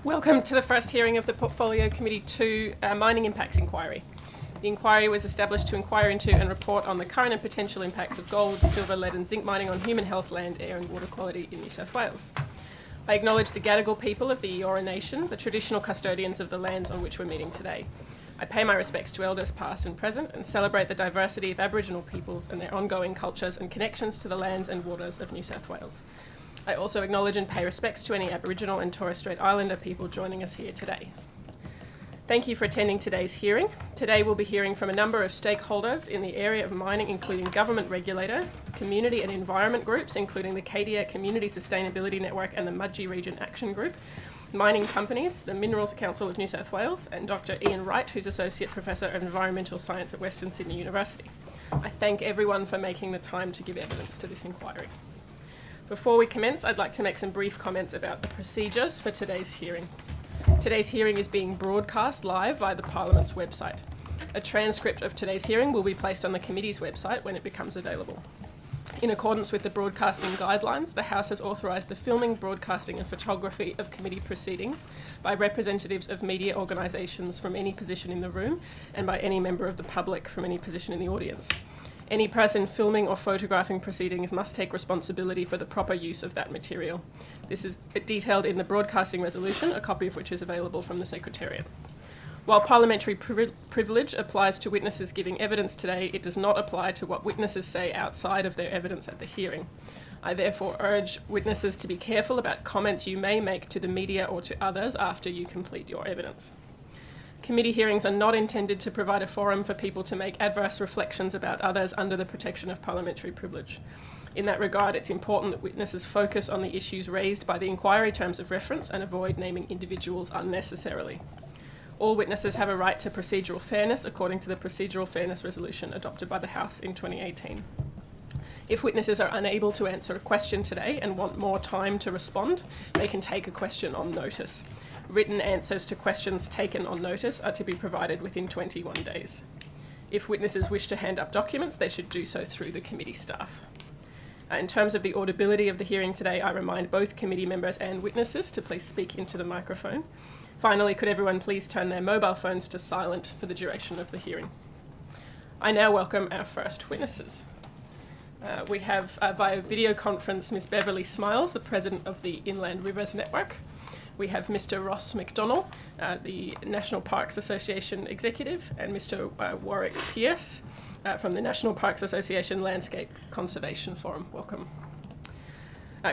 Welcome to the first hearing of the Portfolio Committee 2 Mining Impacts Inquiry. The inquiry was established to inquire into and report on the current and potential impacts of gold, silver, lead and zinc mining on human health, land, air and water quality in New South Wales. I acknowledge the Gadigal people of the Eora Nation, the traditional custodians of the lands on which we're meeting today. I pay my respects to elders past and present and celebrate the diversity of Aboriginal peoples and their ongoing cultures and connections to the lands and waters of New South Wales. I also acknowledge and pay respects to any Aboriginal and Torres Strait Islander people joining us here today. Thank you for attending today's hearing. Today we'll be hearing from a number of stakeholders in the area of mining, including government regulators, community and environment groups, including the Cadia Community Sustainability Network and the Mudgee Region Action Group, mining companies, the Minerals Council of New South Wales, and Dr. Ian Wright, who's Associate Professor of Environmental Science at Western Sydney University. I thank everyone for making the time to give evidence to this inquiry. Before we commence, I'd like to make some brief comments about the procedures for today's hearing. Today's hearing is being broadcast live via the Parliament's website. A transcript of today's hearing will be placed on the committee's website when it becomes available. In accordance with the broadcasting guidelines, the House has authorised the filming, broadcasting and photography of committee proceedings by representatives of media organisations from any position in the room and by any member of the public from any position in the audience. Any person filming or photographing proceedings must take responsibility for the proper use of that material. This is detailed in the broadcasting resolution, a copy of which is available from the Secretariat. While parliamentary privilege applies to witnesses giving evidence today, it does not apply to what witnesses say outside of their evidence at the hearing. I therefore urge witnesses to be careful about comments you may make to the media or to others after you complete your evidence. Committee hearings are not intended to provide a forum for people to make adverse reflections about others under the protection of parliamentary privilege. In that regard, it's important that witnesses focus on the issues raised by the inquiry terms of reference and avoid naming individuals unnecessarily. All witnesses have a right to procedural fairness according to the Procedural Fairness Resolution adopted by the House in 2018. If witnesses are unable to answer a question today and want more time to respond, they can take a question on notice. Written answers to questions taken on notice are to be provided within 21 days. If witnesses wish to hand up documents, they should do so through the committee staff. In terms of the audibility of the hearing today, I remind both committee members and witnesses to please speak into the microphone. Finally, could everyone please turn their mobile phones to silent for the duration of the hearing. I now welcome our first witnesses. We have via video conference Ms. Beverly Smiles, the President of the Inland Rivers Network. We have Mr. Ross McDonnell, the National Parks Association Executive, and Mr. Warwick Pearce from the National Parks Association Landscape Conservation Forum. Welcome.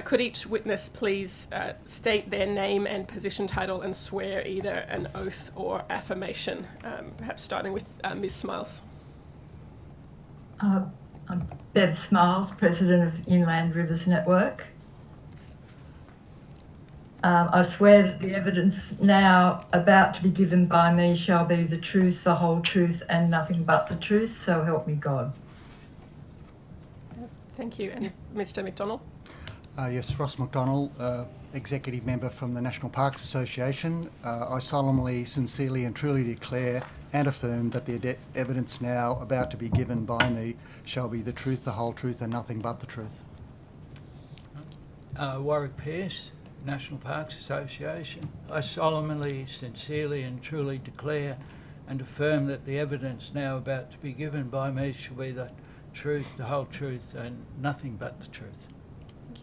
Could each witness please state their name and position title and swear either an oath or affirmation, perhaps starting with Ms. Smiles. I'm Bev Smiles, President of Inland Rivers Network. I swear that the evidence now about to be given by me shall be the truth, the whole truth, and nothing but the truth, so help me God. Thank you. And Mr. McDonnell? Yes, Ross McDonnell, Executive Member from the National Parks Association. I solemnly, sincerely and truly declare and affirm that the evidence now about to be given by me shall be the truth, the whole truth, and nothing but the truth. Warwick Pearce, National Parks Association. I solemnly, sincerely and truly declare and affirm that the evidence now about to be given by me shall be the truth, the whole truth and nothing but the truth. Thank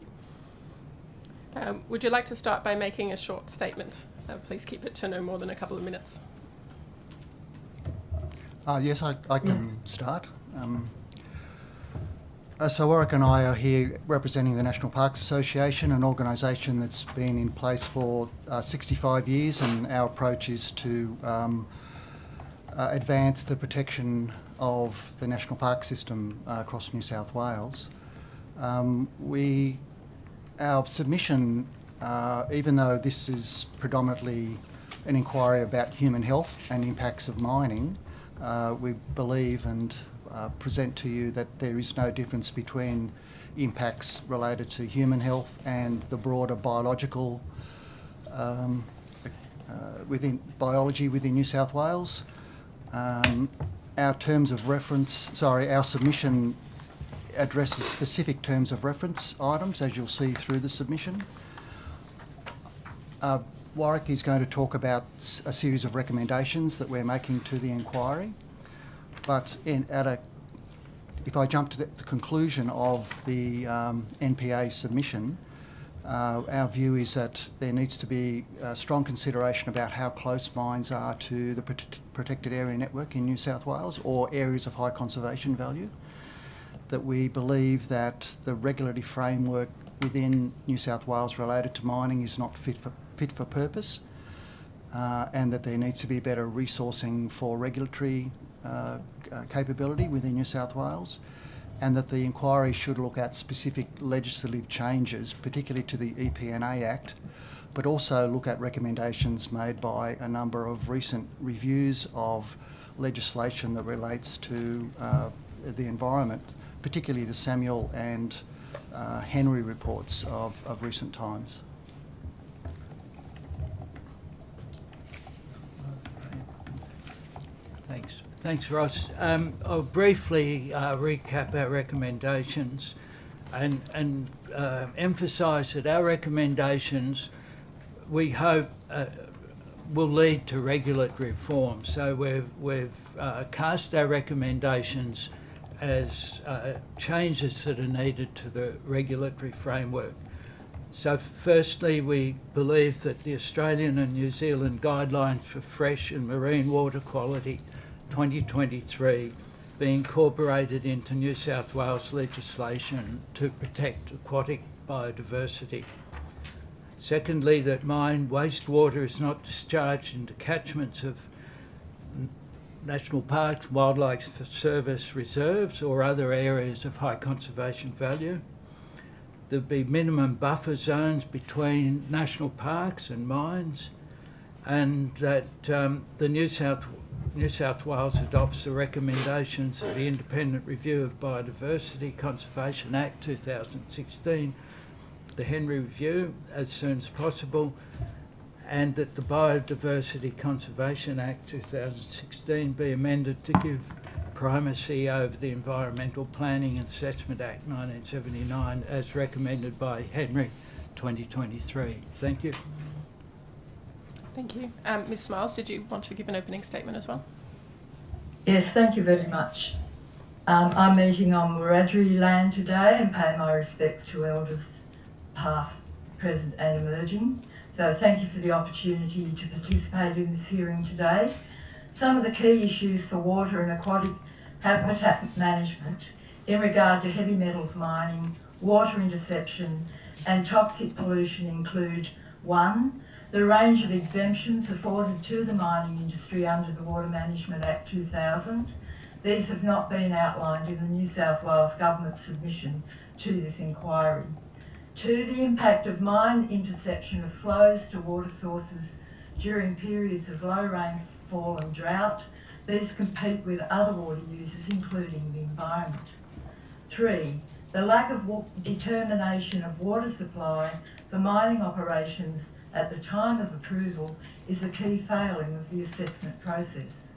you. Would you like to start by making a short statement? Please keep it to no more than a couple of minutes. Yes, I can start. So Warwick and I are here representing the National Parks Association, an organisation that's been in place for 65 years, and our approach is to advance the protection of the national park system across New South Wales. Our submission, even though this is predominantly an inquiry about human health and impacts of mining, we believe and present to you that there is no difference between impacts related to human health and the broader biological biology within New South Wales. Our submission addresses specific terms of reference items, as you'll see through the submission. Warwick is going to talk about a series of recommendations that we're making to the inquiry. But if I jump to the conclusion of the NPA submission, our view is that there needs to be strong consideration about how close mines are to the protected area network in New South Wales or areas of high conservation value. That we believe that the regulatory framework within New South Wales related to mining is not fit for purpose, and that there needs to be better resourcing for regulatory capability within New South Wales, and that the inquiry should look at specific legislative changes, particularly to the EPNA Act, but also look at recommendations made by a number of recent reviews of legislation that relates to the environment, particularly the Samuel and Henry reports of recent times. Thanks, Ross. I'll briefly recap our recommendations and emphasise that our recommendations, we hope, will lead to regulatory reform. So we've cast our recommendations as changes that are needed to the regulatory framework. So firstly, we believe that the Australian and New Zealand Guidelines for Fresh and Marine Water Quality 2023 be incorporated into New South Wales legislation to protect aquatic biodiversity. Secondly, that mined wastewater is not discharged into catchments of national parks, wildlife service reserves or other areas of high conservation value. There'll be minimum buffer zones between national parks and mines, and that the New South Wales adopts the recommendations of the Independent Review of Biodiversity Conservation Act 2016, the Henry Review, as soon as possible, and that the Biodiversity Conservation Act 2016 be amended to give primacy over the Environmental Planning and Assessment Act 1979 as recommended by Henry 2023. Thank you. Thank you. Ms Smiles, did you want to give an opening statement as well? Yes, thank you very much. I'm meeting on Wiradjuri land today and pay my respects to elders past, present and emerging. So thank you for the opportunity to participate in this hearing today. Some of the key issues for water and aquatic habitat management in regard to heavy metals mining, water interception and toxic pollution include: 1, the range of exemptions afforded to the mining industry under the Water Management Act 2000. These have not been outlined in the New South Wales Government submission to this inquiry. 2, the impact of mine interception of flows to water sources during periods of low rainfall and drought. These compete with other water users, including the environment. 3, the lack of determination of water supply for mining operations at the time of approval is a key failing of the assessment process.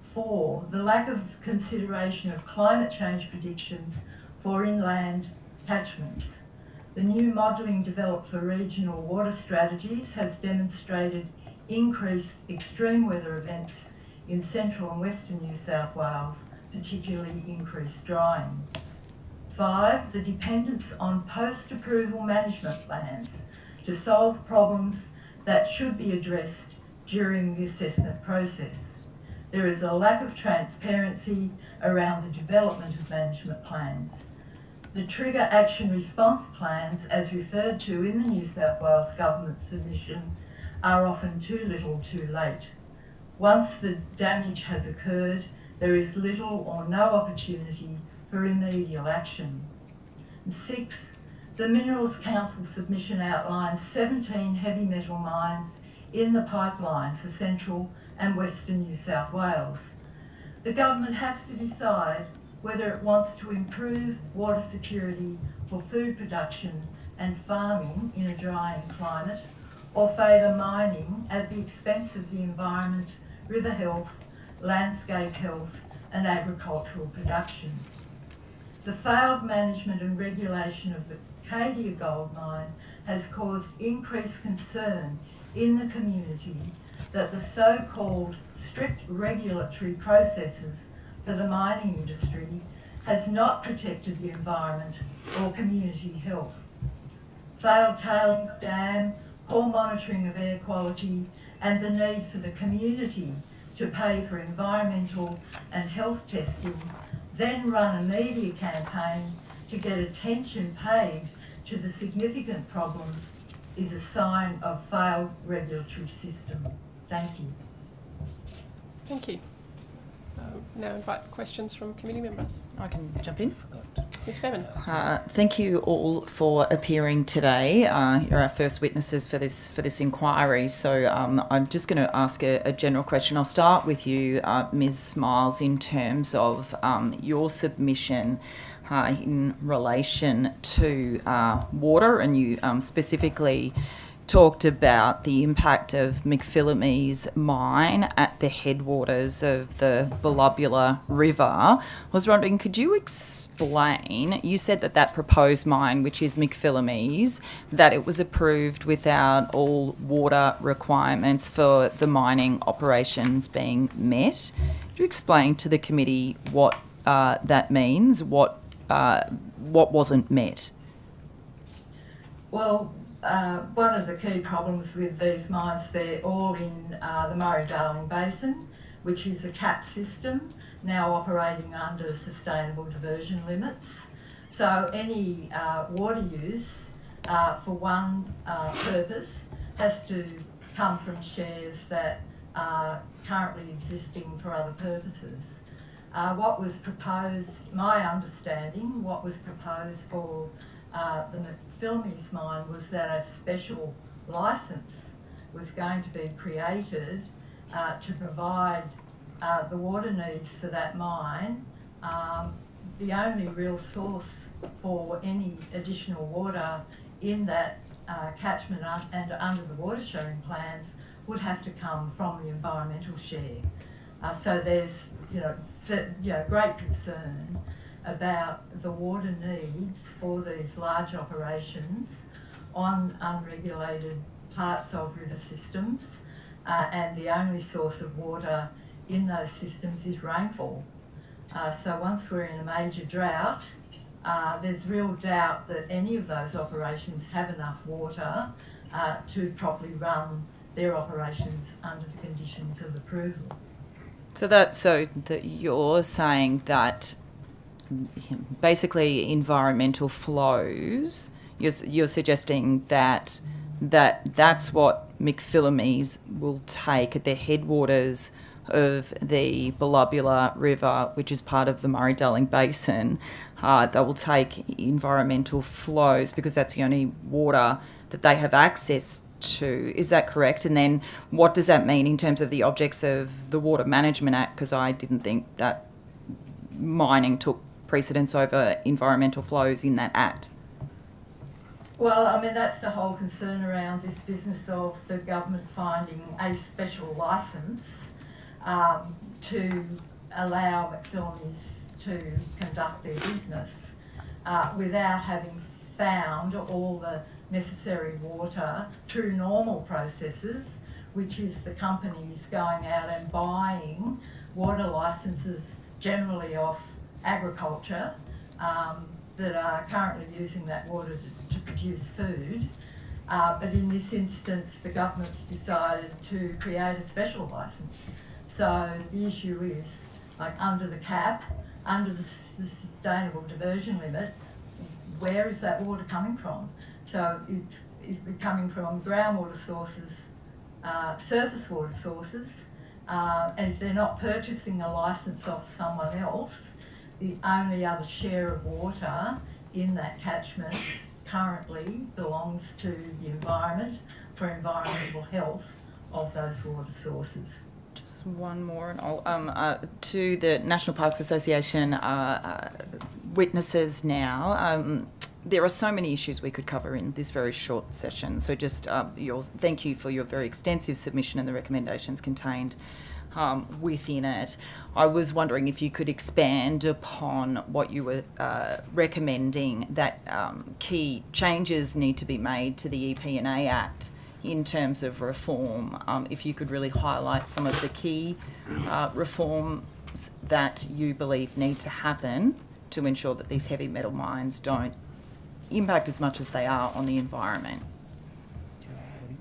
4, the lack of consideration of climate change predictions for inland catchments. The new modelling developed for regional water strategies has demonstrated increased extreme weather events in central and western New South Wales, particularly increased drying. 5, the dependence on post-approval management plans to solve problems that should be addressed during the assessment process. There is a lack of transparency around the development of management plans. The trigger action response plans, as referred to in the New South Wales Government submission, are often too little too late. Once the damage has occurred, there is little or no opportunity for remedial action. And 6, the Minerals Council submission outlines 17 heavy metal mines in the pipeline for central and western New South Wales. The government has to decide whether it wants to improve water security for food production and farming in a drying climate, or favour mining at the expense of the environment, river health, landscape health and agricultural production. The failed management and regulation of the Cadia gold mine has caused increased concern in the community that the so-called strict regulatory processes for the mining industry has not protected the environment or community health. Failed tailings dam, poor monitoring of air quality, and the need for the community to pay for environmental and health testing, then run a media campaign to get attention paid to the significant problems, is a sign of failed regulatory system. Thank you. Thank you. Now invite questions from committee members. I can jump in. Ms. Bevan. Thank you all for appearing today. You're our first witnesses for this inquiry. So I'm just going to ask a general question. I'll start with you, Ms. Smiles, in terms of your submission in relation to water, and you specifically talked about the impact of McPhillamys mine at the headwaters of the Belubula River. I was wondering, could you explain, you said that proposed mine, which is McPhillamys, that it was approved without all water requirements for the mining operations being met. Could you explain to the committee what that means, what wasn't met? Well, one of the key problems with these mines, they're all in the Murray-Darling Basin, which is a cap system now operating under sustainable diversion limits. So any water use for one purpose has to come from shares that are currently existing for other purposes. What was proposed, my understanding, what was proposed for the McPhillamys mine was that a special licence was going to be created to provide the water needs for that mine. The only real source for any additional water in that catchment and under the water sharing plans would have to come from the environmental share. So there's great concern about the water needs for these large operations on unregulated parts of river systems, and the only source of water in those systems is rainfall. So once we're in a major drought, there's real doubt that any of those operations have enough water to properly run their operations under the conditions of approval. So that you're saying that basically environmental flows, you're suggesting that's what McPhillamys will take at the headwaters of the Belubula River, which is part of the Murray-Darling Basin. They will take environmental flows because that's the only water that they have access to. Is that correct? And then what does that mean in terms of the objects of the Water Management Act? Because I didn't think that mining took precedence over environmental flows in that act. Well, I mean, that's the whole concern around this business of the government finding a special licence to allow McPhillamys to conduct their business without having found all the necessary water through normal processes, which is the companies going out and buying water licences generally off agriculture that are currently using that water to produce food. But in this instance, the government's decided to create a special licence. So the issue is, like, under the cap, under the sustainable diversion limit, where is that water coming from? So it's coming from groundwater sources, surface water sources, and if they're not purchasing a licence off someone else, the only other share of water in that catchment currently belongs to the environment for environmental health of those water sources. Just one more, and I'll to the National Parks Association witnesses now. There are so many issues we could cover in this very short session. So just thank you for your very extensive submission and the recommendations contained within it. I was wondering if you could expand upon what you were recommending, that key changes need to be made to the EP&A Act in terms of reform. If you could really highlight some of the key reforms that you believe need to happen to ensure that these heavy metal mines don't impact as much as they are on the environment.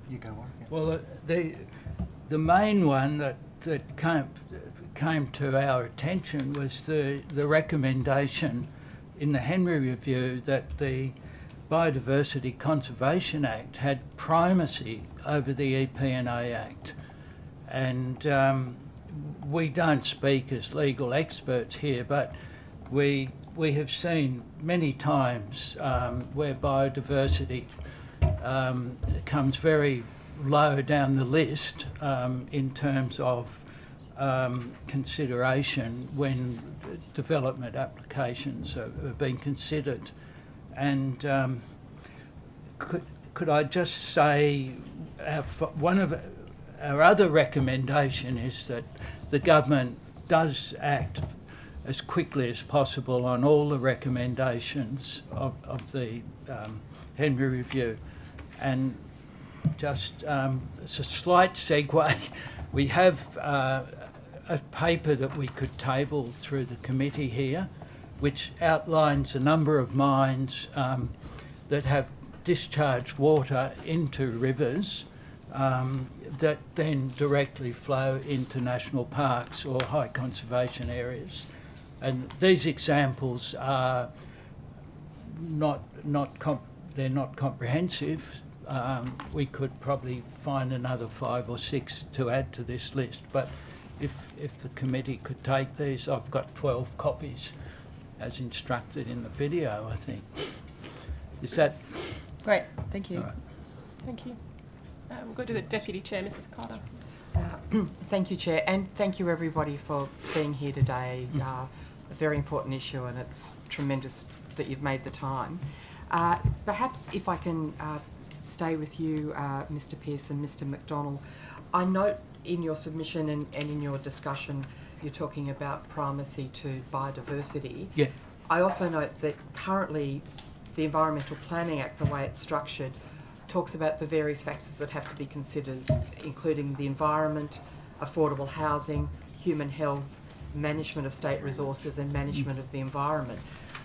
You go on. Yeah. Well, the main one that came to our attention was the recommendation in the Henry Review that the Biodiversity Conservation Act had primacy over the EPNA Act. And we don't speak as legal experts here, but we have seen many times where biodiversity comes very low down the list in terms of consideration when development applications are being considered. And could I just say one of our other recommendation is that the government does act as quickly as possible on all the recommendations of the Henry Review. And just it's a slight segue. We have a paper that we could table through the committee here, which outlines a number of mines that have discharged water into rivers that then directly flow into national parks or high conservation areas. And these examples are they're not comprehensive. We could probably find another 5 or 6 to add to this list, but if the committee could take these, I've got 12 copies as instructed in the video, I think. Is that... Great, thank you. All right. Thank you. We'll go to the Deputy Chair, Mrs Carter. Thank you, Chair, and thank you everybody for being here today. A very important issue, and it's tremendous that you've made the time. Perhaps if I can stay with you, Mr Pearson, Mr McDonald. I note in your submission and in your discussion you're talking about primacy to biodiversity. Yeah. I also note that currently the Environmental Planning Act, the way it's structured, talks about the various factors that have to be considered, including the environment, affordable housing, human health, management of state resources and management of the environment.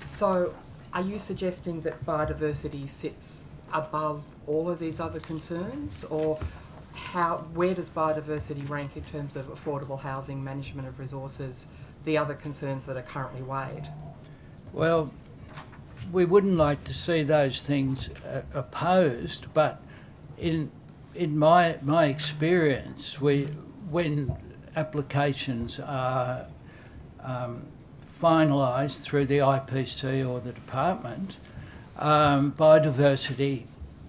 So are you suggesting that biodiversity sits above all of these other concerns, or where does biodiversity rank in terms of affordable housing, management of resources, the other concerns that are currently weighed? Well, we wouldn't like to see those things opposed, but in my experience, when applications are finalised through the IPC or the department, biodiversity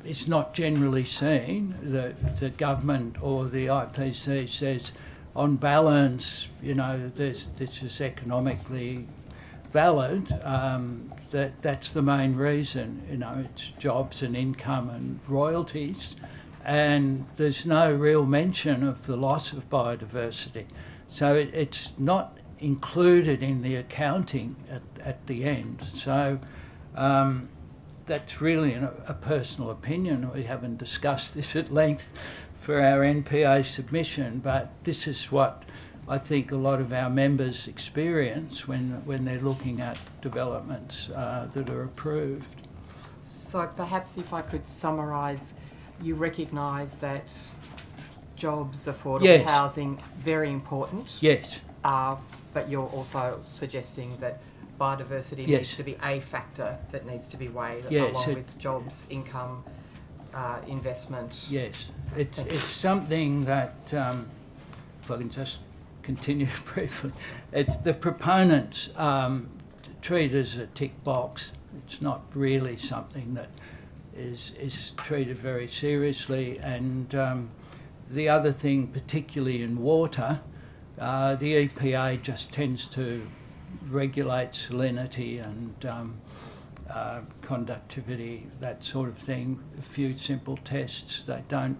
is not generally seen. The government or the IPC says, on balance, you know, this is economically valid. That's the main reason. You know, it's jobs and income and royalties, and there's no real mention of the loss of biodiversity. So it's not included in the accounting at the end. So that's really a personal opinion. We haven't discussed this at length for our NPA submission, but this is what I think a lot of our members experience when they're looking at developments that are approved. So perhaps if I could summarise, you recognise that jobs, affordable Yes. housing, very important. Yes. But you're also suggesting that biodiversity Yes. needs to be a factor that needs to be weighed Yes, along with jobs, income, investment. Yes. It's something that, if I can just continue briefly, it's the proponents treat as a tick box. It's not really something that is treated very seriously. And the other thing, particularly in water, the EPA just tends to regulate salinity and conductivity, that sort of thing. A few simple tests. They don't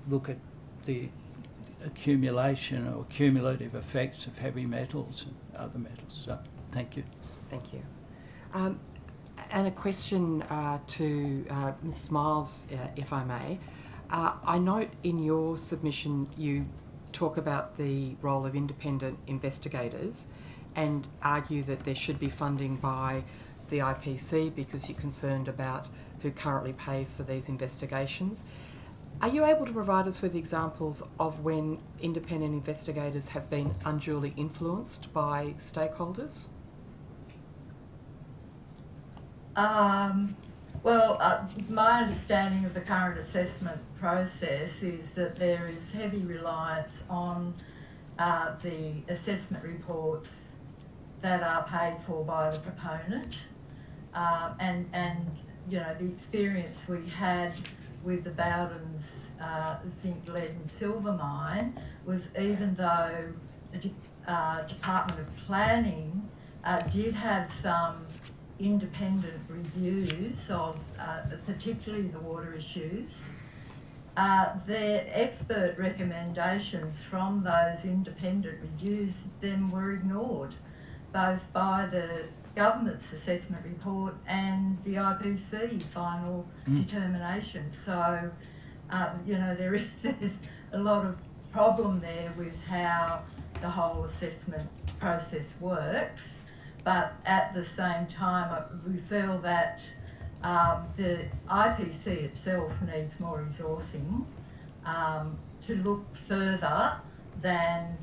look at the accumulation or cumulative effects of heavy metals and other metals. So, thank you. Thank you. And a question to Ms Miles, if I may. I note in your submission you talk about the role of independent investigators and argue that there should be funding by the IPC because you're concerned about who currently pays for these investigations. Are you able to provide us with examples of when independent investigators have been unduly influenced by stakeholders? My understanding of the current assessment process is that there is heavy reliance on the assessment reports that are paid for by the proponent, and you know, the experience we had with the Bowden's zinc, lead and silver mine was, even though the Department of Planning did have some independent reviews of particularly the water issues, their expert recommendations from those independent reviews then were ignored, both by the government's assessment report and the IPC final determination. So, you know, there's a lot of problem there with how the whole assessment process works. But at the same time, we feel that the IPC itself needs more resourcing to look further than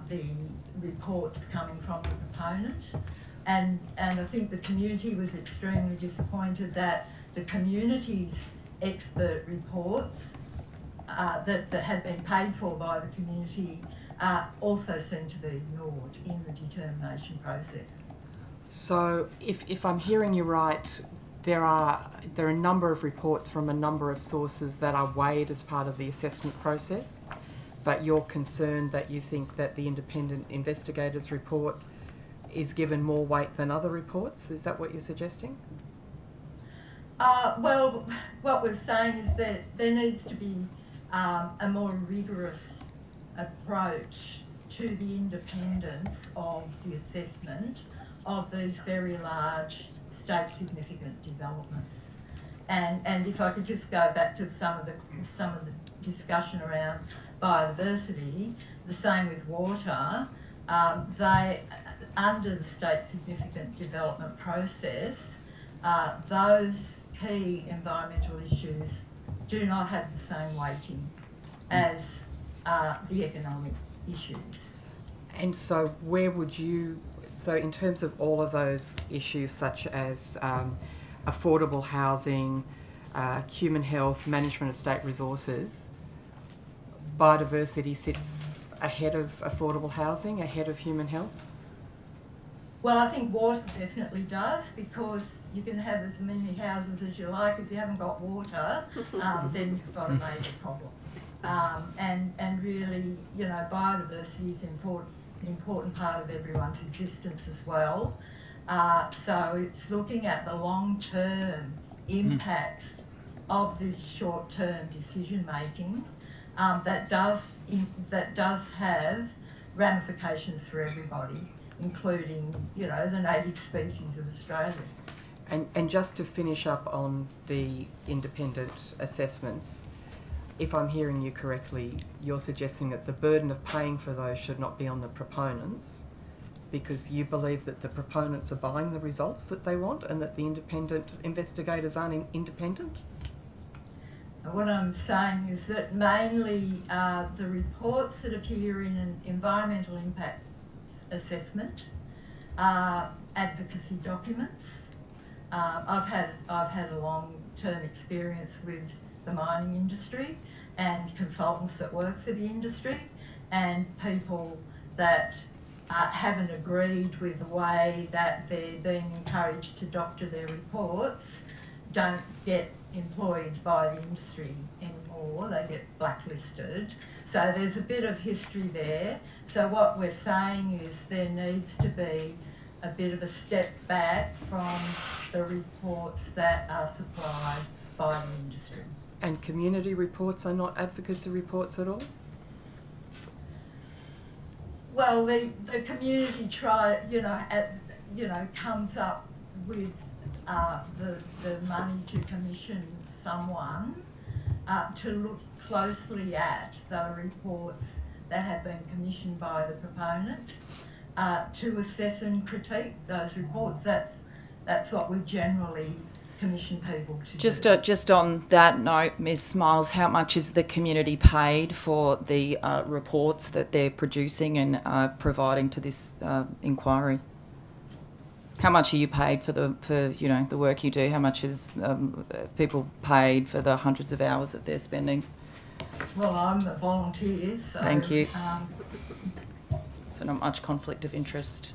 the reports coming from the proponent. And I think the community was extremely disappointed that the community's expert reports that had been paid for by the community also seem to be ignored in the determination process. So if I'm hearing you right, there are a number of reports from a number of sources that are weighed as part of the assessment process, but you're concerned that you think that the independent investigators report is given more weight than other reports. Is that what you're suggesting? Well, what we're saying is that there needs to be a more rigorous approach to the independence of the assessment of these very large state significant developments. And if I could just go back to some of the discussion around biodiversity, the same with water, they, under the state significant development process, those key environmental issues do not have the same weighting as the economic issues. And so where would you, so in terms of all of those issues such as affordable housing, human health, management of state resources, biodiversity sits ahead of affordable housing, ahead of human health? Well, I think water definitely does, because you can have as many houses as you like. If you haven't got water, then you've got a major problem. And really, you know, biodiversity is an important part of everyone's existence as well. So it's looking at the long-term impacts of this short-term decision-making that does have ramifications for everybody, including, you know, the native species of Australia. And just to finish up on the independent assessments, if I'm hearing you correctly, you're suggesting that the burden of paying for those should not be on the proponents, because you believe that the proponents are buying the results that they want and that the independent investigators aren't independent? What I'm saying is that mainly the reports that appear in an environmental impact assessment are advocacy documents. I've had a long-term experience with the mining industry and consultants that work for the industry, and people that haven't agreed with the way that they're being encouraged to doctor their reports don't get employed by the industry anymore. They get blacklisted. So there's a bit of history there. So what we're saying is there needs to be a bit of a step back from the reports that are supplied by the industry. And community reports are not advocacy reports at all? Well, the community comes up with the money to commission someone to look closely at the reports that have been commissioned by the proponent, to assess and critique those reports. That's what we generally commission people to do. Just on that note, Ms. Smiles, how much is the community paid for the reports that they're producing and providing to this inquiry? How much are you paid for the work you do? How much is people paid for the hundreds of hours that they're spending? Well, I'm a volunteer, so... Thank you. So not much conflict of interest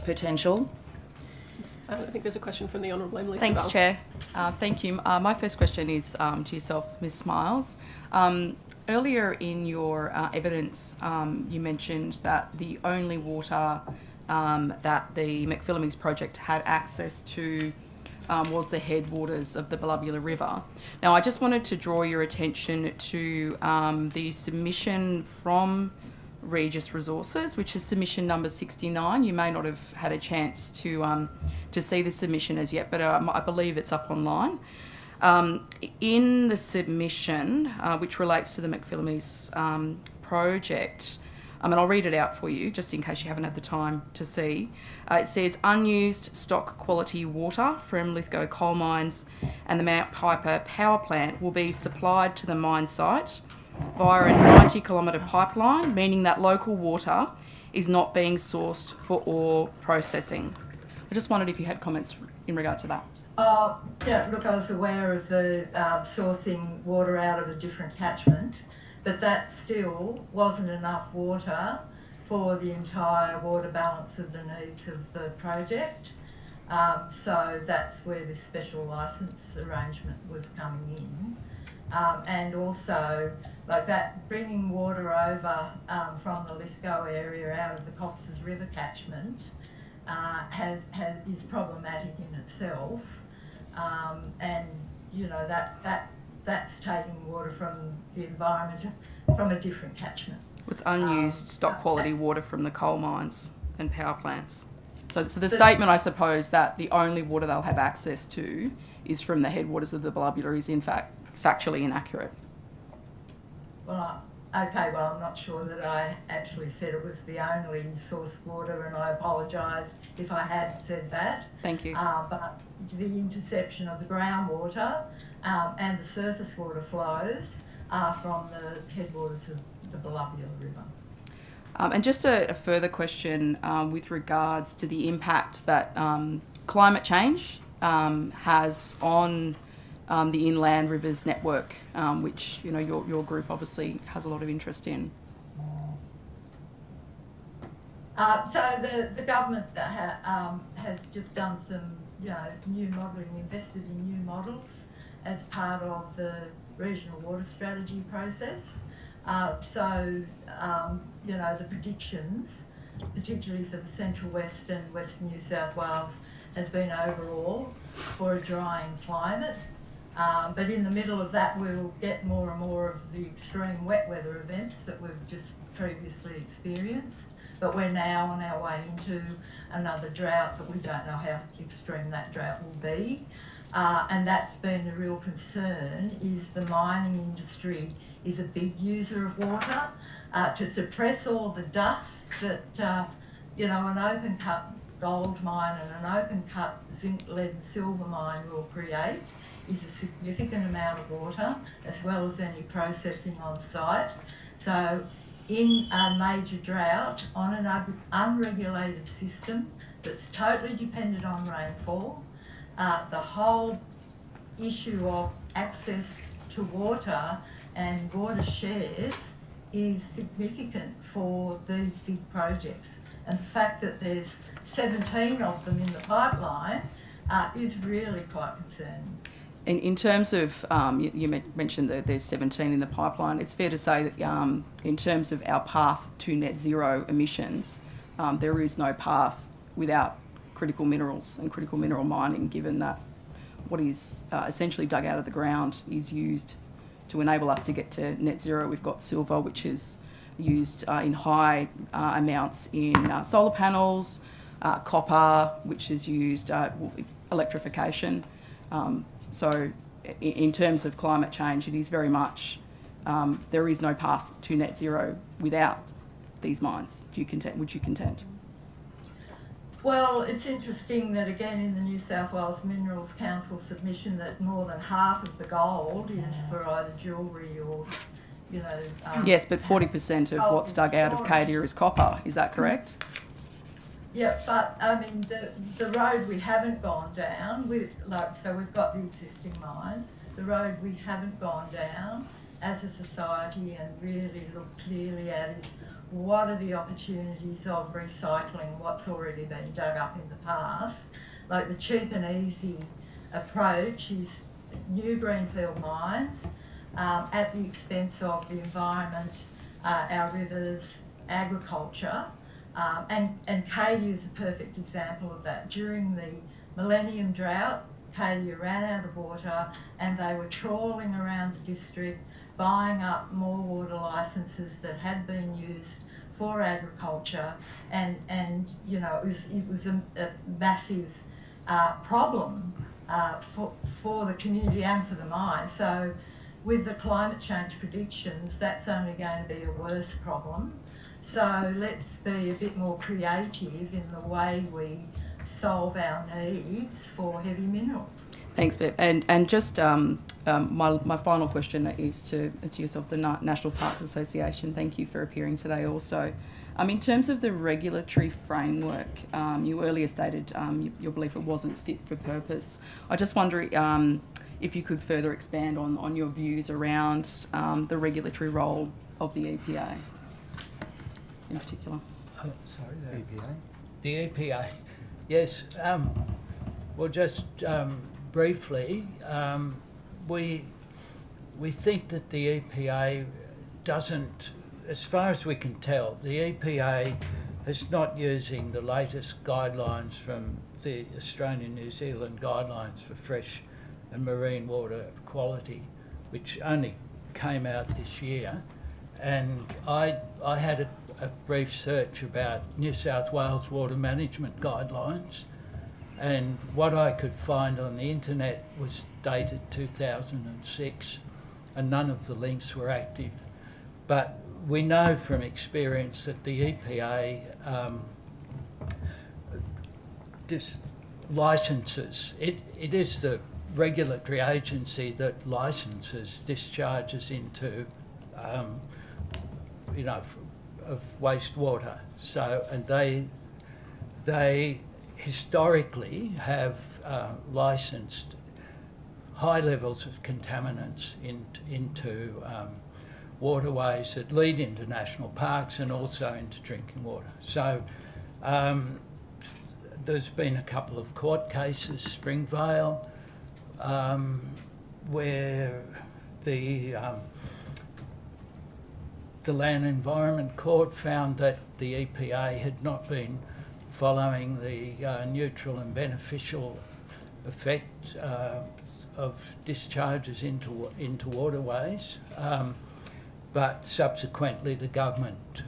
potential. I think there's a question from the Honourable Emily Thanks, Sibel. Chair. Thank you. My first question is to yourself, Ms. Smiles. Earlier in your evidence, you mentioned that the only water that the McPhillamys project had access to was the headwaters of the Belubula River. Now, I just wanted to draw your attention to the submission from Regis Resources, which is submission number 69. You may not have had a chance to see the submission as yet, but I believe it's up online. In the submission, which relates to the McPhillamys project, and I'll read it out for you, just in case you haven't had the time to see. It says, unused stock quality water from Lithgow coal mines and the Mount Piper power plant will be supplied to the mine site via a 90-kilometre pipeline, meaning that local water is not being sourced for ore processing. I just wondered if you had comments in regard to that. Yeah, look, I was aware of the sourcing water out of a different catchment, but that still wasn't enough water for the entire water balance of the needs of the project. So that's where this special licence arrangement was coming in. And also, like that, bringing water over from the Lithgow area out of the Cox's River catchment is problematic in itself. And, you know, that's taking water from the environment from a different catchment. It's unused stock quality water from the coal mines and power plants. So the statement, I suppose, that the only water they'll have access to is from the headwaters of the Belubula is in fact factually inaccurate. Well, okay, well, I'm not sure that I actually said it was the only source of water, and I apologise if I had said that. Thank you. But the interception of the groundwater and the surface water flows are from the headwaters of the Belubula River. And just a further question with regards to the impact that climate change has on the inland rivers network, which your group obviously has a lot of interest in. So the government has just done some new modelling, invested in new models as part of the regional water strategy process. The predictions, particularly for the Central West and Western New South Wales, has been overall for a drying climate. But in the middle of that, we'll get more and more of the extreme wet weather events that we've just previously experienced. But we're now on our way into another drought that we don't know how extreme that drought will be. And that's been a real concern, is the mining industry is a big user of water to suppress all the dust that, an open cut gold mine and an open cut zinc, lead and silver mine will create is a significant amount of water, as well as any processing on site. So in a major drought on an unregulated system that's totally dependent on rainfall, the whole issue of access to water and water shares is significant for these big projects. And the fact that there's 17 of them in the pipeline is really quite concerning. In terms of, you mentioned that there's 17 in the pipeline, it's fair to say that in terms of our path to net zero emissions, there is no path without critical minerals and critical mineral mining, given that what is essentially dug out of the ground is used to enable us to get to net zero. We've got silver, which is used in high amounts in solar panels, copper, which is used electrification. So in terms of climate change, it is very much there is no path to net zero without these mines. Would you contend? Well, it's interesting that again in the New South Wales Minerals Council submission that more than half of the gold is for either jewellery or, you know... Yes, but 40% of what's dug out of Cadia is copper. Is that correct? Yeah, but I mean the road we haven't gone down so we've got the existing mines. The road we haven't gone down as a society and really looked clearly at is what are the opportunities of recycling what's already been dug up in the past. Like the cheap and easy approach is new greenfield mines at the expense of the environment, our rivers, agriculture. And Cadia is a perfect example of that. During the millennium drought, Cadia ran out of water and they were trawling around the district, buying up more water licences that had been used for agriculture, and you know it was a massive problem for the community and for the mine. So with the climate change predictions, that's only going to be a worse problem. So let's be a bit more creative in the way we solve our needs for heavy minerals. Thanks, Bev. And just my final question is to yourself, the National Parks Association. Thank you for appearing today also. In terms of the regulatory framework, you earlier stated your belief it wasn't fit for purpose. I just wonder if you could further expand on your views around the regulatory role of the EPA in particular. Oh, sorry. EPA? The EPA, yes. Well, just briefly, we think that the EPA doesn't, as far as we can tell, the EPA is not using the latest guidelines from the Australian New Zealand guidelines for fresh and marine water quality, which only came out this year. And I had a brief search about New South Wales water management guidelines, and what I could find on the internet was dated 2006, and none of the links were active. But we know from experience that the EPA licenses, it is the regulatory agency that licenses discharges into of wastewater. So, and they historically have licensed high levels of contaminants into waterways that lead into national parks and also into drinking water. So there's been a couple of court cases, Springvale, where the Land Environment Court found that the EPA had not been following the neutral and beneficial effect of discharges into waterways, but subsequently the government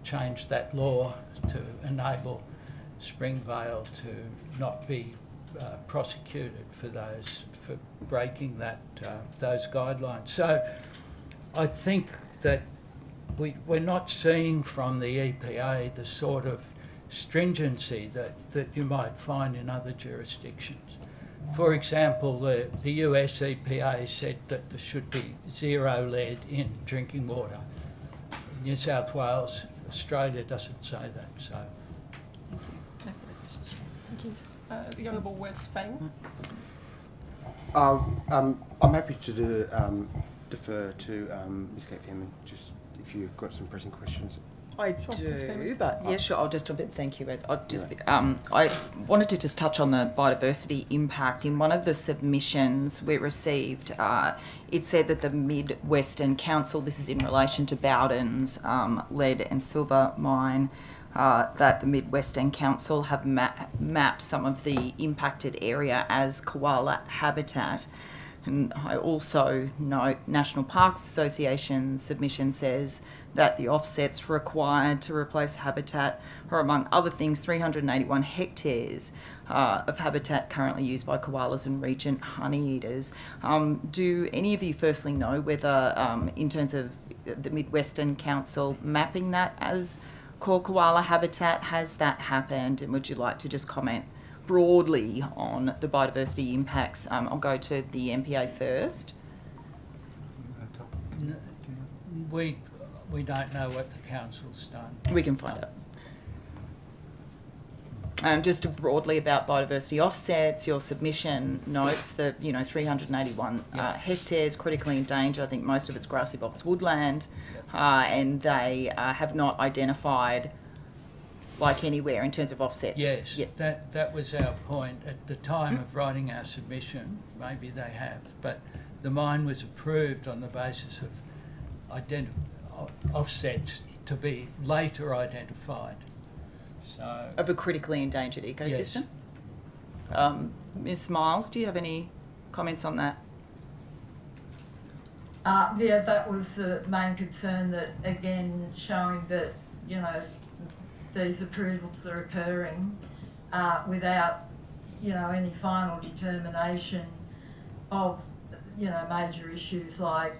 changed that law to enable Springvale to not be prosecuted for breaking those guidelines. So I think that we're not seeing from the EPA the sort of stringency that you might find in other jurisdictions. For example, the US EPA said that there should be zero lead in drinking water. New South Wales, Australia doesn't say that. So. Thank you. The Honourable Wes Fang. I'm happy to defer to Ms. Kate Fairman, just if you've got some pressing questions. I do, but yeah, sure. I'll just jump in. Thank you, Wes. I wanted to just touch on the biodiversity impact. In one of the submissions we received, it said that the Mid-Western Council, this is in relation to Bowden's lead and silver mine, that the Mid-Western Council have mapped some of the impacted area as koala habitat. And I also note National Parks Association submission says that the offsets required to replace habitat are, among other things, 381 hectares of habitat currently used by koalas and regent honeyeaters. Do any of you firstly know whether, in terms of the Midwestern Council mapping that as core koala habitat, has that happened? And would you like to just comment broadly on the biodiversity impacts? I'll go to the MPA first. We don't know what the council's done. We can find out. Just broadly about biodiversity offsets, your submission notes that 381 hectares critically endangered. I think most of it's grassy box woodland, and they have not identified like anywhere in terms of offsets. Yes, that was our point at the time of writing our submission. Maybe they have, but the mine was approved on the basis of offsets to be later identified. So Of a critically endangered ecosystem. Ms. Miles, do you have any comments on that? Yeah, that was the main concern, that again showing that these approvals are occurring without any final determination of major issues like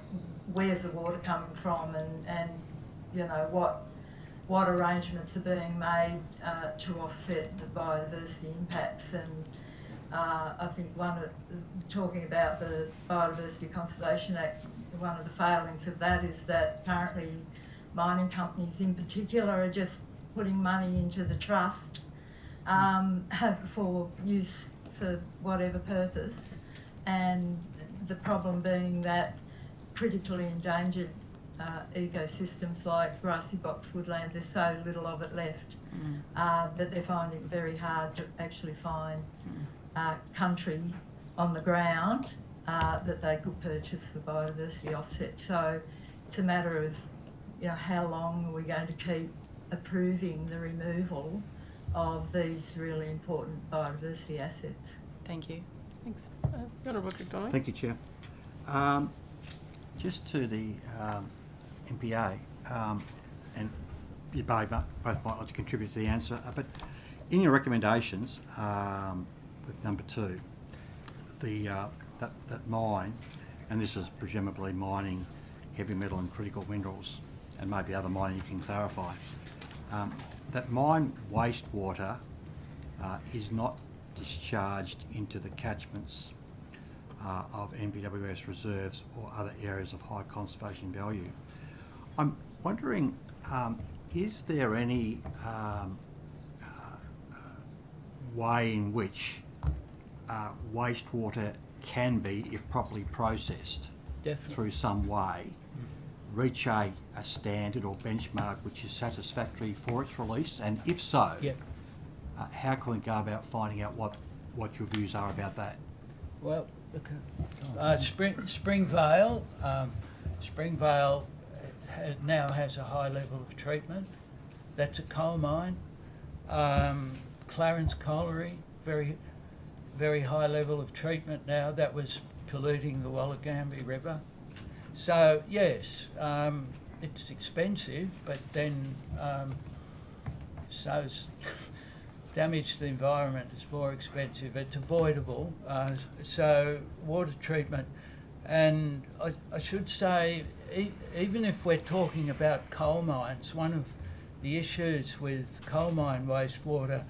where's the water coming from and what arrangements are being made to offset the biodiversity impacts. And I think talking about the Biodiversity Conservation Act, one of the failings of that is that currently mining companies in particular are just putting money into the trust for use for whatever purpose, and the problem being that critically endangered ecosystems like grassy box woodland, there's so little of it left that they're finding it very hard to actually find country on the ground that they could purchase for biodiversity offset. So it's a matter of how long are we going to keep approving the removal of these really important biodiversity assets. Thank you. Thanks. Honourable McDonald. Thank you, Chair. Just to the MPA, and you both might like to contribute to the answer, but in your recommendations, with number 2, that mine, and this is presumably mining heavy metal and critical minerals, and maybe other mining you can clarify, that mine wastewater is not discharged into the catchments of NPWS reserves or other areas of high conservation value. I'm wondering, is there any way in which wastewater can be, if properly processed, Definitely. through some way, reach a standard or benchmark which is satisfactory for its release? And if so, how can we go about finding out what your views are about that? Well, Springvale now has a high level of treatment. That's a coal mine. Clarence Colliery, very, very high level of treatment now. That was polluting the Wollongambie River. So yes, it's expensive, but then so's damage to the environment is more expensive. It's avoidable. So water treatment, and I should say, even if we're talking about coal mines, one of the issues with coal mine wastewater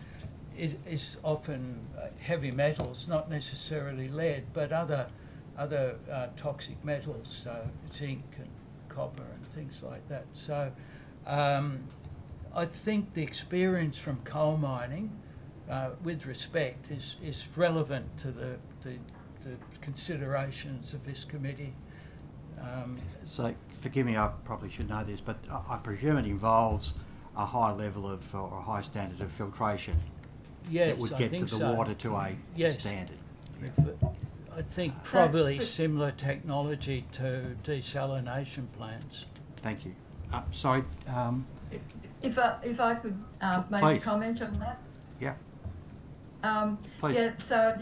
is often heavy metals, not necessarily lead, but other toxic metals, zinc and copper and things like that. So I think the experience from coal mining, with respect, is relevant to the considerations of this committee. So, forgive me, I probably should know this, but I presume it involves a high level of, or a high standard of filtration that would get to the water to a standard. I think probably similar technology to desalination plants. Thank you. Sorry. If I could make Please. a comment on that. Yeah. Please. Yeah, so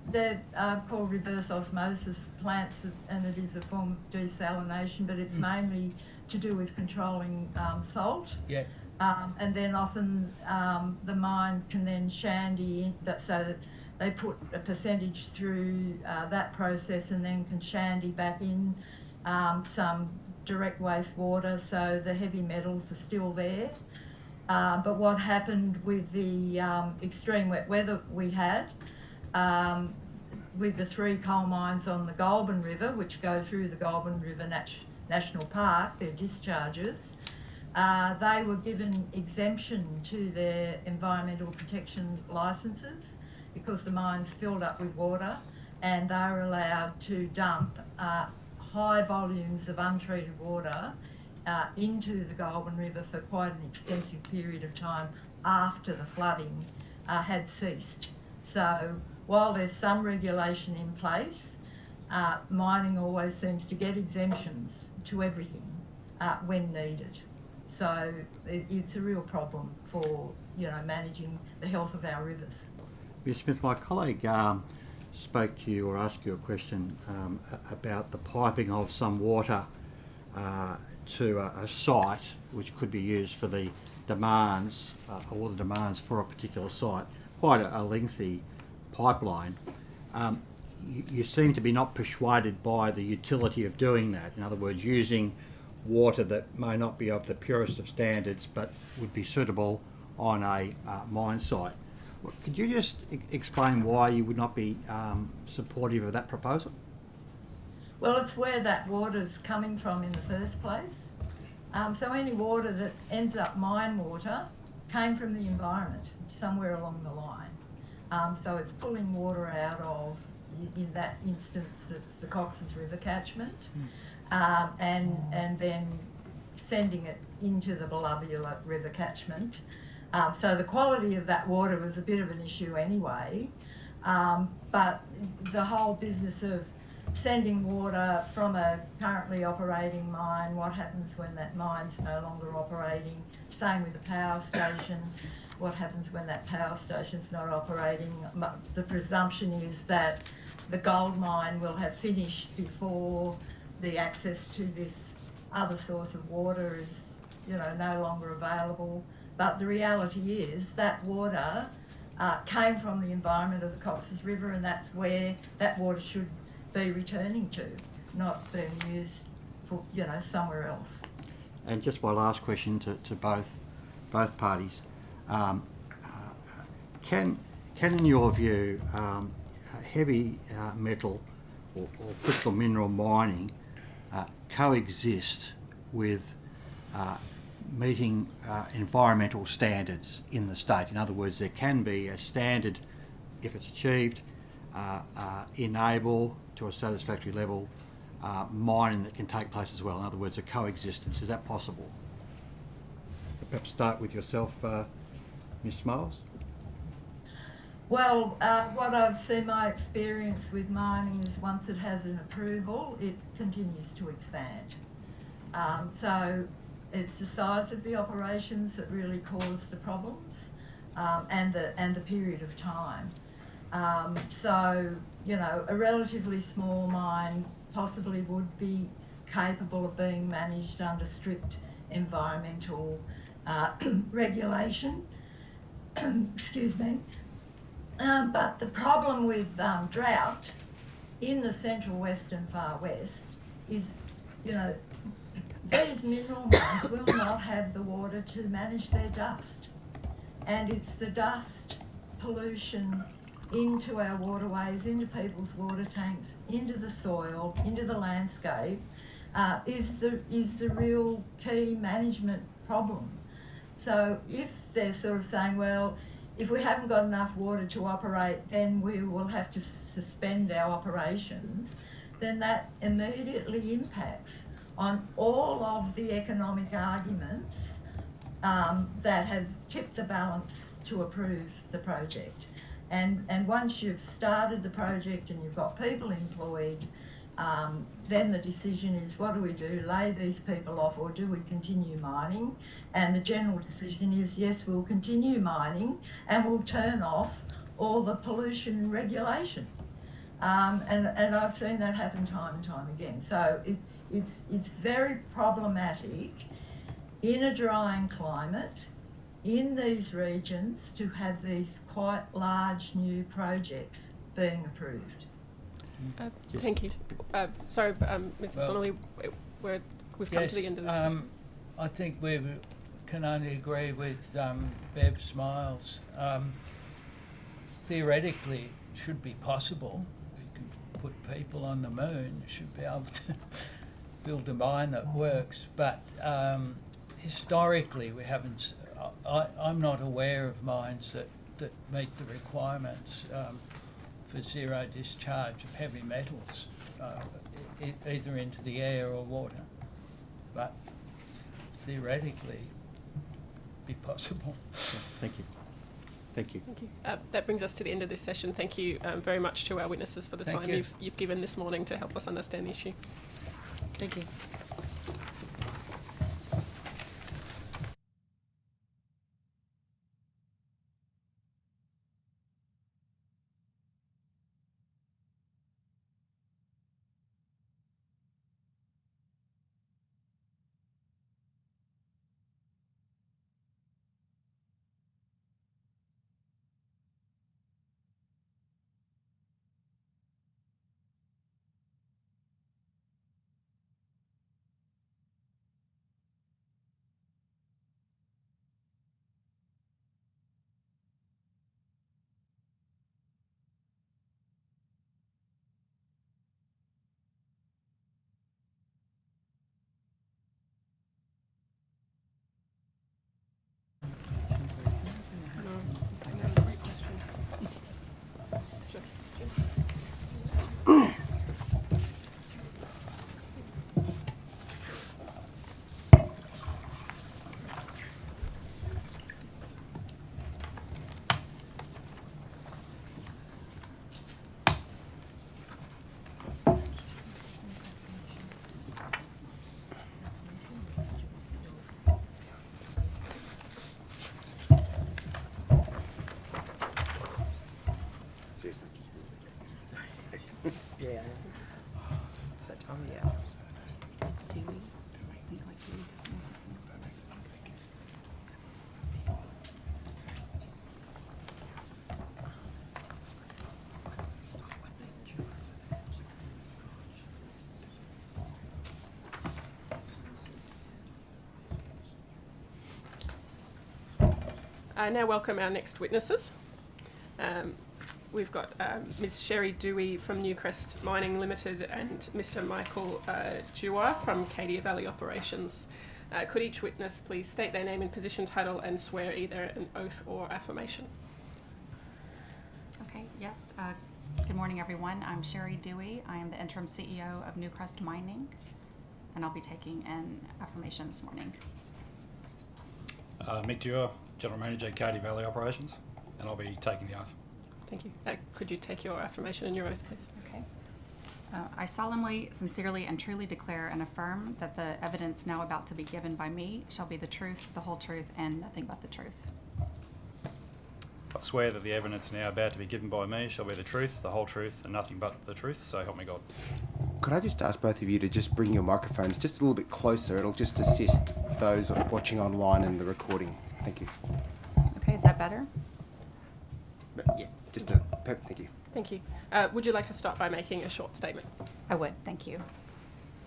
they're called reverse osmosis plants, and it is a form of desalination, but it's mainly to do with controlling salt. Yeah. And then often the mine can then shandy in that, so that they put a percentage through that process and then can shandy back in some direct wastewater, so the heavy metals are still there. But what happened with the extreme wet weather we had, with the 3 coal mines on the Goulburn River, which go through the Goulburn River National Park, their discharges, they were given exemption to their environmental protection licences because the mines filled up with water, and they were allowed to dump high volumes of untreated water into the Goulburn River for quite an extensive period of time after the flooding had ceased. So while there's some regulation in place, mining always seems to get exemptions to everything when needed. So it's a real problem for, managing the health of our rivers. Ms. Smith, my colleague spoke to you or asked you a question about the piping of some water to a site which could be used for the demands or the demands for a particular site, quite a lengthy pipeline. You seem to be not persuaded by the utility of doing that. In other words, using water that may not be of the purest of standards but would be suitable on a mine site. Could you just explain why you would not be supportive of that proposal? Well, it's where that water's coming from in the first place. So any water that ends up mine water came from the environment somewhere along the line. So it's pulling water out of, in that instance, it's the Cox's River catchment, and then sending it into the Belubula River catchment. So the quality of that water was a bit of an issue anyway, but the whole business of sending water from a currently operating mine, what happens when that mine's no longer operating? Same with the power station. What happens when that power station's not operating? The presumption is that the gold mine will have finished before the access to this other source of water is, no longer available. But the reality is that water came from the environment of the Cox's River, and that's where that water should be returning to, not being used for, somewhere else. And just my last question to both parties. Can in your view, heavy metal or critical mineral mining coexist with meeting environmental standards in the state? In other words, there can be a standard, if it's achieved, enable to a satisfactory level mining that can take place as well. In other words, a coexistence. Is that possible? Perhaps start with yourself, Ms. Smiles. Well, what I've seen, my experience with mining is once it has an approval, it continues to expand. So it's the size of the operations that really cause the problems, and the period of time. So, a relatively small mine possibly would be capable of being managed under strict environmental regulation. Excuse me. But the problem with drought in the central west and far west is, these mineral mines will not have the water to manage their dust. And it's the dust pollution into our waterways, into people's water tanks, into the soil, into the landscape, is the real key management problem. So if they're sort of saying, well, if we haven't got enough water to operate, then we will have to suspend our operations, then that immediately impacts on all of the economic arguments that have tipped the balance to approve the project. And once you've started the project and you've got people employed, then the decision is, what do we do? Lay these people off, or do we continue mining? And the general decision is, yes, we'll continue mining and we'll turn off or the pollution regulation. And I've seen that happen time and time again. So it's very problematic in a drying climate in these regions to have these quite large new projects being approved. Thank you. Sorry, Ms. Donnelly, we've come to the end of this. I think we can only agree with Bev Smiles. Theoretically, it should be possible. You can put people on the moon. You should be able to build a mine that works. But historically, we haven't. I'm not aware of mines that meet the requirements for zero discharge of heavy metals, either into the air or water. But theoretically, be possible. Thank you. Thank you. Thank you. That brings us to the end of this session. Thank you very much to our witnesses for the Thank time you. you've given this morning to help us understand the issue. Thank you. Yeah. It's that time of year. I now welcome our next witnesses. We've got Ms. Sherry Dewey from Newcrest Mining Limited and Mr. Michael Dewar from Cadia Valley Operations. Could each witness please state their name and position title and swear either an oath or affirmation? Okay, yes. Good morning, everyone. I'm Sherry Dewey. I am the interim CEO of Newcrest Mining, and I'll be taking an affirmation this morning. Mick Dewar, General Manager, Cadia Valley Operations, and I'll be taking the oath. Thank you. Could you take your affirmation and your oath, please? Okay. I solemnly, sincerely, and truly declare and affirm that the evidence now about to be given by me shall be the truth, the whole truth, and nothing but the truth. I swear that the evidence now about to be given by me shall be the truth, the whole truth, and nothing but the truth, so help me God. Could I just ask both of you to just bring your microphones just a little bit closer? It'll just assist those watching online and the recording. Thank you. Okay, is that better? But yeah, just thank you. Thank you. Would you like to start by making a short statement? I would, thank you.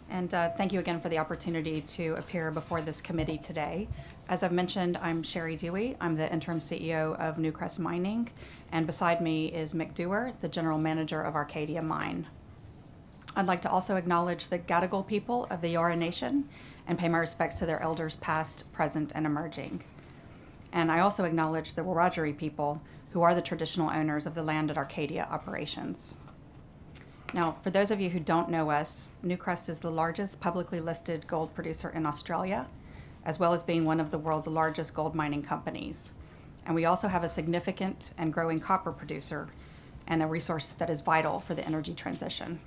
And thank you again for the opportunity to appear before this committee today. As I've mentioned, I'm Sherry Dewey. I'm the interim CEO of Newcrest Mining, and beside me is Mick Dewar, the general manager of Arcadia Mine. I'd like to also acknowledge the Gadigal people of the Eora Nation and pay my respects to their elders past, present, and emerging. And I also acknowledge the Wiradjuri people, who are the traditional owners of the land at Arcadia Operations. Now, for those of you who don't know us, Newcrest is the largest publicly listed gold producer in Australia, as well as being one of the world's largest gold mining companies. And we also have a significant and growing copper producer and a resource that is vital for the energy transition.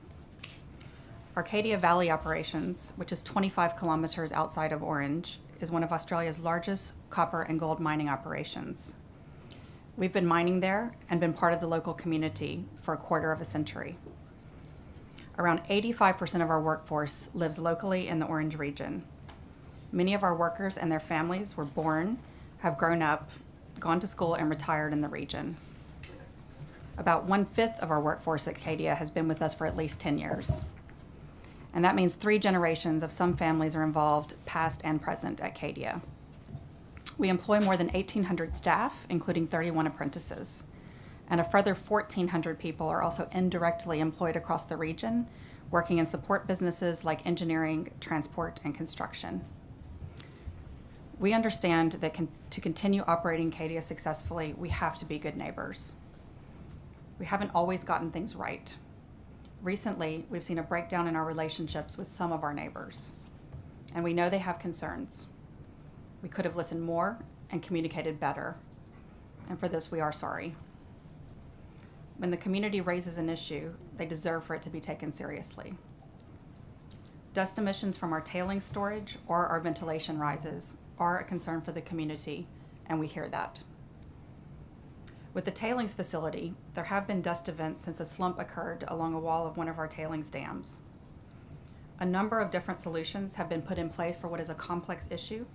Arcadia Valley Operations, which is 25 kilometers outside of Orange, is one of Australia's largest copper and gold mining operations. We've been mining there and been part of the local community for a quarter of a century. Around 85% of our workforce lives locally in the Orange region. Many of our workers and their families were born, have grown up, gone to school, and retired in the region. About 1/5 of our workforce at Cadia has been with us for at least 10 years. And that means 3 generations of some families are involved, past and present, at Cadia. We employ more than 1,800 staff, including 31 apprentices. And a further 1,400 people are also indirectly employed across the region, working in support businesses like engineering, transport, and construction. We understand that to continue operating Cadia successfully, we have to be good neighbors. We haven't always gotten things right. Recently, we've seen a breakdown in our relationships with some of our neighbors, and we know they have concerns. We could have listened more and communicated better, and for this we are sorry. When the community raises an issue, they deserve for it to be taken seriously. Dust emissions from our tailings storage or our ventilation rises are a concern for the community, and we hear that. With the tailings facility, there have been dust events since a slump occurred along a wall of one of our tailings dams. A number of different solutions have been put in place for what is a complex issue.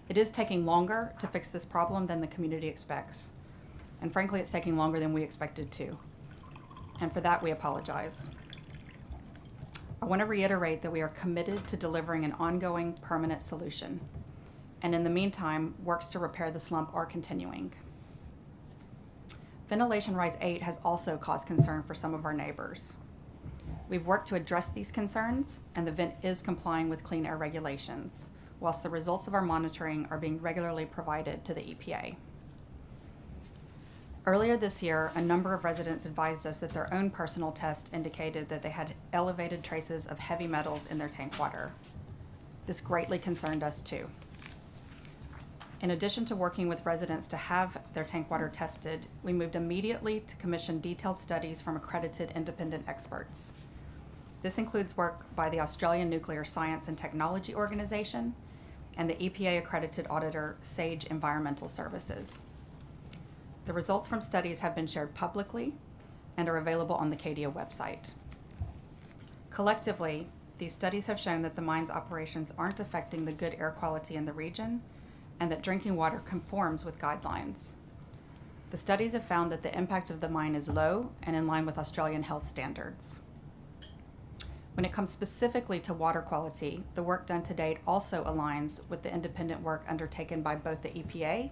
It is taking longer to fix this problem than the community expects. And frankly, it's taking longer than we expected to. And for that, we apologize. I want to reiterate that we are committed to delivering an ongoing, permanent solution. And in the meantime, works to repair the slump are continuing. Ventilation Rise 8 has also caused concern for some of our neighbors. We've worked to address these concerns, and the vent is complying with clean air regulations, whilst the results of our monitoring are being regularly provided to the EPA. Earlier this year, a number of residents advised us that their own personal test indicated that they had elevated traces of heavy metals in their tank water. This greatly concerned us too. In addition to working with residents to have their tank water tested, we moved immediately to commission detailed studies from accredited independent experts. This includes work by the Australian Nuclear Science and Technology Organization and the EPA-accredited auditor, Sage Environmental Services. The results from studies have been shared publicly and are available on the Cadia website. Collectively, these studies have shown that the mine's operations aren't affecting the good air quality in the region and that drinking water conforms with guidelines. The studies have found that the impact of the mine is low and in line with Australian health standards. When it comes specifically to water quality, the work done to date also aligns with the independent work undertaken by both the EPA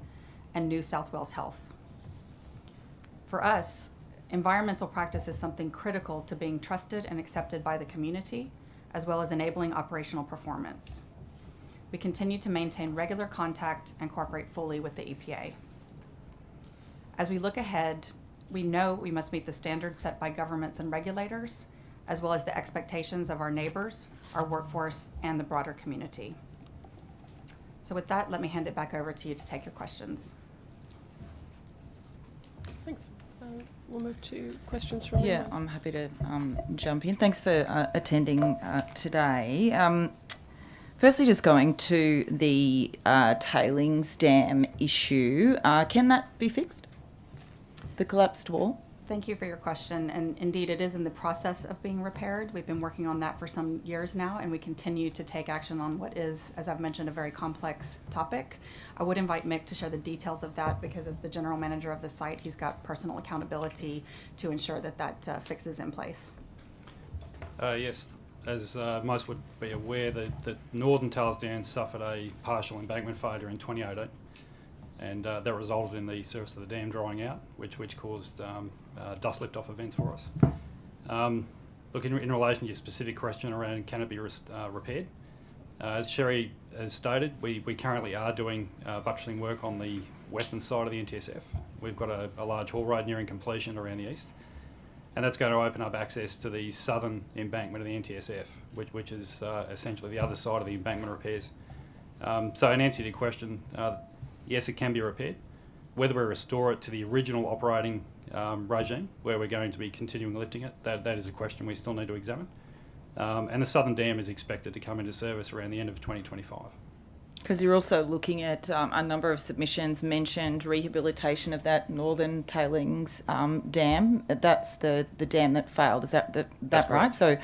and New South Wales Health. For us, environmental practice is something critical to being trusted and accepted by the community, as well as enabling operational performance. We continue to maintain regular contact and cooperate fully with the EPA. As we look ahead, we know we must meet the standards set by governments and regulators, as well as the expectations of our neighbors, our workforce, and the broader community. So with that, let me hand it back over to you to take your questions. Thanks. We'll move to questions from Yeah, members. I'm happy to jump in. Thanks for attending today. Firstly, just going to the tailings dam issue, can that be fixed? The collapsed wall? Thank you for your question, and indeed it is in the process of being repaired. We've been working on that for some years now, and we continue to take action on what is, as I've mentioned, a very complex topic. I would invite Mick to share the details of that because as the general manager of the site, he's got personal accountability to ensure that that fix is in place. Yes, as most would be aware, the northern tails dam suffered a partial embankment failure in 2018. And that resulted in the surface of the dam drying out, which caused dust lift-off events for us. Look, in relation to your specific question around can it be repaired, as Sherry has stated, we currently are doing buttressing work on the western side of the NTSF. We've got a large haul road nearing completion around the east, and that's going to open up access to the southern embankment of the NTSF, which is essentially the other side of the embankment repairs. So in answer to your question, yes, it can be repaired. Whether we restore it to the original operating regime, where we're going to be continuing lifting it, that is a question we still need to examine. And the southern dam is expected to come into service around the end of 2025. Because you're also looking at a number of submissions mentioned rehabilitation of that northern tailings dam. That's the dam that failed. Is that That's right? correct. So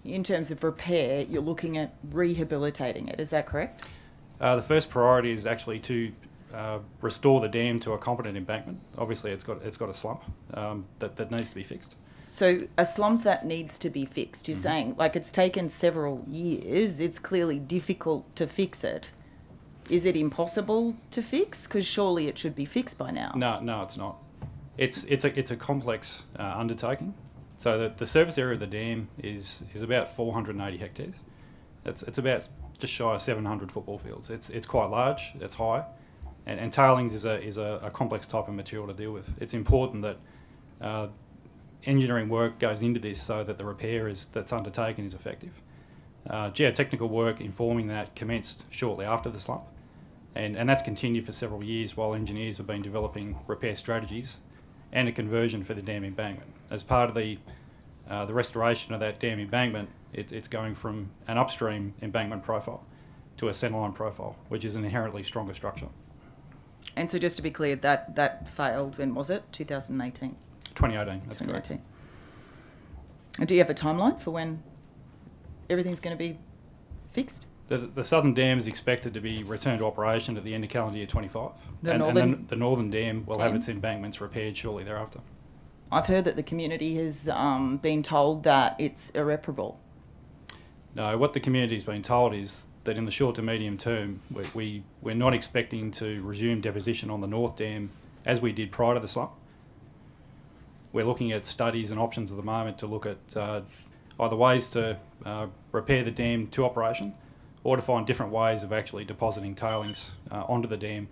in terms of repair, you're looking at rehabilitating it. Is that correct? The first priority is actually to restore the dam to a competent embankment. Obviously, it's got a slump that needs to be fixed. So a slump that needs to be fixed, you're saying, like it's taken several years, it's clearly difficult to fix it. Is it impossible to fix? Because surely it should be fixed by now. No, it's not. It's a complex undertaking. So the surface area of the dam is about 480 hectares. It's about just shy of 700 football fields. It's quite large, it's high, and tailings is a complex type of material to deal with. It's important that engineering work goes into this so that the repair that's undertaken is effective. Geotechnical work informing that commenced shortly after the slump, and that's continued for several years while engineers have been developing repair strategies and a conversion for the dam embankment. As part of the restoration of that dam embankment, it's going from an upstream embankment profile to a centerline profile, which is an inherently stronger structure. And so just to be clear, that failed, when was it? 2018? 2018, that's 2018. correct. And do you have a timeline for when everything's going to be fixed? The southern dam is expected to be returned to operation at the end of calendar year 25. The northern dam will have its embankments repaired shortly thereafter. I've heard that the community has been told that it's irreparable. No, what the community's been told is that in the short to medium term, we're not expecting to resume deposition on the north dam as we did prior to the slump. We're looking at studies and options at the moment to look at either ways to repair the dam to operation or to find different ways of actually depositing tailings onto the dam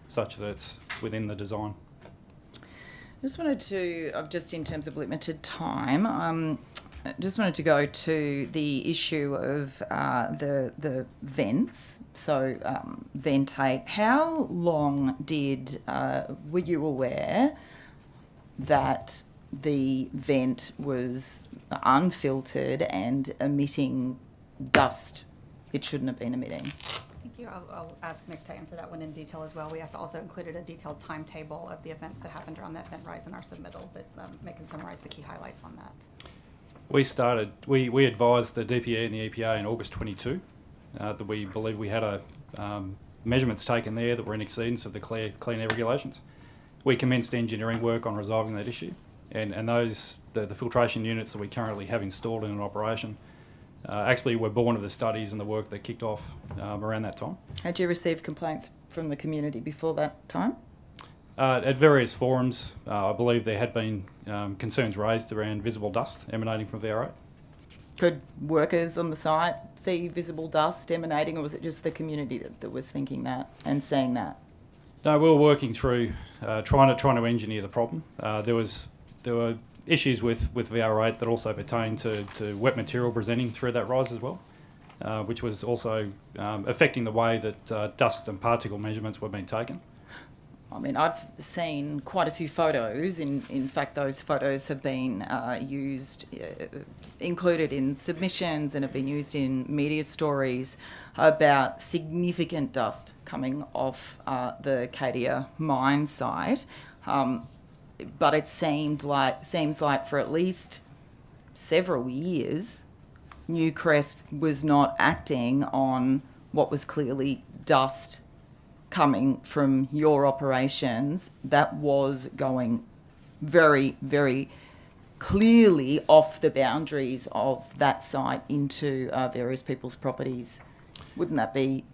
such that it's within the design. Just wanted to, just in terms of limited time, just wanted to go to the issue of the vents. So ventate. How long were you aware that the vent was unfiltered and emitting dust it shouldn't have been emitting? Thank you. I'll ask Nick to answer that one in detail as well. We have also included a detailed timetable of the events that happened around that vent rise in our submittal, but Nick can summarize the key highlights on that. We advised the DPE and the EPA in August 22 that we believe we had measurements taken there that were in exceedance of the clean air regulations. We commenced engineering work on resolving that issue, and the filtration units that we currently have installed in an operation actually were born of the studies and the work that kicked off around that time. Had you received complaints from the community before that time? At various forums, I believe there had been concerns raised around visible dust emanating from VR8. Could workers on the site see visible dust emanating, or was it just the community that was thinking that and saying that? No, we were working through trying to engineer the problem. There were issues with VR8 that also pertain to wet material presenting through that rise as well, which was also affecting the way that dust and particle measurements were being taken. I mean, I've seen quite a few photos. In fact, those photos have been included in submissions and have been used in media stories about significant dust coming off the Cadia mine site. But it seems like for at least several years, Newcrest was not acting on what was clearly dust coming from your operations that was going very, very clearly off the boundaries of that site into various people's properties. Wouldn't that be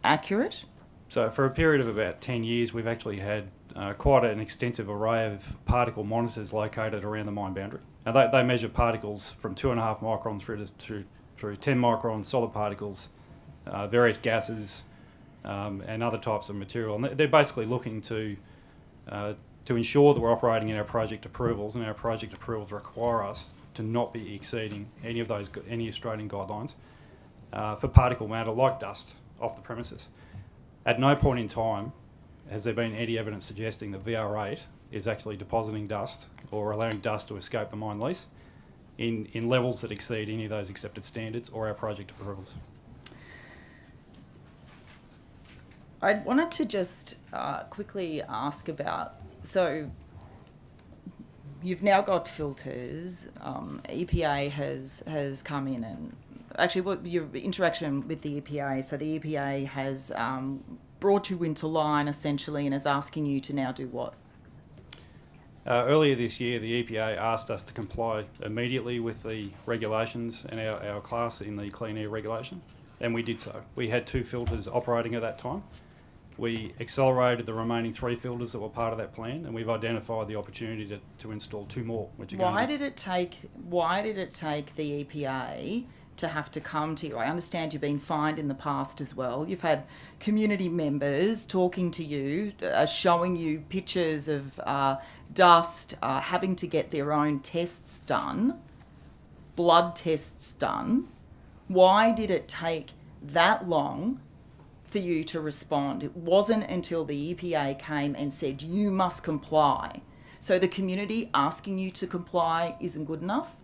accurate? So for a period of about 10 years, we've actually had quite an extensive array of particle monitors located around the mine boundary. Now they measure particles from 2.5 microns through 10 micron solid particles, various gases, and other types of material. And they're basically looking to ensure that we're operating in our project approvals, and our project approvals require us to not be exceeding any Australian guidelines for particle matter like dust off the premises. At no point in time has there been any evidence suggesting that VR8 is actually depositing dust or allowing dust to escape the mine lease in levels that exceed any of those accepted standards or our project approvals. I wanted to just quickly ask about, so you've now got filters. EPA has come in and actually what your interaction with the EPA. So the EPA has brought you into line essentially and is asking you to now do what? Earlier this year, the EPA asked us to comply immediately with the regulations and our class in the Clean Air regulation, and we did so. We had 2 filters operating at that time. We accelerated the remaining 3 filters that were part of that plan, and we've identified the opportunity to install 2 more, which are Why did it take the EPA to have to come to you? I understand you've been fined in the past as well. You've had community members talking to you, showing you pictures of dust, having to get their own tests done, blood tests done. Why did it take that long for you to respond? It wasn't until the EPA came and said you must comply. So the community asking you to comply isn't good enough?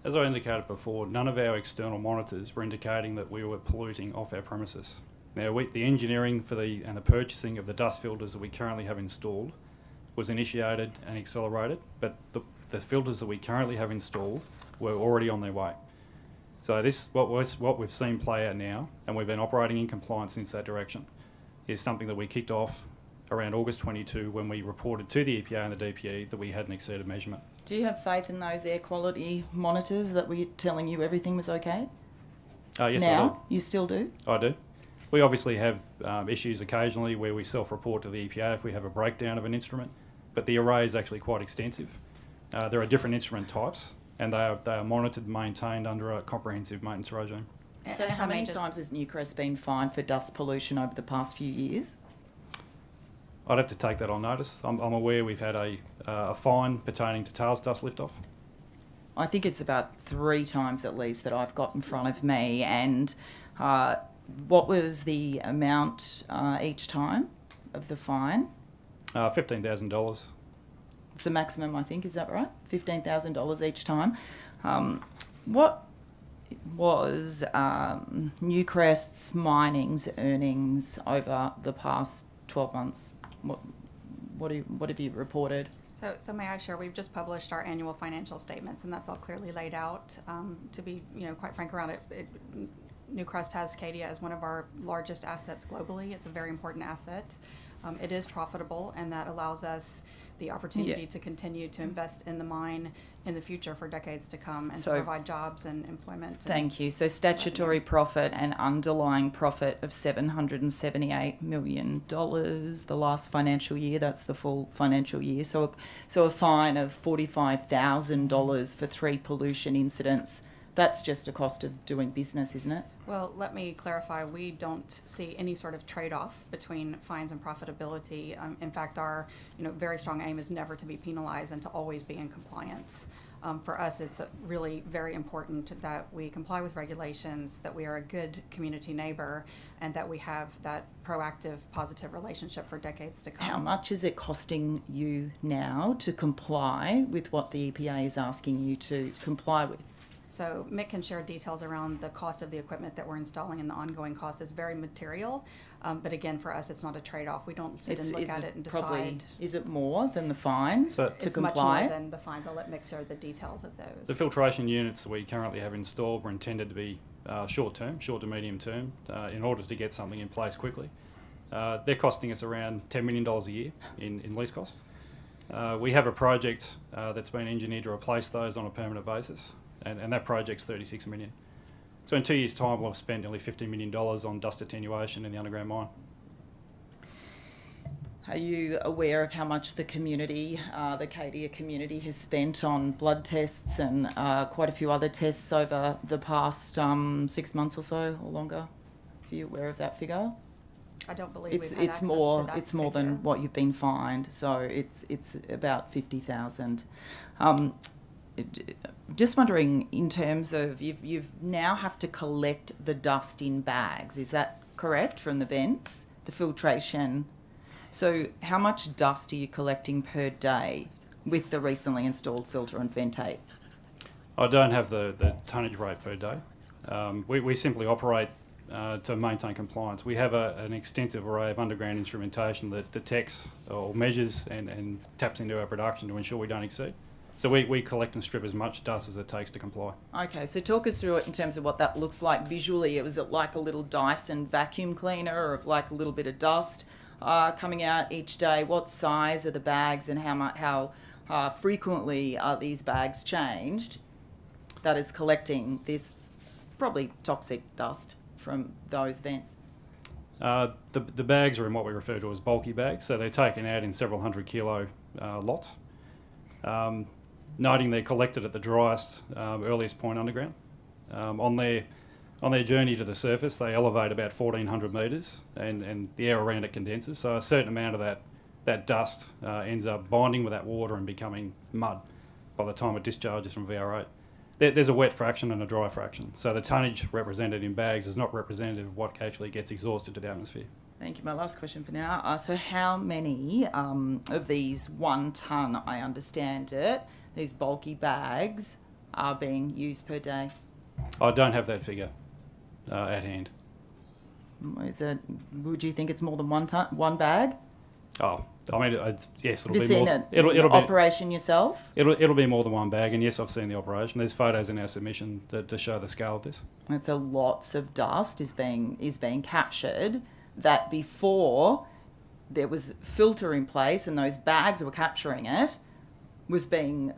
As I indicated before, none of our external monitors were indicating that we were polluting off our premises. Now, the engineering and the purchasing of the dust filters that we currently have installed was initiated and accelerated, but the filters that we currently have installed were already on their way. So what we've seen play out now, and we've been operating in compliance since that direction, is something that we kicked off around August 22 when we reported to the EPA and the DPE that we hadn't exceeded measurement. Do you have faith in those air quality monitors that were telling you everything was okay? Yes, now, I do. You still do? I do. We obviously have issues occasionally where we self-report to the EPA if we have a breakdown of an instrument, but the array is actually quite extensive. There are different instrument types, and they are monitored and maintained under a comprehensive maintenance regime. So how many times has Newcrest been fined for dust pollution over the past few years? I'd have to take that on notice. I'm aware we've had a fine pertaining to tails dust liftoff. I think it's about 3 times at least that I've got in front of me. And what was the amount each time of the fine? $15,000. It's the maximum, I think. Is that right? $15,000 each time. What was Newcrest's mining's earnings over the past 12 months? What have you reported? So may I share, we've just published our annual financial statements, and that's all clearly laid out. To be, quite frank around it, Newcrest has Cadia as one of our largest assets globally. It's a very important asset. It is profitable, and that allows us the opportunity to continue to invest in the mine in the future for decades to come and to provide jobs and employment. Thank you. So statutory profit and underlying profit of $778 million the last financial year. That's the full financial year. So a fine of $45,000 for 3 pollution incidents. That's just a cost of doing business, isn't it? Well, let me clarify. We don't see any sort of trade-off between fines and profitability. In fact, our very strong aim is never to be penalized and to always be in compliance. For us, it's really very important that we comply with regulations, that we are a good community neighbor, and that we have that proactive, positive relationship for decades to come. How much is it costing you now to comply with what the EPA is asking you to comply with? So Mick can share details around the cost of the equipment that we're installing, and the ongoing cost is very material. But again, for us, it's not a trade-off. We don't sit and look at it and decide. Is it more than the fines to it's comply? Much more than the fines. I'll let Mick share the details of those. The filtration units that we currently have installed were intended to be short to medium term, in order to get something in place quickly. They're costing us around $10 million a year in lease costs. We have a project that's been engineered to replace those on a permanent basis. And that project's $36 million. So in 2 years' time, we'll have spent nearly $50 million on dust attenuation in the underground mine. Are you aware of how much the community, the Cadia community, has spent on blood tests and quite a few other tests over the past 6 months or so, or longer? Are you aware of that figure? I don't believe we've had it's access more to that it's more figure. than what you've been fined, so it's about 50,000. Just wondering, in terms of you've now have to collect the dust in bags, is that correct, from the vents, the filtration? So how much dust are you collecting per day with the recently installed filter and ventate? I don't have the tonnage rate per day. We simply operate to maintain compliance. We have an extensive array of underground instrumentation that detects or measures and taps into our production to ensure we don't exceed. So we collect and strip as much dust as it takes to comply. Okay, so talk us through it in terms of what that looks like visually. Was it like a little Dyson vacuum cleaner, or like a little bit of dust coming out each day? What size are the bags, and how frequently are these bags changed that is collecting this probably toxic dust from those vents? The bags are in what we refer to as bulky bags, so they're taken out in several 100 kilo lots. Noting they're collected at the driest, earliest point underground. On their journey to the surface, they elevate about 1,400 metres, and the air around it condenses. So a certain amount of that dust ends up bonding with that water and becoming mud by the time it discharges from VR8. There's a wet fraction and a dry fraction. So the tonnage represented in bags is not representative of what actually gets exhausted to the atmosphere. Thank you. My last question for now. So how many of these 1 tonne, I understand it, these bulky bags are being used per day? I don't have that figure at hand. Would you think it's more than 1 tonne, 1 bag? Oh, I mean, yes, it'll Have you be seen more. it? It'll be operation yourself? It'll be more than 1 bag, and yes, I've seen the operation. There's photos in our submission to show the scale of this. And so lots of dust is being captured. That before there was filter in place and those bags were capturing it, was being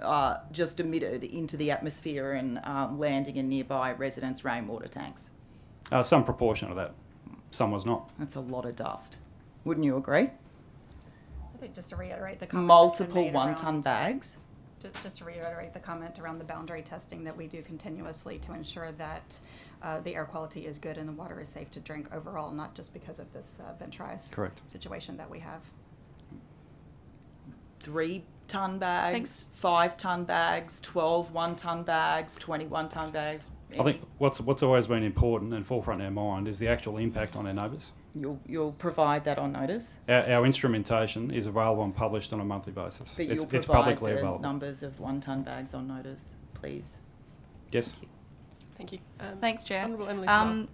just emitted into the atmosphere and landing in nearby residents' rainwater tanks. Some proportion of that. Some was not. That's a lot of dust. Wouldn't you agree? I think just to reiterate the comment. Multiple 1 tonne bags. Just to reiterate the comment around the boundary testing that we do continuously to ensure that the air quality is good and the water is safe to drink overall, not just because of this venturious Correct. situation that we have. 3 tonne bags, Thanks. 5 tonne bags, 12 1 tonne bags, 21 tonne bags. I think what's always been important and forefront in our mind is the actual impact on our neighbours. You'll provide that on notice, Our instrumentation is available and published on a monthly basis. but you'll It's provide publicly the available. numbers of 1 tonne bags on notice, please. Yes. Thank you. Thanks, Chair. Honourable Emily Smart.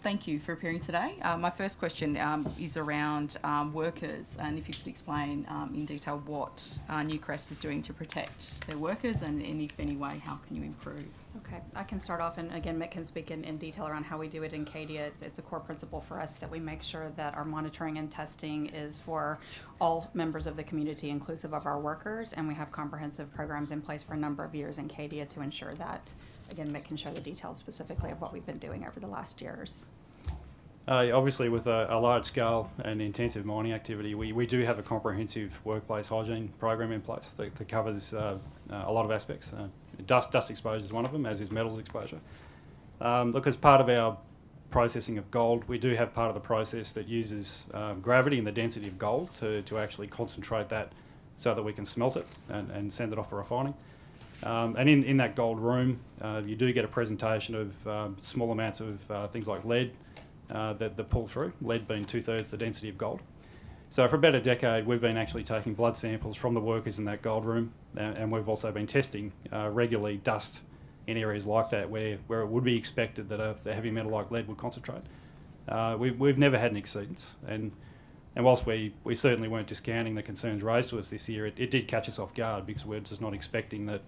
Thank you for appearing today. My first question is around workers, and if you could explain in detail what Newcrest is doing to protect their workers, and in if any way, how can you improve? Okay, I can start off, and again, Mick can speak in detail around how we do it in Cadia. It's a core principle for us that we make sure that our monitoring and testing is for all members of the community, inclusive of our workers, and we have comprehensive programs in place for a number of years in Cadia to ensure that. Again, Mick can share the details specifically of what we've been doing over the last years. Obviously, with a large scale and intensive mining activity, we do have a comprehensive workplace hygiene program in place that covers a lot of aspects. Dust exposure is one of them, as is metals exposure. Look, as part of our processing of gold, we do have part of the process that uses gravity and the density of gold to actually concentrate that so that we can smelt it and send it off for refining. And in that gold room, you do get a presentation of small amounts of things like lead that pull through, lead being 2/3 the density of gold. So for about a decade, we've been actually taking blood samples from the workers in that gold room, and we've also been testing regularly dust in areas like that where it would be expected that a heavy metal like lead would concentrate. We've never had an exceedance, and whilst we certainly weren't discounting the concerns raised to us this year, it did catch us off guard because we're just not expecting that,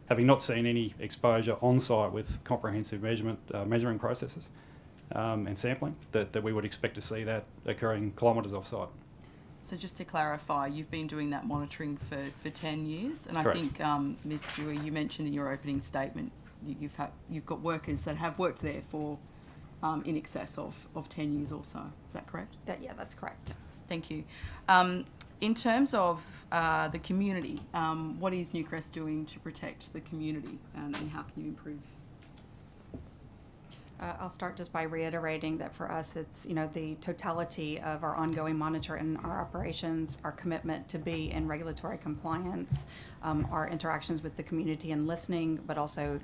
having not seen any exposure on site with comprehensive measuring processes and sampling, that we would expect to see that occurring kilometres off site. So just to clarify, you've been doing that monitoring for 10 years, and Correct. I think, Ms. Dewey, you mentioned in your opening statement you've got workers that have worked there for in excess of 10 years or so. Is that correct? Yeah, that's correct. Thank you. In terms of the community, what is Newcrest doing to protect the community, and how can you improve? I'll start just by reiterating that for us, it's the totality of our ongoing monitor and our operations, our commitment to be in regulatory compliance, our interactions with the community and listening, but also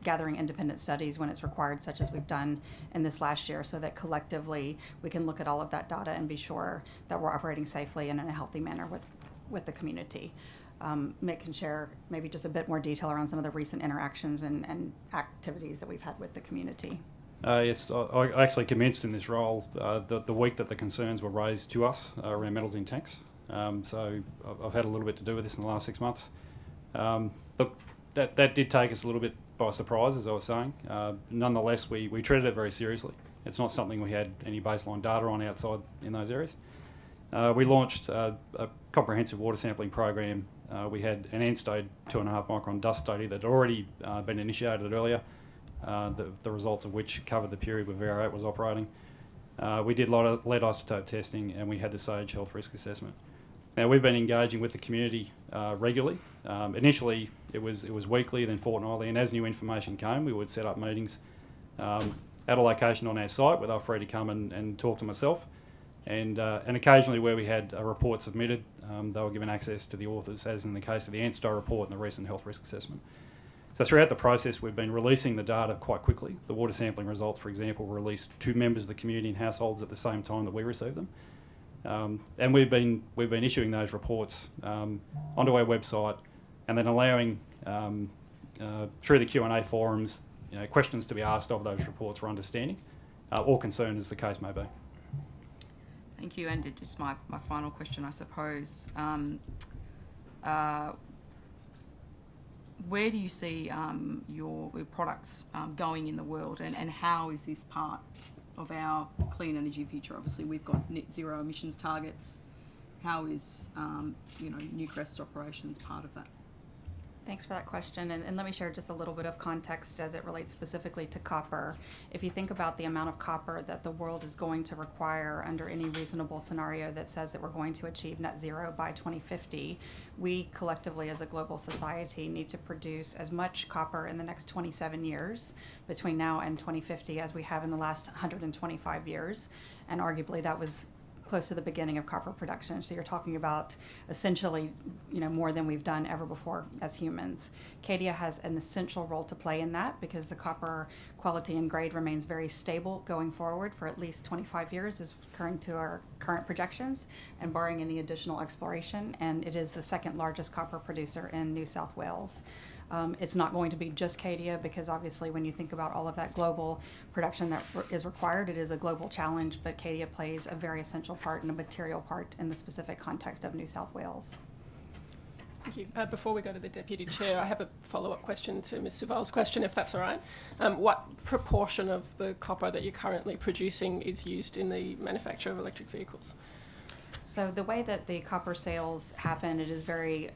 gathering independent studies when it's required, such as we've done in this last year, so that collectively we can look at all of that data and be sure that we're operating safely and in a healthy manner with the community. Mick can share maybe just a bit more detail around some of the recent interactions and activities that we've had with the community. Yes, I actually commenced in this role the week that the concerns were raised to us around metals in tanks. So I've had a little bit to do with this in the last 6 months. Look, that did take us a little bit by surprise, as I was saying. Nonetheless, we treated it very seriously. It's not something we had any baseline data on outside in those areas. We launched a comprehensive water sampling program. We had an end stage 2.5 micron dust study that had already been initiated earlier, the results of which covered the period where VR8 was operating. We did lead isotope testing, and we had the SAGE health risk assessment. Now, we've been engaging with the community regularly. Initially, it was weekly, then fortnightly, and as new information came, we would set up meetings at a location on our site where they were free to come and talk to myself. And occasionally where we had a report submitted, they were given access to the authors, as in the case of the ANSTO report and the recent health risk assessment. So throughout the process, we've been releasing the data quite quickly. The water sampling results, for example, were released to members of the community and households at the same time that we received them. And we've been issuing those reports onto our website, and then allowing through the Q&A forums, questions to be asked of those reports for understanding or concern, as the case may be. Thank you. And just my final question, I suppose. Where do you see your products going in the world, and how is this part of our clean energy future? Obviously, we've got net zero emissions targets. How is Newcrest's operations part of that? Thanks for that question, and let me share just a little bit of context as it relates specifically to copper. If you think about the amount of copper that the world is going to require under any reasonable scenario that says that we're going to achieve net zero by 2050, we collectively as a global society need to produce as much copper in the next 27 years between now and 2050 as we have in the last 125 years, and arguably that was close to the beginning of copper production. So you're talking about essentially, more than we've done ever before as humans. Cadia has an essential role to play in that because the copper quality and grade remains very stable going forward for at least 25 years, is according to our current projections, and barring any additional exploration. And it is the second largest copper producer in New South Wales. It's not going to be just Cadia, because obviously when you think about all of that global production that is required, it is a global challenge, but Cadia plays a very essential part and a material part in the specific context of New South Wales. Thank you. Before we go to the Deputy Chair, I have a follow-up question to Ms. Suval's question, if that's all right. What proportion of the copper that you're currently producing is used in the manufacture of electric vehicles? So the way that the copper sales happen, it is very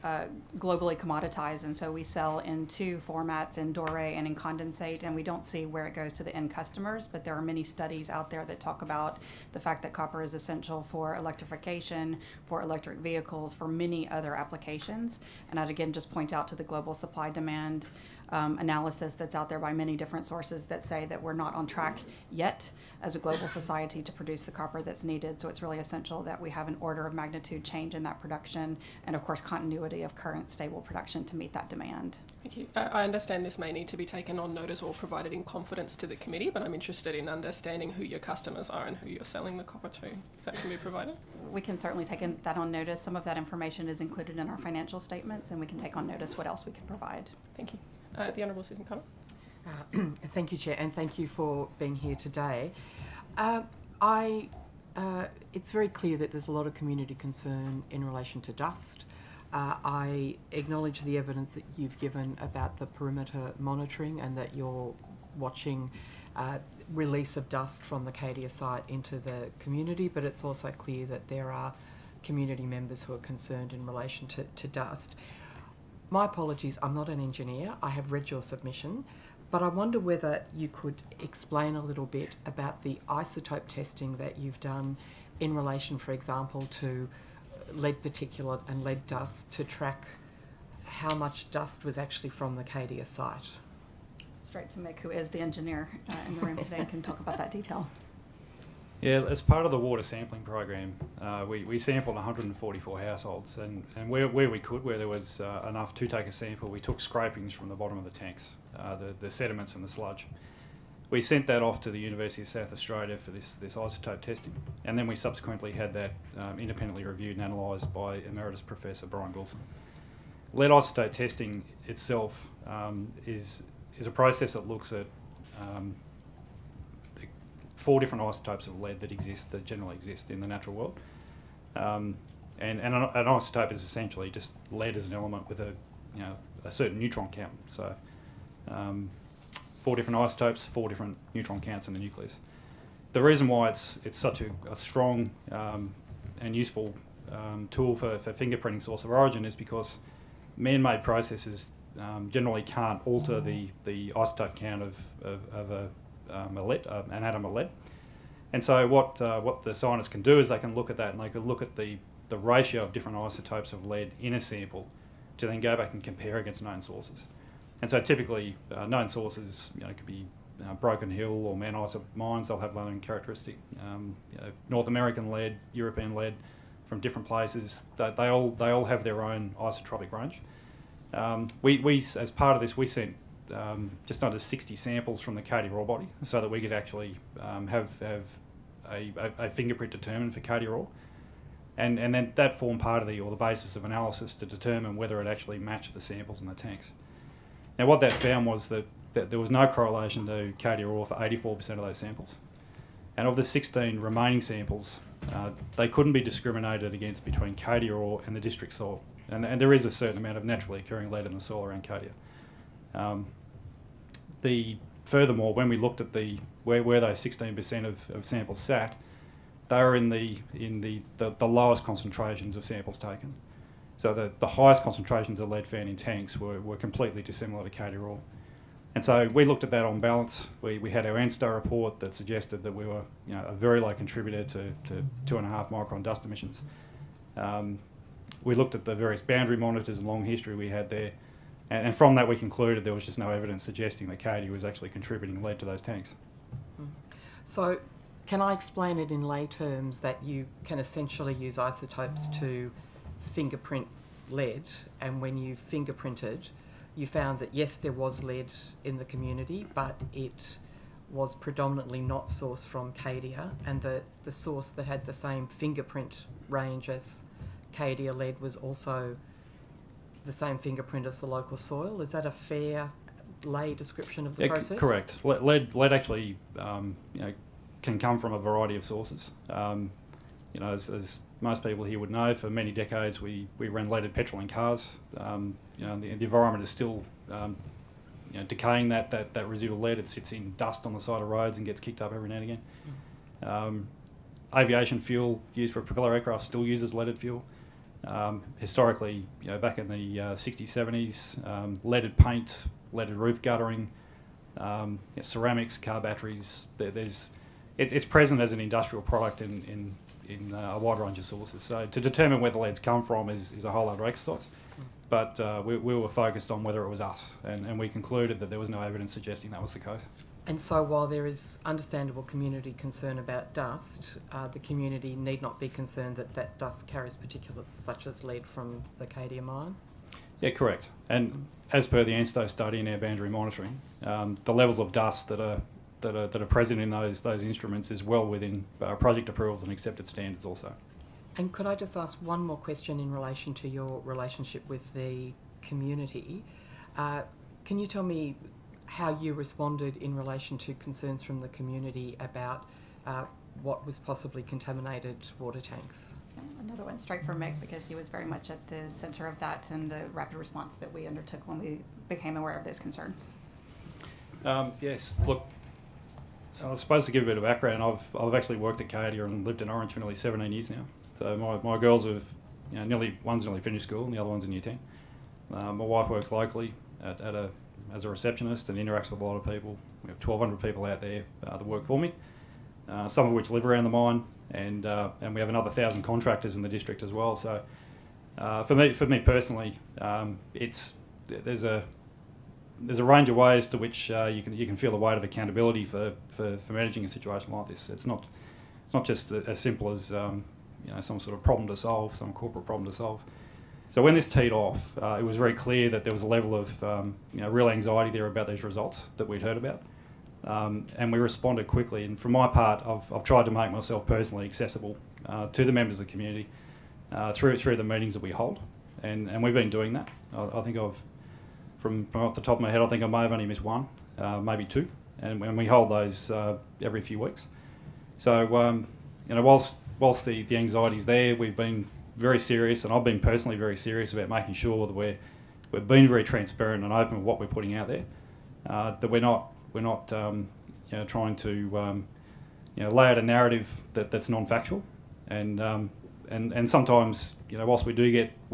globally commoditized, and so we sell in two formats, in doré and in condensate, and we don't see where it goes to the end customers, but there are many studies out there that talk about the fact that copper is essential for electrification, for electric vehicles, for many other applications. And I'd again just point out to the global supply-demand analysis that's out there by many different sources that say that we're not on track yet as a global society to produce the copper that's needed. So it's really essential that we have an order of magnitude change in that production, and of course continuity of current stable production to meet that demand. Thank you. I understand this may need to be taken on notice or provided in confidence to the committee, but I'm interested in understanding who your customers are and who you're selling the copper to. Is that can be provided? We can certainly take that on notice. Some of that information is included in our financial statements, and we can take on notice what else we can provide. Thank you. The Honourable Susan Connor. Thank you, Chair, and thank you for being here today. It's very clear that there's a lot of community concern in relation to dust. I acknowledge the evidence that you've given about the perimeter monitoring and that you're watching release of dust from the Cadia site into the community, but it's also clear that there are community members who are concerned in relation to dust. My apologies, I'm not an engineer. I have read your submission, but I wonder whether you could explain a little bit about the isotope testing that you've done in relation, for example, to lead particulate and lead dust to track how much dust was actually from the Cadia site. Straight to Mick, who is the engineer in the room today, and can talk about that detail. Yeah, as part of the water sampling program, we sampled 144 households, and where we could, where there was enough to take a sample, we took scrapings from the bottom of the tanks, the sediments and the sludge. We sent that off to the University of South Australia for this isotope testing, and then we subsequently had that independently reviewed and analysed by Emeritus Professor Brian Goulson. Lead isotope testing itself is a process that looks at 4 different isotopes of lead that generally exist in the natural world. And an isotope is essentially just lead as an element with a certain neutron count. So 4 different isotopes, 4 different neutron counts in the nucleus. The reason why it's such a strong and useful tool for fingerprinting source of origin is because man-made processes generally can't alter the isotope count of an atom of lead. And so what the scientists can do is they can look at that, and they can look at the ratio of different isotopes of lead in a sample to then go back and compare against known sources. And so typically known sources could be Broken Hill or Mount Isa mines. They'll have known characteristic. North American lead, European lead from different places. They all have their own isotropic range. We as part of this, we sent just under 60 samples from the Katie ore body so that we could actually have a fingerprint determined for Katie ore. And then that formed part of the basis of analysis to determine whether it actually matched the samples in the tanks. Now what that found was that there was no correlation to Katie ore for 84% of those samples. And of the 16 remaining samples, they couldn't be discriminated against between Katie ore and the district soil. And there is a certain amount of naturally occurring lead in the soil around Cadia. Furthermore, when we looked at where those 16% of samples sat, they were in the lowest concentrations of samples taken. So the highest concentrations of lead found in tanks were completely dissimilar to Katie ore. And so we looked at that on balance. We had our ANSTO report that suggested that we were a very low contributor to 2.5 micron dust emissions. We looked at the various boundary monitors and long history we had there, and from that we concluded there was just no evidence suggesting that Katie was actually contributing lead to those tanks. So can I explain it in lay terms that you can essentially use isotopes to fingerprint lead, and when you fingerprinted, you found that yes, there was lead in the community, but it was predominantly not sourced from Cadia, and the source that had the same fingerprint range as Cadia lead was also the same fingerprint as the local soil. Is that a fair lay description of the process? Correct. Lead actually can come from a variety of sources. As most people here would know, for many decades we ran leaded petrol in cars. The environment is still decaying that residual lead. It sits in dust on the side of roads and gets kicked up every now and again. Aviation fuel used for propeller aircraft still uses leaded fuel. Historically, back in the 60s, 70s, leaded paint, leaded roof guttering, ceramics, car batteries. It's present as an industrial product in a wide range of sources. So to determine where the leads come from is a whole other exercise. But we were focused on whether it was us, and we concluded that there was no evidence suggesting that was the case. And so while there is understandable community concern about dust, the community need not be concerned that dust carries particulates such as lead from the Cadia mine? Yeah, correct. And as per the ANSTO study in our boundary monitoring, the levels of dust that are present in those instruments is well within project approvals and accepted standards also. And could I just ask one more question in relation to your relationship with the community? Can you tell me how you responded in relation to concerns from the community about what was possibly contaminated water tanks? Another one straight from Mick, because he was very much at the centre of that and the rapid response that we undertook when we became aware of those concerns. Yes, look, I was supposed to give a bit of background. I've actually worked at Cadia and lived in Orange for nearly 17 years now. So my girls have, one's nearly finished school and the other one's in year 10. My wife works locally as a receptionist and interacts with a lot of people. We have 1,200 people out there that work for me, some of which live around the mine, and we have another 1,000 contractors in the district as well. So for me personally, there's a range of ways to which you can feel the weight of accountability for managing a situation like this. It's not just as simple as some sort of problem to solve, some corporate problem to solve. So when this teed off, it was very clear that there was a level of real anxiety there about these results that we'd heard about, and we responded quickly. And for my part, I've tried to make myself personally accessible to the members of the community through the meetings that we hold, and we've been doing that. I think from off the top of my head, I think I may have only missed one, maybe two, and we hold those every few weeks. So, whilst the anxiety's there, we've been very serious, and I've been personally very serious about making sure that we're being very transparent and open with what we're putting out there. That we're not trying to lay out a narrative that's non-factual, and sometimes whilst we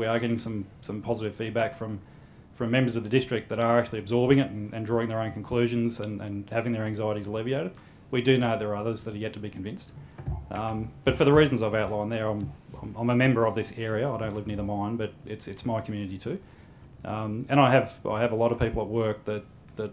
are getting some positive feedback from members of the district that are actually absorbing it and drawing their own conclusions and having their anxieties alleviated. We do know there are others that are yet to be convinced. But for the reasons I've outlined there, I'm a member of this area. I don't live near the mine, but it's my community too. And I have a lot of people at work that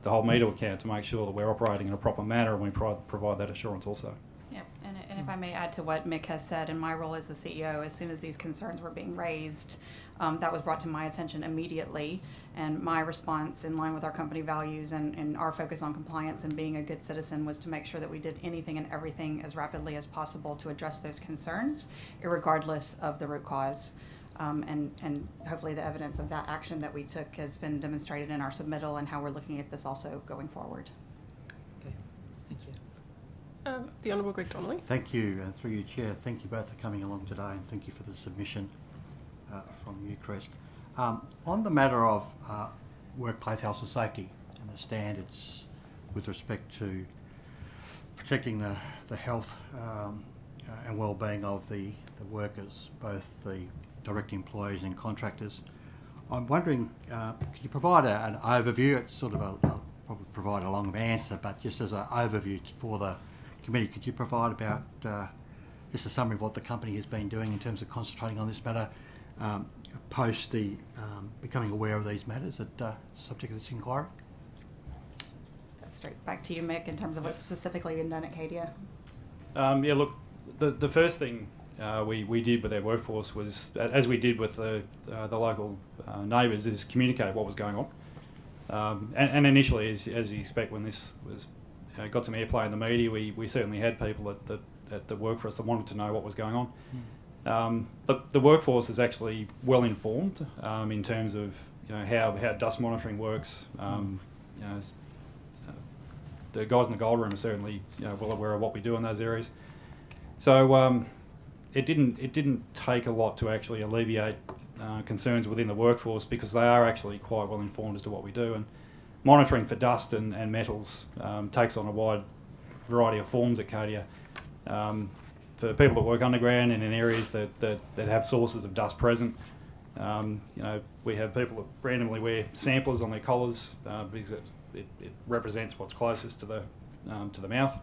hold me to account to make sure that we're operating in a proper manner, and we provide that assurance also. Yeah, and if I may add to what Mick has said, in my role as the CEO, as soon as these concerns were being raised, that was brought to my attention immediately, and my response, in line with our company values and our focus on compliance and being a good citizen, was to make sure that we did anything and everything as rapidly as possible to address those concerns, irregardless of the root cause. And hopefully the evidence of that action that we took has been demonstrated in our submittal and how we're looking at this also going forward. Okay, thank you. The Honourable Greg Donnelly. Thank you, through you, Chair. Thank you both for coming along today, and thank you for the submission from Newcrest. On the matter of workplace health and safety and the standards with respect to protecting the health and well-being of the workers, both the direct employees and contractors, I'm wondering, could you provide an overview? It's sort of probably provide a long answer, but just as an overview for the committee, could you provide about just a summary of what the company has been doing in terms of concentrating on this matter post the becoming aware of these matters that subject of this inquiry? That's straight back to you, Mick, in terms of what's specifically been done at Cadia. Look, the first thing we did with our workforce was, as we did with the local neighbours, is communicate what was going on. And initially, as you expect, when this was got some airplay in the media, we certainly had people at the work for us that wanted to know what was going on. But the workforce is actually well informed in terms of how dust monitoring works. The guys in the gold room are certainly well aware of what we do in those areas. So it didn't take a lot to actually alleviate concerns within the workforce, because they are actually quite well informed as to what we do. And monitoring for dust and metals takes on a wide variety of forms at Cadia. For people that work underground and in areas that have sources of dust present, we have people that randomly wear samplers on their collars because it represents what's closest to the mouth.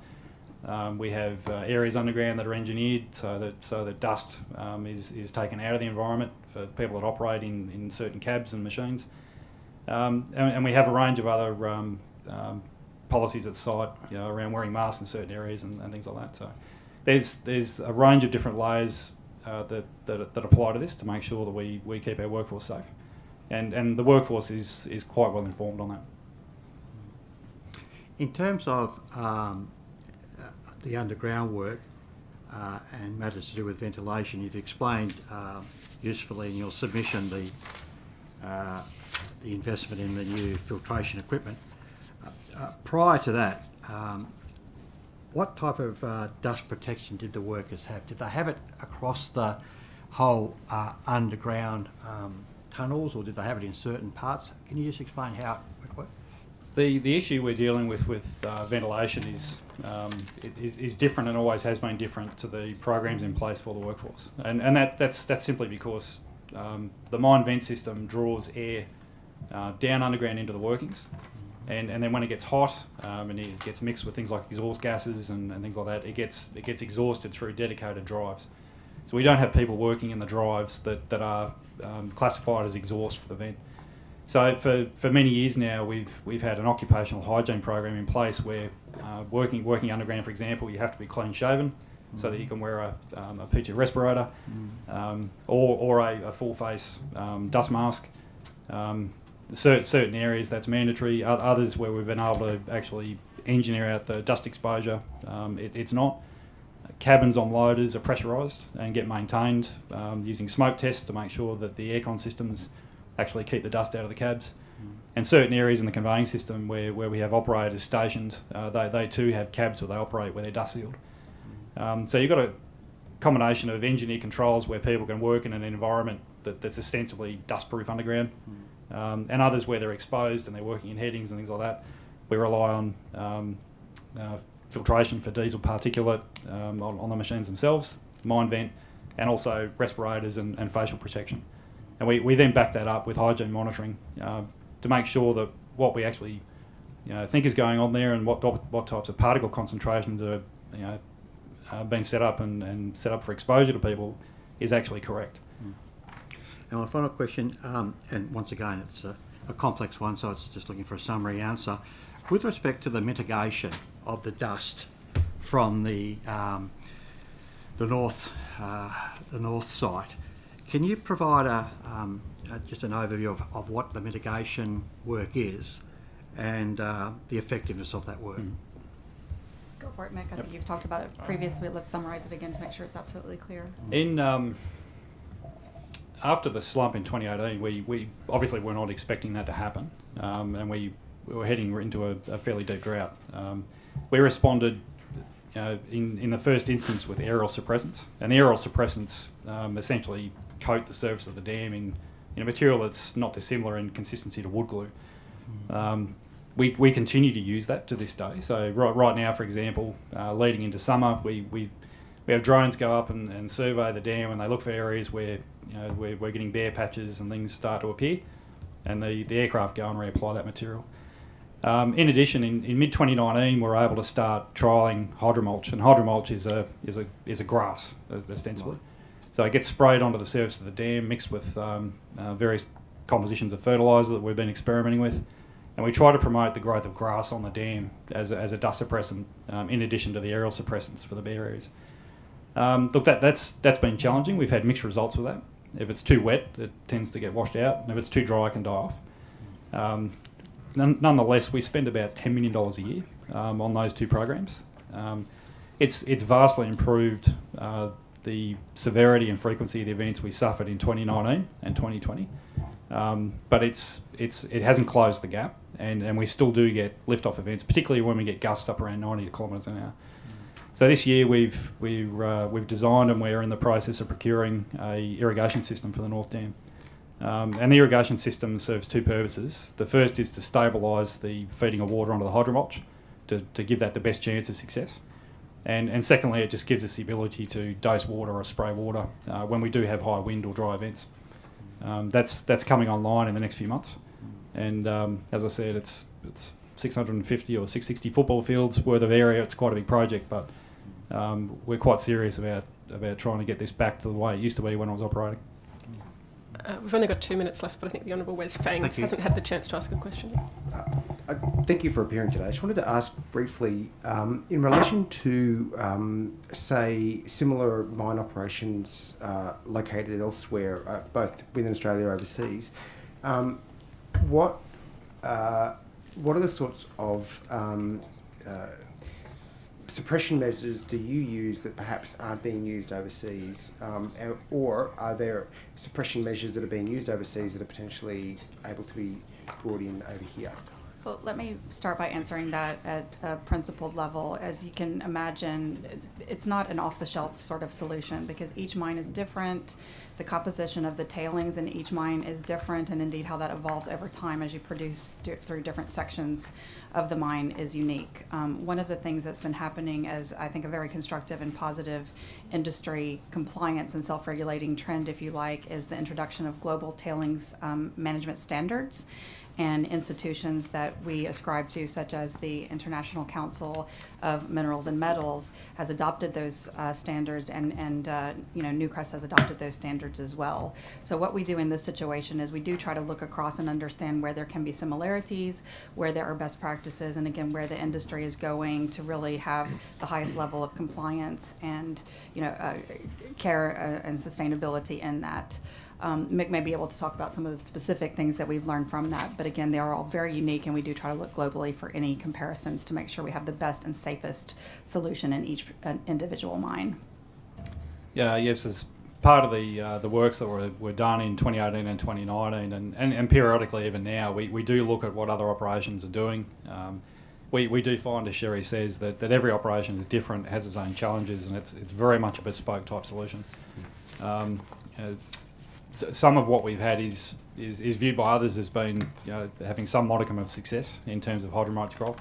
We have areas underground that are engineered so that dust is taken out of the environment for people that operate in certain cabs and machines. And we have a range of other policies at site, around wearing masks in certain areas and things like that. So there's a range of different layers that apply to this to make sure that we keep our workforce safe, and the workforce is quite well informed on that. In terms of the underground work and matters to do with ventilation, you've explained usefully in your submission the investment in the new filtration equipment. Prior to that, what type of dust protection did the workers have? Did they have it across the whole underground tunnels, or did they have it in certain parts? Can you just explain how it worked? The issue we're dealing with ventilation is different, and always has been different to the programs in place for the workforce, and that's simply because the mine vent system draws air down underground into the workings, and then when it gets hot and it gets mixed with things like exhaust gases and things like that, it gets exhausted through dedicated drives. So we don't have people working in the drives that are classified as exhaust for the vent. So for many years now, we've had an occupational hygiene program in place where working underground, for example, you have to be clean shaven so that you can wear a P2 respirator or a full face dust mask. Certain areas that's mandatory. Others where we've been able to actually engineer out the dust exposure, it's not. Cabins on loaders are pressurised and get maintained using smoke tests to make sure that the aircon systems actually keep the dust out of the cabs. And certain areas in the conveying system where we have operators stationed, they too have cabs where they operate where they're dust sealed. So you've got a combination of engineered controls where people can work in an environment that's ostensibly dust-proof underground, and others where they're exposed and they're working in headings and things like that. We rely on filtration for diesel particulate on the machines themselves, mine vent, and also respirators and facial protection. And we then back that up with hygiene monitoring to make sure that what we actually think is going on there and what types of particle concentrations are being set up and set up for exposure to people is actually correct. And my final question, and once again it's a complex one, so it's just looking for a summary answer. With respect to the mitigation of the dust from the north site, can you provide just an overview of what the mitigation work is and the effectiveness of that work? Go for it, Mick. I think you've talked about it previously. Let's summarize it again to make sure it's absolutely clear. After the slump in 2018, we obviously were not expecting that to happen, and we were heading into a fairly deep drought. We responded in the first instance with aerial suppressants, and the aerial suppressants essentially coat the surface of the dam in a material that's not dissimilar in consistency to wood glue. We continue to use that to this day. So right now, for example, leading into summer, we have drones go up and survey the dam, and they look for areas where we're getting bare patches and things start to appear, and the aircraft go and reapply that material. In addition, in mid-2019, we were able to start trialling hydromulch, and hydromulch is a grass, ostensibly. So it gets sprayed onto the surface of the dam, mixed with various compositions of fertiliser that we've been experimenting with, and we try to promote the growth of grass on the dam as a dust suppressant, in addition to the aerial suppressants for the bare areas. Look, that's been challenging. We've had mixed results with that. If it's too wet, it tends to get washed out, and if it's too dry, it can die off. Nonetheless, we spend about $10 million a year on those two programs. It's vastly improved the severity and frequency of the events we suffered in 2019 and 2020, but it hasn't closed the gap, and we still do get lift-off events, particularly when we get gusts up around 90 kilometres an hour. So this year we've designed and we're in the process of procuring a irrigation system for the North Dam. And the irrigation system serves two purposes. The first is to stabilise the feeding of water onto the hydromulch to give that the best chance of success. And secondly, it just gives us the ability to dose water or spray water when we do have high wind or dry events. That's coming online in the next few months. And as I said, it's 650 or 660 football fields worth of area. It's quite a big project, but we're quite serious about trying to get this back to the way it used to be when I was operating. We've only got 2 minutes left, but I think the Honourable Wes Fang hasn't had the chance to ask a question. Thank you for appearing today. I just wanted to ask briefly, in relation to, say, similar mine operations located elsewhere, both within Australia or overseas, what are the sorts of suppression measures do you use that perhaps aren't being used overseas, or are there suppression measures that are being used overseas that are potentially able to be brought in over here? Well, let me start by answering that at a principled level. As you can imagine, it's not an off-the-shelf sort of solution because each mine is different. The composition of the tailings in each mine is different, and indeed how that evolves over time as you produce through different sections of the mine is unique. One of the things that's been happening as I think a very constructive and positive industry compliance and self-regulating trend, if you like, is the introduction of global tailings management standards. And institutions that we ascribe to, such as the International Council of Minerals and Metals, has adopted those standards, and Newcrest has adopted those standards as well. So what we do in this situation is we do try to look across and understand where there can be similarities, where there are best practices, and again, where the industry is going to really have the highest level of compliance and care and sustainability in that. Mick may be able to talk about some of the specific things that we've learned from that, but again, they are all very unique, and we do try to look globally for any comparisons to make sure we have the best and safest solution in each individual mine. Yeah, yes, as part of the works that were done in 2018 and 2019, and periodically even now, we do look at what other operations are doing. we do find, as Sherry says, that every operation is different, has its own challenges, and it's very much a bespoke type solution. Some of what we've had is viewed by others as being, having some modicum of success in terms of hydromites crop.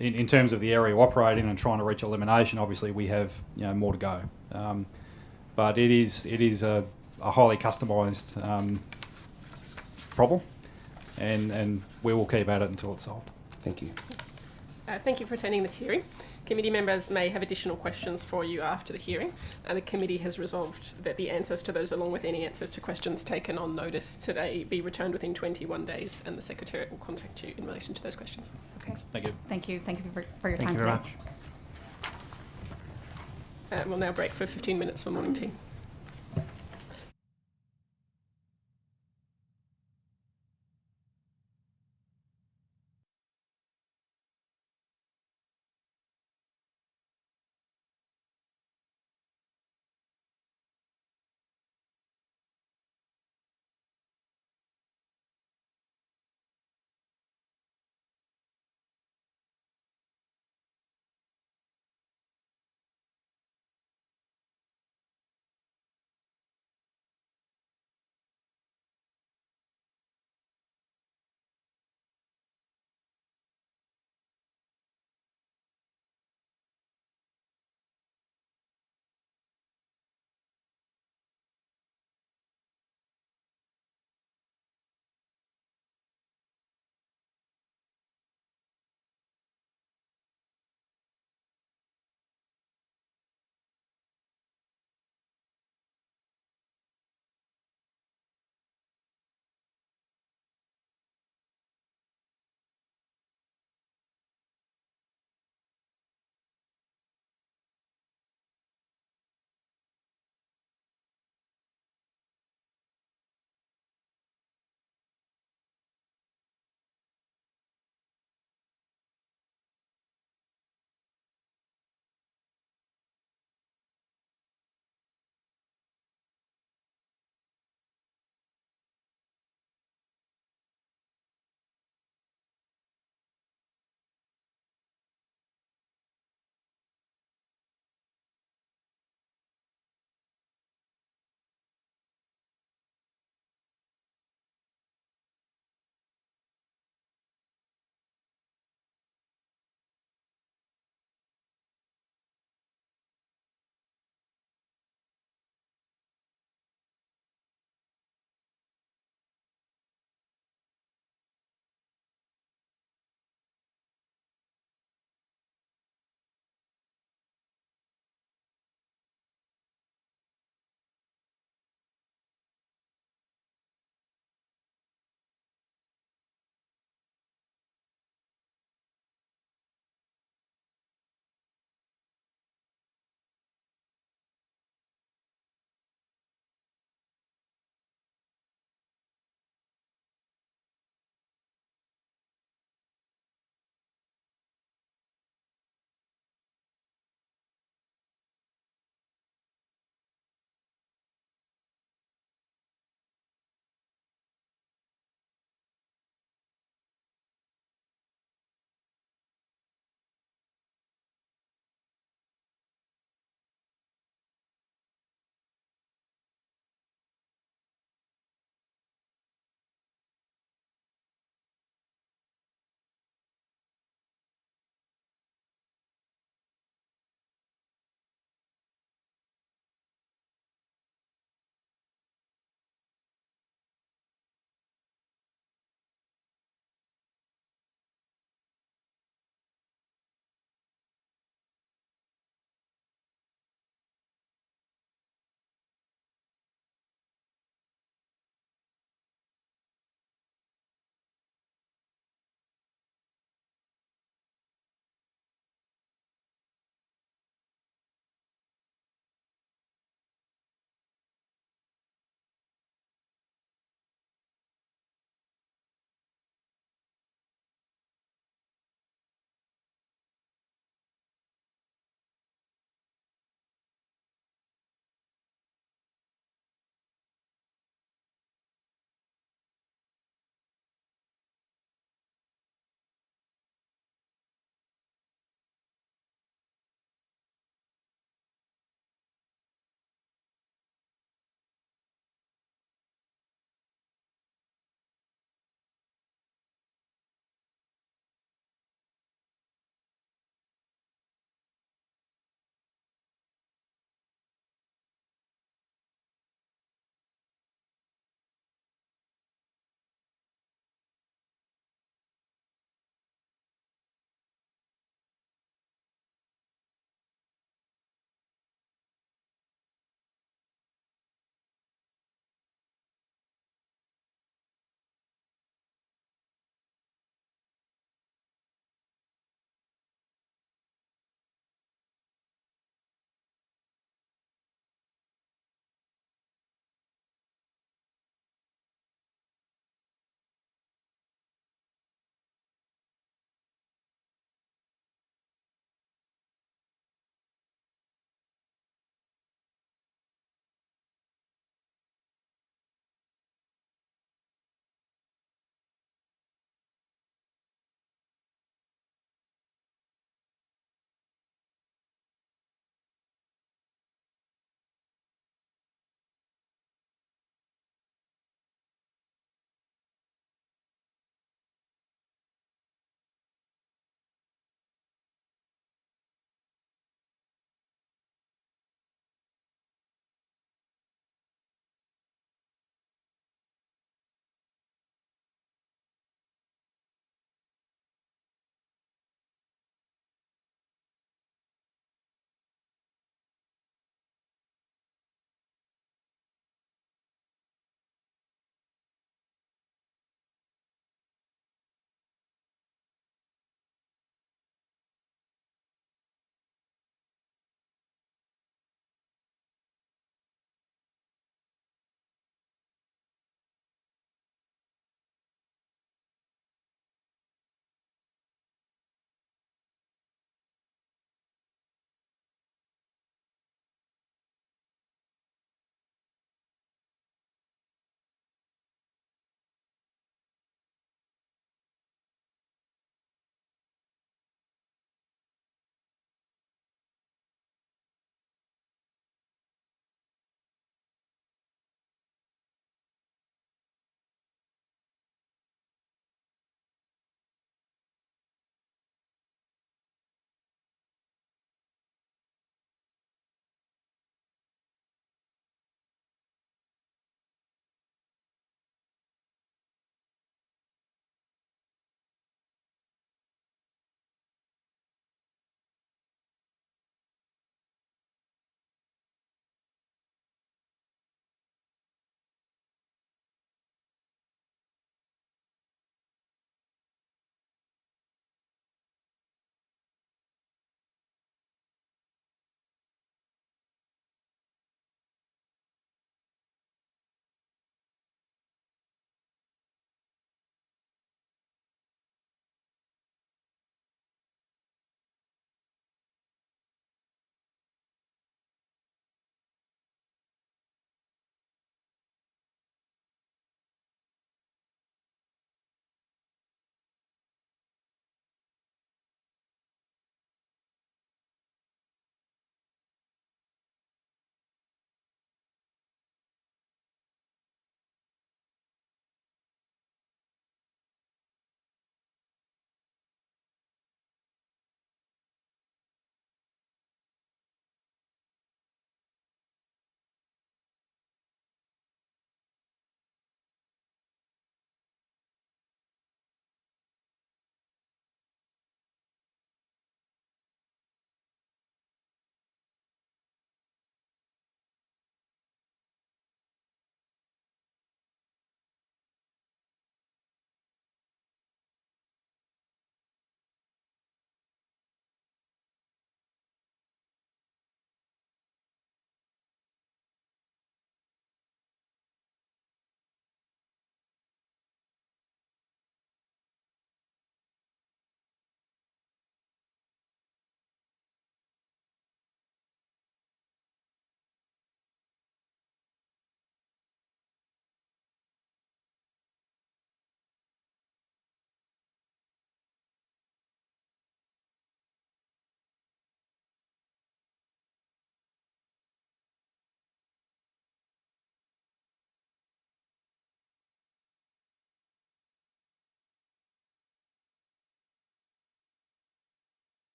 In terms of the area we operate in and trying to reach elimination, obviously we have more to go. But it is a highly customised problem, and we will keep at it until it's solved. Thank you. Thank you for attending this hearing. Committee members may have additional questions for you after the hearing. The committee has resolved that the answers to those, along with any answers to questions taken on notice today, be returned within 21 days, and the Secretariat will contact you in relation to those questions. Okay. Thank you. Thank you. Thank you for your time Thank you very today. much. We'll now break for 15 minutes for morning tea.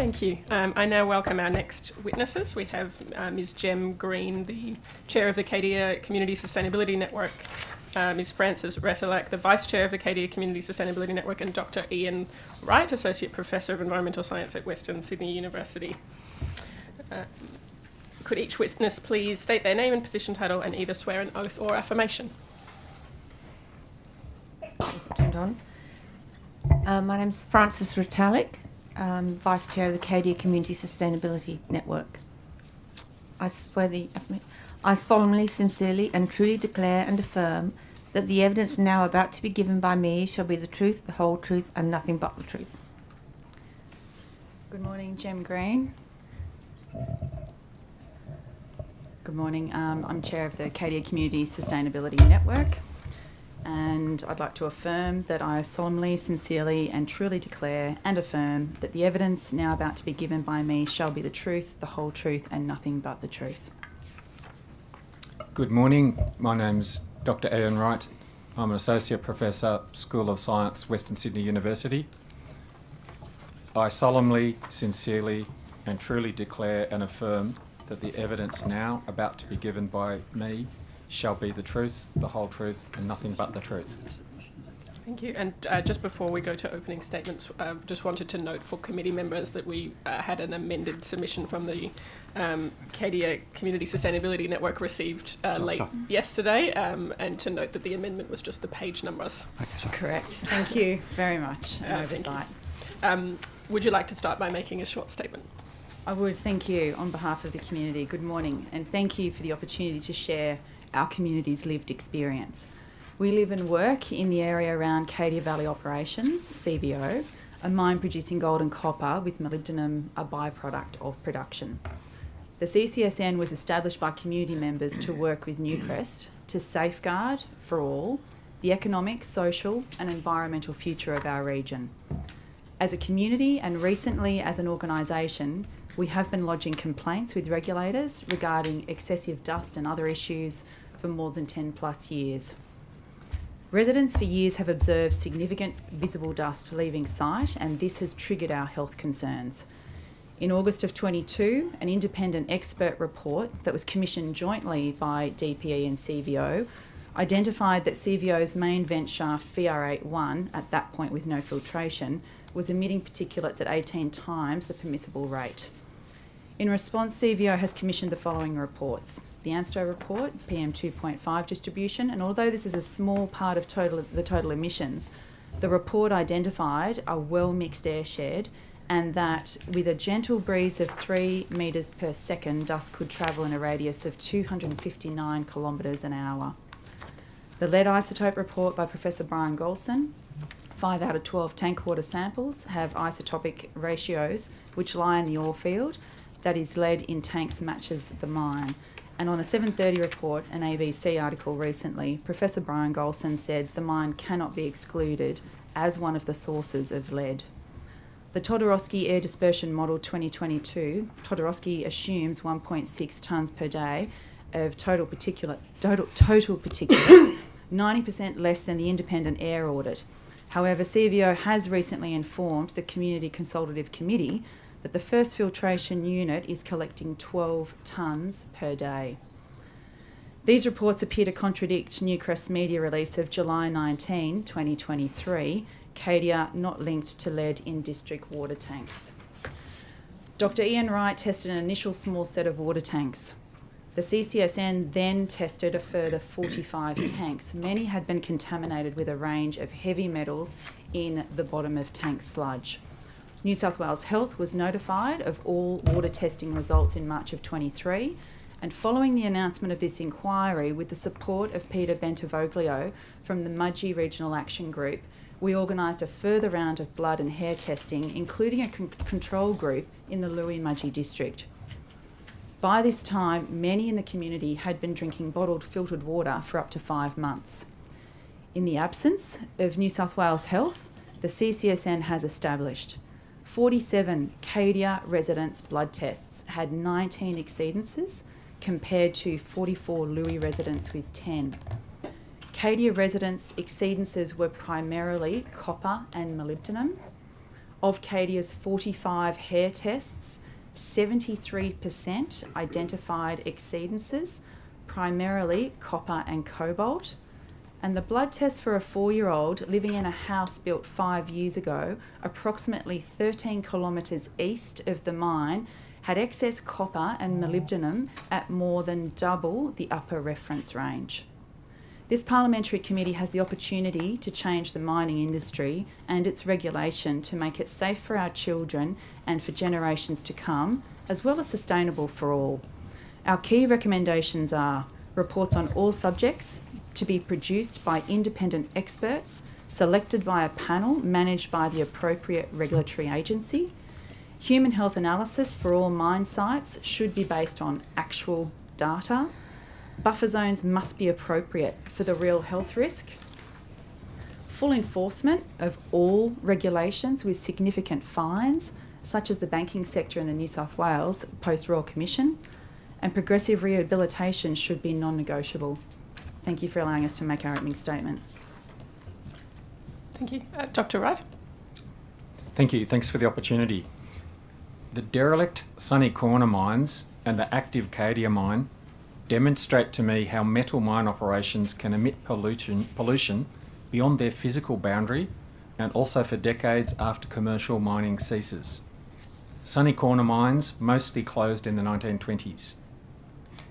Thank you. I now welcome our next witnesses. We have Ms. Jem Green, the Chair of the Cadia Community Sustainability Network, Ms. Frances Retalak, the Vice Chair of the Cadia Community Sustainability Network, and Dr. Ian Wright, Associate Professor of Environmental Science at Western Sydney University. Could each witness please state their name and position title and either swear an oath or affirmation? Is it turned on? My name's Frances Retalak, Vice Chair of the Cadia Community Sustainability Network. I solemnly, sincerely and truly declare and affirm that the evidence now about to be given by me shall be the truth, the whole truth and nothing but the truth. Good morning, Jem Green. Good morning. I'm Chair of the Cadia Community Sustainability Network, and I'd like to affirm that I solemnly, sincerely and truly declare and affirm that the evidence now about to be given by me shall be the truth, the whole truth and nothing but the truth. Good morning. My name's Dr. Ian Wright. I'm an Associate Professor, School of Science, Western Sydney University. I solemnly, sincerely and truly declare and affirm that the evidence now about to be given by me shall be the truth, the whole truth and nothing but the truth. Thank you. And just before we go to opening statements, just wanted to note for committee members that we had an amended submission from the Cadia Community Sustainability Network received late yesterday, and to note that the amendment was just the page numbers. Correct. Thank you very much. Oversight. Would you like to start by making a short statement? I would. Thank you. On behalf of the community, good morning, and thank you for the opportunity to share our community's lived experience. We live and work in the area around Cadia Valley Operations, CVO, a mine producing gold and copper with molybdenum, a byproduct of production. The CCSN was established by community members to work with Newcrest to safeguard, for all, the economic, social and environmental future of our region. As a community and recently as an organisation, we have been lodging complaints with regulators regarding excessive dust and other issues for more than 10 plus years. Residents for years have observed significant visible dust leaving site, and this has triggered our health concerns. In August of 22, an independent expert report that was commissioned jointly by DPE and CVO identified that CVO's main vent shaft VR81, at that point with no filtration, was emitting particulates at 18 times the permissible rate. In response, CVO has commissioned the following reports. The ANSTO report, PM2.5 distribution, and although this is a small part of the total emissions, the report identified a well-mixed air shed and that with a gentle breeze of 3 metres per second, dust could travel in a radius of 259 kilometres an hour. The lead isotope report by Professor Brian Golson, 5 out of 12 tank water samples have isotopic ratios which lie in the ore field, that is lead in tanks matches the mine. And on a 7:30 report, an ABC article recently, Professor Brian Golson said the mine cannot be excluded as one of the sources of lead. The Todorowsky Air Dispersion Model 2022, Todorowsky assumes 1.6 tonnes per day of total particulates, 90% less than the independent air audit. However, CVO has recently informed the Community Consultative Committee that the first filtration unit is collecting 12 tonnes per day. These reports appear to contradict Newcrest's media release of July 19, 2023, Cadia not linked to lead in district water tanks. Dr. Ian Wright tested an initial small set of water tanks. The CCSN then tested a further 45 tanks. Many had been contaminated with a range of heavy metals in the bottom of tank sludge. New South Wales Health was notified of all water testing results in March of 23, and following the announcement of this inquiry, with the support of Peter Bentivoglio from the Mudgee Regional Action Group, we organised a further round of blood and hair testing, including a control group in the Louis-Mudgee district. By this time, many in the community had been drinking bottled filtered water for up to 5 months. In the absence of New South Wales Health, the CCSN has established 47 Cadia residents' blood tests had 19 exceedances compared to 44 Louis residents with 10. Cadia residents' exceedances were primarily copper and molybdenum. Of Cadia's 45 hair tests, 73% identified exceedances, primarily copper and cobalt. And the blood test for a 4-year-old living in a house built 5 years ago, approximately 13 kilometres east of the mine, had excess copper and molybdenum at more than double the upper reference range. This parliamentary committee has the opportunity to change the mining industry and its regulation to make it safe for our children and for generations to come, as well as sustainable for all. Our key recommendations are reports on all subjects to be produced by independent experts selected by a panel managed by the appropriate regulatory agency. Human health analysis for all mine sites should be based on actual data. Buffer zones must be appropriate for the real health risk. Full enforcement of all regulations with significant fines, such as the banking sector in the New South Wales Post-Royal Commission, and progressive rehabilitation should be non-negotiable. Thank you for allowing us to make our opening statement. Thank you. Dr. Wright? Thank you. Thanks for the opportunity. The derelict Sunny Corner mines and the active Cadia mine demonstrate to me how metal mine operations can emit pollution beyond their physical boundary and also for decades after commercial mining ceases. Sunny Corner mines mostly closed in the 1920s.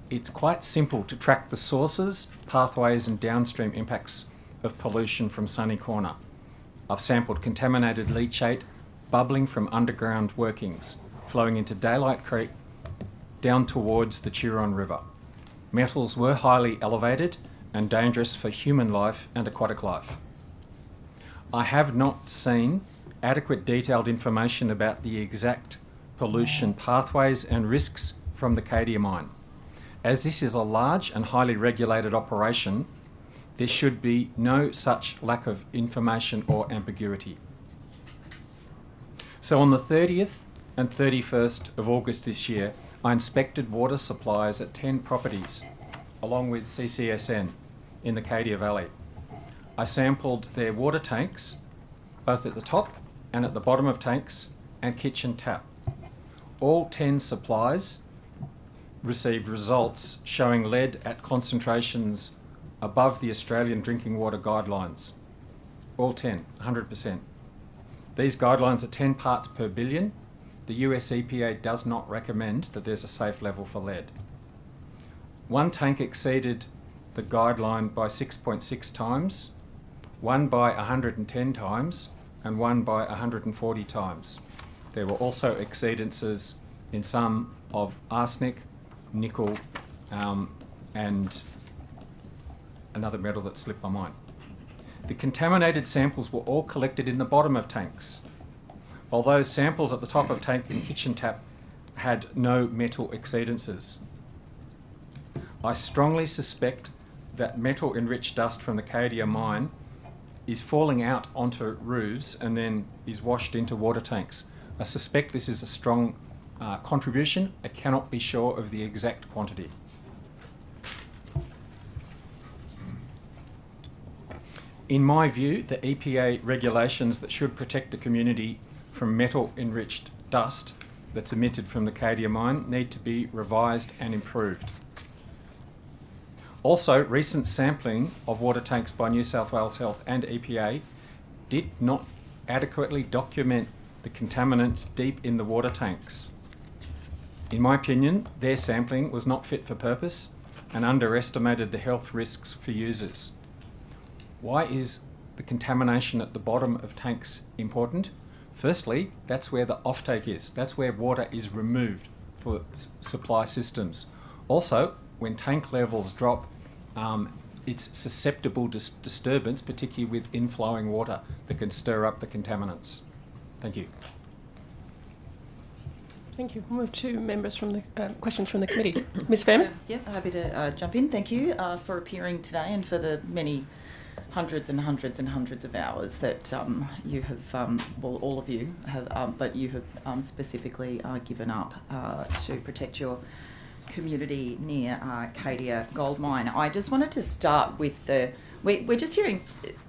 It's quite simple to track the sources, pathways and downstream impacts of pollution from Sunny Corner. I've sampled contaminated leachate bubbling from underground workings, flowing into Daylight Creek down towards the Turon River. Metals were highly elevated and dangerous for human life and aquatic life. I have not seen adequate detailed information about the exact pollution pathways and risks from the Cadia mine. As this is a large and highly regulated operation, there should be no such lack of information or ambiguity. So on the 30th and 31st of August this year, I inspected water supplies at 10 properties, along with CCSN, in the Cadia Valley. I sampled their water tanks, both at the top and at the bottom of tanks, and kitchen tap. All 10 supplies received results showing lead at concentrations above the Australian Drinking Water Guidelines. All 10, 100%. These guidelines are 10 parts per billion. The US EPA does not recommend that there's a safe level for lead. One tank exceeded the guideline by 6.6 times, one by 110 times, and one by 140 times. There were also exceedances in some of arsenic, nickel, and another metal that slipped my mind. The contaminated samples were all collected in the bottom of tanks, although samples at the top of tank and kitchen tap had no metal exceedances. I strongly suspect that metal-enriched dust from the Cadia mine is falling out onto roofs and then is washed into water tanks. I suspect this is a strong contribution. I cannot be sure of the exact quantity. In my view, the EPA regulations that should protect the community from metal-enriched dust that's emitted from the Cadia mine need to be revised and improved. Also, recent sampling of water tanks by New South Wales Health and EPA did not adequately document the contaminants deep in the water tanks. In my opinion, their sampling was not fit for purpose and underestimated the health risks for users. Why is the contamination at the bottom of tanks important? Firstly, that's where the offtake is. That's where water is removed for supply systems. Also, when tank levels drop, it's susceptible to disturbance, particularly with inflowing water that can stir up the contaminants. Thank you. Thank you. We'll move to members from the questions from the committee. Ms. Pham? Yep, happy to jump in. Thank you for appearing today and for the many hundreds and hundreds and hundreds of hours that you have, well, all of you have, but you have specifically given up to protect your community near Cadia Gold Mine. I just wanted to start with the We're just hearing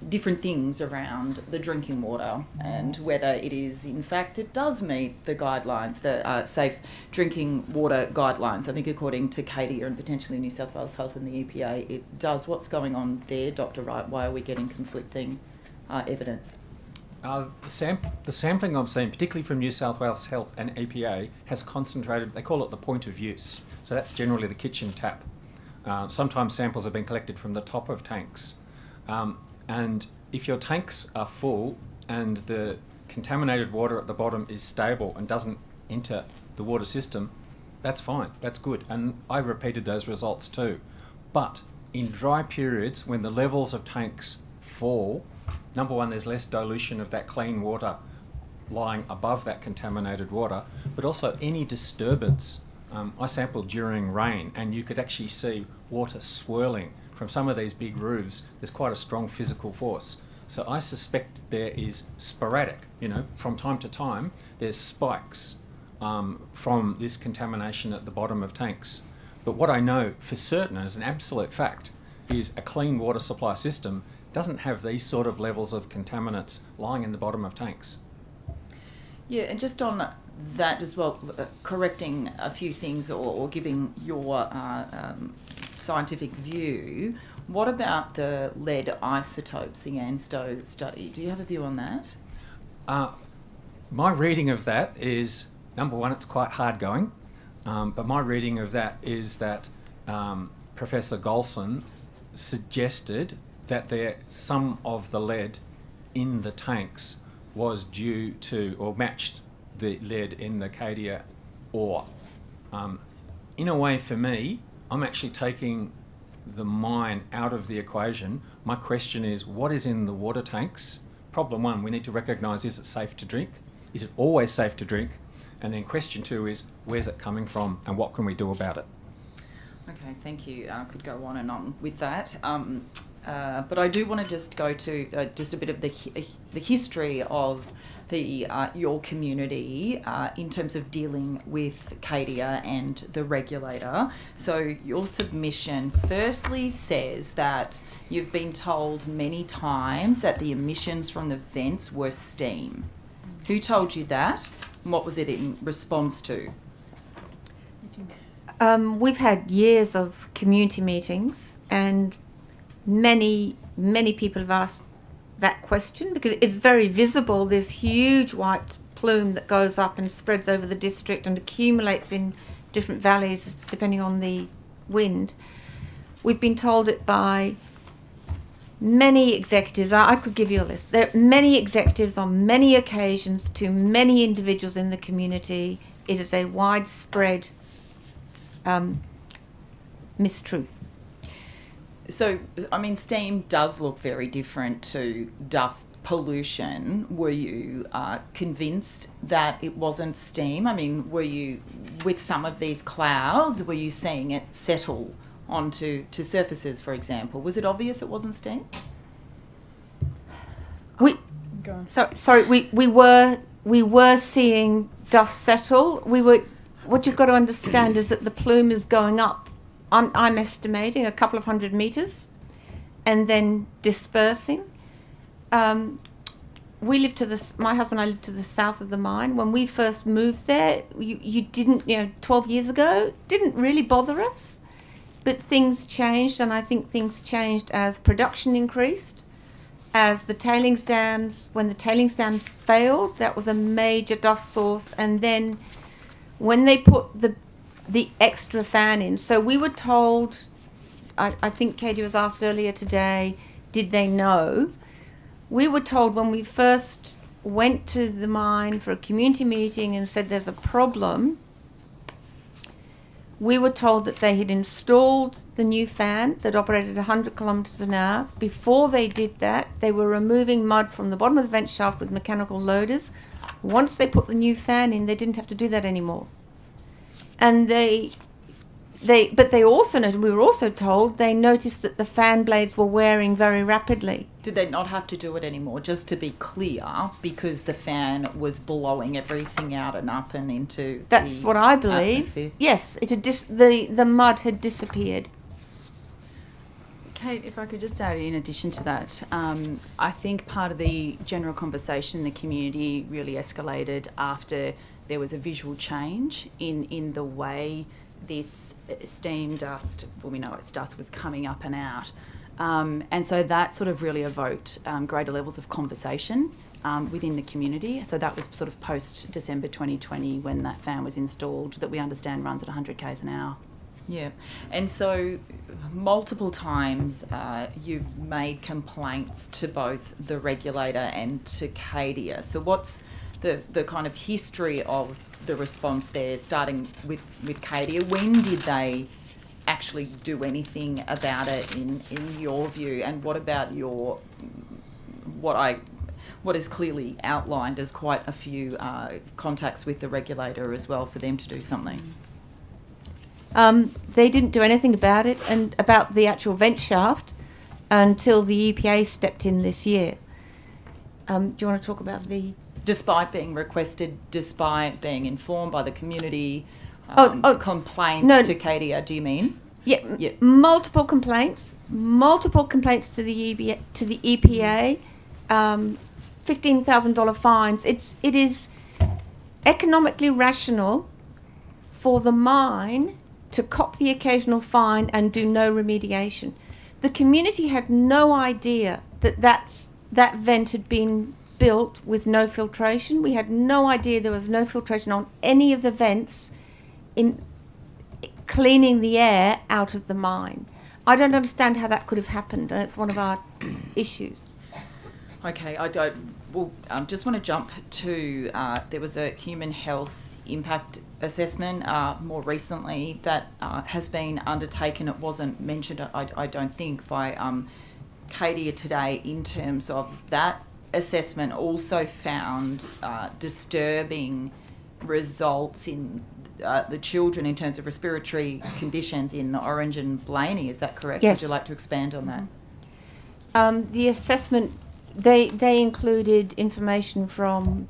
different things around the drinking water and whether it is, in fact, it does meet the guidelines, the safe drinking water guidelines. I think according to CADIA and potentially New South Wales Health and the EPA, it does. What's going on there, Dr. Wright? Why are we getting conflicting evidence? The sampling I've seen, particularly from New South Wales Health and EPA, has concentrated, they call it the point of use. So that's generally the kitchen tap. Sometimes samples have been collected from the top of tanks. And if your tanks are full and the contaminated water at the bottom is stable and doesn't enter the water system, that's fine, that's good. And I repeated those results too. But in dry periods, when the levels of tanks fall, number one, there's less dilution of that clean water lying above that contaminated water, but also any disturbance. I sampled during rain and you could actually see water swirling from some of these big roofs. There's quite a strong physical force. So I suspect there is sporadic, from time to time, there's spikes from this contamination at the bottom of tanks. But what I know for certain, as an absolute fact, is a clean water supply system doesn't have these sort of levels of contaminants lying in the bottom of tanks. Yeah, and just on that as well, correcting a few things or giving your scientific view, what about the lead isotopes, the ANSTO study? Do you have a view on that? My reading of that is, number one, it's quite hard going, but my reading of that is that Professor Golson suggested that some of the lead in the tanks was due to or matched the lead in the CADIA ore. In a way, for me, I'm actually taking the mine out of the equation. My question is, what is in the water tanks? Problem one, we need to recognise, is it safe to drink? Is it always safe to drink? And then question two is, where's it coming from and what can we do about it? Okay, thank you. I could go on and on with that. But I do want to just go to just a bit of the history of your community in terms of dealing with CADIA and the regulator. So your submission firstly says that you've been told many times that the emissions from the vents were steam. Who told you that? And what was it in response to? We've had years of community meetings, and many people have asked that question because it's very visible. This huge white plume that goes up and spreads over the district and accumulates in different valleys depending on the wind. We've been told it by many executives. I could give you a list. There are many executives on many occasions to many individuals in the community. It is a widespread mistruth. So, I mean, steam does look very different to dust pollution. Were you convinced that it wasn't steam? I mean, were you, with some of these clouds, were you seeing it settle onto surfaces, for example? Was it obvious it wasn't steam? We were seeing dust settle. What you've got to understand is that the plume is going up. I'm estimating a couple of 100 metres and then dispersing. My husband and I lived to the south of the mine. When we first moved there, you didn't, 12 years ago, didn't really bother us. But things changed, and I think things changed as production increased, as the tailings dams, when the tailings dams failed, that was a major dust source, and then when they put the extra fan in. So we were told, I think Katie was asked earlier today, did they know? We were told when we first went to the mine for a community meeting and said there's a problem, we were told that they had installed the new fan that operated 100 kilometres an hour. Before they did that, they were removing mud from the bottom of the vent shaft with mechanical loaders. Once they put the new fan in, they didn't have to do that anymore. And but they also noted, we were also told, they noticed that the fan blades were wearing very rapidly. Did they not have to do it anymore, just to be clear, because the fan was blowing everything out and up and into That's what I believe. Atmosphere? Yes, it had the mud had disappeared. Kate, if I could just add in addition to that, I think part of the general conversation in the community really escalated after there was a visual change in the way this steam dust, well, we know it's dust, was coming up and out. And so that sort of really evoked greater levels of conversation within the community. So that was sort of post-December 2020 when that fan was installed, that we understand runs at 100 k's an hour. Yeah, and so multiple times you've made complaints to both the regulator and to CADIA. So what's the kind of history of the response there, starting with CADIA? When did they actually do anything about it in your view? And what about what is clearly outlined as quite a few contacts with the regulator as well for them to do something? They didn't do anything about it and about the actual vent shaft until the EPA stepped in this year. Do you want to talk about the... Despite being requested, despite being informed by the community, complaints to CADIA, do you mean? Yeah. Multiple complaints to the EPA, $15,000 fines. It is economically rational for the mine to cop the occasional fine and do no remediation. The community had no idea that vent had been built with no filtration. We had no idea there was no filtration on any of the vents in cleaning the air out of the mine. I don't understand how that could have happened, and it's one of our issues. Okay, I just want to jump to, there was a human health impact assessment more recently that has been undertaken. It wasn't mentioned, I don't think, by CADIA today in terms of that assessment. Also found disturbing results in the children in terms of respiratory conditions in Orange and Blaney. Is that correct? Yes. Would you like to expand on that? The assessment, they included information from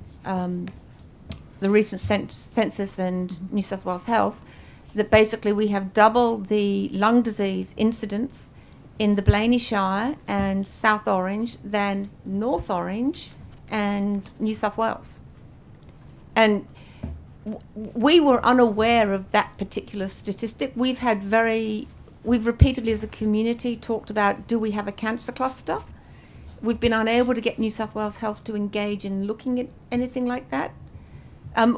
the recent census and New South Wales Health, that basically we have double the lung disease incidence in the Blaney Shire and South Orange than North Orange and New South Wales. And we were unaware of that particular statistic. We've repeatedly as a community talked about, do we have a cancer cluster? We've been unable to get New South Wales Health to engage in looking at anything like that.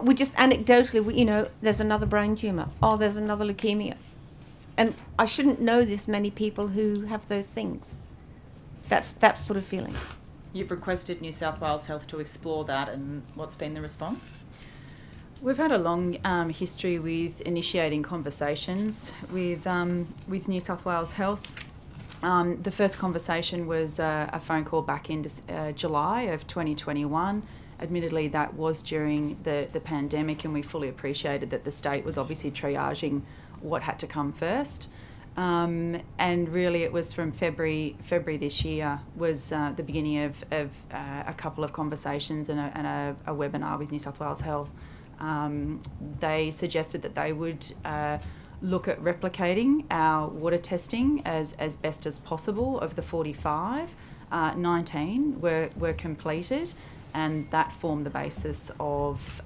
We just anecdotally, there's another brain tumour. Oh, there's another leukemia. And I shouldn't know this many people who have those things. That's that sort of feeling. You've requested New South Wales Health to explore that, and what's been the response? We've had a long history with initiating conversations with New South Wales Health. The first conversation was a phone call back in July of 2021. Admittedly, that was during the pandemic, and we fully appreciated that the state was obviously triaging what had to come first. And really it was from February this year was the beginning of a couple of conversations and a webinar with New South Wales Health. They suggested that they would look at replicating our water testing as best as possible. Of the 45, 19 were completed, and that formed the basis of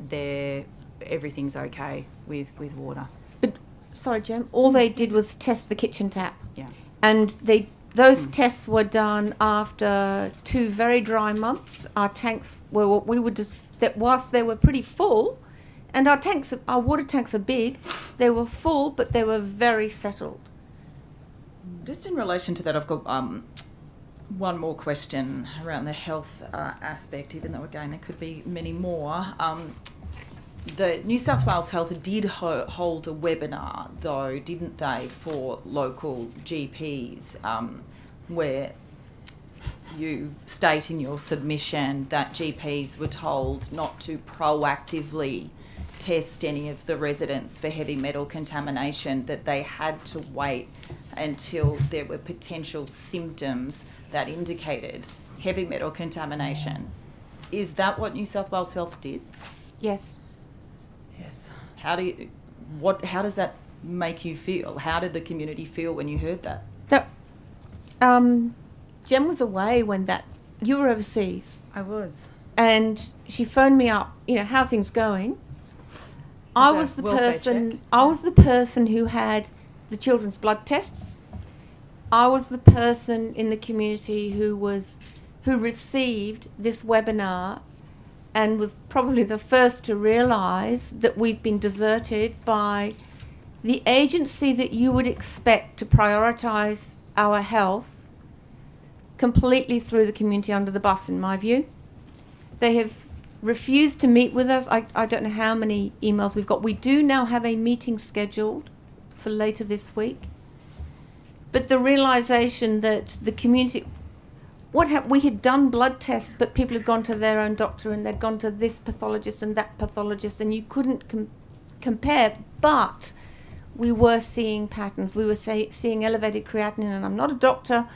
their everything's okay with water. But sorry, Jem, all they did was test the kitchen tap. Yeah. And those tests were done after 2 very dry months. Our tanks were what we would just, that whilst they were pretty full, and our water tanks are big, they were full, but they were very settled. Just in relation to that, I've got one more question around the health aspect, even though again there could be many more. The New South Wales Health did hold a webinar, though, didn't they, for local GPs, where you state in your submission that GPs were told not to proactively test any of the residents for heavy metal contamination, that they had to wait until there were potential symptoms that indicated heavy metal contamination. Is that what New South Wales Health did? Yes. Yes. How does that make you feel? How did the community feel when you heard that? That Jem was away when you were overseas, I was. and she phoned me up. You know, how are things going? I It's a was the welfare person. check. I was the person who had the children's blood tests. I was the person in the community who received this webinar, and was probably the first to realise that we've been deserted by the agency that you would expect to prioritise our health. Completely threw the community under the bus, in my view. They have refused to meet with us. I don't know how many emails we've got. We do now have a meeting scheduled for later this week. But the realisation that the community... we had done blood tests, but people had gone to their own doctor, and they'd gone to this pathologist and that pathologist, and you couldn't compare. But we were seeing patterns. We were seeing elevated creatinine, and I'm not a doctor,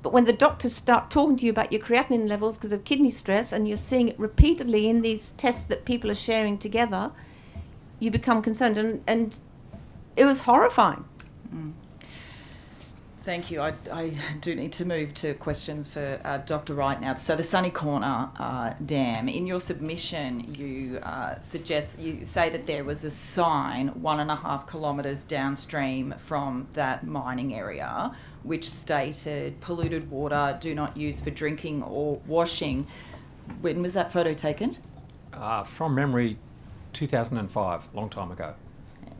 but when the doctors start talking to you about your creatinine levels because of kidney stress, and you're seeing it repeatedly in these tests that people are sharing together, you become concerned, and it was horrifying. Thank you. I do need to move to questions for Dr. Wright now. So the Sunny Corner Dam, in your submission, you say that there was a sign 1.5 kilometres downstream from that mining area, which stated polluted water, do not use for drinking or washing. When was that photo taken? From memory, 2005, long time ago.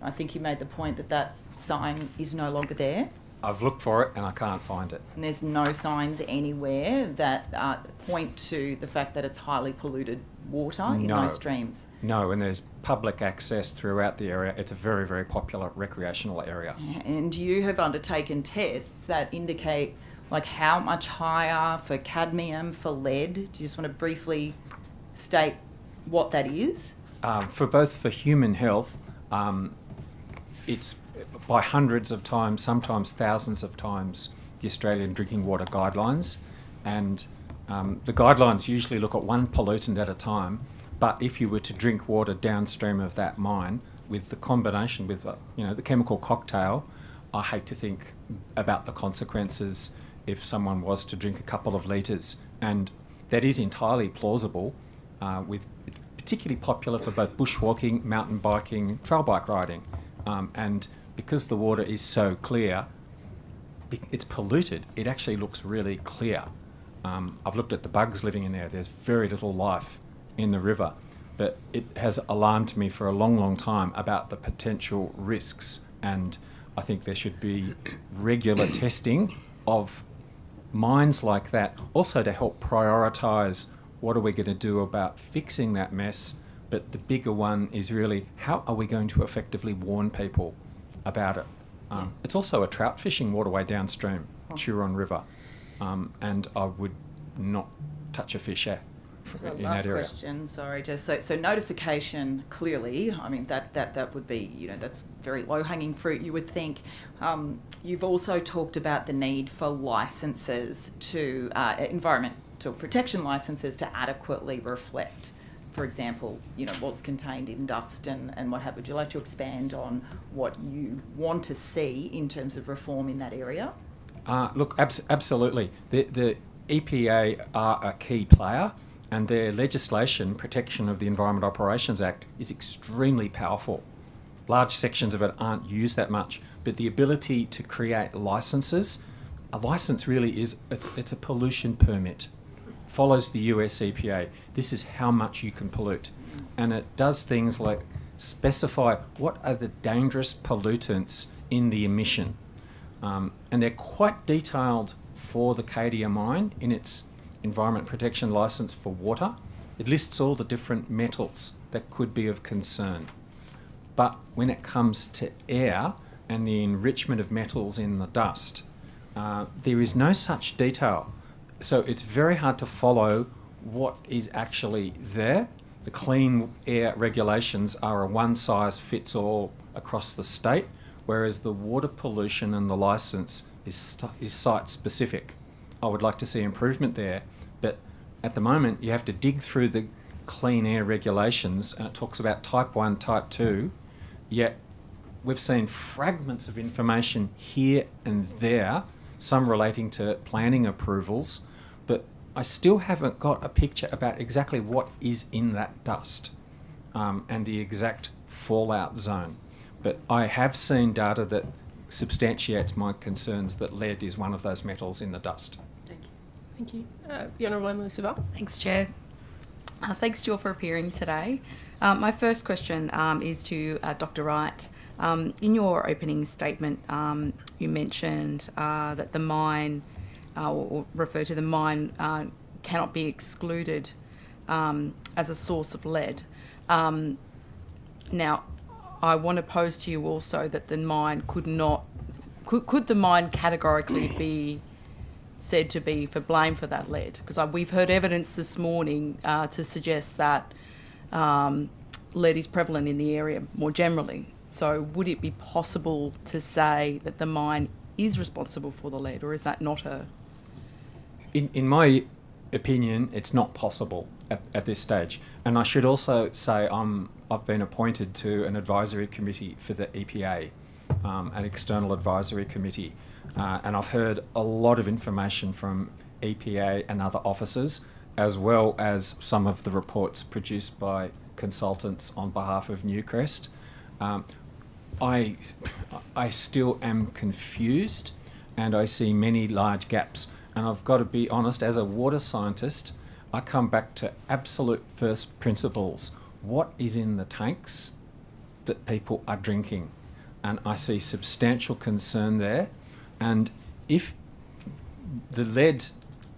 I think you made the point that sign is no longer there. I've looked for it and I can't find it. And there's no signs anywhere that point to the fact that it's highly polluted water in those streams. No, and there's public access throughout the area. It's a very, very popular recreational area. And you have undertaken tests that indicate like how much higher for cadmium, for lead. Do you just want to briefly state what that is? For human health, it's by hundreds of times, sometimes thousands of times, the Australian Drinking Water Guidelines. And the guidelines usually look at one pollutant at a time, but if you were to drink water downstream of that mine, with the combination with the chemical cocktail, I hate to think about the consequences if someone was to drink a couple of litres. And that is entirely plausible, particularly popular for both bushwalking, mountain biking, trail bike riding. And because the water is so clear, it's polluted, it actually looks really clear. I've looked at the bugs living in there. There's very little life in the river, but it has alarmed me for a long, long time about the potential risks, and I think there should be regular testing of mines like that, also to help prioritise what are we going to do about fixing that mess. But the bigger one is really, how are we going to effectively warn people about it? It's also a trout fishing waterway downstream, Turon River, and I would not touch a fish in that area. Last question, sorry, Jess. So notification, clearly, I mean, that would be, that's very low-hanging fruit, you would think. You've also talked about the need for licences to, environmental protection licences to adequately reflect, for example, what's contained in dust and what have you. Would you like to expand on what you want to see in terms of reform in that area? Look, absolutely. The EPA are a key player, and their legislation, Protection of the Environment Operations Act, is extremely powerful. Large sections of it aren't used that much, but the ability to create licences, a licence really is, it's a pollution permit. Follows the US EPA. This is how much you can pollute. And it does things like specify what are the dangerous pollutants in the emission. And they're quite detailed for the Cadia mine in its Environment Protection Licence for water. It lists all the different metals that could be of concern. But when it comes to air and the enrichment of metals in the dust, there is no such detail. So it's very hard to follow what is actually there. The clean air regulations are a one-size-fits-all across the state, whereas the water pollution and the licence is site-specific. I would like to see improvement there, but at the moment you have to dig through the clean air regulations, and it talks about type 1, type 2, yet we've seen fragments of information here and there some relating to planning approvals, but I still haven't got a picture about exactly what is in that dust and the exact fallout zone. But I have seen data that substantiates my concerns that lead is one of those metals in the dust. Thank you. The Honourable Emily Savell. Thanks, Chair. Thanks, Jill, for appearing today. My first question is to Dr. Wright. In your opening statement, you mentioned that the mine, or refer to the mine, cannot be excluded as a source of lead. Now, I want to pose to you also that the mine could the mine categorically be said to be for blame for that lead? Because we've heard evidence this morning to suggest that lead is prevalent in the area more generally. So would it be possible to say that the mine is responsible for the lead, or is that not a... In my opinion, it's not possible at this stage. And I should also say I've been appointed to an advisory committee for the EPA, an external advisory committee. And I've heard a lot of information from EPA and other officers, as well as some of the reports produced by consultants on behalf of Newcrest. I still am confused, and I see many large gaps. And I've got to be honest, as a water scientist, I come back to absolute first principles. What is in the tanks that people are drinking? And I see substantial concern there. And if the lead,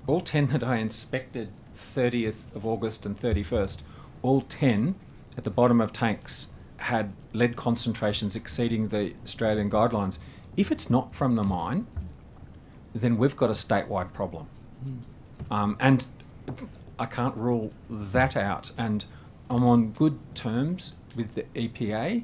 all 10 that I inspected 30th of August and 31st, all 10 at the bottom of tanks had lead concentrations exceeding the Australian guidelines. If it's not from the mine, then we've got a statewide problem. And I can't rule that out. And I'm on good terms with the EPA.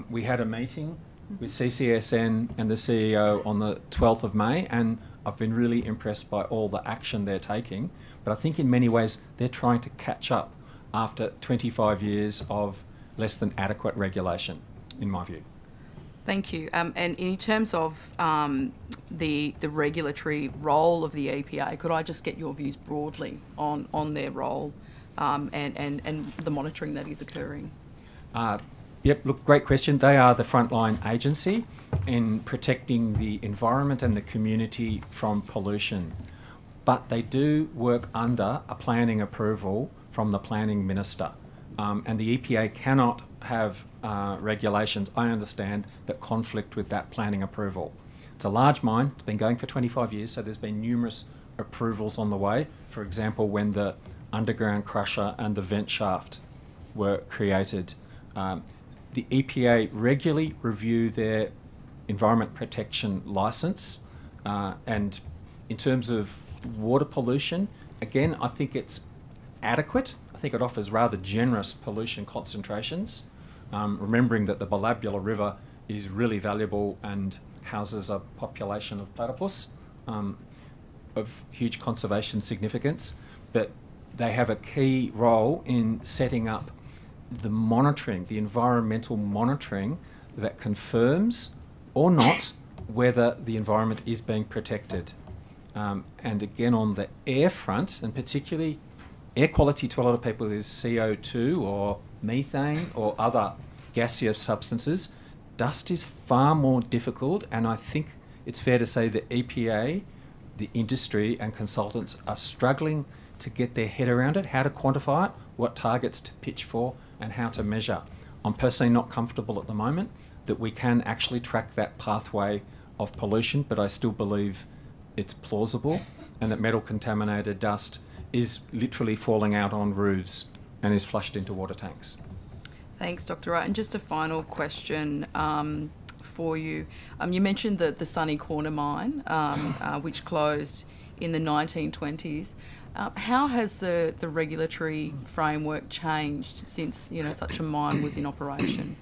We had a meeting with CCSN and the CEO on the 12th of May, and I've been really impressed by all the action they're taking. But I think in many ways they're trying to catch up after 25 years of less than adequate regulation, in my view. Thank you. And in terms of the regulatory role of the EPA, could I just get your views broadly on their role and the monitoring that is occurring? Yep, look, great question. They are the frontline agency in protecting the environment and the community from pollution. But they do work under a planning approval from the planning minister. And the EPA cannot have regulations, I understand, that conflict with that planning approval. It's a large mine. It's been going for 25 years, so there's been numerous approvals on the way. For example, when the underground crusher and the vent shaft were created, the EPA regularly review their environment protection licence. And in terms of water pollution, again, I think it's adequate. I think it offers rather generous pollution concentrations, remembering that the Balabula River is really valuable and houses a population of platypus of huge conservation significance. But they have a key role in setting up the monitoring, the environmental monitoring that confirms or not whether the environment is being protected. And again, on the air front, and particularly air quality to a lot of people is CO2 or methane or other gaseous substances. Dust is far more difficult, and I think it's fair to say that EPA, the industry and consultants are struggling to get their head around it, how to quantify it, what targets to pitch for, and how to measure. I'm personally not comfortable at the moment that we can actually track that pathway of pollution, but I still believe it's plausible and that metal contaminated dust is literally falling out on roofs and is flushed into water tanks. Thanks, Dr. Wright. And just a final question for you. You mentioned the Sunny Corner mine, which closed in the 1920s. How has the regulatory framework changed since such a mine was in operation?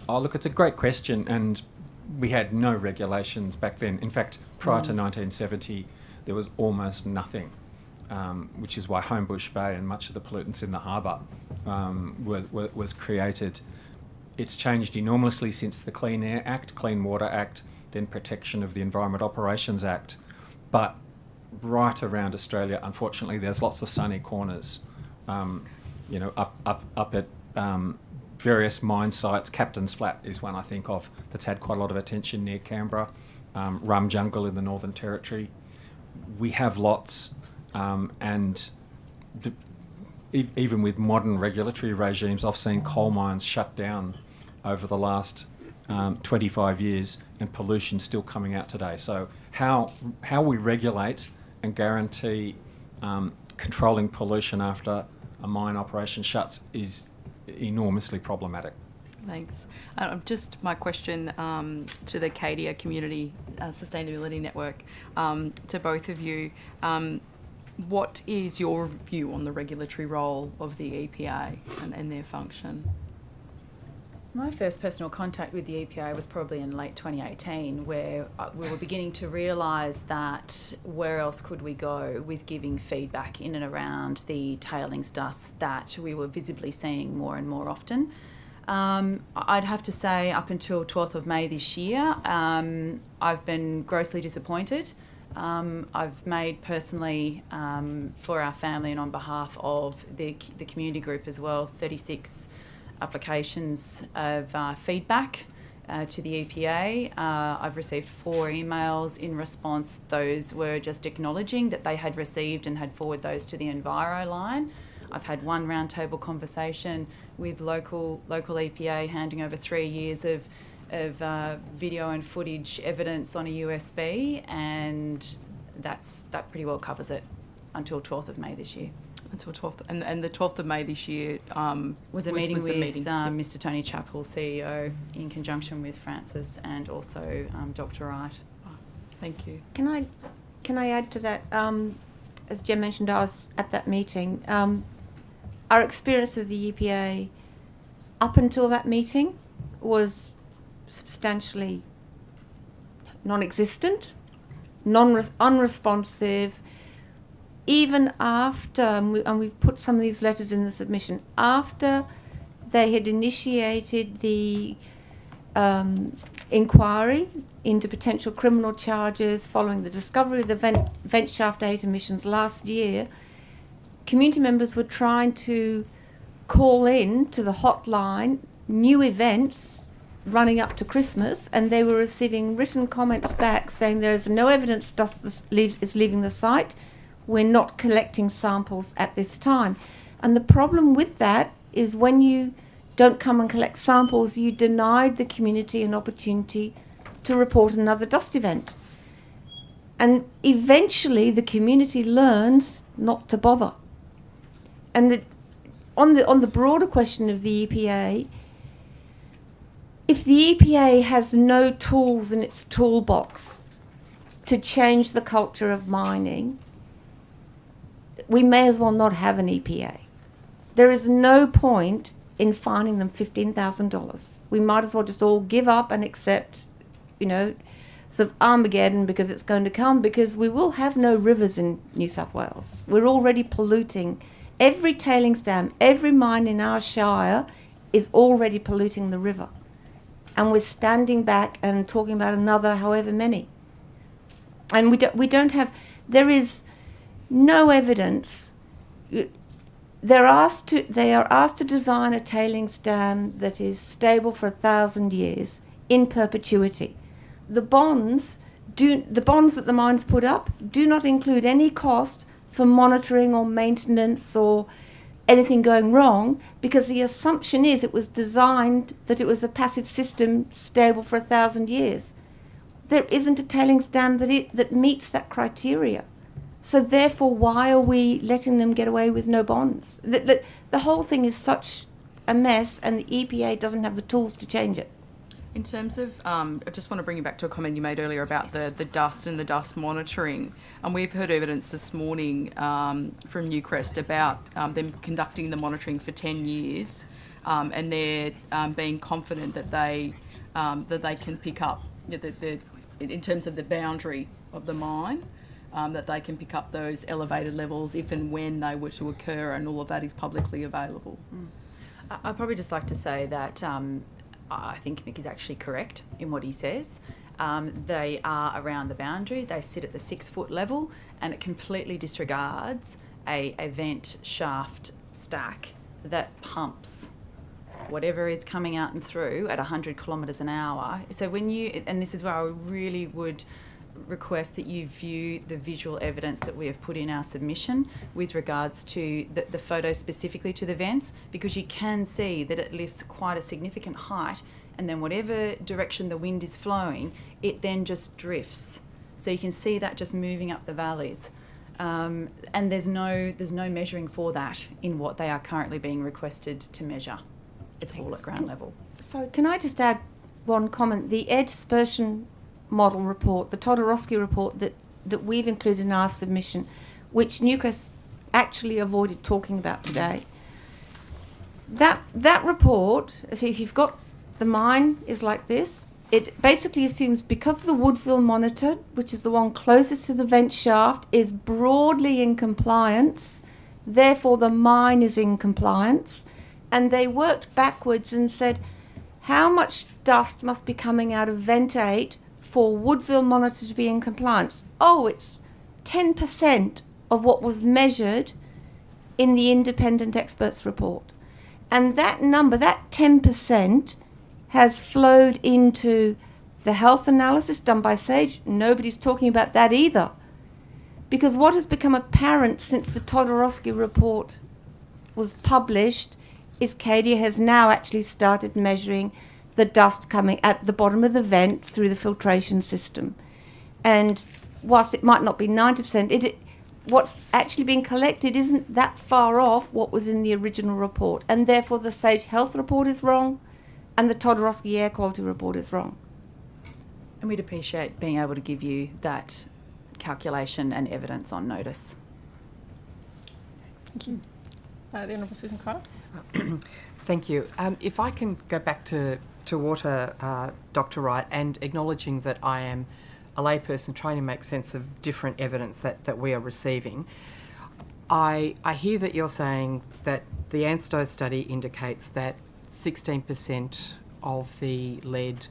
Oh, look, it's a great question, and we had no regulations back then. In fact, prior to 1970, there was almost nothing, which is why Homebush Bay and much of the pollutants in the harbour was created. It's changed enormously since the Clean Air Act, Clean Water Act, then protection of the Environment Operations Act. But right around Australia, unfortunately, there's lots of sunny corners. Up at various mine sites. Captain's Flat is one I think of that's had quite a lot of attention near Canberra. Rum Jungle in the Northern Territory. We have lots, and even with modern regulatory regimes, I've seen coal mines shut down over the last 25 years, and pollution still coming out today. So how we regulate and guarantee controlling pollution after a mine operation shuts is enormously problematic. Thanks. Just my question to the Cadia Community Sustainability Network, to both of you. What is your view on the regulatory role of the EPA and their function? My first personal contact with the EPA was probably in late 2018, where we were beginning to realise that where else could we go with giving feedback in and around the tailings dust that we were visibly seeing more and more often. I'd have to say up until 12th of May this year, I've been grossly disappointed. I've made personally, for our family and on behalf of the community group as well, 36 applications of feedback to the EPA. I've received 4 emails in response. Those were just acknowledging that they had received and had forwarded those to the Enviro line. I've had 1 roundtable conversation with local EPA handing over 3 years of video and footage evidence on a USB, and that pretty well covers it until 12th of May this year. Until 12th, and the 12th of May this year was a meeting with Mr. Tony Chappell, CEO, in conjunction with Francis and also Dr. Wright. Thank you. Can I add to that? As Jem mentioned, I was at that meeting. Our experience of the EPA up until that meeting was substantially non-existent, unresponsive. Even after, and we've put some of these letters in the submission, after they had initiated the inquiry into potential criminal charges following the discovery of the vent shaft 8 emissions last year, community members were trying to call in to the hotline new events running up to Christmas, and they were receiving written comments back saying there is no evidence dust is leaving the site. We're not collecting samples at this time. And the problem with that is when you don't come and collect samples, you denied the community an opportunity to report another dust event. And eventually the community learns not to bother. And on the broader question of the EPA, if the EPA has no tools in its toolbox to change the culture of mining, we may as well not have an EPA. There is no point in fining them $15,000. We might as well just all give up and accept, sort of Armageddon, because it's going to come, because we will have no rivers in New South Wales. We're already polluting. Every tailings dam, every mine in our shire is already polluting the river. And we're standing back and talking about another however many. And we don't have, there is no evidence. They are asked to design a tailings dam that is stable for 1,000 years in perpetuity. The bonds that the mines put up do not include any cost for monitoring or maintenance or anything going wrong, because the assumption is it was designed that it was a passive system stable for 1,000 years. There isn't a tailings dam that meets that criteria. So therefore, why are we letting them get away with no bonds? The whole thing is such a mess, and the EPA doesn't have the tools to change it. In terms of, I just want to bring you back to a comment you made earlier about the dust and the dust monitoring. And we've heard evidence this morning from Newcrest about them conducting the monitoring for 10 years, and they're being confident that they can pick up, in terms of the boundary of the mine, that they can pick up those elevated levels if and when they were to occur, and all of that is publicly available. I'd probably just like to say that I think Mick is actually correct in what he says. They are around the boundary. They sit at the 6 foot level, and it completely disregards a vent shaft stack that pumps whatever is coming out and through at 100 kilometres an hour. So when you, and this is where I really would request that you view the visual evidence that we have put in our submission with regards to the photo specifically to the vents, because you can see that it lifts quite a significant height, and then whatever direction the wind is flowing, it then just drifts. So you can see that just moving up the valleys. And there's no measuring for that in what they are currently being requested to measure. It's all at ground level. So can I just add one comment? The air dispersion model report, the Todorowsky report that we've included in our submission, which Newcrest actually avoided talking about today, that report, so if you've got the mine is like this, it basically assumes because the Woodville monitor, which is the one closest to the vent shaft, is broadly in compliance, therefore the mine is in compliance. And they worked backwards and said, how much dust must be coming out of vent 8 for Woodville monitor to be in compliance? Oh, it's 10% of what was measured in the independent experts report. And that number, that 10%, has flowed into the health analysis done by SAGE. Nobody's talking about that either. Because what has become apparent since the Todorowsky report was published is Cadia has now actually started measuring the dust coming at the bottom of the vent through the filtration system. And whilst it might not be 90%, what's actually being collected isn't that far off what was in the original report. And therefore the SAGE health report is wrong and the Todorowsky air quality report is wrong. And we'd appreciate being able to give you that calculation and evidence on notice. Thank you. The Honourable Susan Carter. Thank you. If I can go back to water, Dr. Wright, and acknowledging that I am a layperson trying to make sense of different evidence that we are receiving, I hear that you're saying that the ANSTO study indicates that 16% of the lead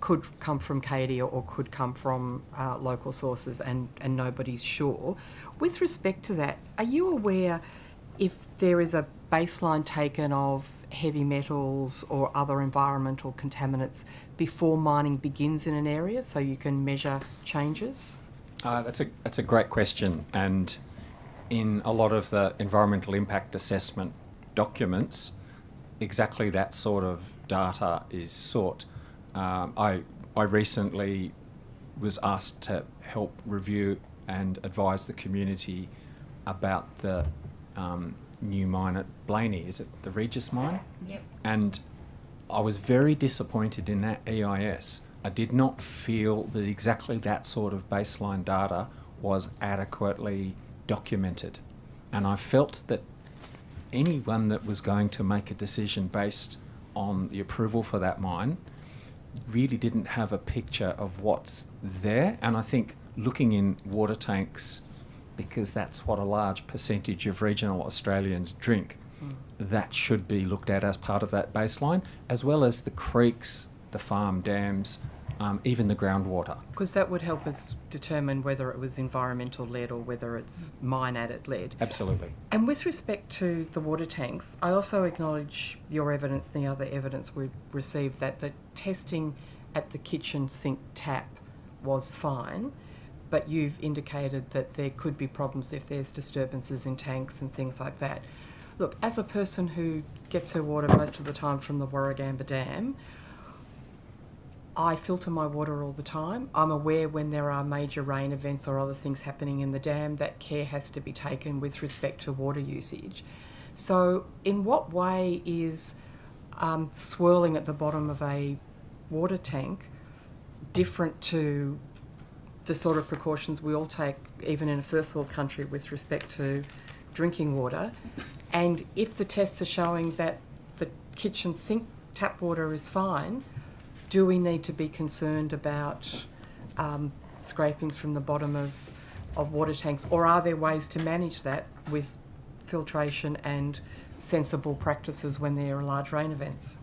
could come from Cadia or could come from local sources, and nobody's sure. With respect to that, are you aware if there is a baseline taken of heavy metals or other environmental contaminants before mining begins in an area, so you can measure changes? That's a great question, and in a lot of the environmental impact assessment documents, exactly that sort of data is sought. I recently was asked to help review and advise the community about the new mine at Blaney. Is it the Regis mine? Yep. And I was very disappointed in that EIS. I did not feel that exactly that sort of baseline data was adequately documented. And I felt that anyone that was going to make a decision based on the approval for that mine really didn't have a picture of what's there. And I think looking in water tanks, because that's what a large percentage of regional Australians drink, that should be looked at as part of that baseline, as well as the creeks, the farm dams, even the groundwater. Because that would help us determine whether it was environmental lead or whether it's mine added lead. Absolutely. And with respect to the water tanks, I also acknowledge your evidence and the other evidence we've received that the testing at the kitchen sink tap was fine, but you've indicated that there could be problems if there's disturbances in tanks and things like that. Look, as a person who gets her water most of the time from the Warragamba Dam, I filter my water all the time. I'm aware when there are major rain events or other things happening in the dam that care has to be taken with respect to water usage. So in what way is swirling at the bottom of a water tank different to the sort of precautions we all take even in a first world country with respect to drinking water? And if the tests are showing that the kitchen sink tap water is fine, do we need to be concerned about scrapings from the bottom of water tanks, or are there ways to manage that with filtration and sensible practices when there are large rain events?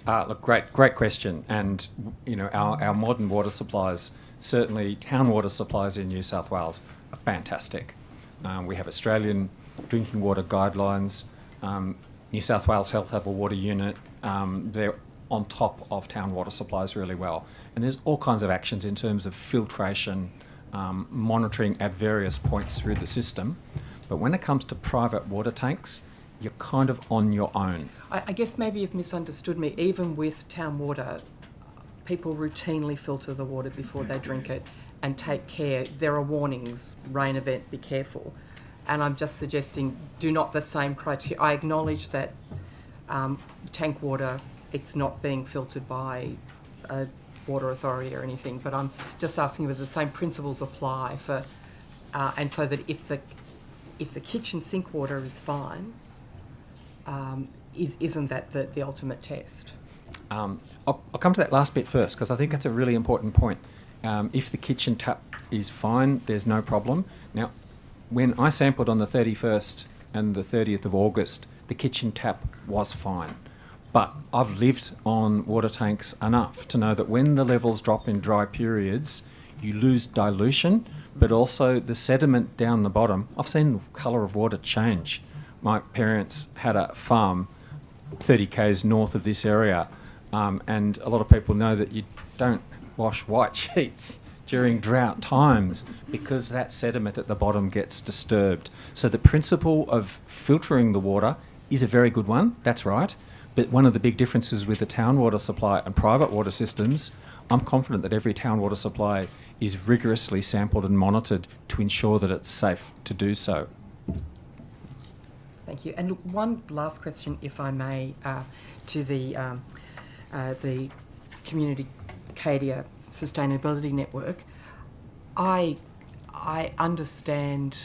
Look, great question. And, you know, our modern water supplies, certainly town water supplies in New South Wales, are fantastic. We have Australian drinking water guidelines. New South Wales Health have a water unit. They're on top of town water supplies really well. And there's all kinds of actions in terms of filtration, monitoring at various points through the system. But when it comes to private water tanks, you're kind of on your own. I guess maybe you've misunderstood me. Even with town water, people routinely filter the water before they drink it and take care. There are warnings, rain event, be careful. And I'm just suggesting do not the same criteria. I acknowledge that tank water, it's not being filtered by a water authority or anything, but I'm just asking whether the same principles apply for, and so that if the kitchen sink water is fine, isn't that the ultimate test? I'll come to that last bit first because I think that's a really important point. If the kitchen tap is fine, there's no problem. Now, when I sampled on the 31st and the 30th of August, the kitchen tap was fine. But I've lived on water tanks enough to know that when the levels drop in dry periods, you lose dilution, but also the sediment down the bottom. I've seen the colour of water change. My parents had a farm 30 k's north of this area, and a lot of people know that you don't wash white sheets during drought times because that sediment at the bottom gets disturbed. So the principle of filtering the water is a very good one, that's right. But one of the big differences with the town water supply and private water systems, I'm confident that every town water supply is rigorously sampled and monitored to ensure that it's safe to do so. Thank you. And one last question, if I may, to the Community Cadia Sustainability Network. I understand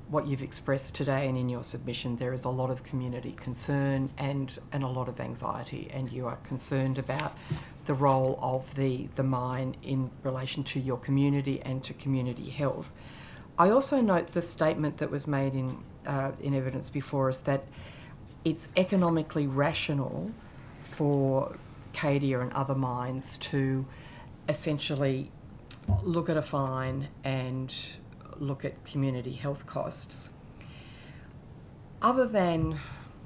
what you've expressed today, and in your submission there is a lot of community concern and a lot of anxiety, and you are concerned about the role of the mine in relation to your community and to community health. I also note the statement that was made in evidence before us that it's economically rational for Cadia and other mines to essentially look at a fine and look at community health costs. Other than,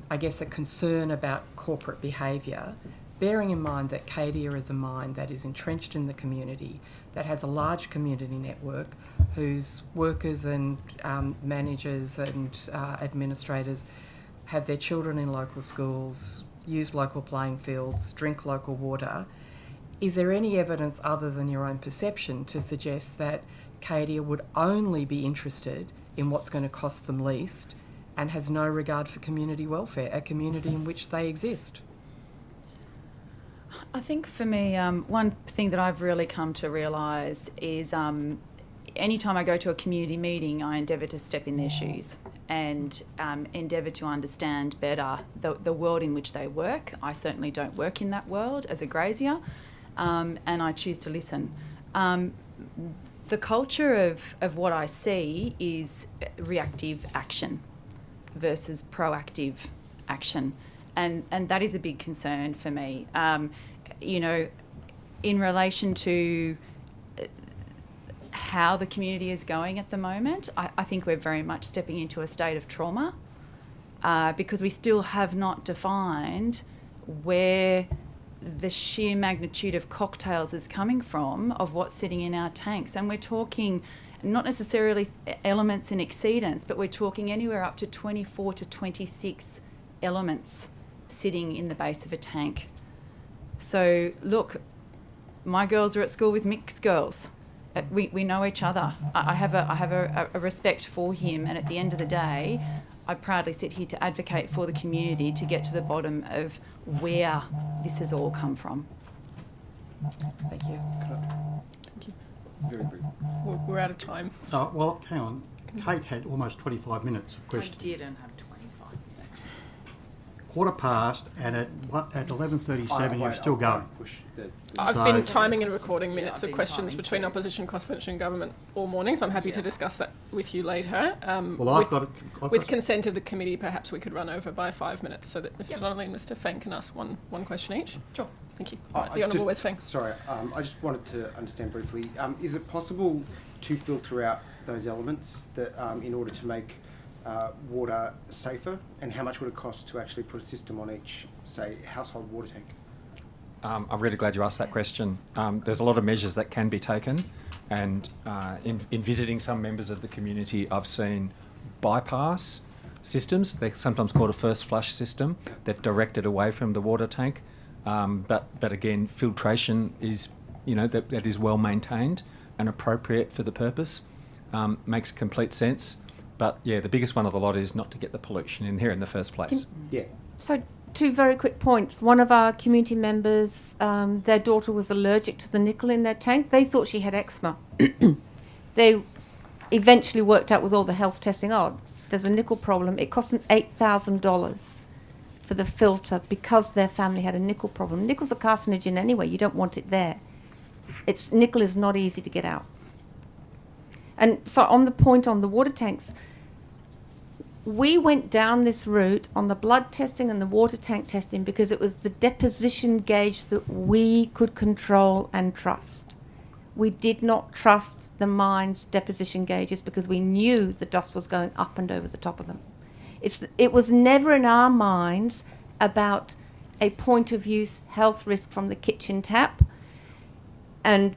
I guess, a concern about corporate behaviour, bearing in mind that Cadia is a mine that is entrenched in the community, that has a large community network, whose workers and managers and administrators have their children in local schools, use local playing fields, drink local water, is there any evidence other than your own perception to suggest that Cadia would only be interested in what's going to cost them least and has no regard for community welfare, a community in which they exist? I think for me, one thing that I've really come to realise is anytime I go to a community meeting, I endeavour to step in their shoes and endeavour to understand better the world in which they work. I certainly don't work in that world as a grazier, and I choose to listen. The culture of what I see is reactive action versus proactive action, and that is a big concern for me. You know, in relation to how the community is going at the moment, I think we're very much stepping into a state of trauma because we still have not defined where the sheer magnitude of cocktails is coming from of what's sitting in our tanks. And we're talking not necessarily elements and exceedance, but we're talking anywhere up to 24 to 26 elements sitting in the base of a tank. So look, my girls are at school with mixed girls. We know each other. I have a respect for him, and at the end of the day, I proudly sit here to advocate for the community to get to the bottom of where this has all come from. Thank you. Thank you. Very brief. We're out of time. Oh, well, hang on. Kate had almost 25 minutes of questions. I didn't have 25 minutes. quarter past, and at 11:37 you're still going. I've So- been timing and recording minutes of questions between opposition, cross-bench and government all morning, so I'm happy to discuss that with you later. Well, I've got With consent of the committee, perhaps we could run over by 5 minutes so that Mr Donnelly and Mr Fang can ask one question each. Sure. Thank you. The Honourable Wes Fang. Sorry, I just wanted to understand briefly. Is it possible to filter out those elements that in order to make water safer? And how much would it cost to actually put a system on each, say, household water tank? I'm really glad you asked that question. There's a lot of measures that can be taken, and in visiting some members of the community, I've seen bypass systems. They're sometimes called a first flush system that direct it away from the water tank. But again, filtration is, that is well maintained and appropriate for the purpose. Makes complete sense. But yeah, the biggest one of the lot is not to get the pollution in here in the first place. Yeah. So, two very quick points. One of our community members, their daughter was allergic to the nickel in their tank. They thought she had eczema. They eventually worked out with all the health testing, there's a nickel problem. It cost them $8,000 for the filter because their family had a nickel problem. Nickel's a carcinogen anyway. You don't want it there. Nickel is not easy to get out. And so on the point on the water tanks, we went down this route on the blood testing and the water tank testing because it was the deposition gauge that we could control and trust. We did not trust the mine's deposition gauges because we knew the dust was going up and over the top of them. It was never in our minds about a point of use health risk from the kitchen tap, and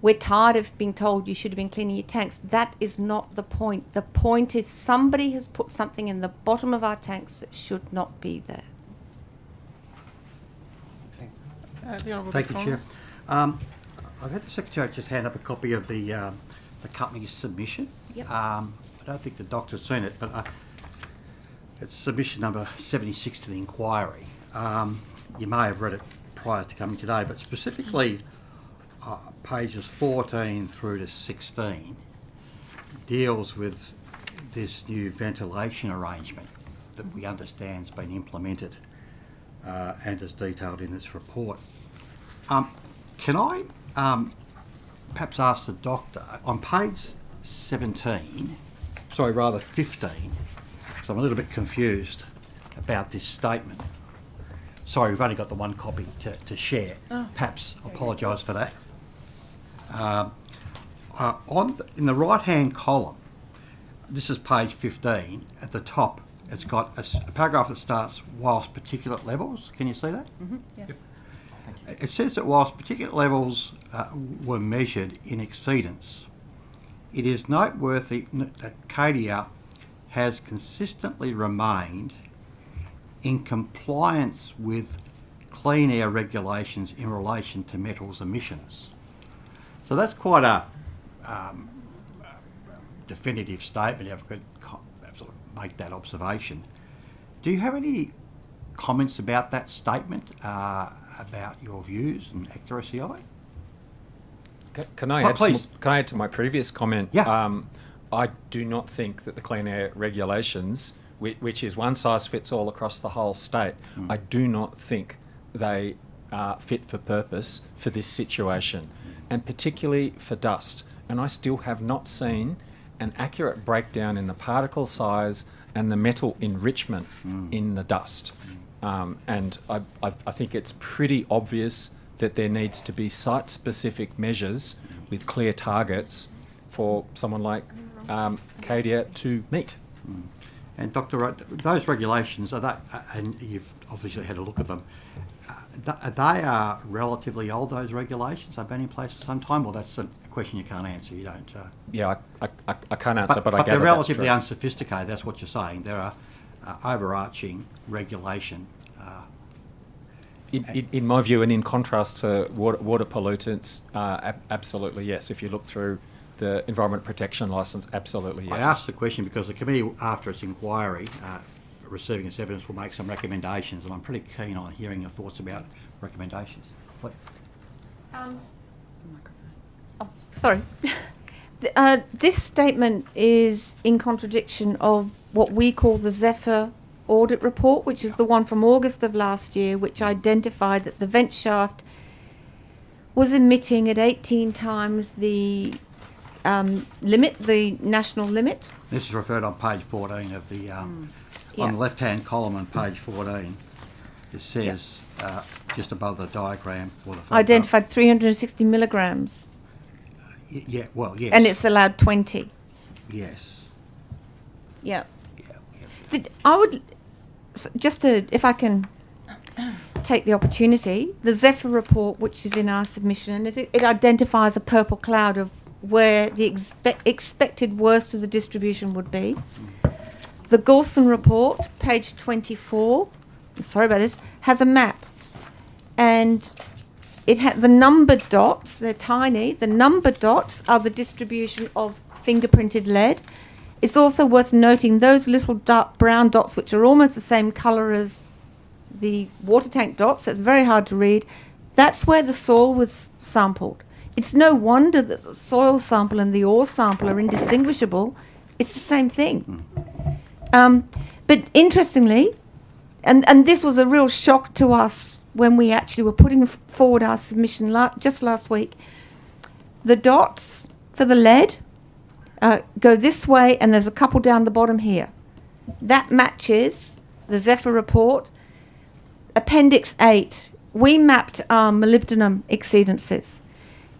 we're tired of being told you should have been cleaning your tanks. That is not the point. The point is somebody has put something in the bottom of our tanks that should not be there. The Honourable Thank you, Coleman. Chair. I've had the Secretary just hand up a copy of the company's submission. Yep. I don't think the doctor's seen it, but it's submission number 76 to the inquiry. You may have read it prior to coming today, but specifically pages 14 through to 16 deals with this new ventilation arrangement that we understand has been implemented and is detailed in this report. Can I perhaps ask the doctor, on page 15, so I'm a little bit confused about this statement. Sorry, we've only got the one copy to share. Perhaps apologise for that. In the right-hand column, this is page 15, at the top, it's got a paragraph that starts, whilst particulate levels. Can you see that? Mm-hmm. Yes. It says that whilst particulate levels were measured in exceedance, it is noteworthy that Cadia has consistently remained in compliance with clean air regulations in relation to metals emissions. So that's quite a definitive statement, if I could sort of make that observation. Do you have any comments about that statement, about your views and accuracy of it? Can I add to my previous comment? Yeah. I do not think that the clean air regulations, which is one size fits all across the whole state, I do not think they are fit for purpose for this situation, and particularly for dust. And I still have not seen an accurate breakdown in the particle size and the metal enrichment in the dust. And I think it's pretty obvious that there needs to be site-specific measures with clear targets for someone like Cadia to meet. And Dr. Wright, those regulations, are that, and you've obviously had a look at them, they are relatively old, those regulations? They've been in place for some time, or that's a question you can't answer? You don't... Yeah, I can't answer, but I gather But they're relatively that's true. unsophisticated, that's what you're saying. There are overarching regulation. In my view, and in contrast to water pollutants, absolutely yes. If you look through the Environment Protection Licence, absolutely yes. I asked the question because the committee, after its inquiry, receiving its evidence, will make some recommendations, and I'm pretty keen on hearing your thoughts about recommendations. Please. Sorry. This statement is in contradiction of what we call the Zephyr audit report, which is the one from August of last year, which identified that the vent shaft was emitting at 18 times the limit, the national limit. This is referred on page 14 of the, on the left-hand column on page 14. It says, just above the diagram, or the Identified 360 milligrams. Yeah, well, yes. And it's allowed 20. Yes. Yeah. So I would, just to, if I can take the opportunity, the Zephyr report, which is in our submission, it identifies a purple cloud of where the expected worst of the distribution would be. The Goulson report, page 24, I'm sorry about this, has a map. And it had the numbered dots, they're tiny, the numbered dots are the distribution of fingerprinted lead. It's also worth noting those little dark brown dots, which are almost the same colour as the water tank dots, so it's very hard to read. That's where the soil was sampled. It's no wonder that the soil sample and the ore sample are indistinguishable. It's the same thing. But interestingly, and this was a real shock to us when we actually were putting forward our submission just last week, the dots for the lead go this way, and there's a couple down the bottom here. That matches the Zephyr report. Appendix 8, we mapped our molybdenum exceedances.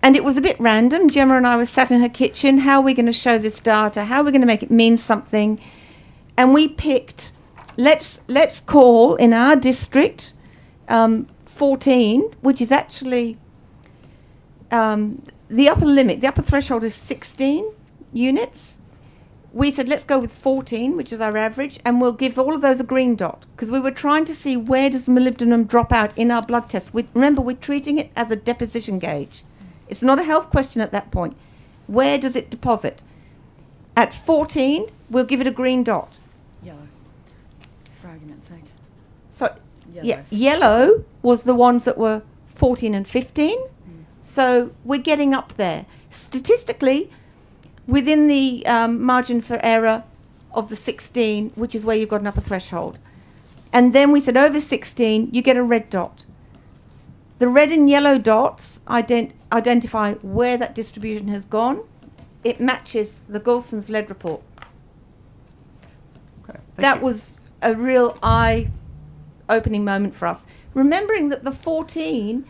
And it was a bit random. Gemma and I were sat in her kitchen. How are we going to show this data? How are we going to make it mean something? And we picked, let's call in our district 14, which is actually the upper limit. The upper threshold is 16 units. We said, let's go with 14, which is our average, and we'll give all of those a green dot, because we were trying to see where does molybdenum drop out in our blood tests. Remember, we're treating it as a deposition gauge. It's not a health question at that point. Where does it deposit? At 14, we'll give it a green dot. Yellow, for argument's sake. So, Yellow. yeah, yellow was the ones that were 14 and 15. So we're getting up there. Statistically, within the margin for error of the 16, which is where you've got an upper threshold. And then we said over 16, you get a red dot. The red and yellow dots identify where that distribution has gone. It matches the Goulson's lead report. Okay, That was a real eye-opening moment for us. Remembering that the 14,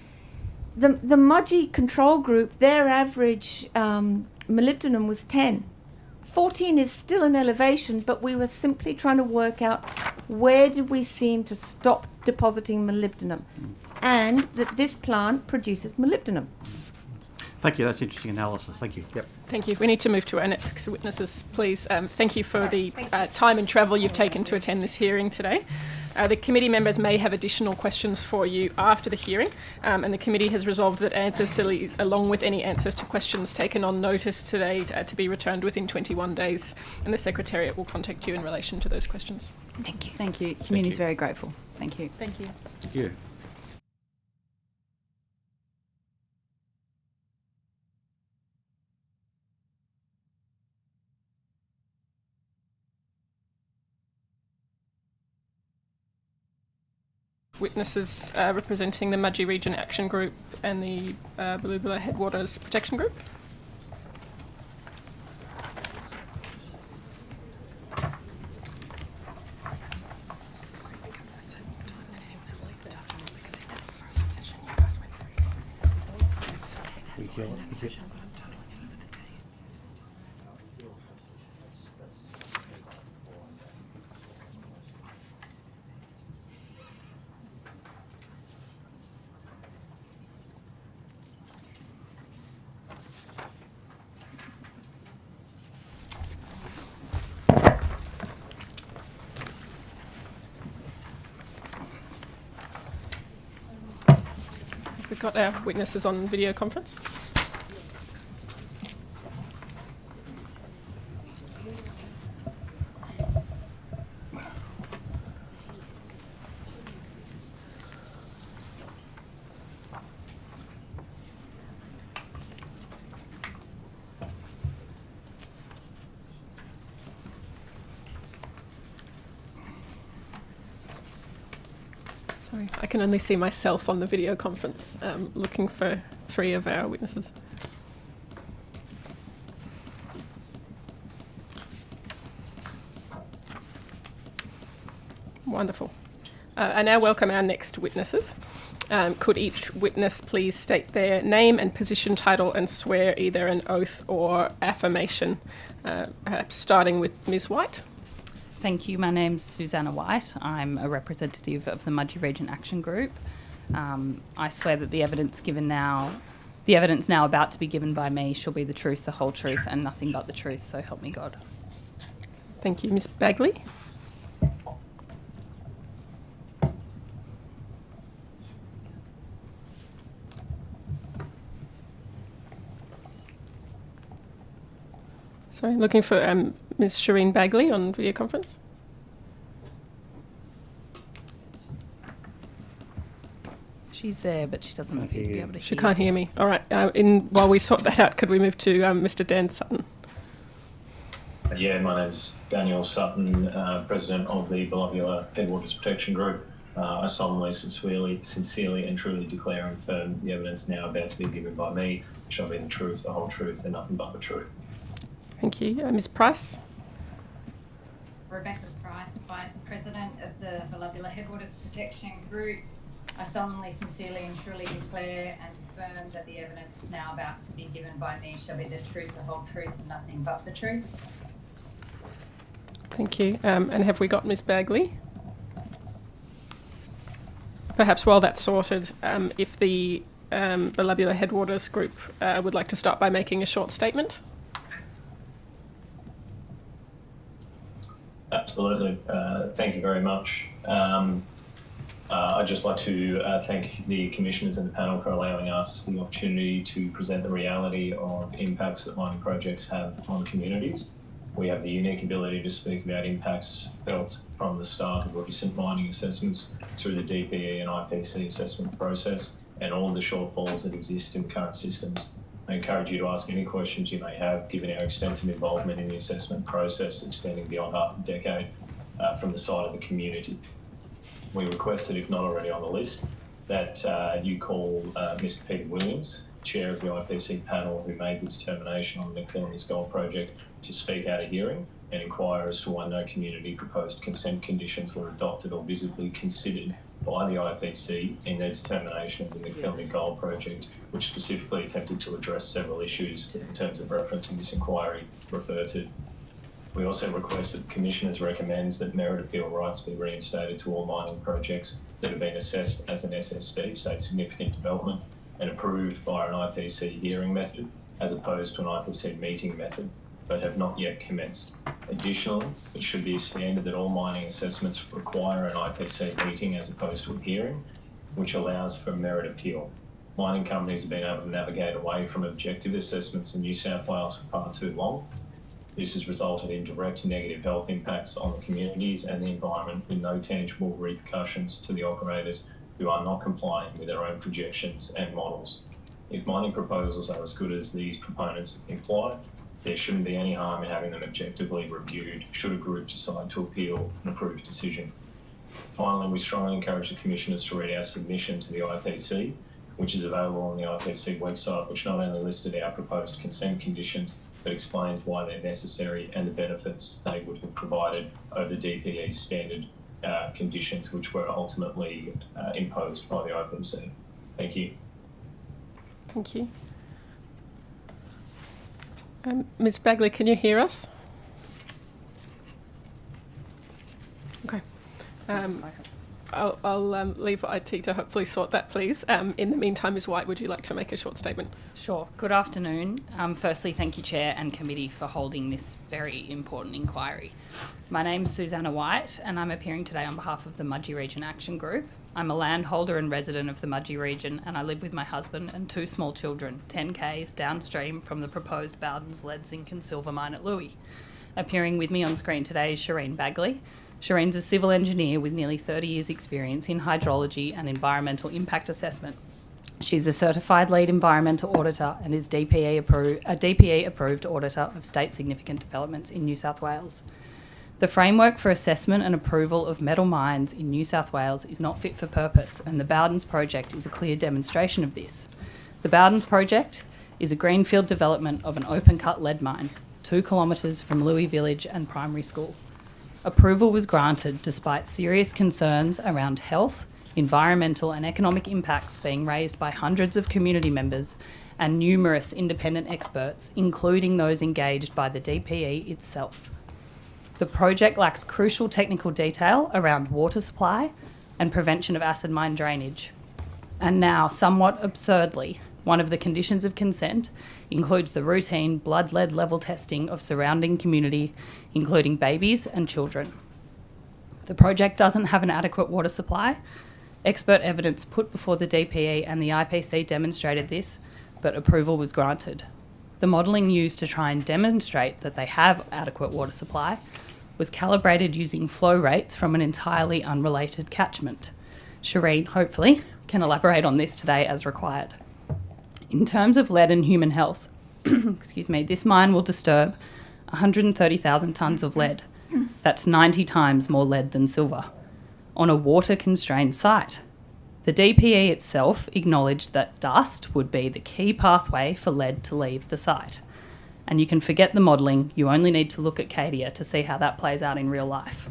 the Mudgee control group, their average molybdenum was 10. 14 is still an elevation, but we were simply trying to work out where did we seem to stop depositing molybdenum, and that this plant produces molybdenum. Thank you. That's interesting analysis. Thank you. Yep. Thank you. We need to move to our next witnesses, please. Thank you for the time and travel you've taken to attend this hearing today. The committee members may have additional questions for you after the hearing, and the committee has resolved that answers to these, along with any answers to questions taken on notice today, to be returned within 21 days, and the Secretariat will contact you in relation to those questions. Thank you. Thank you. Community's very grateful. Thank you. Thank you. Thank you. Witnesses representing the Mudgee Region Action Group and the Balubula Headwaters Protection Group. We've got our witnesses on video conference. Sorry, I can only see myself on the video conference, looking for 3 of our witnesses. Wonderful. I now welcome our next witnesses. Could each witness please state their name and position title and swear either an oath or affirmation, perhaps starting with Ms. White. Thank you. My name's Susanna White. I'm a representative of the Mudgee Region Action Group. I swear that the evidence now about to be given by me shall be the truth, the whole truth, and nothing but the truth, so help me God. Thank you. Ms. Bagley. Sorry, looking for Ms. Shireen Bagley on video conference. She's there, but she doesn't appear to be able to hear. She can't hear me. All right. While we sort that out, could we move to Mr. Dan Sutton? Yeah, my name's Daniel Sutton, President of the Belovular Headwaters Protection Group. I solemnly, sincerely and truly declare and affirm the evidence now about to be given by me shall be the truth, the whole truth, and nothing but the truth. Thank you. Ms. Price? Rebecca Price, Vice President of the Belovular Headwaters Protection Group. I solemnly, sincerely and truly declare and affirm that the evidence now about to be given by me shall be the truth, the whole truth, and nothing but the truth. Thank you. And have we got Ms. Bagley? Perhaps while that's sorted, if the Belovular Headwaters Group would like to start by making a short statement. Absolutely. Thank you very much. I'd just like to thank the commissioners and the panel for allowing us the opportunity to present the reality of impacts that mining projects have on communities. We have the unique ability to speak about impacts felt from the start of recent mining assessments through the DPE and IPC assessment process and all the shortfalls that exist in current systems. I encourage you to ask any questions you may have, given our extensive involvement in the assessment process extending beyond half a decade from the side of the community. We request that, if not already on the list, that you call Mr. Peter Williams, Chair of the IPC panel who made the determination on the McPhillamys Gold Project, to speak at a hearing and inquire as to why no community proposed consent conditions were adopted or visibly considered by the IPC in their determination of the McPhillamys Gold Project, which specifically attempted to address several issues that, in terms of reference in this inquiry, refer to. We also request that the Commissioners recommend that merit appeal rights be reinstated to all mining projects that have been assessed as an SSD, State Significant Development, and approved via an IPC hearing method, as opposed to an IPC meeting method, but have not yet commenced. Additionally, it should be a standard that all mining assessments require an IPC meeting as opposed to a hearing, which allows for merit appeal. Mining companies have been able to navigate away from objective assessments in New South Wales for far too long. This has resulted in direct negative health impacts on the communities and the environment with no tangible repercussions to the operators who are not complying with their own projections and models. If mining proposals are as good as these proponents imply, there shouldn't be any harm in having them objectively reviewed should a group decide to appeal an approved decision. Finally, we strongly encourage the Commissioners to read our submission to the IPC, which is available on the IPC website, which not only listed our proposed consent conditions, but explains why they're necessary and the benefits they would have provided over DPE's standard conditions, which were ultimately imposed by the IPC. Thank you. Thank you. Ms. Bagley, can you hear us? Okay. I'll leave IT to hopefully sort that, please. In the meantime, Ms. White, would you like to make a short statement? Sure. Good afternoon. Firstly, thank you, Chair and Committee, for holding this very important inquiry. My name's Susanna White, and I'm appearing today on behalf of the Mudgee Region Action Group. I'm a landholder and resident of the Mudgee region, and I live with my husband and 2 small children, 10 k's downstream from the proposed Bowden's lead, zinc and silver mine at Louis. Appearing with me on screen today is Shireen Bagley. Shireen's a civil engineer with nearly 30 years' experience in hydrology and environmental impact assessment. She's a certified lead environmental auditor and is a DPE approved auditor of state significant developments in New South Wales. The framework for assessment and approval of metal mines in New South Wales is not fit for purpose, and the Bowdens project is a clear demonstration of this. The Bowdens project is a greenfield development of an open-cut lead mine, 2 kilometres from Louis Village and Primary School. Approval was granted despite serious concerns around health, environmental and economic impacts being raised by hundreds of community members and numerous independent experts, including those engaged by the DPE itself. The project lacks crucial technical detail around water supply and prevention of acid mine drainage. And now, somewhat absurdly, one of the conditions of consent includes the routine blood lead level testing of surrounding community, including babies and children. The project doesn't have an adequate water supply. Expert evidence put before the DPE and the IPC demonstrated this, but approval was granted. The modelling used to try and demonstrate that they have adequate water supply was calibrated using flow rates from an entirely unrelated catchment. Shireen, hopefully, can elaborate on this today as required. In terms of lead and human health, this mine will disturb 130,000 tonnes of lead. That's 90 times more lead than silver, on a water-constrained site. The DPE itself acknowledged that dust would be the key pathway for lead to leave the site. And you can forget the modelling, you only need to look at Cadia to see how that plays out in real life.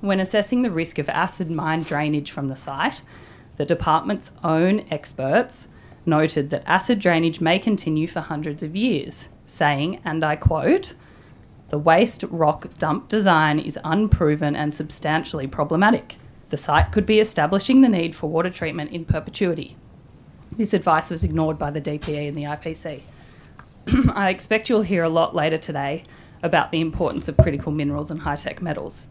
When assessing the risk of acid mine drainage from the site, the department's own experts noted that acid drainage may continue for hundreds of years, saying, and I quote, "The waste rock dump design is unproven and substantially problematic. The site could be establishing the need for water treatment in perpetuity." This advice was ignored by the DPE and the IPC. I expect you'll hear a lot later today about the importance of critical minerals and high-tech metals.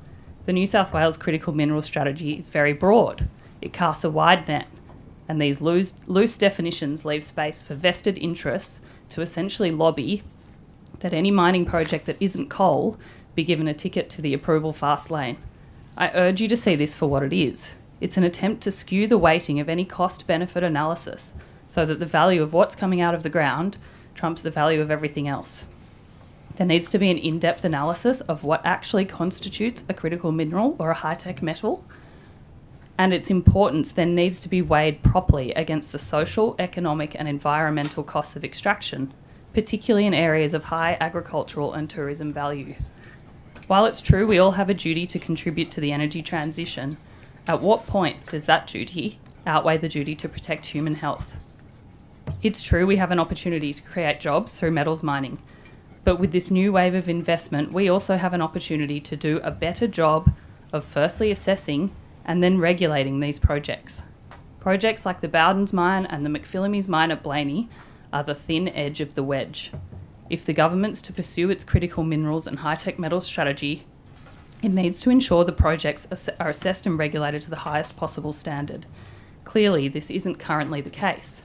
The New South Wales critical mineral strategy is very broad. It casts a wide net, and these loose definitions leave space for vested interests to essentially lobby that any mining project that isn't coal be given a ticket to the approval fast lane. I urge you to see this for what it is. It's an attempt to skew the weighting of any cost-benefit analysis so that the value of what's coming out of the ground trumps the value of everything else. There needs to be an in-depth analysis of what actually constitutes a critical mineral or a high-tech metal, and its importance then needs to be weighed properly against the social, economic and environmental costs of extraction, particularly in areas of high agricultural and tourism value. While it's true we all have a duty to contribute to the energy transition, at what point does that duty outweigh the duty to protect human health? It's true we have an opportunity to create jobs through metals mining, but with this new wave of investment, we also have an opportunity to do a better job of firstly assessing and then regulating these projects. Projects like the Bowdens mine and the McPhillamys mine at Blaney are the thin edge of the wedge. If the government's to pursue its critical minerals and high-tech metals strategy, it needs to ensure the projects are assessed and regulated to the highest possible standard. Clearly, this isn't currently the case.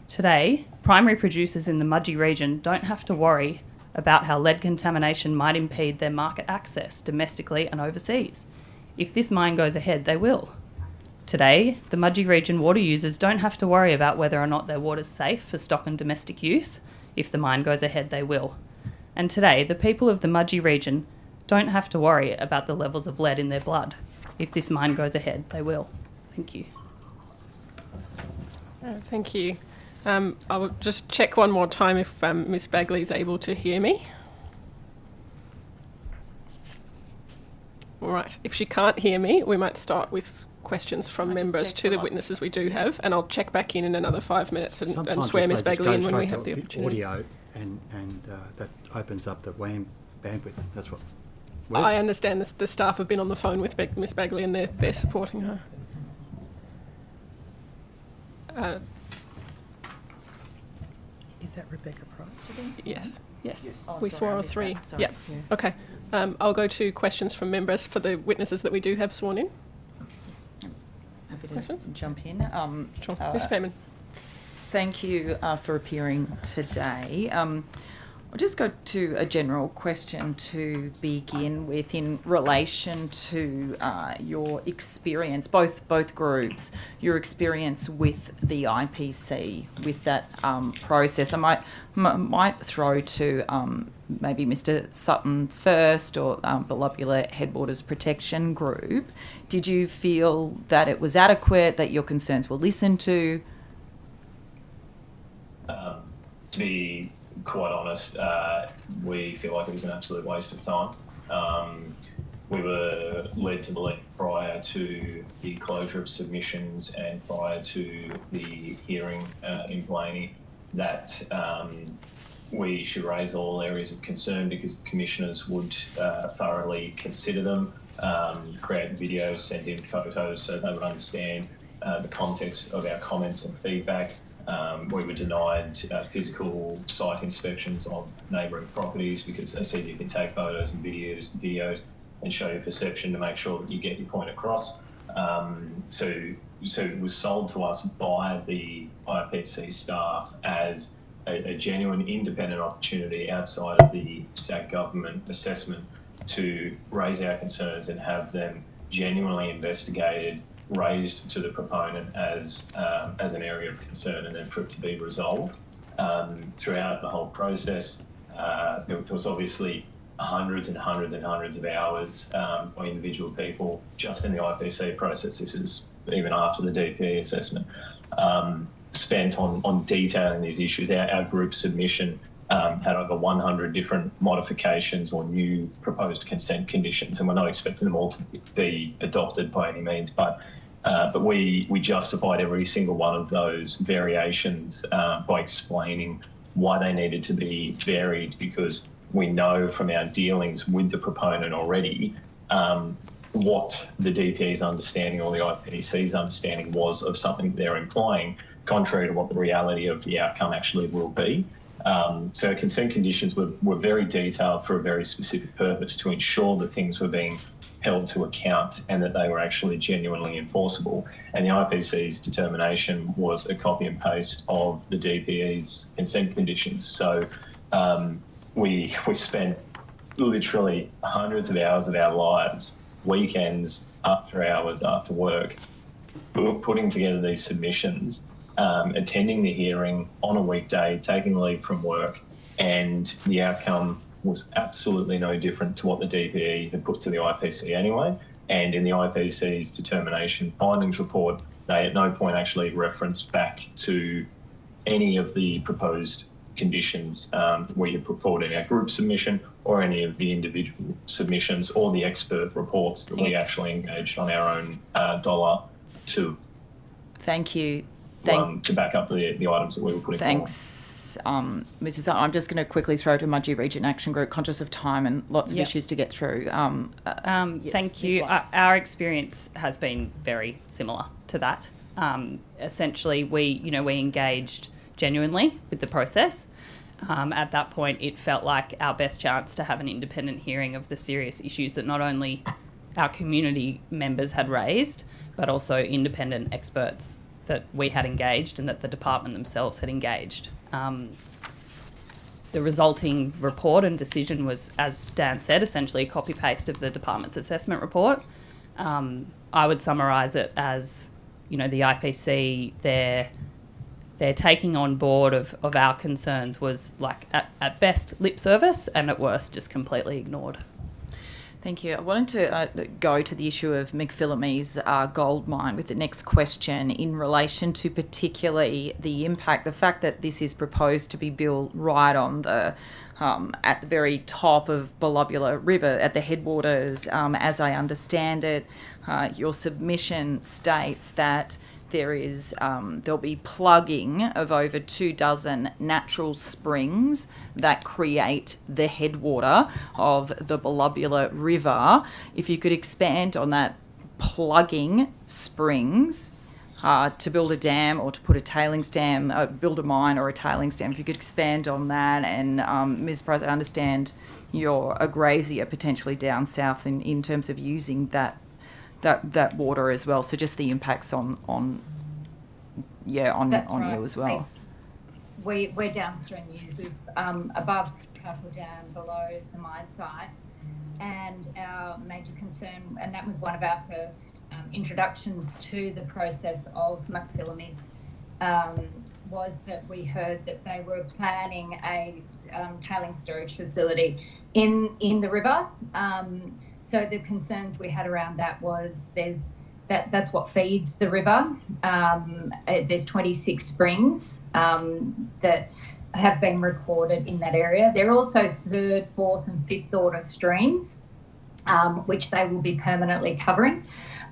Today, primary producers in the Mudgee region don't have to worry about how lead contamination might impede their market access domestically and overseas. If this mine goes ahead, they will. Today, the Mudgee region water users don't have to worry about whether or not their water's safe for stock and domestic use. If the mine goes ahead, they will. And today, the people of the Mudgee region don't have to worry about the levels of lead in their blood. If this mine goes ahead, they will. Thank you. Thank you. I will just check one more time if Ms Bagley is able to hear me. All right. If she can't hear me, we might start with questions from members to the witnesses we do have, and I'll check back in another 5 minutes and swear Ms Bagley in when we have the opportunity. Audio and that opens up the WAN bandwidth. That's what. I understand the staff have been on the phone with Ms Bagley and they're supporting her. Is that Rebecca Price? Yes. Yes. Oh, We sorry, swore I all missed three. that. Sorry. Yeah. Yeah. Okay. I'll go to questions from members for the witnesses that we do have sworn in. Happy to Questions? jump in. Sure. Ms Fairman. Thank you for appearing today. I'll just go to a general question to begin with in relation to your experience, both groups, your experience with the IPC, with that process. I might throw to maybe Mr. Sutton first, or Bolobular Headwaters Protection Group. Did you feel that it was adequate, that your concerns were listened to? To be quite honest, we feel like it was an absolute waste of time. We were led to believe prior to the closure of submissions and prior to the hearing in Blaney that we should raise all areas of concern because the commissioners would thoroughly consider them, create videos, send in photos so they would understand the context of our comments and feedback. We were denied physical site inspections of neighbouring properties because they said you can take photos and videos and show your perception to make sure that you get your point across. So it was sold to us by the IPC staff as a genuine independent opportunity outside of the state government assessment to raise our concerns and have them genuinely investigated, raised to the proponent as an area of concern, and then for it to be resolved. Throughout the whole process, there was obviously hundreds and hundreds and hundreds of hours by individual people just in the IPC process. This is even after the DPE assessment, spent on detailing these issues. Our group submission had over 100 different modifications or new proposed consent conditions, and we're not expecting them all to be adopted by any means, but we justified every single one of those variations by explaining why they needed to be varied, because we know from our dealings with the proponent already what the DPE's understanding or the IPC's understanding was of something they're implying, contrary to what the reality of the outcome actually will be. So consent conditions were very detailed for a very specific purpose, to ensure that things were being held to account and that they were actually genuinely enforceable. And the IPC's determination was a copy and paste of the DPE's consent conditions. So we spent literally hundreds of hours of our lives, weekends, after hours, after work, putting together these submissions, attending the hearing on a weekday, taking leave from work, and the outcome was absolutely no different to what the DPE had put to the IPC anyway. And in the IPC's determination findings report, they at no point actually referenced back to any of the proposed conditions we had put forward in our group submission, or any of the individual submissions, or the expert reports that we actually engaged on our own dollar to. Thank you. To back up the items that we were putting forward. Thanks, Mrs. I'm just going to quickly throw to Mudgee Region Action Group, conscious of time and lots of issues to get through. Yes, thank you. Our experience has been very similar to that. Essentially, we engaged genuinely with the process. At that point, it felt like our best chance to have an independent hearing of the serious issues that not only our community members had raised, but also independent experts that we had engaged and that the department themselves had engaged. The resulting report and decision was, as Dan said, essentially a copy-paste of the department's assessment report. I would summarise it as, the IPC, their taking on board of our concerns was like at best lip service, and at worst just completely ignored. Thank you. I wanted to go to the issue of McPhillamy's gold mine with the next question in relation to particularly the impact, the fact that this is proposed to be built right on the at the very top of Bolobular River at the headwaters. As I understand it, your submission states that there'll be plugging of over 24 natural springs that create the headwater of the Bolobular River. If you could expand on that, plugging springs to build a dam or to put a tailings dam, build a mine or a tailings dam. If you could expand on that. And Ms. Price, I understand you're a grazier potentially down south in terms of using that water as well. So just the impacts on That's right. you as well. We're downstream users. Above powerful dam below the mine site. And our major concern, and that was one of our first introductions to the process of McPhillamys, was that we heard that they were planning a tailings storage facility in the river. So the concerns we had around that was that's what feeds the river. There's 26 springs that have been recorded in that area. There are also third, fourth and fifth order streams, which they will be permanently covering.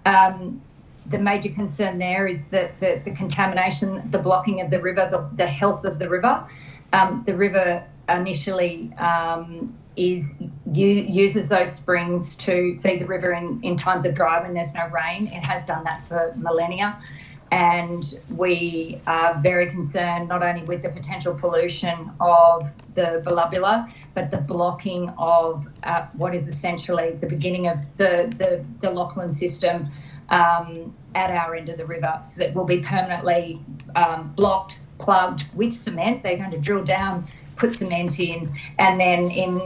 The major concern there is that the contamination, the blocking of the river, the health of the river. The river initially uses those springs to feed the river in times of dry when there's no rain. It has done that for millennia. And we are very concerned not only with the potential pollution of the volubula, but the blocking of what is essentially the beginning of the Lachlan system at our end of the river. So that will be permanently blocked, plugged with cement. They're going to drill down, put cement in, and then in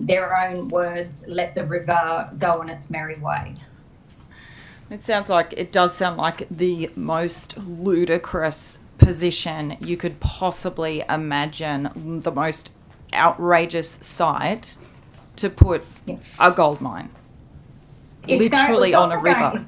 their own words, let the river go on its merry way. It does sound like the most ludicrous position you could possibly imagine, the most outrageous site to put a gold mine literally on a river.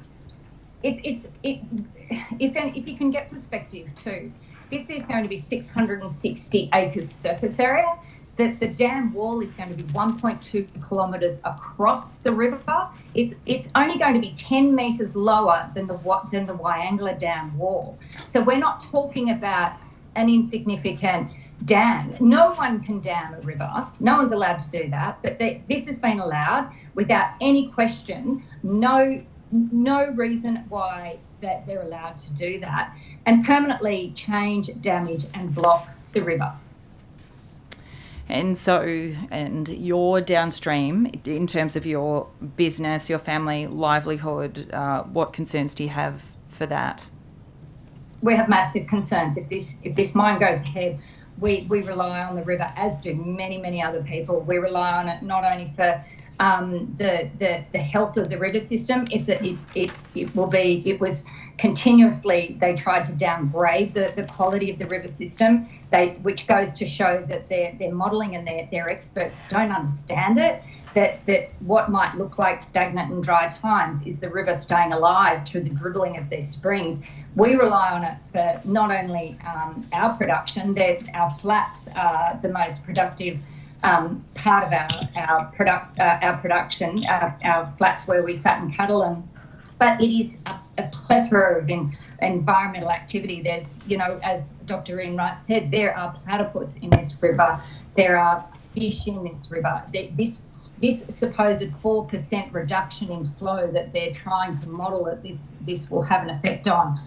If you can get perspective too, this is going to be 660 acres surface area. The dam wall is going to be 1.2 kilometres across the river. It's only going to be 10 metres lower than the Wyangla Dam wall. So we're not talking about an insignificant dam. No one can dam a river. No one's allowed to do that. But this has been allowed without any question. No reason why that they're allowed to do that, and permanently change, damage and block the river. And your downstream, in terms of your business, your family, livelihood, what concerns do you have for that? We have massive concerns. If this mine goes ahead, we rely on the river, as do many other people. We rely on it not only for the health of the river system. It was continuously, they tried to downgrade the quality of the river system, which goes to show that their modelling and their experts don't understand it, that what might look like stagnant and dry times is the river staying alive through the dribbling of their springs. We rely on it for not only our production, that our flats are the most productive part of our production, our flats where we fatten cattle, but it is a plethora of environmental activity. There's, as Dr. Ian Wright said, there are platypus in this river, there are fish in this river. This supposed 4% reduction in flow that they're trying to model that this will have an effect on,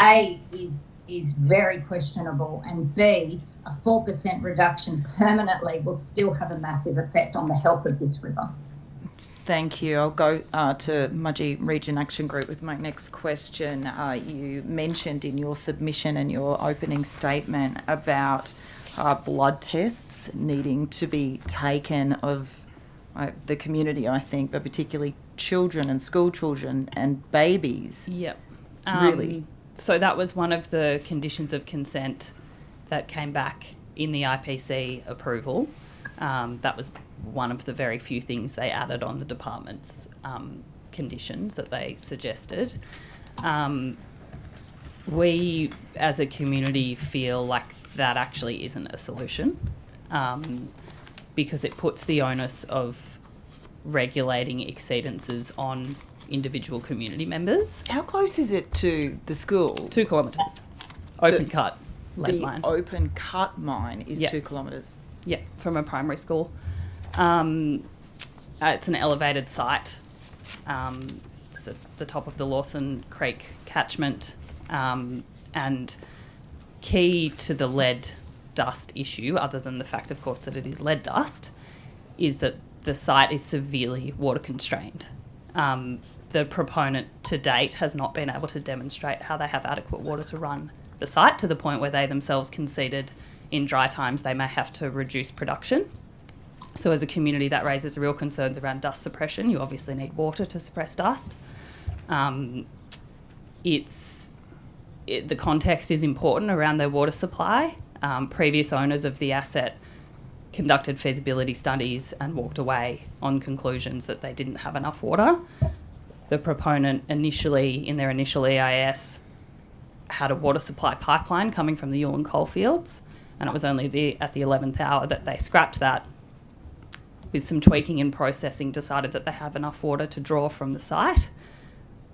A, is very questionable, and B, a 4% reduction permanently will still have a massive effect on the health of this river. Thank you. I'll go to Mudgee Region Action Group with my next question. You mentioned in your submission and your opening statement about blood tests needing to be taken of the community, I think, but particularly children and school children and babies. Yep. Really? So that was one of the conditions of consent that came back in the IPC approval. That was one of the very few things they added on the department's conditions that they suggested. We, as a community, feel like that actually isn't a solution because it puts the onus of regulating exceedances on individual community members. How close is it to the school? 2 kilometres. Open cut. Lead mine. The open cut mine is 2 kilometres. Yeah, from a primary school. It's an elevated site. It's at the top of the Lawson Creek catchment. And key to the lead dust issue, other than the fact, of course, that it is lead dust, is that the site is severely water constrained. The proponent to date has not been able to demonstrate how they have adequate water to run the site, to the point where they themselves conceded in dry times they may have to reduce production So as a community, that raises real concerns around dust suppression. You obviously need water to suppress dust. The context is important around their water supply. Previous owners of the asset conducted feasibility studies and walked away on conclusions that they didn't have enough water. The proponent initially, in their initial EIS, had a water supply pipeline coming from the Yulin coalfields, and it was only at the 11th hour that they scrapped that. With some tweaking and processing, decided that they have enough water to draw from the site.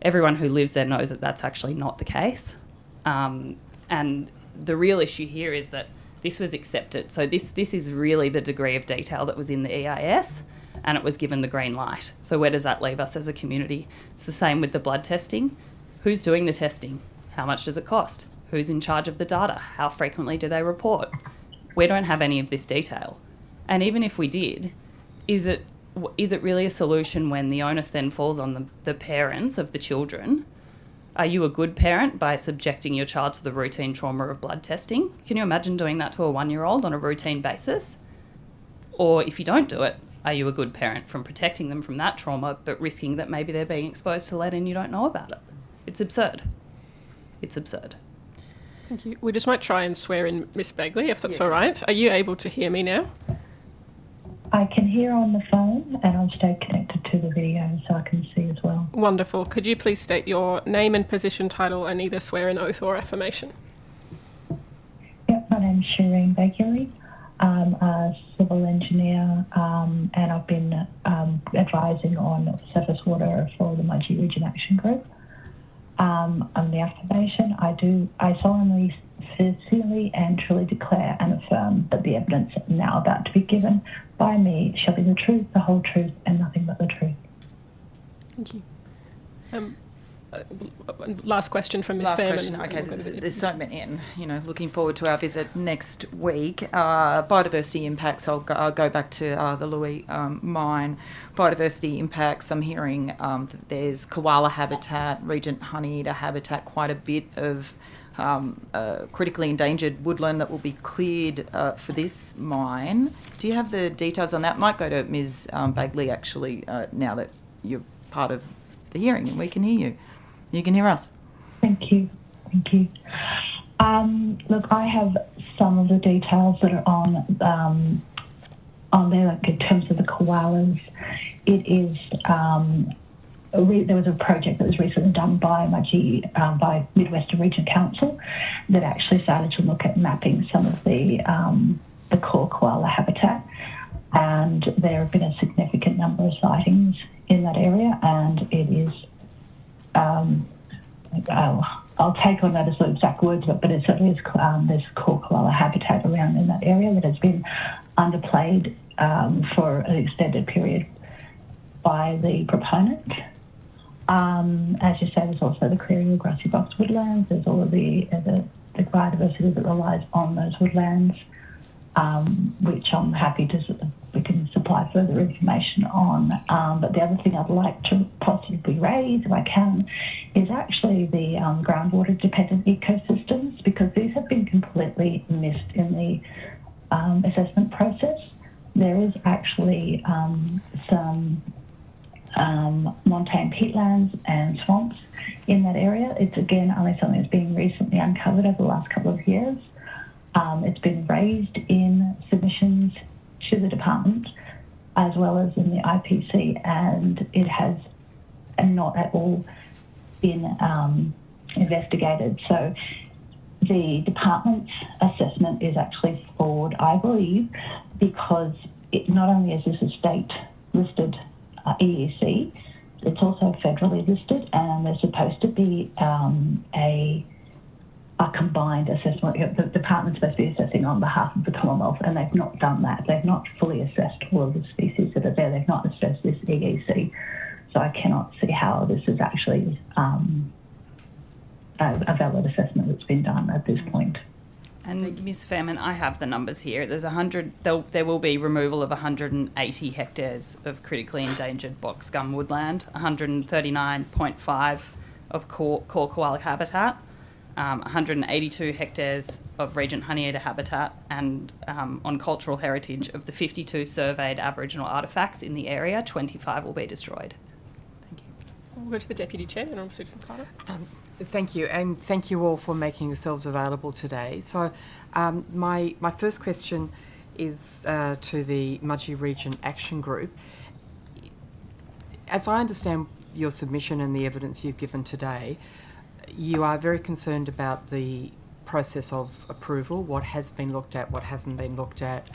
Everyone who lives there knows that that's actually not the case. And the real issue here is that this was accepted. So this is really the degree of detail that was in the EIS, and it was given the green light. So where does that leave us as a community? It's the same with the blood testing. Who's doing the testing? How much does it cost? Who's in charge of the data? How frequently do they report? We don't have any of this detail. And even if we did, is it really a solution when the onus then falls on the parents of the children? Are you a good parent by subjecting your child to the routine trauma of blood testing? Can you imagine doing that to a 1-year-old on a routine basis? Or if you don't do it, are you a good parent from protecting them from that trauma but risking that maybe they're being exposed to lead and you don't know about it? It's absurd. It's absurd. Thank you. We just might try and swear in Miss Bagley, if that's all right. Are you able to hear me now? I can hear on the phone, and I've stayed connected to the video so I can see as well. Wonderful. Could you please state your name and position title and either swear an oath or affirmation? Yep, my name's Shireen Bagley. I'm a civil engineer, and I've been advising on surface water for the Mudgee Region Action Group. On the affirmation, I solemnly, sincerely and truly declare and affirm that the evidence now about to be given by me shall be the truth, the whole truth, and nothing but the truth. Thank you. Last question from Ms. Last Fairman. question. Okay, there's so many, and looking forward to our visit next week. Biodiversity impacts. I'll go back to the Louis mine. Biodiversity impacts. I'm hearing that there's koala habitat, regent honeyeater habitat, quite a bit of critically endangered woodland that will be cleared for this mine. Do you have the details on that? Might go to Ms. Bagley actually now that you're part of the hearing and we can hear you. You can hear us. Thank you. Look, I have some of the details that are on there, like in terms of the koalas. It is there was a project that was recently done by by Midwestern Region Council that actually started to look at mapping some of the core koala habitat, and there have been a significant number of sightings in that area, and it is I'll take on that as the exact words, but it certainly is there's core koala habitat around in that area that has been underplayed for an extended period by the proponent. As you say, there's also the clearing of grassy box woodlands. There's all of the biodiversity that relies on those woodlands, which I'm happy we can supply further information on. But the other thing I'd like to possibly raise, if I can, is actually the groundwater-dependent ecosystems, because these have been completely missed in the assessment process. There is actually some montane peatlands and swamps in that area. It's again only something that's been recently uncovered over the last couple of years. It's been raised in submissions to the department as well as in the IPC, and it has not at all been investigated. So the department's assessment is actually flawed, I believe, because it not only is this a state-listed EEC, it's also federally listed, and there's supposed to be a combined assessment. The department's supposed to be assessing on behalf of the Commonwealth, and they've not done that. They've not fully assessed all of the species that are there. They've not assessed this EEC. So I cannot see how this is actually a valid assessment that's been done at this point. And Ms. Fairman, I have the numbers here. There's there will be removal of 180 hectares of critically endangered box gum woodland, 139.5 of core koala habitat, 182 hectares of Regent Honeyeater habitat and on cultural heritage. Of the 52 surveyed Aboriginal artefacts in the area, 25 will be destroyed. We'll go to the Deputy Chair, Honourable Susan Carter. Thank you, and thank you all for making yourselves available today. So my first question is to the Mudgee Region Action Group. As I understand your submission and the evidence you've given today, you are very concerned about the process of approval, what has been looked at, what hasn't been looked at,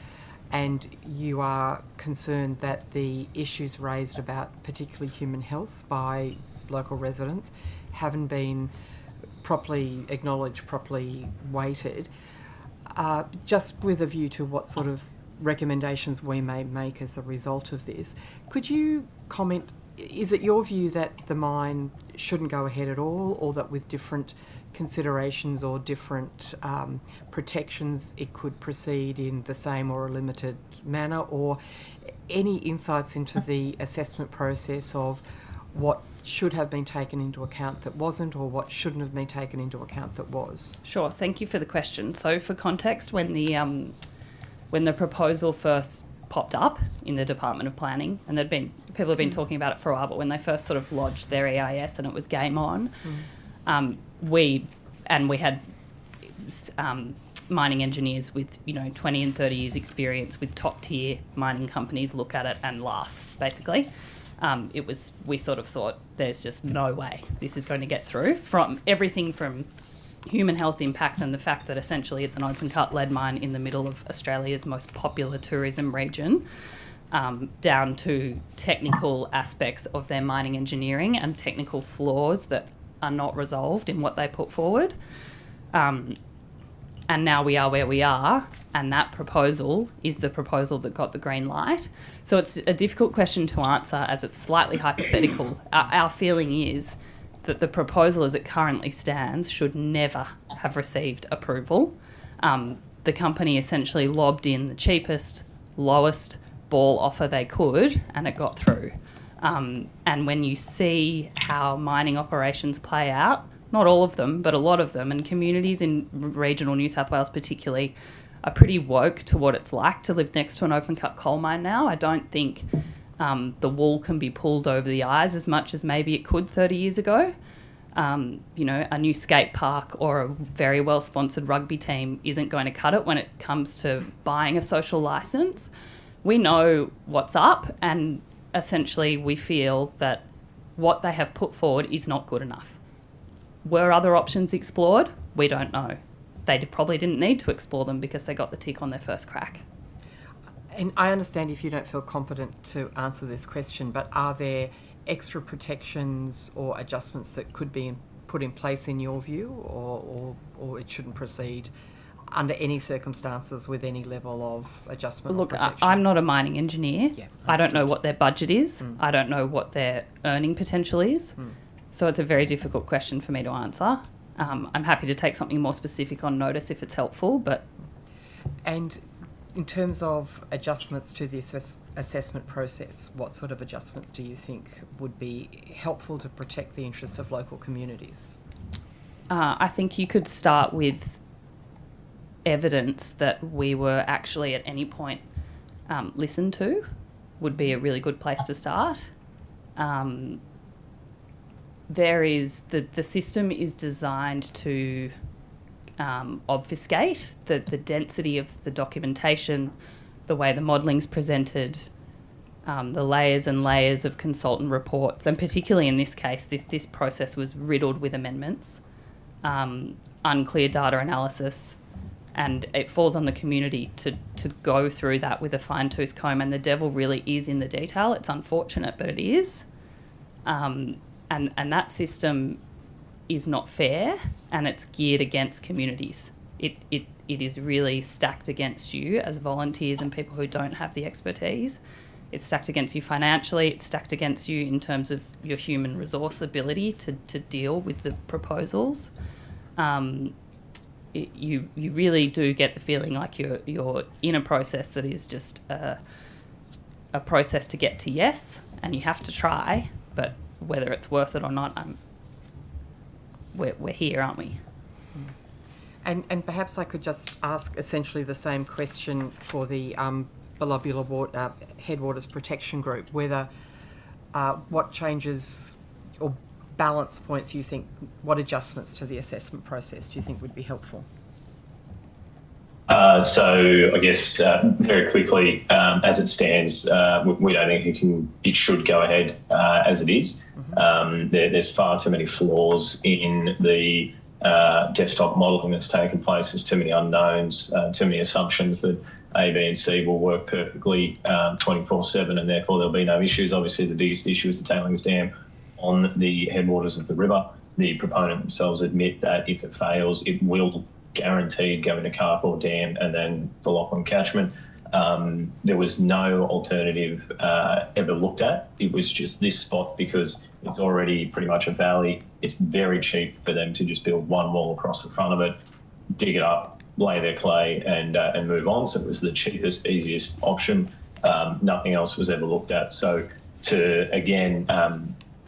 and you are concerned that the issues raised about particularly human health by local residents haven't been properly acknowledged, properly weighted. Just with a view to what sort of recommendations we may make as a result of this, could you comment, is it your view that the mine shouldn't go ahead at all, or that with different considerations or different protections it could proceed in the same or a limited manner, or any insights into the assessment process of what should have been taken into account that wasn't, or what shouldn't have been taken into account that was? Sure, thank you for the question. So for context, when the proposal first popped up in the Department of Planning, and people have been talking about it for a while, but when they first sort of lodged their EIS and it was game on, we had mining engineers with 20 and 30 years experience with top tier mining companies look at it and laugh, basically. We sort of thought there's just no way this is going to get through, from everything from human health impacts and the fact that essentially it's an open cut lead mine in the middle of Australia's most popular tourism region, down to technical aspects of their mining engineering and technical flaws that are not resolved in what they put forward. And now we are where we are, and that proposal is the proposal that got the green light. So it's a difficult question to answer as it's slightly hypothetical. Our feeling is that the proposal as it currently stands should never have received approval. The company essentially lobbed in the cheapest, lowest ball offer they could, and it got through. And when you see how mining operations play out, not all of them, but a lot of them, and communities in regional New South Wales particularly are pretty woke to what it's like to live next to an open cut coal mine now. I don't think the wool can be pulled over the eyes as much as maybe it could 30 years ago. A new skate park or a very well-sponsored rugby team isn't going to cut it when it comes to buying a social licence. We know what's up, and essentially we feel that what they have put forward is not good enough. Were other options explored? We don't know. They probably didn't need to explore them because they got the tick on their first crack. And I understand if you don't feel confident to answer this question, but are there extra protections or adjustments that could be put in place in your view, or it shouldn't proceed under any circumstances with any level of adjustment? Look, or protection? I'm not a mining engineer. Yeah, I don't know what their budget is. I don't know what their earning potential is. So it's a very difficult question for me to answer. I'm happy to take something more specific on notice if it's helpful, but... And in terms of adjustments to the assessment process, what sort of adjustments do you think would be helpful to protect the interests of local communities? I think you could start with evidence that we were actually at any point listened to, would be a really good place to start. The system is designed to obfuscate the density of the documentation, the way the modelling's presented, the layers and layers of consultant reports, and particularly in this case, this process was riddled with amendments, unclear data analysis, and it falls on the community to go through that with a fine-tooth comb, and the devil really is in the detail. It's unfortunate, but it is. And that system is not fair, and it's geared against communities. It is really stacked against you as volunteers and people who don't have the expertise. It's stacked against you financially. It's stacked against you in terms of your human resource ability to deal with the proposals. You really do get the feeling like you're in a process that is just a process to get to yes, and you have to try, but whether it's worth it or not, we're here, aren't we? And perhaps I could just ask essentially the same question for the Belubula Headwaters Protection Group, whether what changes or balance points you think, what adjustments to the assessment process do you think would be helpful? So I guess very quickly, as it stands, we don't think it should go ahead as it is. There's far too many flaws in the desktop modelling that's taken place. There's too many unknowns, too many assumptions that A, B and C will work perfectly 24/7 and therefore there'll be no issues. Obviously the biggest issue is the tailings dam on the headwaters of the river. The proponent themselves admit that if it fails, it will guaranteed go into carport dam and then the Lachlan catchment. There was no alternative ever looked at. It was just this spot because it's already pretty much a valley. It's very cheap for them to just build one wall across the front of it, dig it up, lay their clay and move on. So it was the cheapest, easiest option. Nothing else was ever looked at. So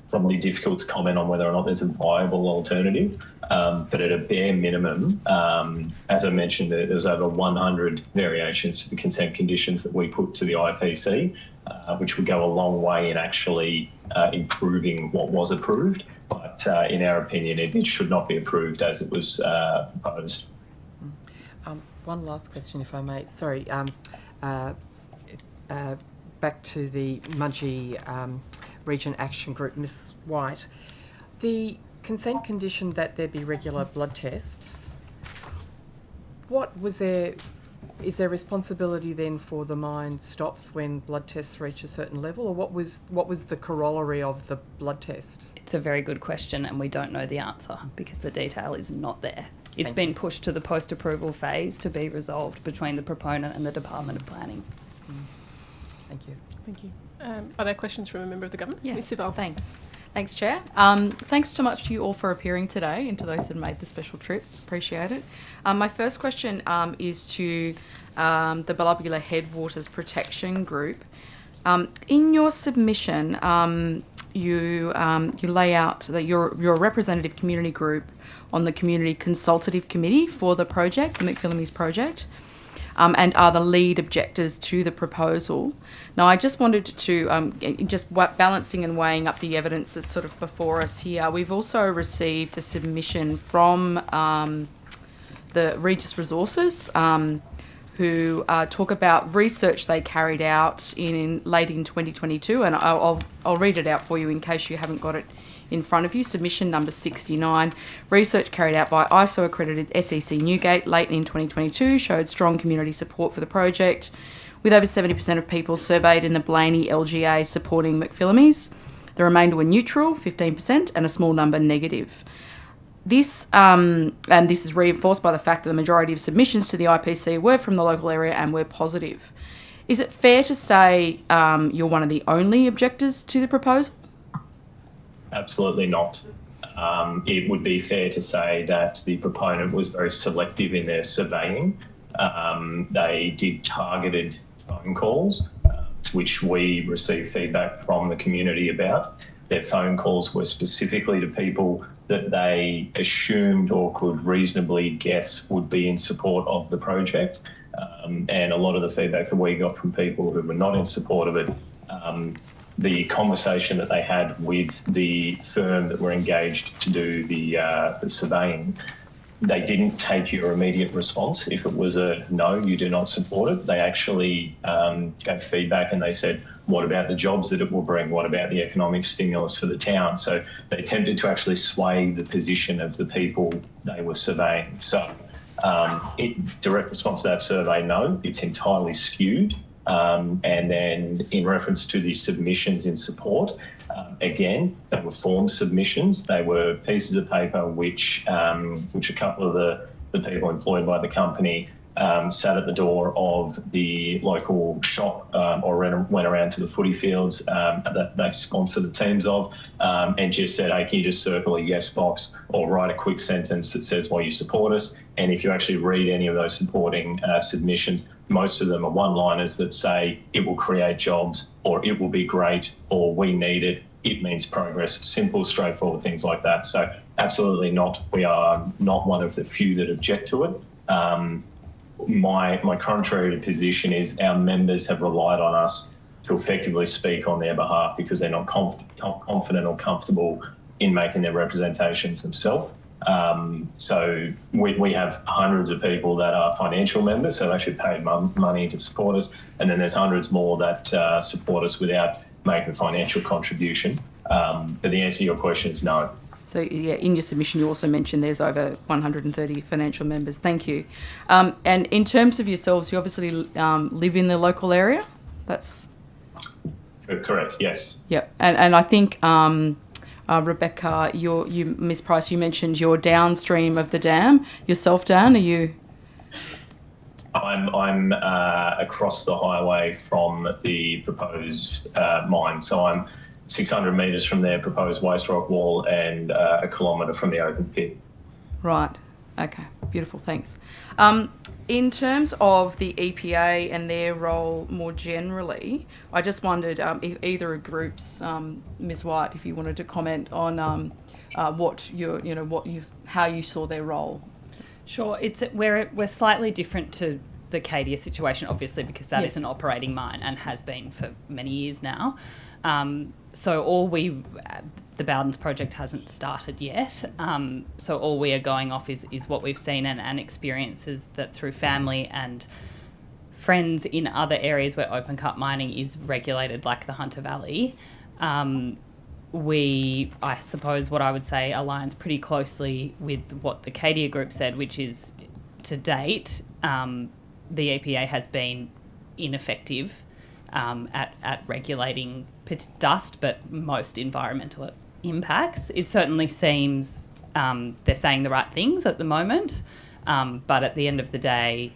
probably difficult to comment on whether or not there's a viable alternative. But at a bare minimum, as I mentioned, there was over 100 variations to the consent conditions that we put to the IPC, which would go a long way in actually improving what was approved. But in our opinion, it should not be approved as it was proposed. One last question, if I may. Sorry. Back to the Mudgee Region Action Group, Ms. White. The consent condition that there be regular blood tests, is there responsibility then for the mine stops when blood tests reach a certain level, or what was the corollary of the blood tests? It's a very good question and we don't know the answer because the detail is not there. It's been pushed to the post-approval phase to be resolved between the proponent and the Department of Planning. Thank you. Thank you. Are there questions from a member of the government? Yeah, Ms. Sivell. thanks. Thanks, Chair. Thanks so much to you all for appearing today and to those that made the special trip. Appreciate it. My first question is to the Belubula Headwaters Protection Group. In your submission, you lay out that you're a representative community group on the Community Consultative Committee for the project, the McPhillamys project, and are the lead objectors to the proposal. Now, I just wanted to, balancing and weighing up the evidence that's sort of before us here, we've also received a submission from the Regis Resources, who talk about research they carried out late in 2022, and I'll read it out for you in case you haven't got it in front of you. Submission number 69. Research carried out by ISO-accredited SEC Newgate late in 2022 showed strong community support for the project, with over 70% of people surveyed in the Blaney LGA supporting McPhillamys. The remainder were neutral, 15%, and a small number negative. This is reinforced by the fact that the majority of submissions to the IPC were from the local area and were positive. Is it fair to say you're one of the only objectors to the proposal? Absolutely not. It would be fair to say that the proponent was very selective in their surveying. They did targeted phone calls, which we received feedback from the community about. Their phone calls were specifically to people that they assumed or could reasonably guess would be in support of the project. And a lot of the feedback that we got from people who were not in support of it, the conversation that they had with the firm that were engaged to do the surveying, they didn't take your immediate response. If it was a no, you do not support it, they actually gave feedback and they said, what about the jobs that it will bring? What about the economic stimulus for the town? So they attempted to actually sway the position of the people they were surveying. So direct response to that survey, no, it's entirely skewed. And then in reference to the submissions in support, again, they were form submissions. They were pieces of paper which a couple of the people employed by the company sat at the door of the local shop or went around to the footy fields that they sponsor the teams of and just said, hey, can you just circle a yes box or write a quick sentence that says why you support us? And if you actually read any of those supporting submissions, most of them are one-liners that say it will create jobs or it will be great or we need it. It means progress, simple, straightforward things like that. So Absolutely not. We are not one of the few that object to it. My contrary position is our members have relied on us to effectively speak on their behalf because they're not confident or comfortable in making their representations themselves. So we have hundreds of people that are financial members, so they should pay money to support us, and then there's hundreds more that support us without making a financial contribution. But the answer to your question is no. So, yeah, in your submission, you also mentioned there's over 130 financial members. Thank you. And in terms of yourselves, you obviously live in the local area? That's correct, yes. Yep. And I think, Rebecca, you Ms. Price, you mentioned you're downstream of the dam. Yourself, Dan, are you? I'm across the highway from the proposed mine. So I'm 600 metres from their proposed waste rock wall and a kilometre from the open pit. Right. Okay. Beautiful. Thanks. In terms of the EPA and their role more generally, I just wondered if either of groups, Ms. White, if you wanted to comment on how you saw their role. Sure. We're slightly different to the Cadia situation, obviously, because that is an operating mine and has been for many years now. So the Bowdens project hasn't started yet. So all we are going off is what we've seen and experiences that through family and friends in other areas where open cut mining is regulated, like the Hunter Valley. I suppose what I would say aligns pretty closely with what the Cadia group said, which is to date, the EPA has been ineffective at regulating dust, but most environmental impacts. It certainly seems they're saying the right things at the moment, but at the end of the day,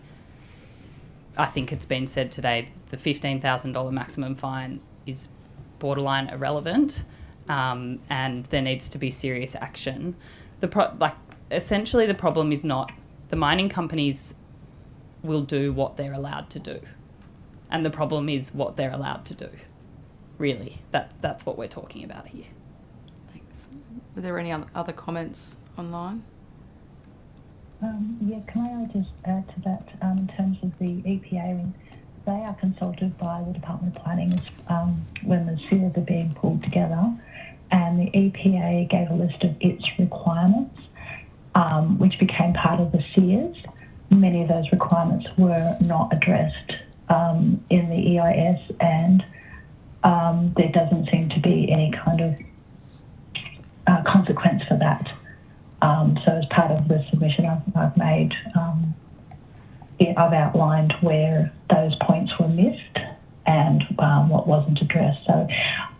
I think it's been said today, the $15,000 maximum fine is borderline irrelevant, and there needs to be serious action. Essentially, the problem is not the mining companies will do what they're allowed to do, and the problem is what they're allowed to do. Really, that's what we're talking about here. Thanks. Were there any other comments online? Can I just add to that in terms of the EPA? They are consulted by the Department of Planning when the seals are being pulled together, and the EPA gave a list of its requirements, which became part of the SEARs. Many of those requirements were not addressed in the EIS, and there doesn't seem to be any kind of consequence for that. So as part of the submission I've made, I've outlined where those points were missed and what wasn't addressed. So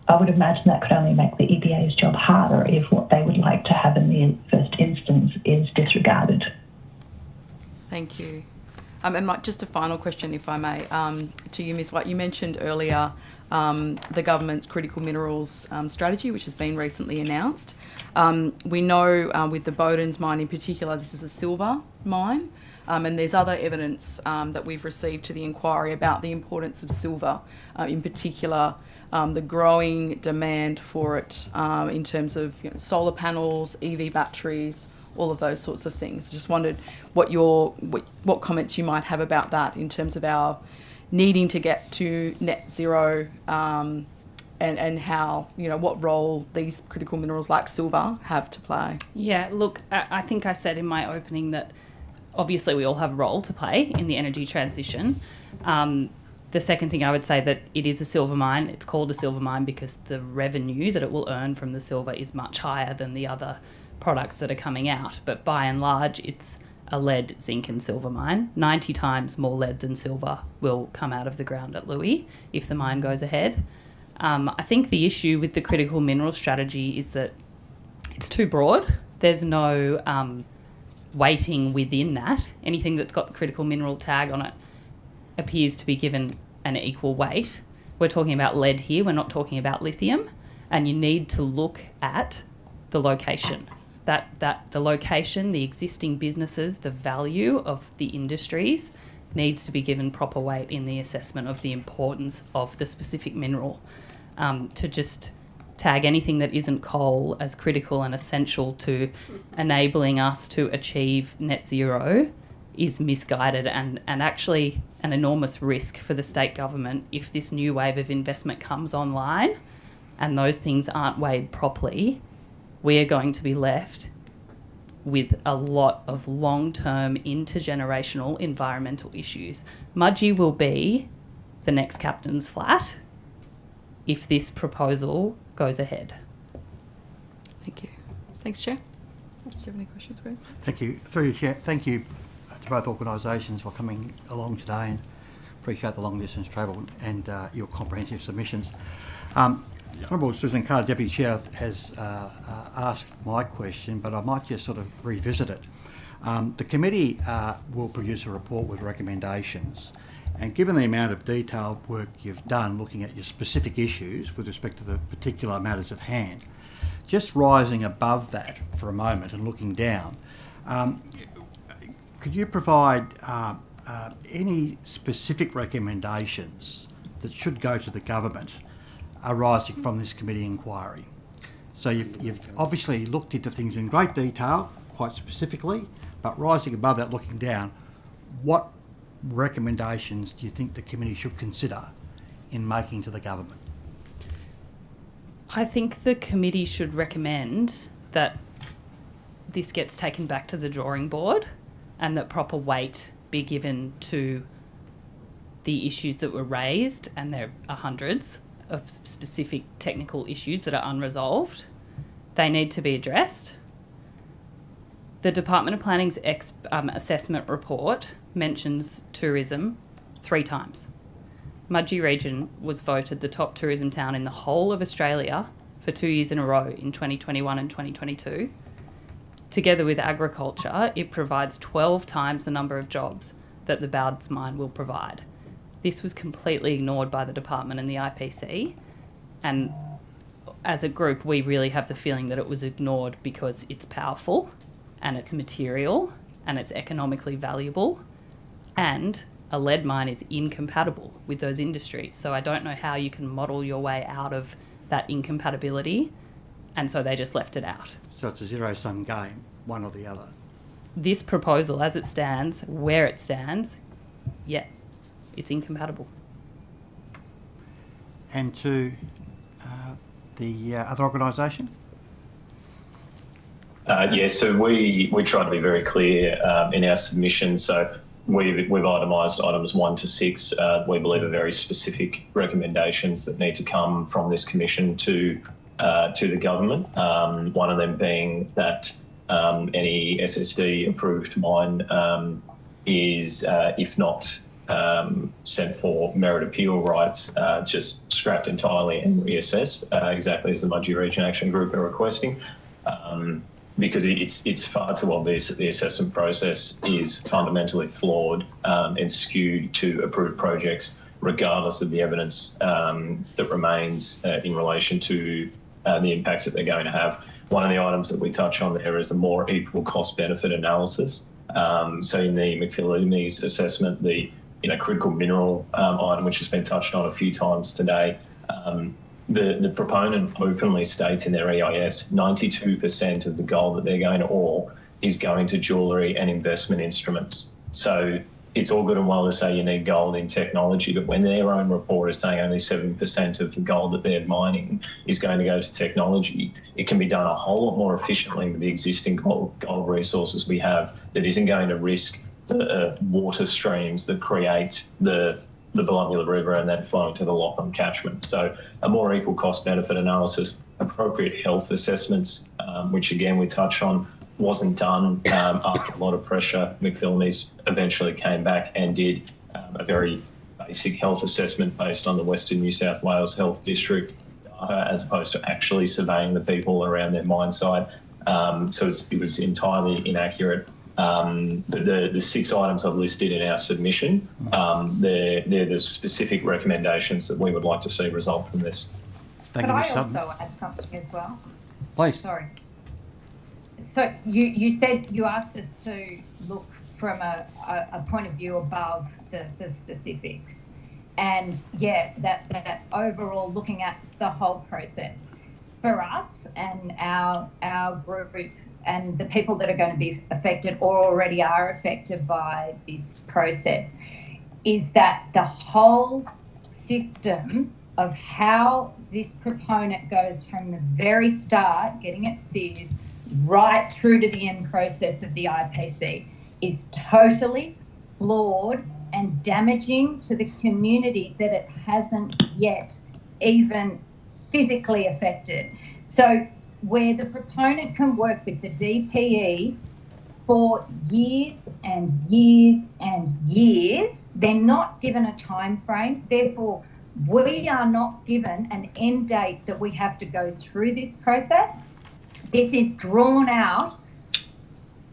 I would imagine that could only make the EPA's job harder if what they would like to have in the first instance is disregarded. Thank you. And just a final question, if I may, to you, Ms. White. You mentioned earlier the government's critical minerals strategy, which has been recently announced. We know with the Bowdens mine in particular, this is a silver mine, and there's other evidence that we've received to the inquiry about the importance of silver, in particular the growing demand for it in terms of solar panels, EV batteries, all of those sorts of things. Just wondered what comments you might have about that in terms of our needing to get to net zero, and how, what role these critical minerals like silver have to play. Yeah, look, I think I said in my opening that obviously we all have a role to play in the energy transition. The second thing I would say that it is a silver mine. It's called a silver mine because the revenue that it will earn from the silver is much higher than the other products that are coming out. But by and large, it's a lead, zinc and silver mine. 90 times more lead than silver will come out of the ground at Louis if the mine goes ahead. I think the issue with the critical mineral strategy is that it's too broad. There's no weighting within that. Anything that's got the critical mineral tag on it appears to be given an equal weight. We're talking about lead here, we're not talking about lithium, and you need to look at the location. That the location, the existing businesses, the value of the industries needs to be given proper weight in the assessment of the importance of the specific mineral. To just tag anything that isn't coal as critical and essential to enabling us to achieve net zero is misguided and actually an enormous risk for the state government if this new wave of investment comes online and those things aren't weighed properly. We are going to be left with a lot of long-term intergenerational environmental issues. Mudgee will be the next captain's flat if this proposal goes ahead. Thank you. Thanks, Chair. Do you have any questions, Greg? Thank you. Through you, Chair. Thank you to both organisations for coming along today, and appreciate the long distance travel and your comprehensive submissions. Honourable Susan Carr, Deputy Chair, has asked my question, but I might just sort of revisit it. The committee will produce a report with recommendations, and given the amount of detailed work you've done looking at your specific issues with respect to the particular matters at hand, just rising above that for a moment and looking down, could you provide any specific recommendations that should go to the government arising from this committee inquiry? So you've obviously looked into things in great detail, quite specifically, but rising above that, looking down, what recommendations do you think the committee should consider in making to the government? I think the committee should recommend that this gets taken back to the drawing board and that proper weight be given to the issues that were raised, and there are hundreds of specific technical issues that are unresolved. They need to be addressed. The Department of Planning's assessment report mentions tourism 3 times. Mudgee region was voted the top tourism town in the whole of Australia for 2 years in a row in 2021 and 2022. Together with agriculture, it provides 12 times the number of jobs that the Bowd's mine will provide. This was completely ignored by the department and the IPC, and as a group we really have the feeling that it was ignored because it's powerful and it's material and it's economically valuable, and a lead mine is incompatible with those industries. So I don't know how you can model your way out of that incompatibility, and so they just left it out. So it's a zero-sum game, one or the other. This proposal as it stands, where it stands, yeah, it's incompatible. And to the other organisation? So we try to be very clear in our submission. So we've itemised items 1 to 6. We believe are very specific recommendations that need to come from this commission to the government. One of them being that any SSD approved mine is, if not sent for merit appeal rights, just scrapped entirely and reassessed, exactly as the Mudgee Region Action Group are requesting. Because it's far too obvious that the assessment process is fundamentally flawed and skewed to approved projects, regardless of the evidence that remains in relation to the impacts that they're going to have. One of the items that we touch on there is a more equal cost-benefit analysis. So in the McPhillips assessment, the critical mineral item, which has been touched on a few times today, the proponent openly states in their EIS 92% of the gold that they're going to ore is going to jewellery and investment instruments. So it's all good and well to say you need gold in technology, but when their own report is saying only 7% of the gold that they're mining is going to go to technology, it can be done a whole lot more efficiently with the existing gold resources we have that isn't going to risk the water streams that create the Volumula River and then flowing to the Lachlan catchment. So a more equal cost-benefit analysis, appropriate health assessments, which again we touch on, wasn't done after a lot of pressure. McPhillips eventually came back and did a very basic health assessment based on the Western New South Wales Health District data, as opposed to actually surveying the people around their mine site. So it was entirely inaccurate. But the 6 items I've listed in our submission, they're the specific recommendations that we would like to see result from this. Could I also add something as well? Please. Sorry. So you said you asked us to look from a point of view above the specifics, and yeah, that overall looking at the whole process. for us and our group and the people that are going to be affected or already are affected by this process is that the whole system of how this proponent goes from the very start, getting its SIS, right through to the end process of the IPC is totally flawed and damaging to the community that it hasn't yet even physically affected. So where the proponent can work with the DPE for years and years and years, they're not given a time frame. Therefore, we are not given an end date that we have to go through this process. This is drawn out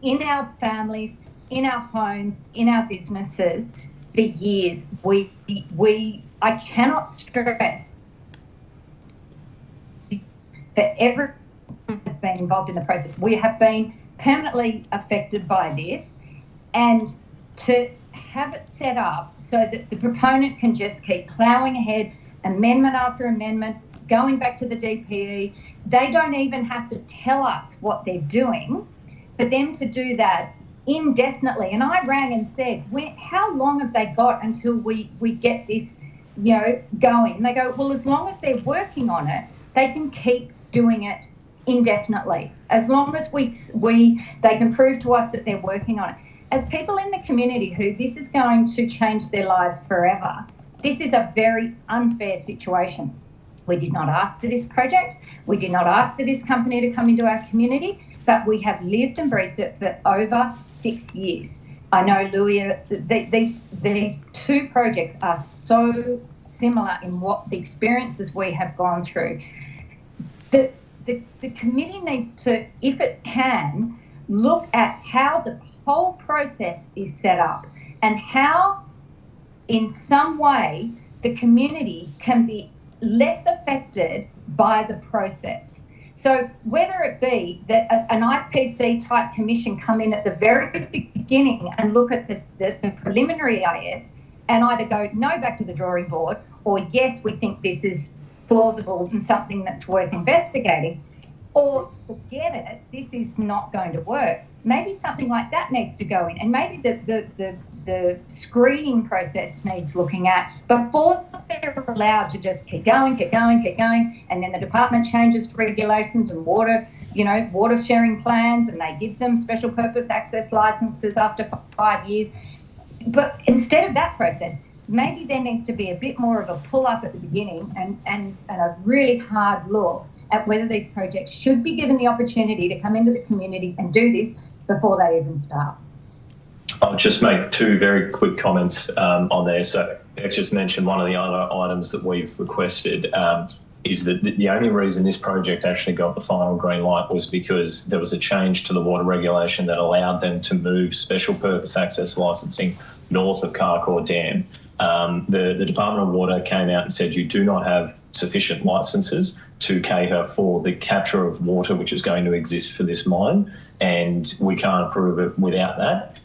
in our families, in our homes, in our businesses for years. I cannot stress that everyone has been involved in the process. We have been permanently affected by this, and to have it set up so that the proponent can just keep ploughing ahead, amendment after amendment, going back to the DPE. They don't even have to tell us what they're doing. For them to do that indefinitely, and I rang and said, how long have they got until we get this, going? And they go, well, as long as they're working on it, they can keep doing it indefinitely, as long as they can prove to us that they're working on it. As people in the community who this is going to change their lives forever, this is a very unfair situation. We did not ask for this project. We did not ask for this company to come into our community, but we have lived and breathed it for over 6 years. I know, Louis, these two projects are so similar in what the experiences we have gone through. The committee needs to, if it can, look at how the whole process is set up and how, in some way, the community can be less affected by the process. So whether it be that an IPC type commission come in at the very beginning and look at the preliminary EIS and either go no, back to the drawing board, or yes, we think this is plausible and something that's worth investigating, or forget it, this is not going to work. Maybe something like that needs to go in, and maybe the screening process needs looking at before they're allowed to just keep going, and then the department changes regulations and water sharing plans, and they give them special purpose access licenses after 5 years. But instead of that process, maybe there needs to be a bit more of a pull up at the beginning and a really hard look at whether these projects should be given the opportunity to come into the community and do this before they even start. I'll just make two very quick comments on there. So Beck just mentioned one of the other items that we've requested is that the only reason this project actually got the final green light was because there was a change to the water regulation that allowed them to move special purpose access licensing north of Carcoar Dam. The Department of Water came out and said you do not have sufficient licences to cater for the capture of water which is going to exist for this mine, and we can't approve it without that.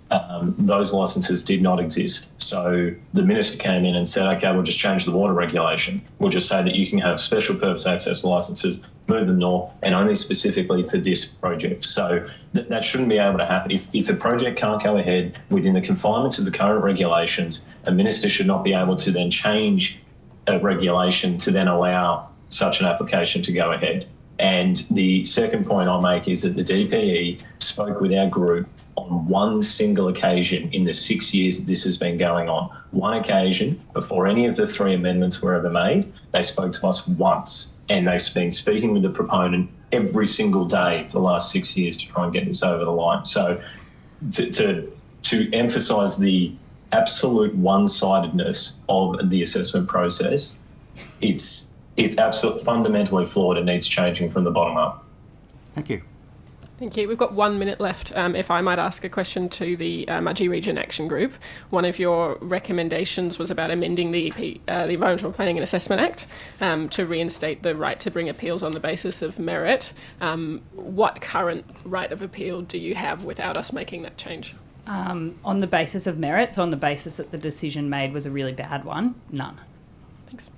Those licences did not exist. So the minister came in and said, okay, we'll just change the water regulation. We'll just say that you can have special purpose access licences, move them north, and only specifically for this project. So that shouldn't be able to happen. If a project can't go ahead within the confinements of the current regulations, a minister should not be able to then change a regulation to then allow such an application to go ahead. And the second point I'll make is that the DPE spoke with our group on one single occasion in the 6 years that this has been going on. One occasion, before any of the three amendments were ever made, they spoke to us once, and they've been speaking with the proponent every single day for the last 6 years to try and get this over the line. So to emphasise the absolute one-sidedness of the assessment process, it's absolutely fundamentally flawed and needs changing from the bottom up. Thank you. Thank you. We've got 1 minute left. If I might ask a question to the Mudgee Region Action Group. One of your recommendations was about amending the Environmental Planning and Assessment Act to reinstate the right to bring appeals on the basis of merit. What current right of appeal do you have without us making that change? On the basis of merit, so on the basis that the decision made was a really bad one, none. Thanks.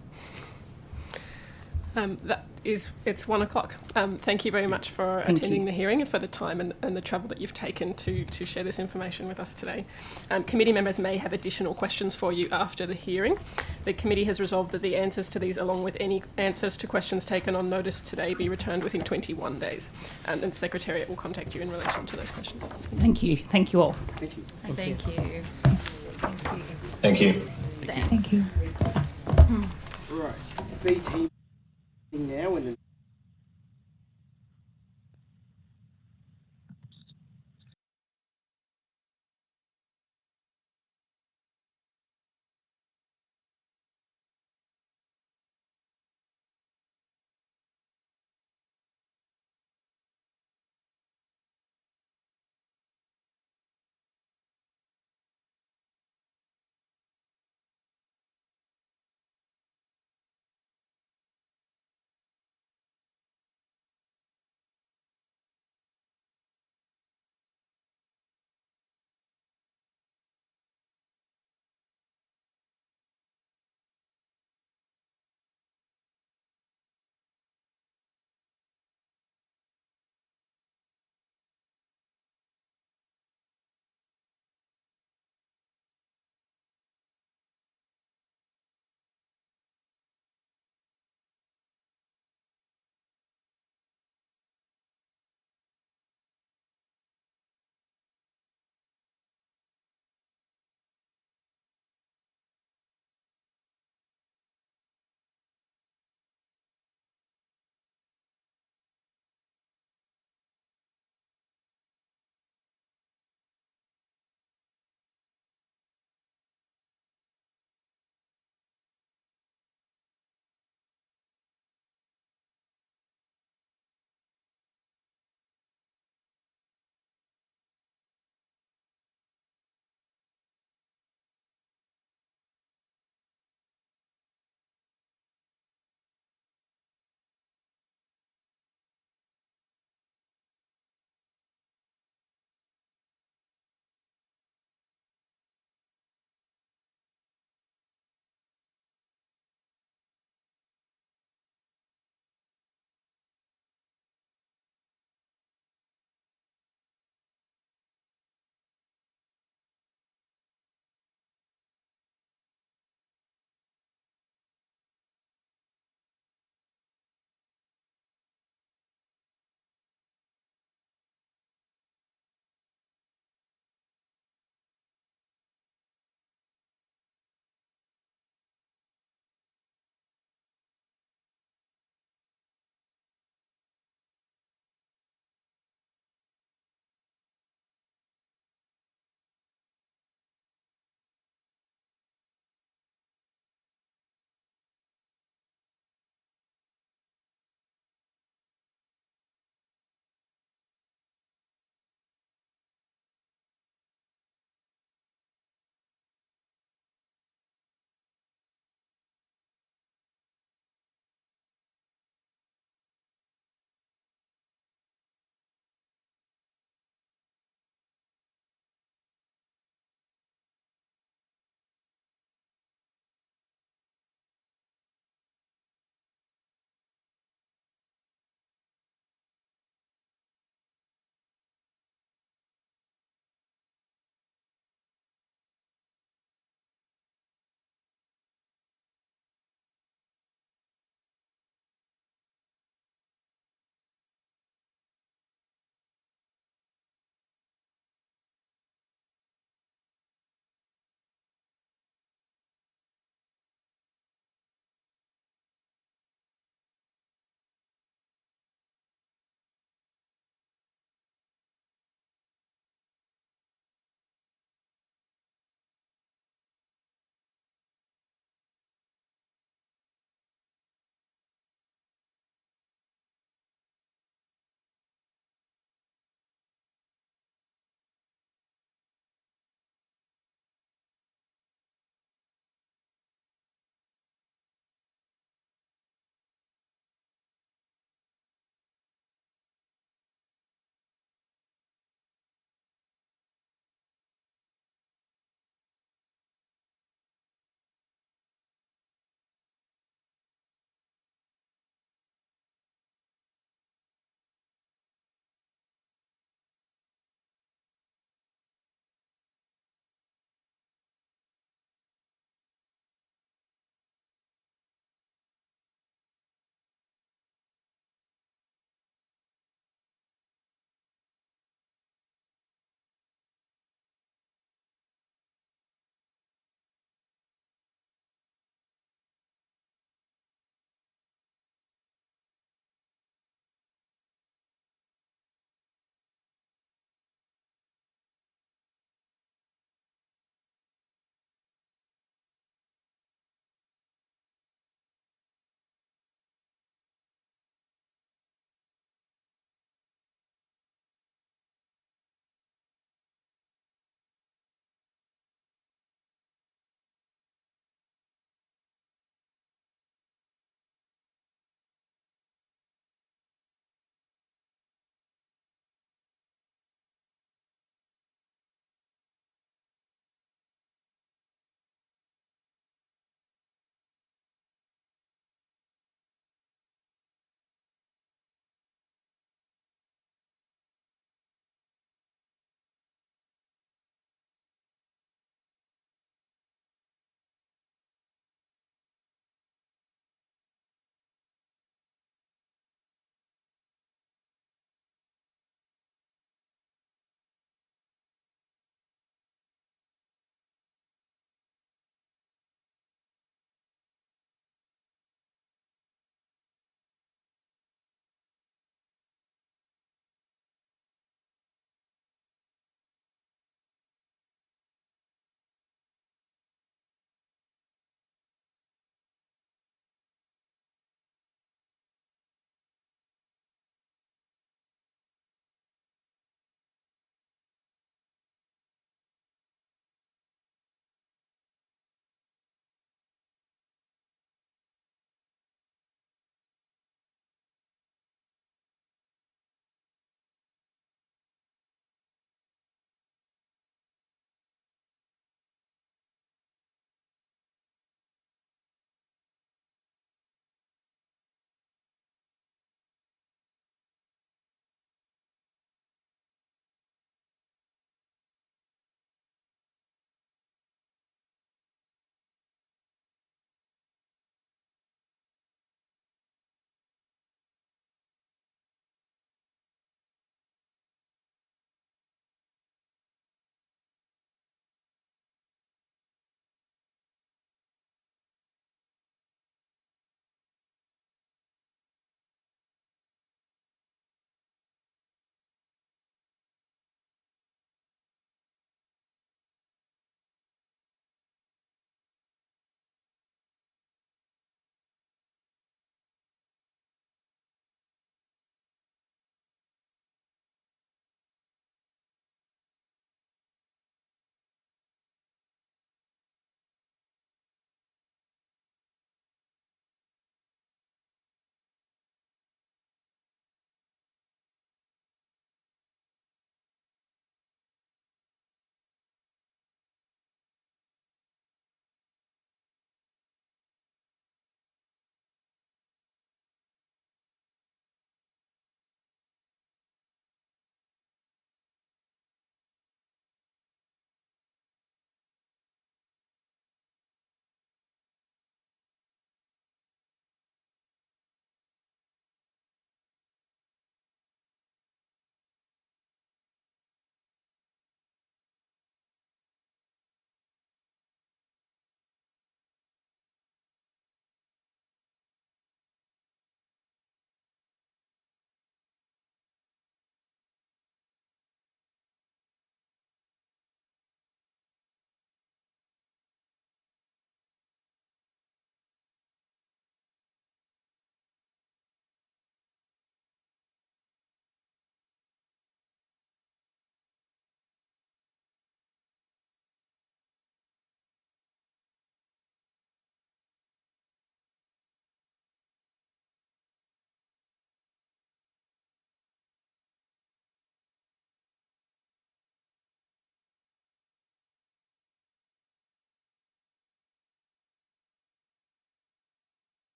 It's 1 o'clock. Thank you very much for Thank attending you. the hearing and for the time and the travel that you've taken to share this information with us today. Committee members may have additional questions for you after the hearing. The committee has resolved that the answers to these, along with any answers to questions taken on notice today, be returned within 21 days. And the Secretariat will contact you in relation to those questions. Thank you. Thank you all. Thank you. Thank you. Thank you. Thanks. Right. BT now and then.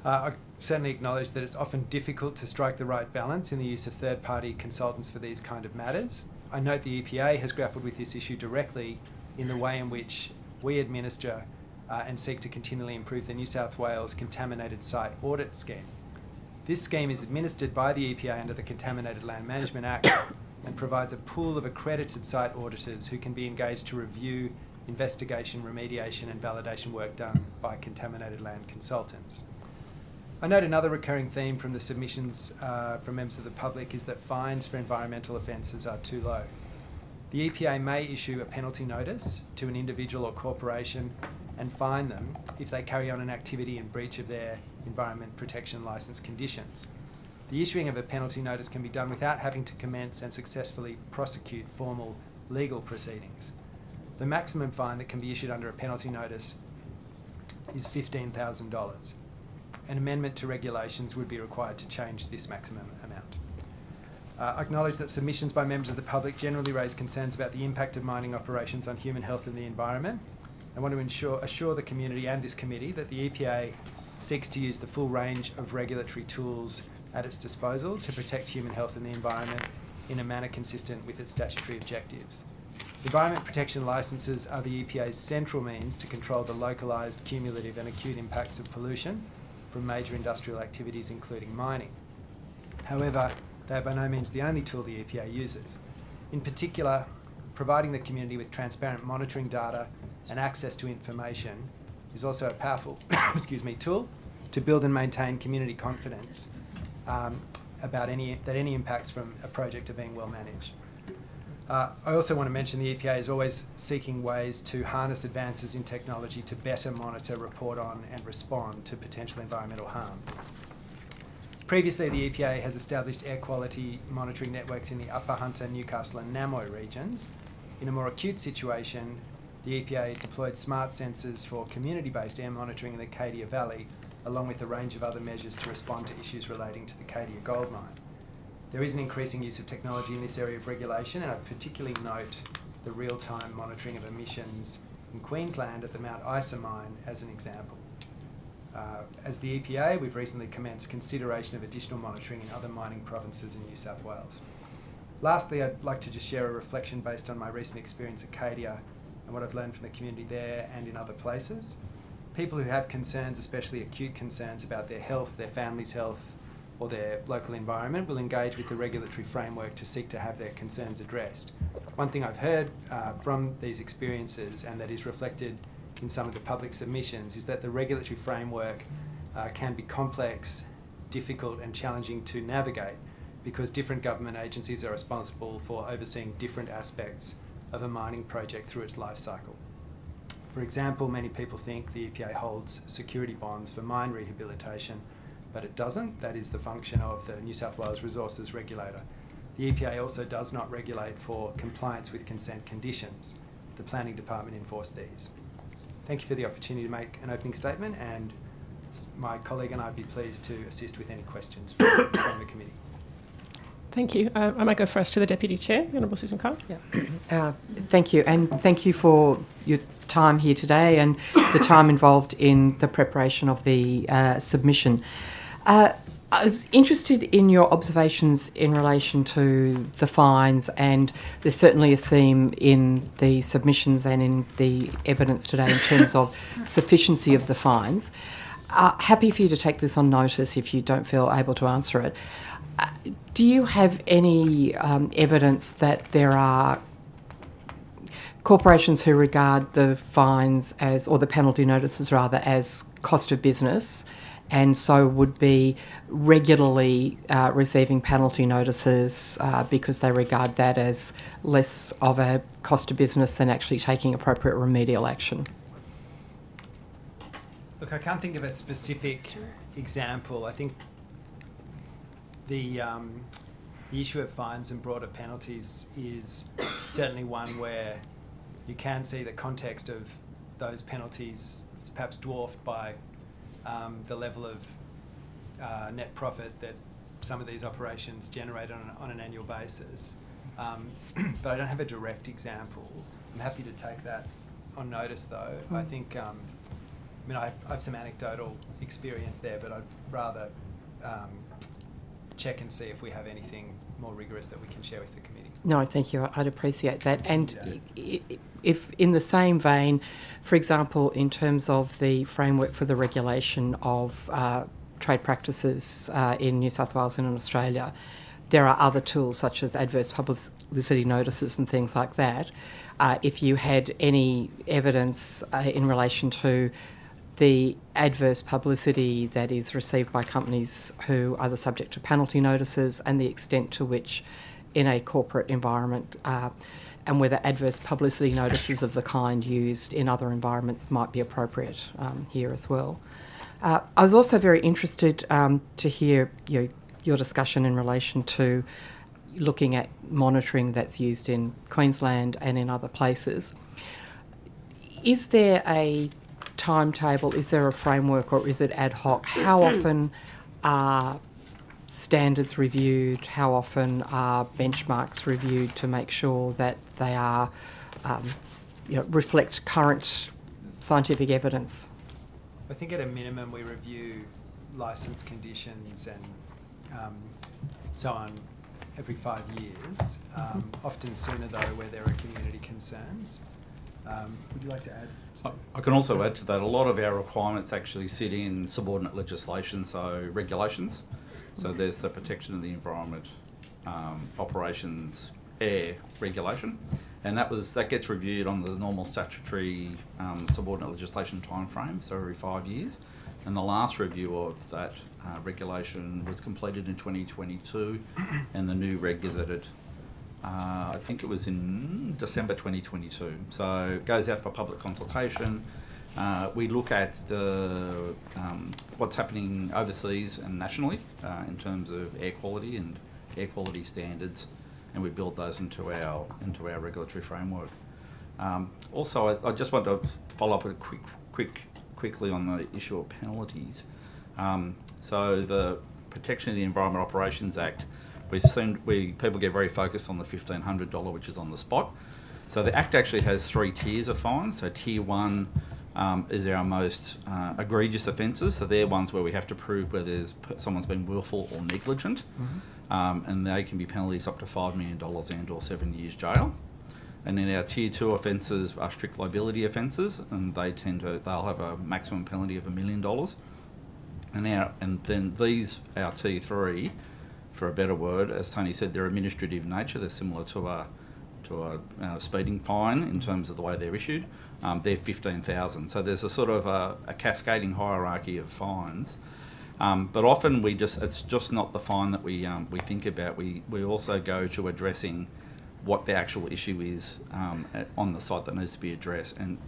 I certainly acknowledge that it's often difficult to strike the right balance in the use of third-party consultants for these kind of matters. I note the EPA has grappled with this issue directly in the way in which we administer and seek to continually improve the New South Wales Contaminated Site Audit Scheme. This scheme is administered by the EPA under the Contaminated Land Management Act and provides a pool of accredited site auditors who can be engaged to review investigation, remediation and validation work done by contaminated land consultants. I note another recurring theme from the submissions from members of the public is that fines for environmental offences are too low. The EPA may issue a penalty notice to an individual or corporation and fine them if they carry on an activity in breach of their Environment Protection Licence conditions. The issuing of a penalty notice can be done without having to commence and successfully prosecute formal legal proceedings. The maximum fine that can be issued under a penalty notice is $15,000. An amendment to regulations would be required to change this maximum amount. I acknowledge that submissions by members of the public generally raise concerns about the impact of mining operations on human health and the environment. I want to assure the community and this committee that the EPA seeks to use the full range of regulatory tools at its disposal to protect human health and the environment in a manner consistent with its statutory objectives. Environment protection licences are the EPA's central means to control the localised, cumulative and acute impacts of pollution from major industrial activities including mining. However, they are by no means the only tool the EPA uses. In particular, providing the community with transparent monitoring data and access to information is also a powerful tool to build and maintain community confidence about any impacts from a project are being well managed. I also want to mention the EPA is always seeking ways to harness advances in technology to better monitor, report on and respond to potential environmental harms. Previously, the EPA has established air quality monitoring networks in the Upper Hunter, Newcastle and Namoy regions. In a more acute situation, the EPA deployed smart sensors for community-based air monitoring in the Cadia Valley, along with a range of other measures to respond to issues relating to the Cadia gold mine. There is an increasing use of technology in this area of regulation, and I particularly note the real-time monitoring of emissions in Queensland at the Mount Isa mine as an example. As the EPA, we've recently commenced consideration of additional monitoring in other mining provinces in New South Wales. Lastly, I'd like to just share a reflection based on my recent experience at Cadia and what I've learned from the community there and in other places. People who have concerns, especially acute concerns about their health, their family's health, or their local environment, will engage with the regulatory framework to seek to have their concerns addressed. One thing I've heard from these experiences, and that is reflected in some of the public submissions, is that the regulatory framework can be complex, difficult and challenging to navigate because different government agencies are responsible for overseeing different aspects of a mining project through its life cycle. For example, many people think the EPA holds security bonds for mine rehabilitation, but it doesn't. That is the function of the New South Wales Resources Regulator. The EPA also does not regulate for compliance with consent conditions. The Planning Department enforce these. Thank you for the opportunity to make an opening statement, and my colleague and I would be pleased to assist with any questions from the committee. Thank you. I might go first to the Deputy Chair, the Honourable Susan Carr. Thank you, and thank you for your time here today and the time involved in the preparation of the submission. I was interested in your observations in relation to the fines, and there's certainly a theme in the submissions and in the evidence today in terms of sufficiency of the fines. Happy for you to take this on notice if you don't feel able to answer it. Do you have any evidence that there are corporations who regard the fines as, or the penalty notices rather, as cost of business, and so would be regularly receiving penalty notices because they regard that as less of a cost of business than actually taking appropriate remedial action? Look, I can't think of a specific example. I think the issue of fines and broader penalties is certainly one where you can see the context of those penalties is perhaps dwarfed by the level of net profit that some of these operations generate on an annual basis. But I don't have a direct example. I'm happy to take that on notice, though. I think I mean, I have some anecdotal experience there, but I'd rather check and see if we have anything more rigorous that we can share with the committee. No, thank you. I'd appreciate that. And if in the same vein, for example, in terms of the framework for the regulation of trade practices in New South Wales and in Australia, there are other tools such as adverse publicity notices and things like that. If you had any evidence in relation to the adverse publicity that is received by companies who are the subject to penalty notices and the extent to which in a corporate environment and whether adverse publicity notices of the kind used in other environments might be appropriate here as well. I was also very interested to hear your discussion in relation to looking at monitoring that's used in Queensland and in other places. Is there a timetable, is there a framework, or is it ad hoc? How often are standards reviewed? How often are benchmarks reviewed to make sure that they are, reflect current scientific evidence? I think at a minimum we review licence conditions and so on every 5 years, often sooner though where there are community concerns. Would you like to add? I can also add to that, a lot of our requirements actually sit in subordinate legislation, so regulations. So there's the protection of the environment, operations, air regulation, and that gets reviewed on the normal statutory subordinate legislation timeframe, so every 5 years. And the last review of that regulation was completed in 2022, and the new reg gazetted. I think it was in December 2022. So it goes out for public consultation. We look at the what's happening overseas and nationally in terms of air quality and air quality standards, and we build those into our regulatory framework. Also, I just want to follow up quickly on the issue of penalties. So the Protection of the Environment Operations Act, people get very focused on the $1,500, which is on the spot. So the Act actually has 3 tiers of fines. So Tier 1 is our most egregious offences. So they're ones where we have to prove whether someone's been willful or negligent. And they can be penalties up to $5 million and or 7 years jail. And then our Tier 2 offences are strict liability offences, and they'll have a maximum penalty of $1 million. And then our Tier 3, for a better word, as Tony said, they're administrative in nature. They're similar to a speeding fine in terms of the way they're issued. They're $15,000. So there's a sort of a cascading hierarchy of fines. But often it's just not the fine that we think about. We also go to addressing what the actual issue is on the site that needs to be addressed, and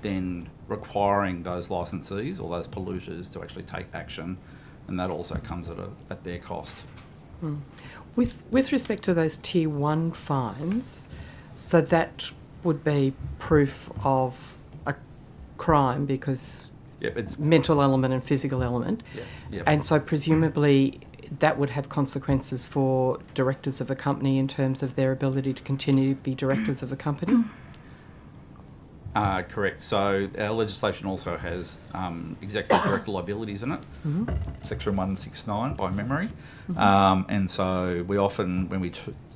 then requiring those licensees or those polluters to actually take action, and that also comes at their cost. With respect to those Tier 1 fines, so that would be proof of a crime because it's mental element and physical element. Yes. Yep. And so presumably that would have consequences for directors of a company in terms of their ability to continue to be directors of a company? Correct. So our legislation also has executive director liabilities in it, Section 169 by memory. And so we often, when we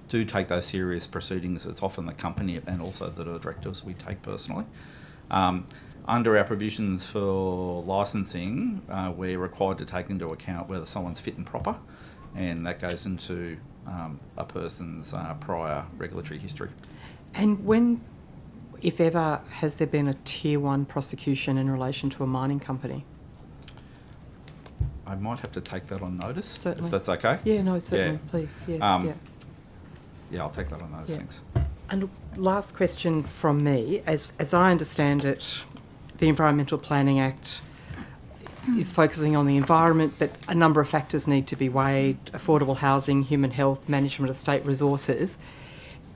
do take those serious proceedings, it's often the company and also the directors we take personally. Under our provisions for licensing, we're required to take into account whether someone's fit and proper, and that goes into a person's prior regulatory history. And when, if ever, has there been a Tier 1 prosecution in relation to a mining company? I might have to take that on notice, Certainly. if that's okay. Yeah, no, certainly, please, yes. Yeah, I'll take that on notice, thanks. And last question from me. As I understand it, the Environmental Planning Act is focusing on the environment, but a number of factors need to be weighed: affordable housing, human health, management of state resources.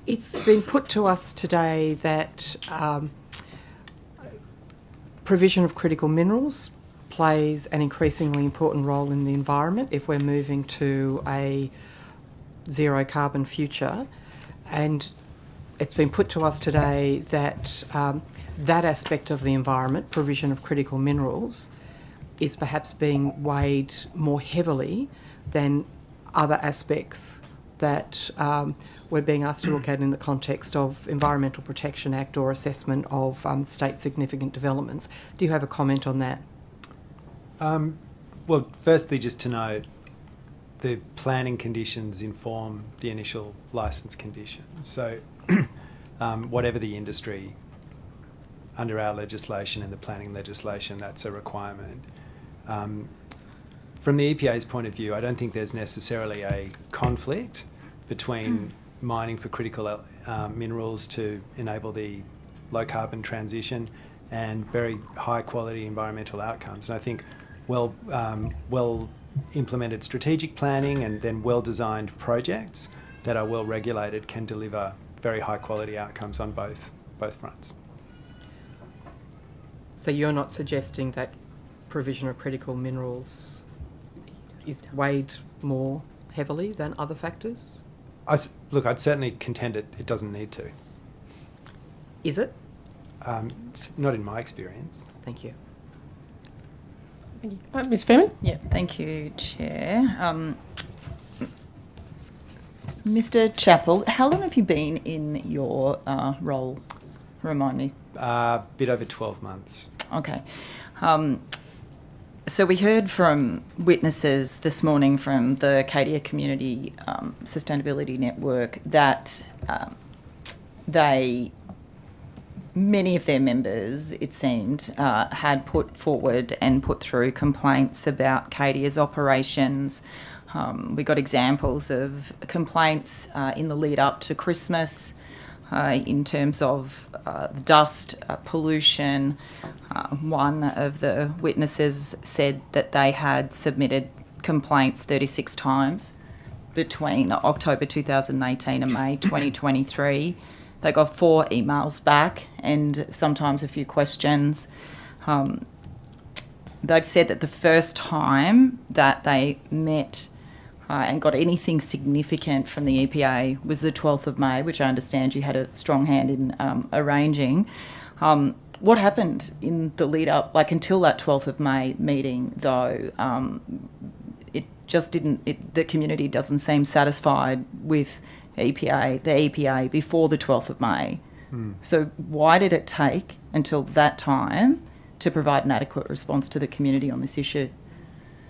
It's been put to us today that provision of critical minerals plays an increasingly important role in the environment if we're moving to a zero carbon future. And it's been put to us today that that aspect of the environment, provision of critical minerals, is perhaps being weighed more heavily than other aspects that we're being asked to look at in the context of Environmental Protection Act or assessment of state significant developments. Do you have a comment on that? Well, firstly, just to note, the planning conditions inform the initial licence conditions. So whatever the industry, under our legislation and the planning legislation, that's a requirement. From the EPA's point of view, I don't think there's necessarily a conflict between mining for critical minerals to enable the low carbon transition and very high quality environmental outcomes. And I think well implemented strategic planning and then well designed projects that are well regulated can deliver very high quality outcomes on both fronts. So you're not suggesting that provision of critical minerals is weighed more heavily than other factors? Look, I'd certainly contend it doesn't need to. Is it? Not in my experience. Thank you. Thank you. Ms. Fairman? Yeah, thank you, Chair. Mr. Chappell, how long have you been in your role? Remind me. Bit over 12 months. Okay. So we heard from witnesses this morning from the Acadia Community Sustainability Network that many of their members, it seemed, had put forward and put through complaints about Acadia's operations. We got examples of complaints in the lead up to Christmas in terms of dust, pollution. One of the witnesses said that they had submitted complaints 36 times between October 2018 and May 2023. They got 4 emails back and sometimes a few questions. They've said that the first time that they met and got anything significant from the EPA was the 12th of May, which I understand you had a strong hand in arranging. What happened in the lead up, like until that 12th of May meeting, though? It just didn't, the community doesn't seem satisfied with the EPA before the 12th of May. So why did it take until that time to provide an adequate response to the community on this issue?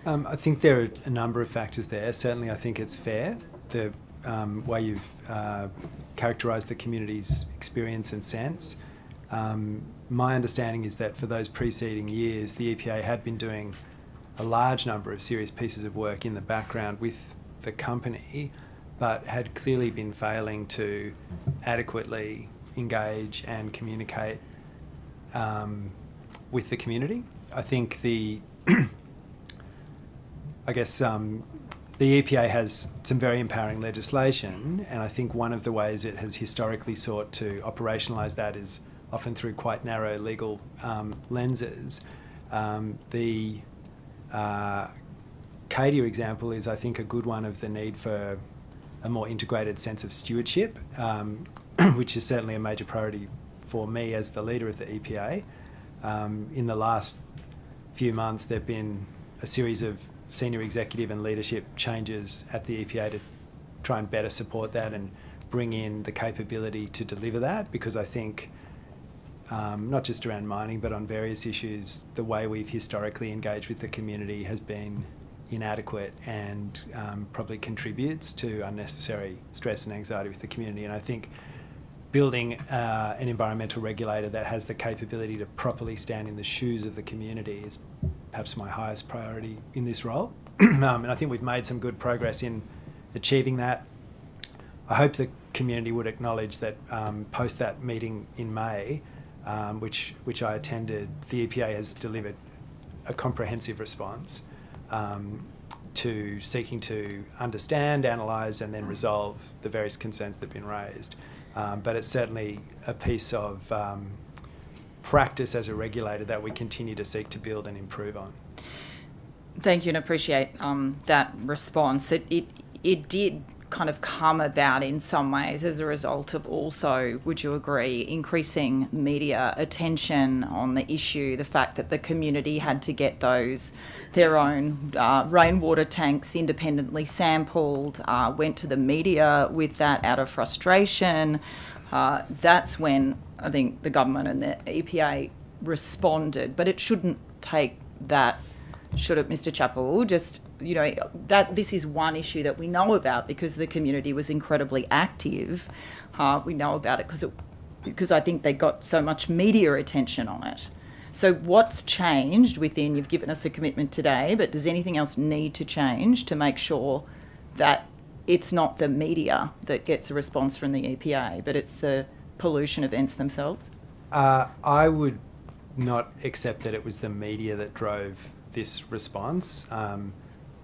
I think there are a number of factors there. Certainly I think it's fair, the way you've characterised the community's experience and sense. My understanding is that for those preceding years, the EPA had been doing a large number of serious pieces of work in the background with the company, but had clearly been failing to adequately engage and communicate with the community. I think the EPA has some very empowering legislation, and I think one of the ways it has historically sought to operationalise that is often through quite narrow legal lenses. The Cadia example is, I think, a good one of the need for a more integrated sense of stewardship, which is certainly a major priority for me as the leader of the EPA. In the last few months, there have been a series of senior executive and leadership changes at the EPA to try and better support that and bring in the capability to deliver that, because I think not just around mining but on various issues, the way we've historically engaged with the community has been inadequate and probably contributes to unnecessary stress and anxiety with the community. And I think building an environmental regulator that has the capability to properly stand in the shoes of the community is perhaps my highest priority in this role. And I think we've made some good progress in achieving that. I hope the community would acknowledge that post that meeting in May, which I attended, the EPA has delivered a comprehensive response to seeking to understand, analyse and then resolve the various concerns that have been raised. But it's certainly a piece of practice as a regulator that we continue to seek to build and improve on. Thank you, and appreciate that response. It did kind of come about in some ways as a result of also, would you agree, increasing media attention on the issue, the fact that the community had to get their own rainwater tanks independently sampled, went to the media with that out of frustration. That's when I think the government and the EPA responded. But it shouldn't take that, should it, Mr. Chappell? Just, that this is one issue that we know about because the community was incredibly active. We know about it because I think they got so much media attention on it. So what's changed within, you've given us a commitment today, but does anything else need to change to make sure that it's not the media that gets a response from the EPA, but it's the pollution events themselves? I would not accept that it was the media that drove this response.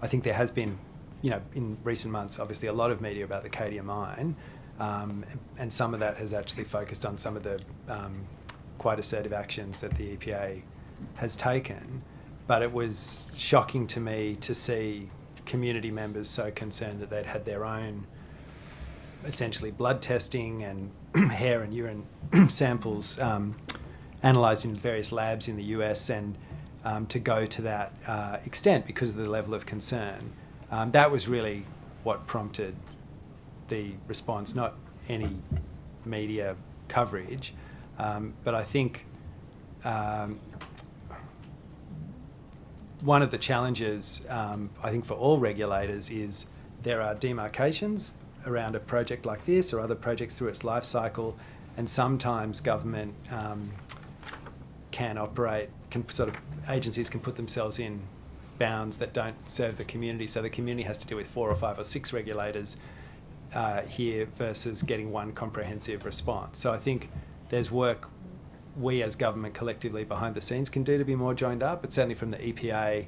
I think there has been, in recent months, obviously a lot of media about the Cadia mine, and some of that has actually focused on some of the quite assertive actions that the EPA has taken. But it was shocking to me to see community members so concerned that they'd had their own essentially blood testing and hair and urine samples analysed in various labs in the US, and to go to that extent because of the level of concern. That was really what prompted the response, not any media coverage. But I think one of the challenges, I think, for all regulators is there are demarcations around a project like this or other projects through its life cycle, and sometimes government agencies can put themselves in bounds that don't serve the community. So the community has to deal with 4 or 5 or 6 regulators here versus getting one comprehensive response. So I think there's work we as government collectively behind the scenes can do to be more joined up, but certainly from the EPA,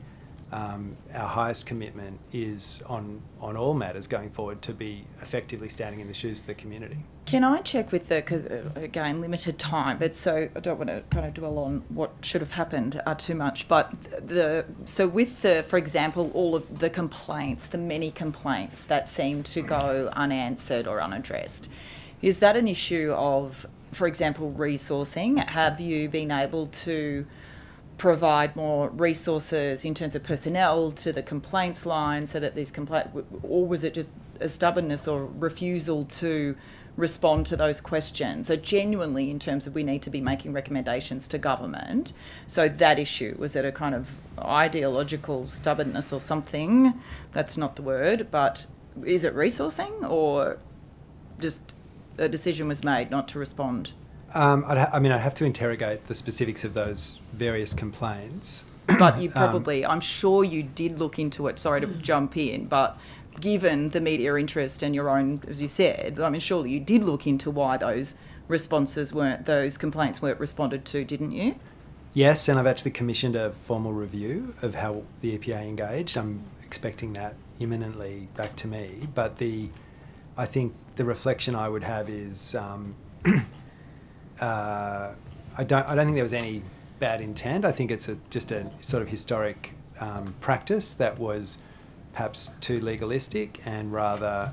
our highest commitment is on all matters going forward to be effectively standing in the shoes of the community. Can I check with because again, limited time, but so I don't want to kind of dwell on what should have happened too much, but for example, all of the complaints, the many complaints that seem to go unanswered or unaddressed, is that an issue of, for example, resourcing? Have you been able to provide more resources in terms of personnel to the complaints line so that these complaints, or was it just a stubbornness or refusal to respond to those questions? So genuinely, in terms of we need to be making recommendations to government, so that issue, was it a kind of ideological stubbornness or something? That's not the word, but is it resourcing or just a decision was made not to respond? I'd have to interrogate the specifics of those various complaints. But you probably, I'm sure you did look into it, sorry to jump in, but given the media interest and your own, as you said, surely you did look into why those complaints weren't responded to, didn't you? Yes, and I've actually commissioned a formal review of how the EPA engaged. I'm expecting that imminently back to me. But I think the reflection I would have is I don't think there was any bad intent. I think it's just a sort of historic practice that was perhaps too legalistic and rather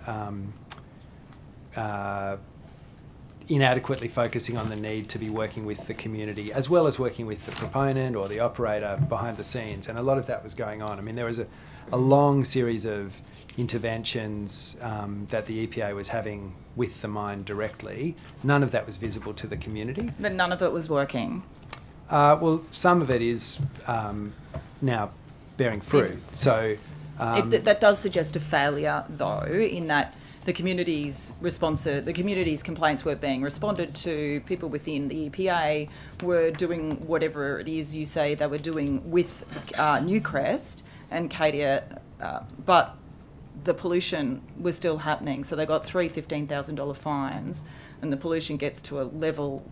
inadequately focusing on the need to be working with the community as well as working with the proponent or the operator behind the scenes. And a lot of that was going on. I mean, there was a long series of interventions that the EPA was having with the mine directly. None of that was visible to the community. But none of it was working? Well, some of it is now bearing fruit. That does suggest a failure, though, in that the community's complaints were being responded to, people within the EPA were doing whatever it is you say they were doing with Newcrest and Cadia, but the pollution was still happening. So they got 3 $15,000 fines, and the pollution gets to a level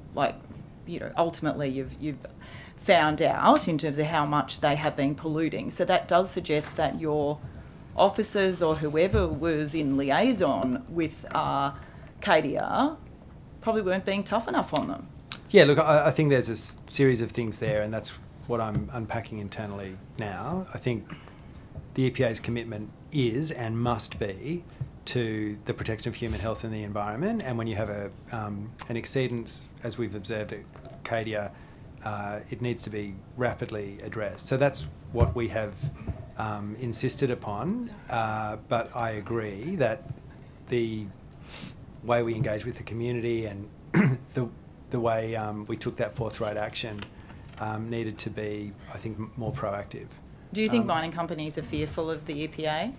ultimately you've found out in terms of how much they have been polluting. So that does suggest that your officers or whoever was in liaison with Cadia probably weren't being tough enough on them. Yeah, look, I think there's a series of things there, and that's what I'm unpacking internally now. I think the EPA's commitment is and must be to the protection of human health and the environment. And when you have an exceedance, as we've observed at Cadia, it needs to be rapidly addressed. So that's what we have insisted upon. But I agree that the way we engage with the community and the way we took that forthright action needed to be, I think, more proactive. Do you think mining companies are fearful of the EPA?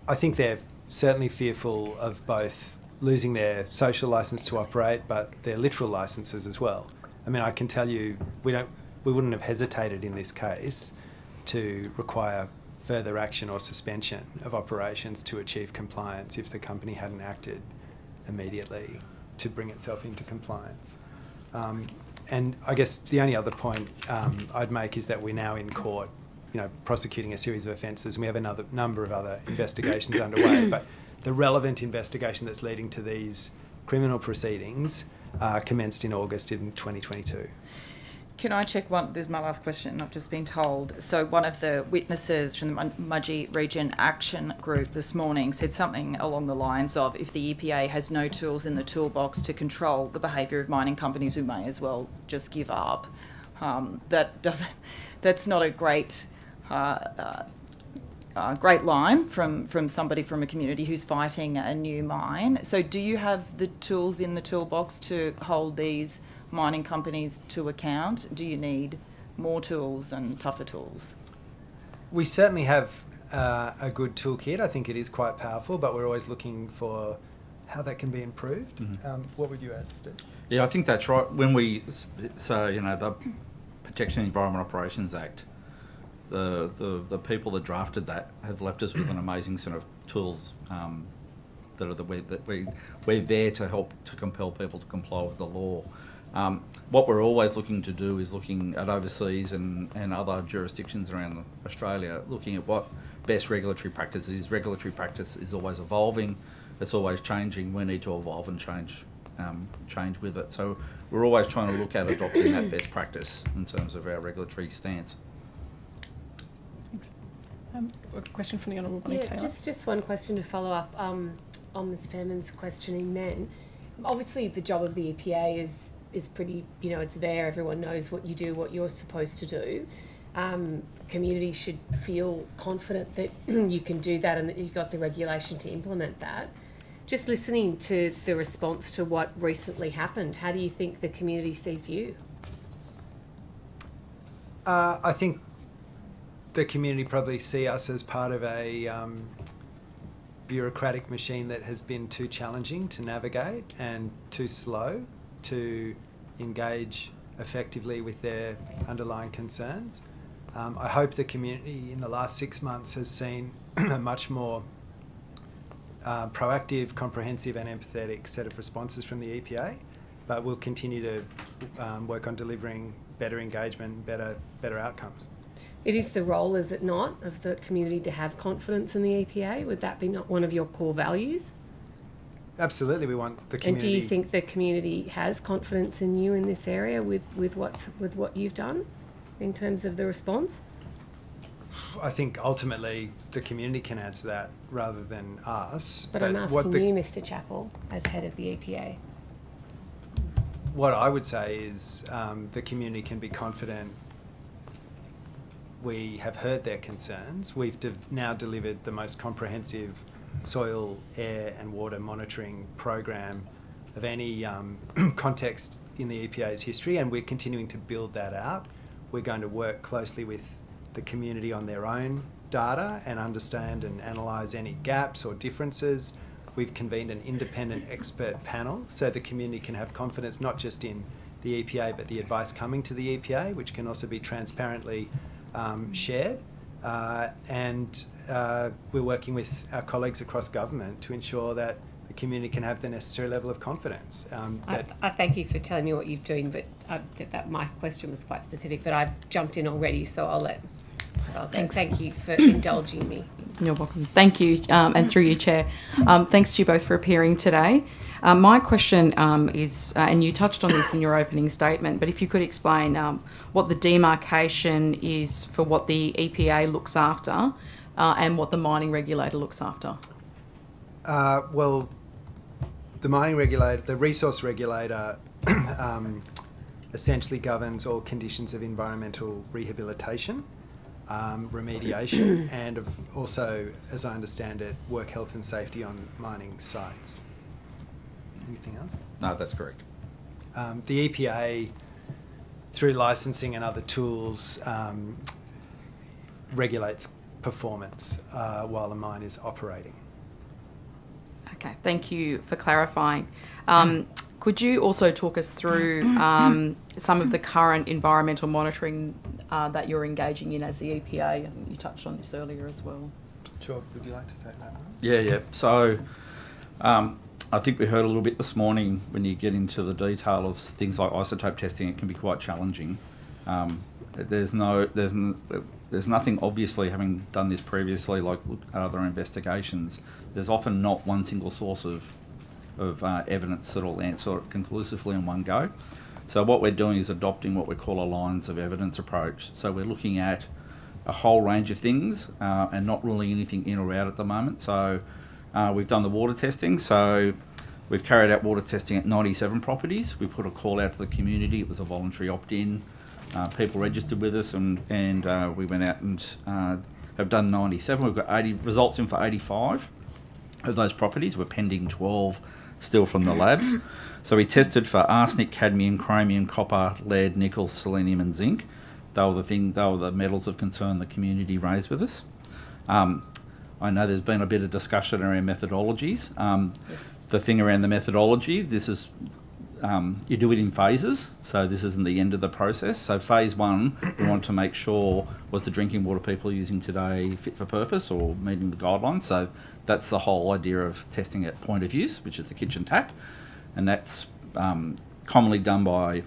I think they're certainly fearful of both losing their social licence to operate, but their literal licences as well. I mean, I can tell you, we wouldn't have hesitated in this case to require further action or suspension of operations to achieve compliance if the company hadn't acted immediately to bring itself into compliance. And I guess the only other point I'd make is that we're now in court, prosecuting a series of offences, and we have another number of other investigations underway. But the relevant investigation that's leading to these criminal proceedings commenced in August in 2022. Can I check one? This is my last question. I've just been told. So one of the witnesses from the Mudgee Region Action Group this morning said something along the lines of, if the EPA has no tools in the toolbox to control the behaviour of mining companies, we may as well just give up. That's not a great line from somebody from a community who's fighting a new mine. So do you have the tools in the toolbox to hold these mining companies to account? Do you need more tools and tougher tools? We certainly have a good toolkit. I think it is quite powerful, but we're always looking for how that can be improved. Mm-hmm. What would you add, Steve? Yeah, I think that's right. When we say, the Protection of the Environment Operations Act, the people that drafted that have left us with an amazing set of tools that are we're there to help to compel people to comply with the law. What we're always looking to do is looking at overseas and other jurisdictions around Australia, looking at what best regulatory practice is. Regulatory practice is always evolving, it's always changing. We need to evolve and change with it. So we're always trying to look at adopting that best practice in terms of our regulatory stance. Thanks. A question from the Honourable Bonnie Taylor. Just one question to follow up on Ms Fairman's questioning then. Obviously the job of the EPA is pretty, it's there, everyone knows what you do, what you're supposed to do. Communities should feel confident that you can do that and that you've got the regulation to implement that. Just listening to the response to what recently happened, how do you think the community sees you? I think the community probably see us as part of a bureaucratic machine that has been too challenging to navigate and too slow to engage effectively with their underlying concerns. I hope the community in the last 6 months has seen a much more proactive, comprehensive and empathetic set of responses from the EPA, but we'll continue to work on delivering better engagement, better outcomes. It is the role, is it not, of the community to have confidence in the EPA? Would that be not one of your core values? Absolutely, we want the community. And do you think the community has confidence in you in this area with what you've done in terms of the response? I think ultimately the community can answer that rather than us. But I'm asking you, Mr Chappell, as head of the EPA. What I would say is the community can be confident. We have heard their concerns. We've now delivered the most comprehensive soil, air and water monitoring program of any context in the EPA's history, and we're continuing to build that out. We're going to work closely with the community on their own data and understand and analyse any gaps or differences. We've convened an independent expert panel so the community can have confidence not just in the EPA but the advice coming to the EPA, which can also be transparently shared. And we're working with our colleagues across government to ensure that the community can have the necessary level of confidence. I thank you for telling me what you're doing, but that my question was quite specific, but I've jumped in already, so I'll let... Thank you for indulging me. You're welcome. Thank you, and through you, Chair. Thanks to you both for appearing today. My question is, and you touched on this in your opening statement, but if you could explain what the demarcation is for what the EPA looks after and what the mining regulator looks after? Well, the mining regulator, the resource regulator, essentially governs all conditions of environmental rehabilitation, remediation, and also, as I understand it, work health and safety on mining sites. Anything else? No, that's correct. The EPA, through licensing and other tools, regulates performance while a mine is operating. Okay, thank you for clarifying. Could you also talk us through some of the current environmental monitoring that you're engaging in as the EPA? I think you touched on this earlier as well. Sure. Would you like to take that one? Yeah. So I think we heard a little bit this morning when you get into the detail of things like isotope testing, it can be quite challenging. There's nothing, obviously, having done this previously, like other investigations, there's often not one single source of evidence that will answer it conclusively in one go. So what we're doing is adopting what we call a lines of evidence approach. So we're looking at a whole range of things and not ruling anything in or out at the moment. So we've done the water testing. So we've carried out water testing at 97 properties. We put a call out to the community. It was a voluntary opt-in. People registered with us and we went out and have done 97. We've got 80 results in for 85 of those properties. We're pending 12 still from the labs. So we tested for arsenic, cadmium, chromium, copper, lead, nickel, selenium and zinc. They were the metals of concern the community raised with us. I know there's been a bit of discussion around methodologies. The thing around the methodology, this is you do it in phases, so this isn't the end of the process. So phase one, we want to make sure, was the drinking water people are using today fit for purpose or meeting the guidelines? So that's the whole idea of testing at point of use, which is the kitchen tap, and that's commonly done by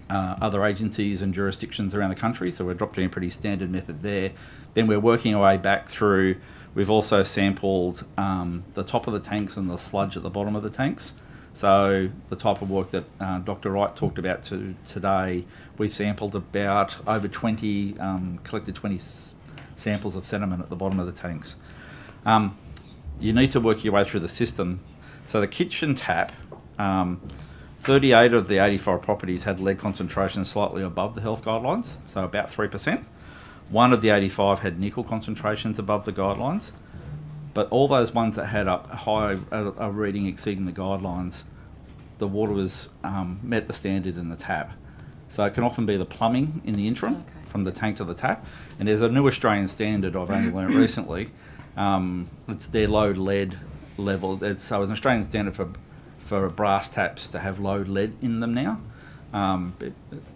other agencies and jurisdictions around the country, so we're adopting a pretty standard method there. Then we're working our way back through. We've also sampled the top of the tanks and the sludge at the bottom of the tanks. So the type of work that Dr. Wright talked about today, we've sampled about over 20, collected 20 samples of sediment at the bottom of the tanks. You need to work your way through the system. So the kitchen tap, 38 of the 85 properties had lead concentrations slightly above the health guidelines, so about 3%. One of the 85 had nickel concentrations above the guidelines. But all those ones that had a reading exceeding the guidelines, the water was met the standard in the tap. So it can often be the plumbing in the interim, from the tank to the tap. And there's a new Australian standard I've only learned recently. It's their low lead level. So it's an Australian standard for brass taps to have low lead in them now,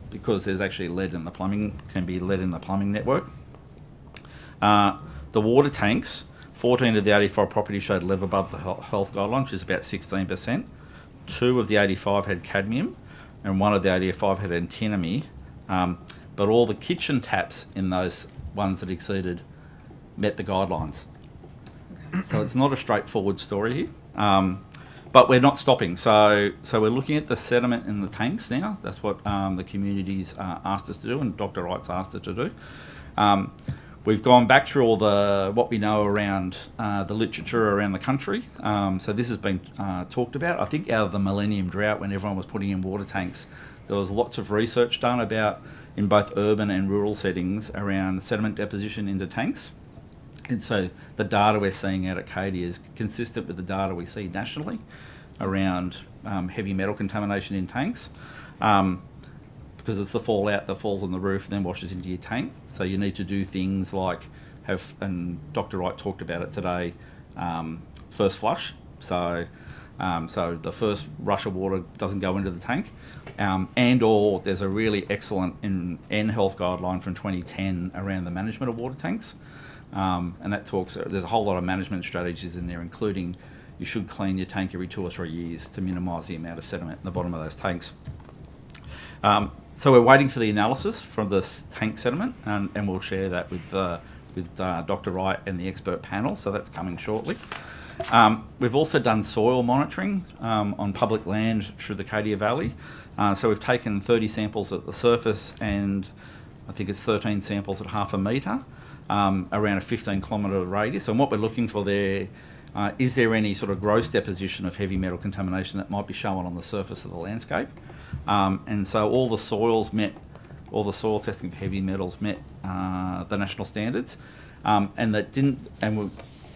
because there's actually lead in the plumbing, can be lead in the plumbing network. The water tanks, 14 of the 85 properties showed level above the health guidelines, which is about 16%. 2 of the 85 had cadmium, and 1 of the 85 had antimony. But all the kitchen taps in those ones that exceeded met the guidelines. So it's not a straightforward story here. But we're not stopping. So we're looking at the sediment in the tanks now. That's what the community's asked us to do, and Dr. Wright's asked us to do. We've gone back through all what we know around the literature around the country. So this has been talked about. I think out of the millennium drought, when everyone was putting in water tanks, there was lots of research done about, in both urban and rural settings, around sediment deposition into tanks. And so the data we're seeing out at Cadia is consistent with the data we see nationally around heavy metal contamination in tanks. Because it's the fallout that falls on the roof and then washes into your tank. So you need to do things like and Dr. Wright talked about it today, first flush. So the first rush of water doesn't go into the tank. And or there's a really excellent health guideline from 2010 around the management of water tanks. And that there's a whole lot of management strategies in there, including you should clean your tank every 2 or 3 years to minimise the amount of sediment in the bottom of those tanks. So we're waiting for the analysis from this tank sediment, and we'll share that with Dr. Wright and the expert panel, so that's coming shortly. We've also done soil monitoring on public land through the Cadia Valley. So we've taken 30 samples at the surface and I think it's 13 samples at 0.5 metre. around a 15-kilometre radius. And what we're looking for there, is there any sort of gross deposition of heavy metal contamination that might be shown on the surface of the landscape? And so all the soil testing of heavy metals met the national standards, and that didn't.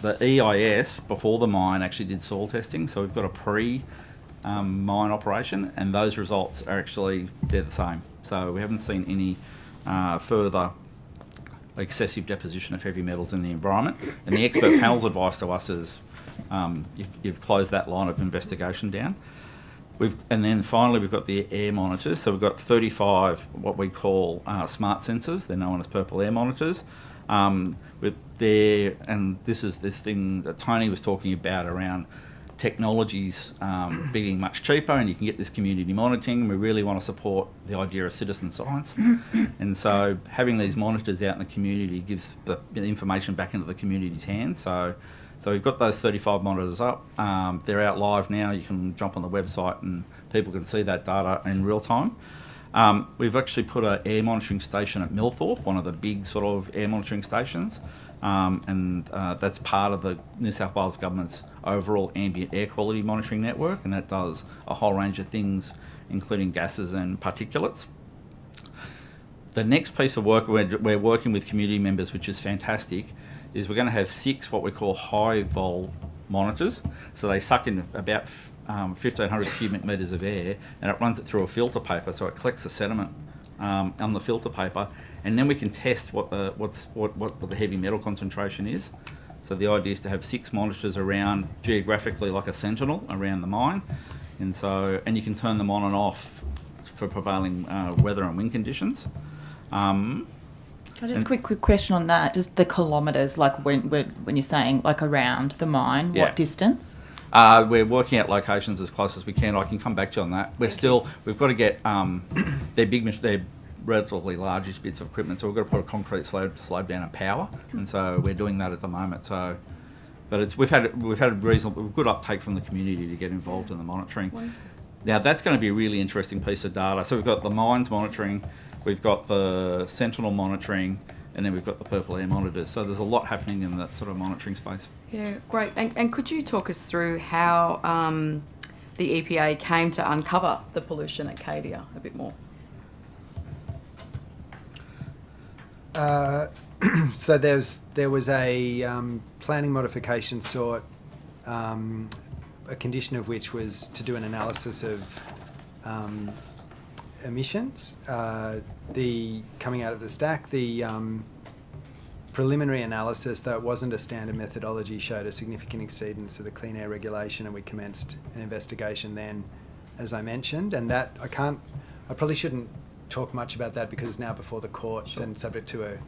The EIS before the mine actually did soil testing, so we've got a pre-mine operation, and those results are they're the same. So we haven't seen any further excessive deposition of heavy metals in the environment. And the expert panel's advice to us is you've closed that line of investigation down. And then finally we've got the air monitors. So we've got 35 what we call smart sensors. They're known as purple air monitors. And this is this thing that Tony was talking about around technologies being much cheaper, and you can get this community monitoring. We really want to support the idea of citizen science. And so having these monitors out in the community gives the information back into the community's hands. So we've got those 35 monitors up. They're out live now. You can jump on the website and people can see that data in real time. We've actually put an air monitoring station at Millthorpe, one of the big sort of air monitoring stations. And that's part of the New South Wales Government's overall ambient air quality monitoring network, and that does a whole range of things, including gases and particulates. The next piece of work we're working with community members, which is fantastic, is we're going to have 6 what we call high vol monitors. So they suck in about 1,500 cubic metres of air, and it runs it through a filter paper, so it collects the sediment on the filter paper, and then we can test what the heavy metal concentration is. So the idea is to have 6 monitors around geographically like a sentinel around the mine, and you can turn them on and off for prevailing weather and wind conditions. Can I just quick question on that? Just the kilometres, like when you're saying like around the mine, what distance? We're working out locations as close as we can. I can come back to you on that. We've got to get, they're relatively large bits of equipment, so we've got to put a concrete slab down and power, and so we're doing that at the moment. So, but we've had good uptake from the community to get involved in the monitoring. Wonderful. Now that's going to be a really interesting piece of data. So we've got the mines monitoring, we've got the sentinel monitoring, and then we've got the purple air monitors. So there's a lot happening in that sort of monitoring space. Yeah, great. And could you talk us through how the EPA came to uncover the pollution at Cadia a bit more? So there was a planning modification sought, a condition of which was to do an analysis of emissions. Coming out of the stack, the preliminary analysis, though it wasn't a standard methodology, showed a significant exceedance of the clean air regulation, and we commenced an investigation then, as I mentioned. And that I probably shouldn't talk much about that because it's now before the courts and subject to a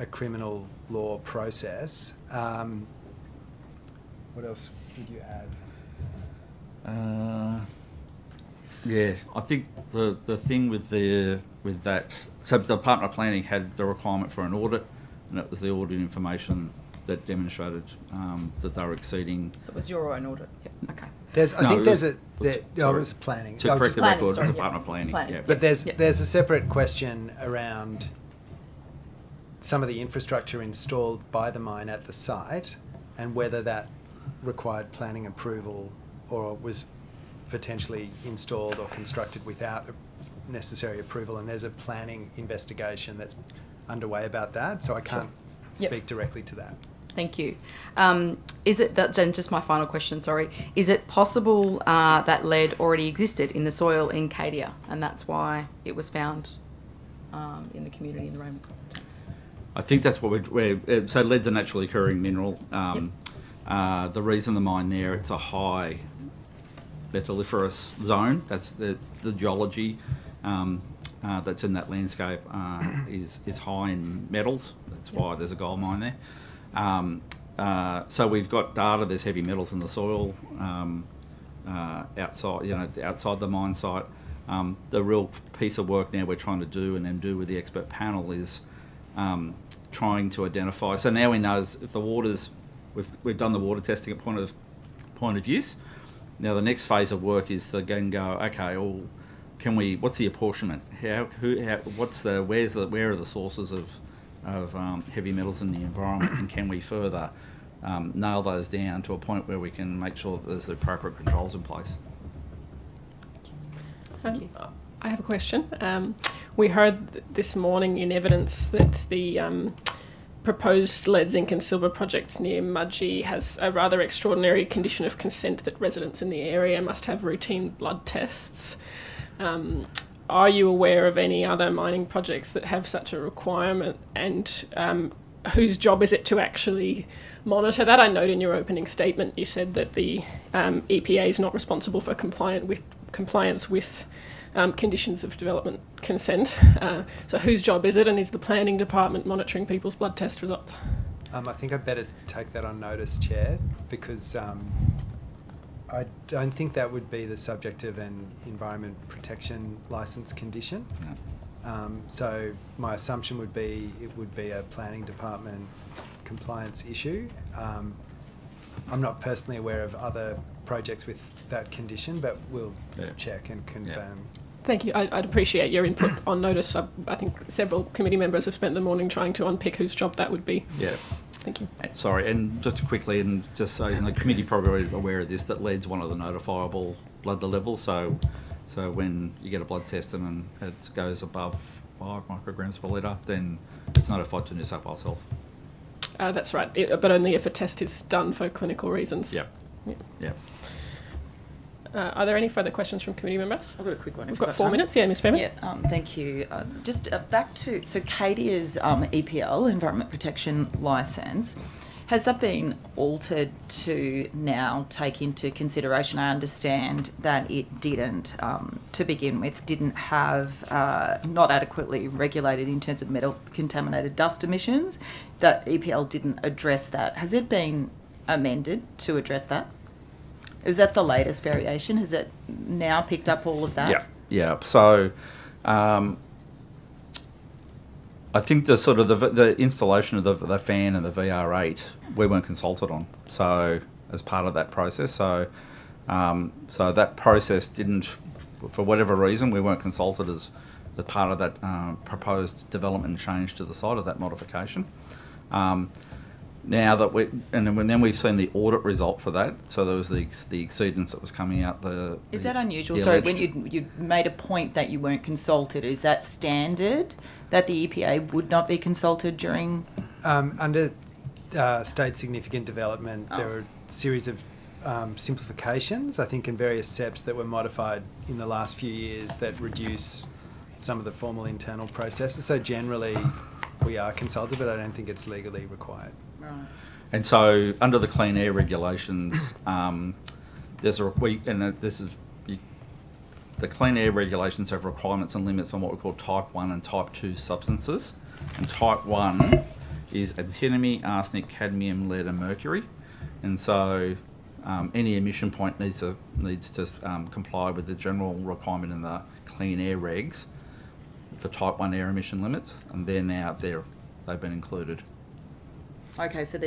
criminal law process. What else would you add? Yeah, I think the thing with that, so the Department of Planning had the requirement for an audit, and it was the audit information that demonstrated that they were exceeding. So it was your own audit? Yep. Okay. It was planning. To correct the record, the Department of Planning. Yeah. But there's a separate question around some of the infrastructure installed by the mine at the site and whether that required planning approval or was potentially installed or constructed without necessary approval, and there's a planning investigation that's underway about that, so I can't speak directly to that. Thank you. Is it, and just my final question, sorry, is it possible that lead already existed in the soil in Cadia, and that's why it was found in the community in the Rainbow? I think that's what so lead's a naturally occurring mineral. The reason the mine there, it's a high metalliferous zone. That's the geology that's in that landscape is high in metals. That's why there's a gold mine there. So we've got data. There's heavy metals in the soil outside the mine site. The real piece of work now we're trying to do and then do with the expert panel is trying to identify. So now we know if the waters, we've done the water testing at point of use. Now the next phase of work is to go, okay, well, what's the apportionment? Where are the sources of of heavy metals in the environment, and can we further nail those down to a point where we can make sure that there's the appropriate controls in place? I have a question. We heard this morning in evidence that the proposed lead, zinc and silver project near Mudgee has a rather extraordinary condition of consent that residents in the area must have routine blood tests. Are you aware of any other mining projects that have such a requirement, and whose job is it to actually monitor that? I note in your opening statement you said that the EPA is not responsible for compliance with conditions of development consent. So whose job is it, and is the planning department monitoring people's blood test results? I think I'd better take that on notice, Chair, because I don't think that would be the subject of an environment protection licence condition. So my assumption would be it would be a planning department compliance issue. I'm not personally aware of other projects with that condition, but we'll check and confirm. Thank you. I'd appreciate your input on notice. I think several committee members have spent the morning trying to unpick whose job that would be. Yeah. Thank you. Sorry, and just quickly, and just so the committee probably aware of this, that lead's one of the notifiable blood levels. So when you get a blood test and it goes above 5 micrograms per litre, then it's notified to New South Wales Health. That's right, but only if a test is done for clinical reasons. Yep. Yep. Are there any further questions from committee members? I've got a quick one. We've got 4 minutes. Yeah, Ms. Fairman. Yeah, thank you. Just back to, so Cadia's EPL, Environment Protection Licence, has that been altered to now take into consideration? I understand that it didn't, to begin with, didn't have, not adequately regulated in terms of metal contaminated dust emissions, that EPL didn't address that. Has it been amended to address that? Is that the latest variation? Has it now picked up all of that? Yeah. So I think the sort of the installation of the fan and the VR8 we weren't consulted on. So as part of that process, so that process didn't, for whatever reason, we weren't consulted as part of that proposed development and change to the site of that modification. Now that then we've seen the audit result for that, so there was the exceedance that was coming out. Is that unusual? Sorry, when you made a point that you weren't consulted, is that standard that the EPA would not be consulted during? Under state significant development, there are a series of simplifications, I think, in various Septs that were modified in the last few years that reduce some of the formal internal processes. So generally, we are consulted, but I don't think it's legally required. Right. And so, under the clean air regulations, the clean air regulations have requirements and limits on what we call Type 1 and Type 2 substances. And Type 1 is antimony, arsenic, cadmium, lead, and mercury. And so, any emission point needs to comply with the general requirement in the clean air regs for Type 1 air emission limits, and they're now they've been included. Okay, so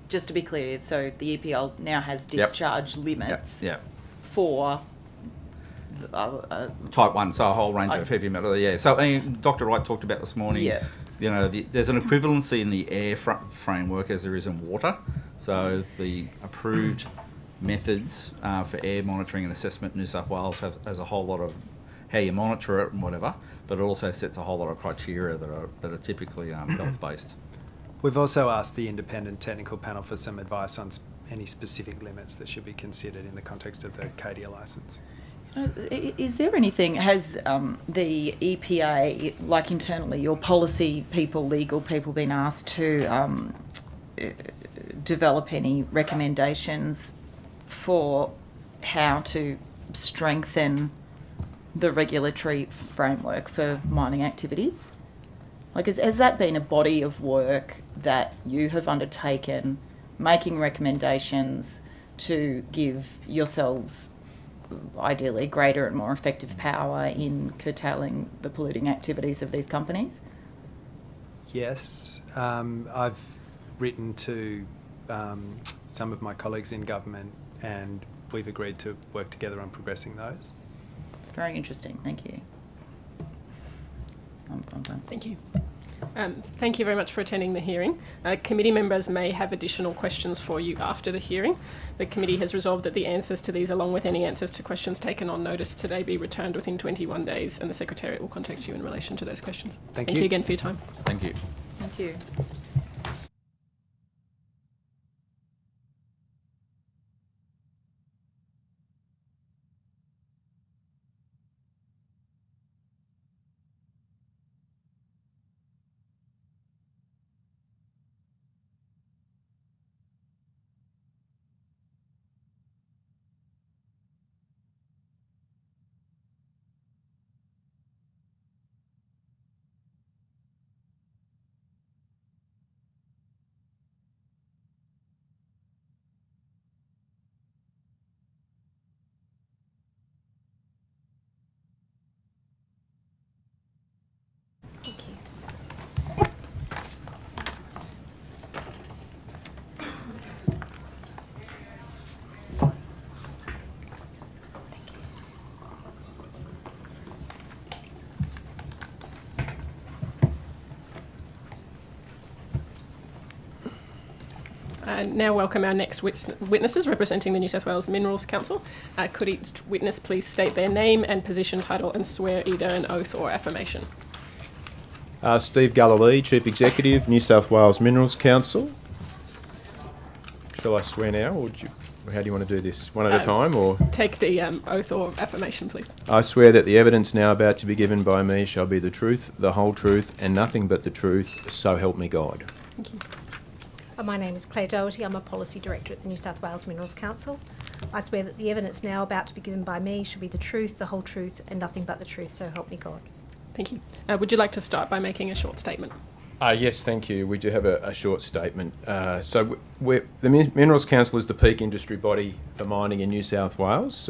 just to be clear, so the EPL now has discharge limits for Type 1, so a whole range of heavy metal. Yeah. So Dr. Wright talked about this morning. Yeah. You know, there's an equivalency in the air framework as there is in water. So the approved methods for air monitoring and assessment in New South Wales has a whole lot of how you monitor it and whatever, but it also sets a whole lot of criteria that are typically health-based. We've also asked the independent technical panel for some advice on any specific limits that should be considered in the context of the CADIA licence. Is there anything, has the EPA, like internally, your policy people, legal people, been asked to develop any recommendations for how to strengthen the regulatory framework for mining activities? Like, has that been a body of work that you have undertaken, making recommendations to give yourselves ideally greater and more effective power in curtailing the polluting activities of these companies? Yes. I've written to some of my colleagues in government, and we've agreed to work together on progressing those. It's very interesting. Thank you. I'm done. Thank you. Thank you very much for attending the hearing. Committee members may have additional questions for you after the hearing. The committee has resolved that the answers to these, along with any answers to questions taken on notice today, be returned within 21 days, and the Secretariat will contact you in relation to those questions. Thank you again for your time. Thank you. Thank you. And now welcome our next witnesses representing the New South Wales Minerals Council. Could each witness please state their name and position title and swear either an oath or affirmation? Steve Galilee, Chief Executive, New South Wales Minerals Council. Shall I swear now, or how do you want to do this? One at a time, or? Take the oath or affirmation, please. I swear that the evidence now about to be given by me shall be the truth, the whole truth, and nothing but the truth, so help me God. Thank you. My name is Claire Doherty. I'm a Policy Director at the New South Wales Minerals Council. I swear that the evidence now about to be given by me shall be the truth, the whole truth, and nothing but the truth, so help me God. Thank you. Would you like to start by making a short statement? Yes, thank you. We do have a short statement. The Minerals Council is the peak industry body for mining in New South Wales.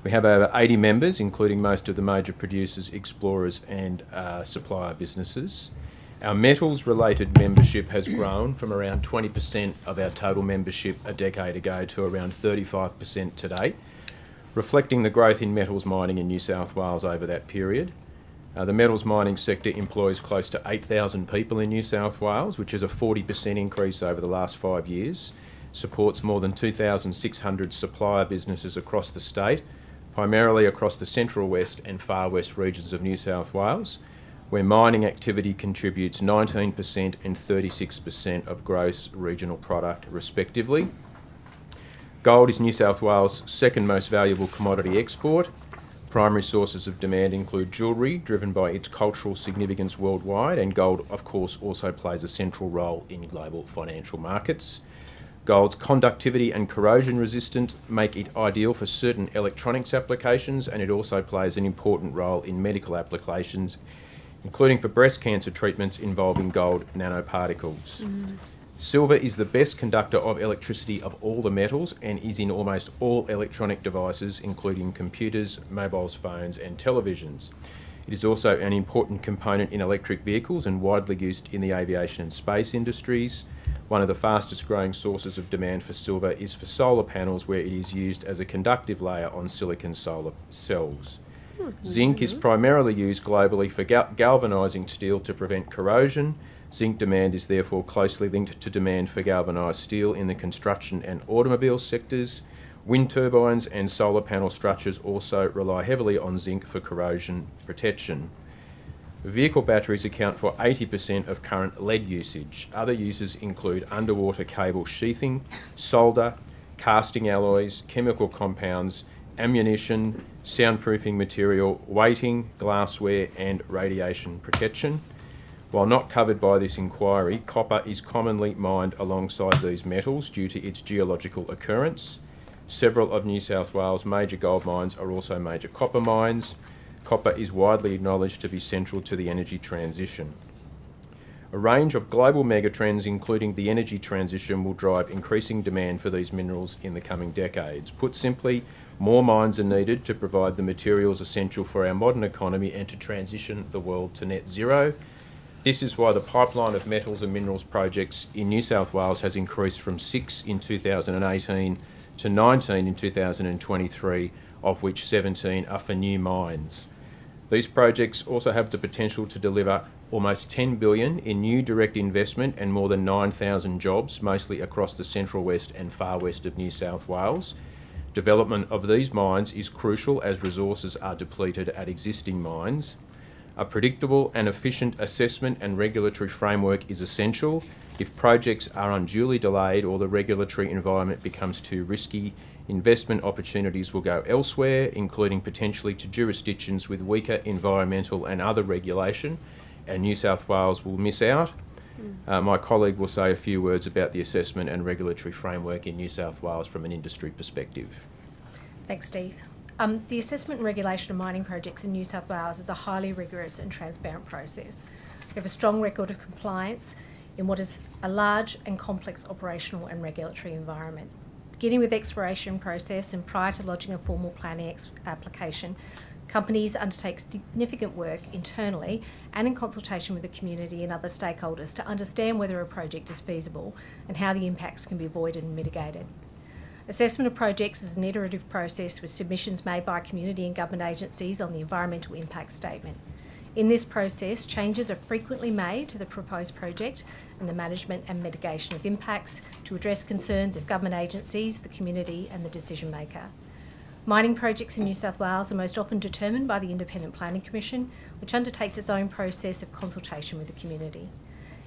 We have over 80 members, including most of the major producers, explorers and supplier businesses. Our metals-related membership has grown from around 20% of our total membership a decade ago to around 35% today, reflecting the growth in metals mining in New South Wales over that period. The metals mining sector employs close to 8,000 people in New South Wales, which is a 40% increase over the last 5 years, supports more than 2,600 supplier businesses across the state, primarily across the Central West and Far West regions of New South Wales, where mining activity contributes 19% and 36% of gross regional product, respectively. Gold is New South Wales' second most valuable commodity export. Primary sources of demand include jewellery, driven by its cultural significance worldwide, and gold, of course, also plays a central role in global financial markets. Gold's conductivity and corrosion resistant make it ideal for certain electronics applications, and it also plays an important role in medical applications, including for breast cancer treatments involving gold nanoparticles. Silver is the best conductor of electricity of all the metals and is in almost all electronic devices, including computers, mobile phones and televisions. It is also an important component in electric vehicles and widely used in the aviation and space industries. One of the fastest growing sources of demand for silver is for solar panels, where it is used as a conductive layer on silicon solar cells. Zinc is primarily used globally for galvanising steel to prevent corrosion. Zinc demand is therefore closely linked to demand for galvanised steel in the construction and automobile sectors. Wind turbines and solar panel structures also rely heavily on zinc for corrosion protection. Vehicle batteries account for 80% of current lead usage. Other uses include underwater cable sheathing, solder, casting alloys, chemical compounds, ammunition, soundproofing material, weighting, glassware and radiation protection. While not covered by this inquiry, copper is commonly mined alongside these metals due to its geological occurrence. Several of New South Wales' major gold mines are also major copper mines. Copper is widely acknowledged to be central to the energy transition. A range of global megatrends, including the energy transition, will drive increasing demand for these minerals in the coming decades. Put simply, more mines are needed to provide the materials essential for our modern economy and to transition the world to net zero. This is why the pipeline of metals and minerals projects in New South Wales has increased from 6 in 2018 to 19 in 2023, of which 17 are for new mines. These projects also have the potential to deliver almost $10 billion in new direct investment and more than 9,000 jobs, mostly across the central west and far west of New South Wales. Development of these mines is crucial as resources are depleted at existing mines. A predictable and efficient assessment and regulatory framework is essential. If projects are unduly delayed or the regulatory environment becomes too risky, investment opportunities will go elsewhere, including potentially to jurisdictions with weaker environmental and other regulation, and New South Wales will miss out. My colleague will say a few words about the assessment and regulatory framework in New South Wales from an industry perspective. Thanks, Steve. The assessment and regulation of mining projects in New South Wales is a highly rigorous and transparent process. We have a strong record of compliance in what is a large and complex operational and regulatory environment. Beginning with the exploration process and prior to lodging a formal planning application, companies undertake significant work internally and in consultation with the community and other stakeholders to understand whether a project is feasible and how the impacts can be avoided and mitigated. Assessment of projects is an iterative process with submissions made by community and government agencies on the environmental impact statement. In this process, changes are frequently made to the proposed project and the management and mitigation of impacts to address concerns of government agencies, the community and the decision maker. Mining projects in New South Wales are most often determined by the Independent Planning Commission, which undertakes its own process of consultation with the community.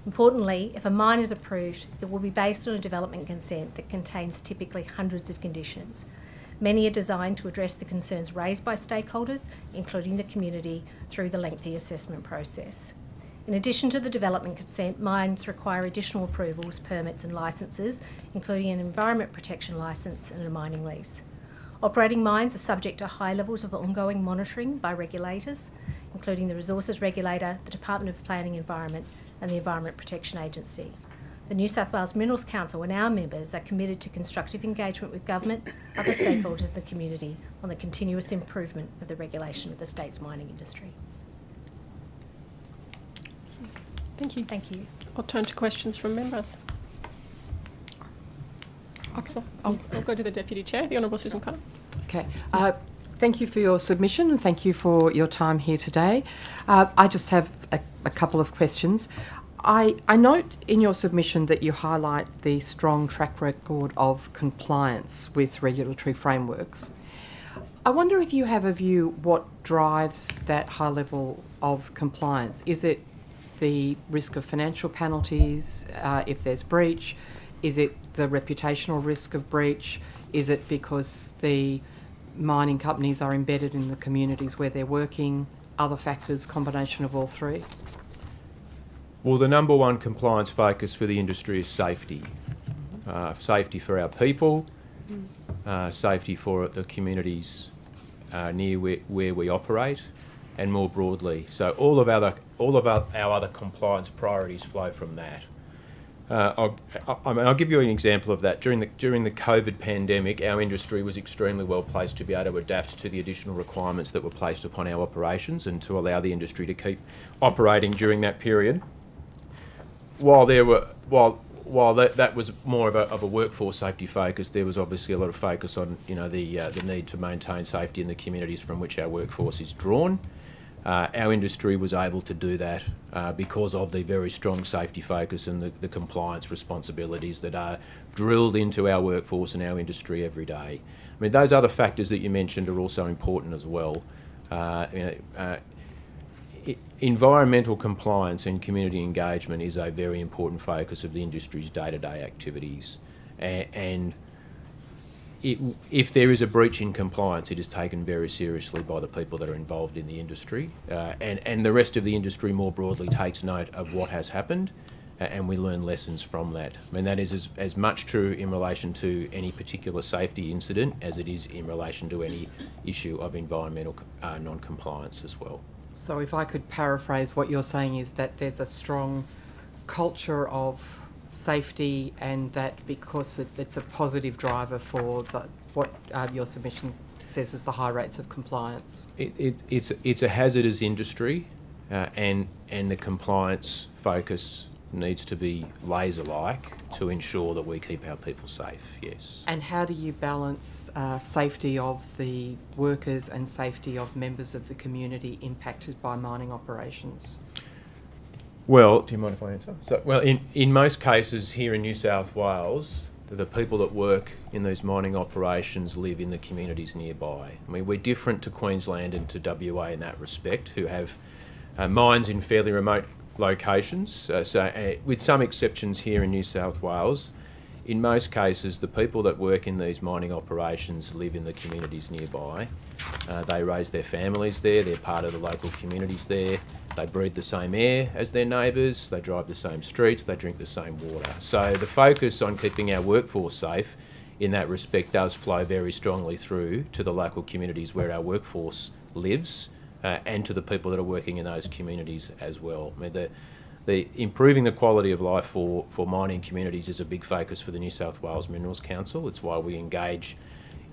Importantly, if a mine is approved, it will be based on a development consent that contains typically hundreds of conditions. Many are designed to address the concerns raised by stakeholders, including the community, through the lengthy assessment process. In addition to the development consent, mines require additional approvals, permits and licences, including an environment protection licence and a mining lease. Operating mines are subject to high levels of ongoing monitoring by regulators, including the Resources Regulator, the Department of Planning and Environment and the Environment Protection Agency. The New South Wales Minerals Council and our members are committed to constructive engagement with government, other stakeholders in the community on the continuous improvement of the regulation of the state's mining industry. Thank you. Thank you. I'll turn to questions from members. Okay. I'll go to the Deputy Chair, the Honourable Susan Connor. Okay. Thank you for your submission and thank you for your time here today. I just have a couple of questions. I note in your submission that you highlight the strong track record of compliance with regulatory frameworks. I wonder if you have a view what drives that high level of compliance. Is it the risk of financial penalties if there's breach? Is it the reputational risk of breach? Is it because the mining companies are embedded in the communities where they're working? Other factors, combination of all three? Well, the number one compliance focus for the industry is safety. Safety for our people, safety for the communities near where we operate, and more broadly. So all of our other compliance priorities flow from that. I'll give you an example of that. During the COVID pandemic, our industry was extremely well placed to be able to adapt to the additional requirements that were placed upon our operations and to allow the industry to keep operating during that period. While that was more of a workforce safety focus, there was obviously a lot of focus on the need to maintain safety in the communities from which our workforce is drawn. Our industry was able to do that because of the very strong safety focus and the compliance responsibilities that are drilled into our workforce and our industry every day. I mean, those other factors that you mentioned are also important as well. Environmental compliance and community engagement is a very important focus of the industry's day-to-day activities. And if there is a breach in compliance, it is taken very seriously by the people that are involved in the industry. And the rest of the industry more broadly takes note of what has happened, and we learn lessons from that. I mean, that is as much true in relation to any particular safety incident as it is in relation to any issue of environmental non-compliance as well. So if I could paraphrase, what you're saying is that there's a strong culture of safety and that because it's a positive driver for what your submission says is the high rates of compliance. It's a hazardous industry and the compliance focus needs to be laser-like to ensure that we keep our people safe, yes. And how do you balance safety of the workers and safety of members of the community impacted by mining operations? Well, do you mind if I answer? So, well, in most cases here in New South Wales, the people that work in these mining operations live in the communities nearby. I mean, we're different to Queensland and to WA in that respect, who have mines in fairly remote locations. With some exceptions here in New South Wales, in most cases, the people that work in these mining operations live in the communities nearby. They raise their families there, they're part of the local communities there, they breathe the same air as their neighbours, they drive the same streets, they drink the same water. So the focus on keeping our workforce safe in that respect does flow very strongly through to the local communities where our workforce lives and to the people that are working in those communities as well. I mean, the improving the quality of life for mining communities is a big focus for the New South Wales Minerals Council. It's why we engage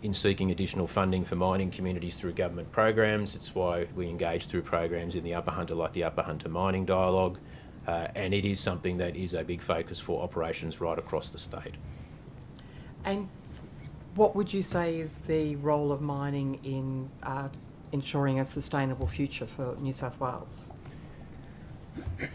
in seeking additional funding for mining communities through government programs. It's why we engage through programs in the Upper Hunter, like the Upper Hunter Mining Dialogue, and it is something that is a big focus for operations right across the state. And what would you say is the role of mining in ensuring a sustainable future for New South Wales?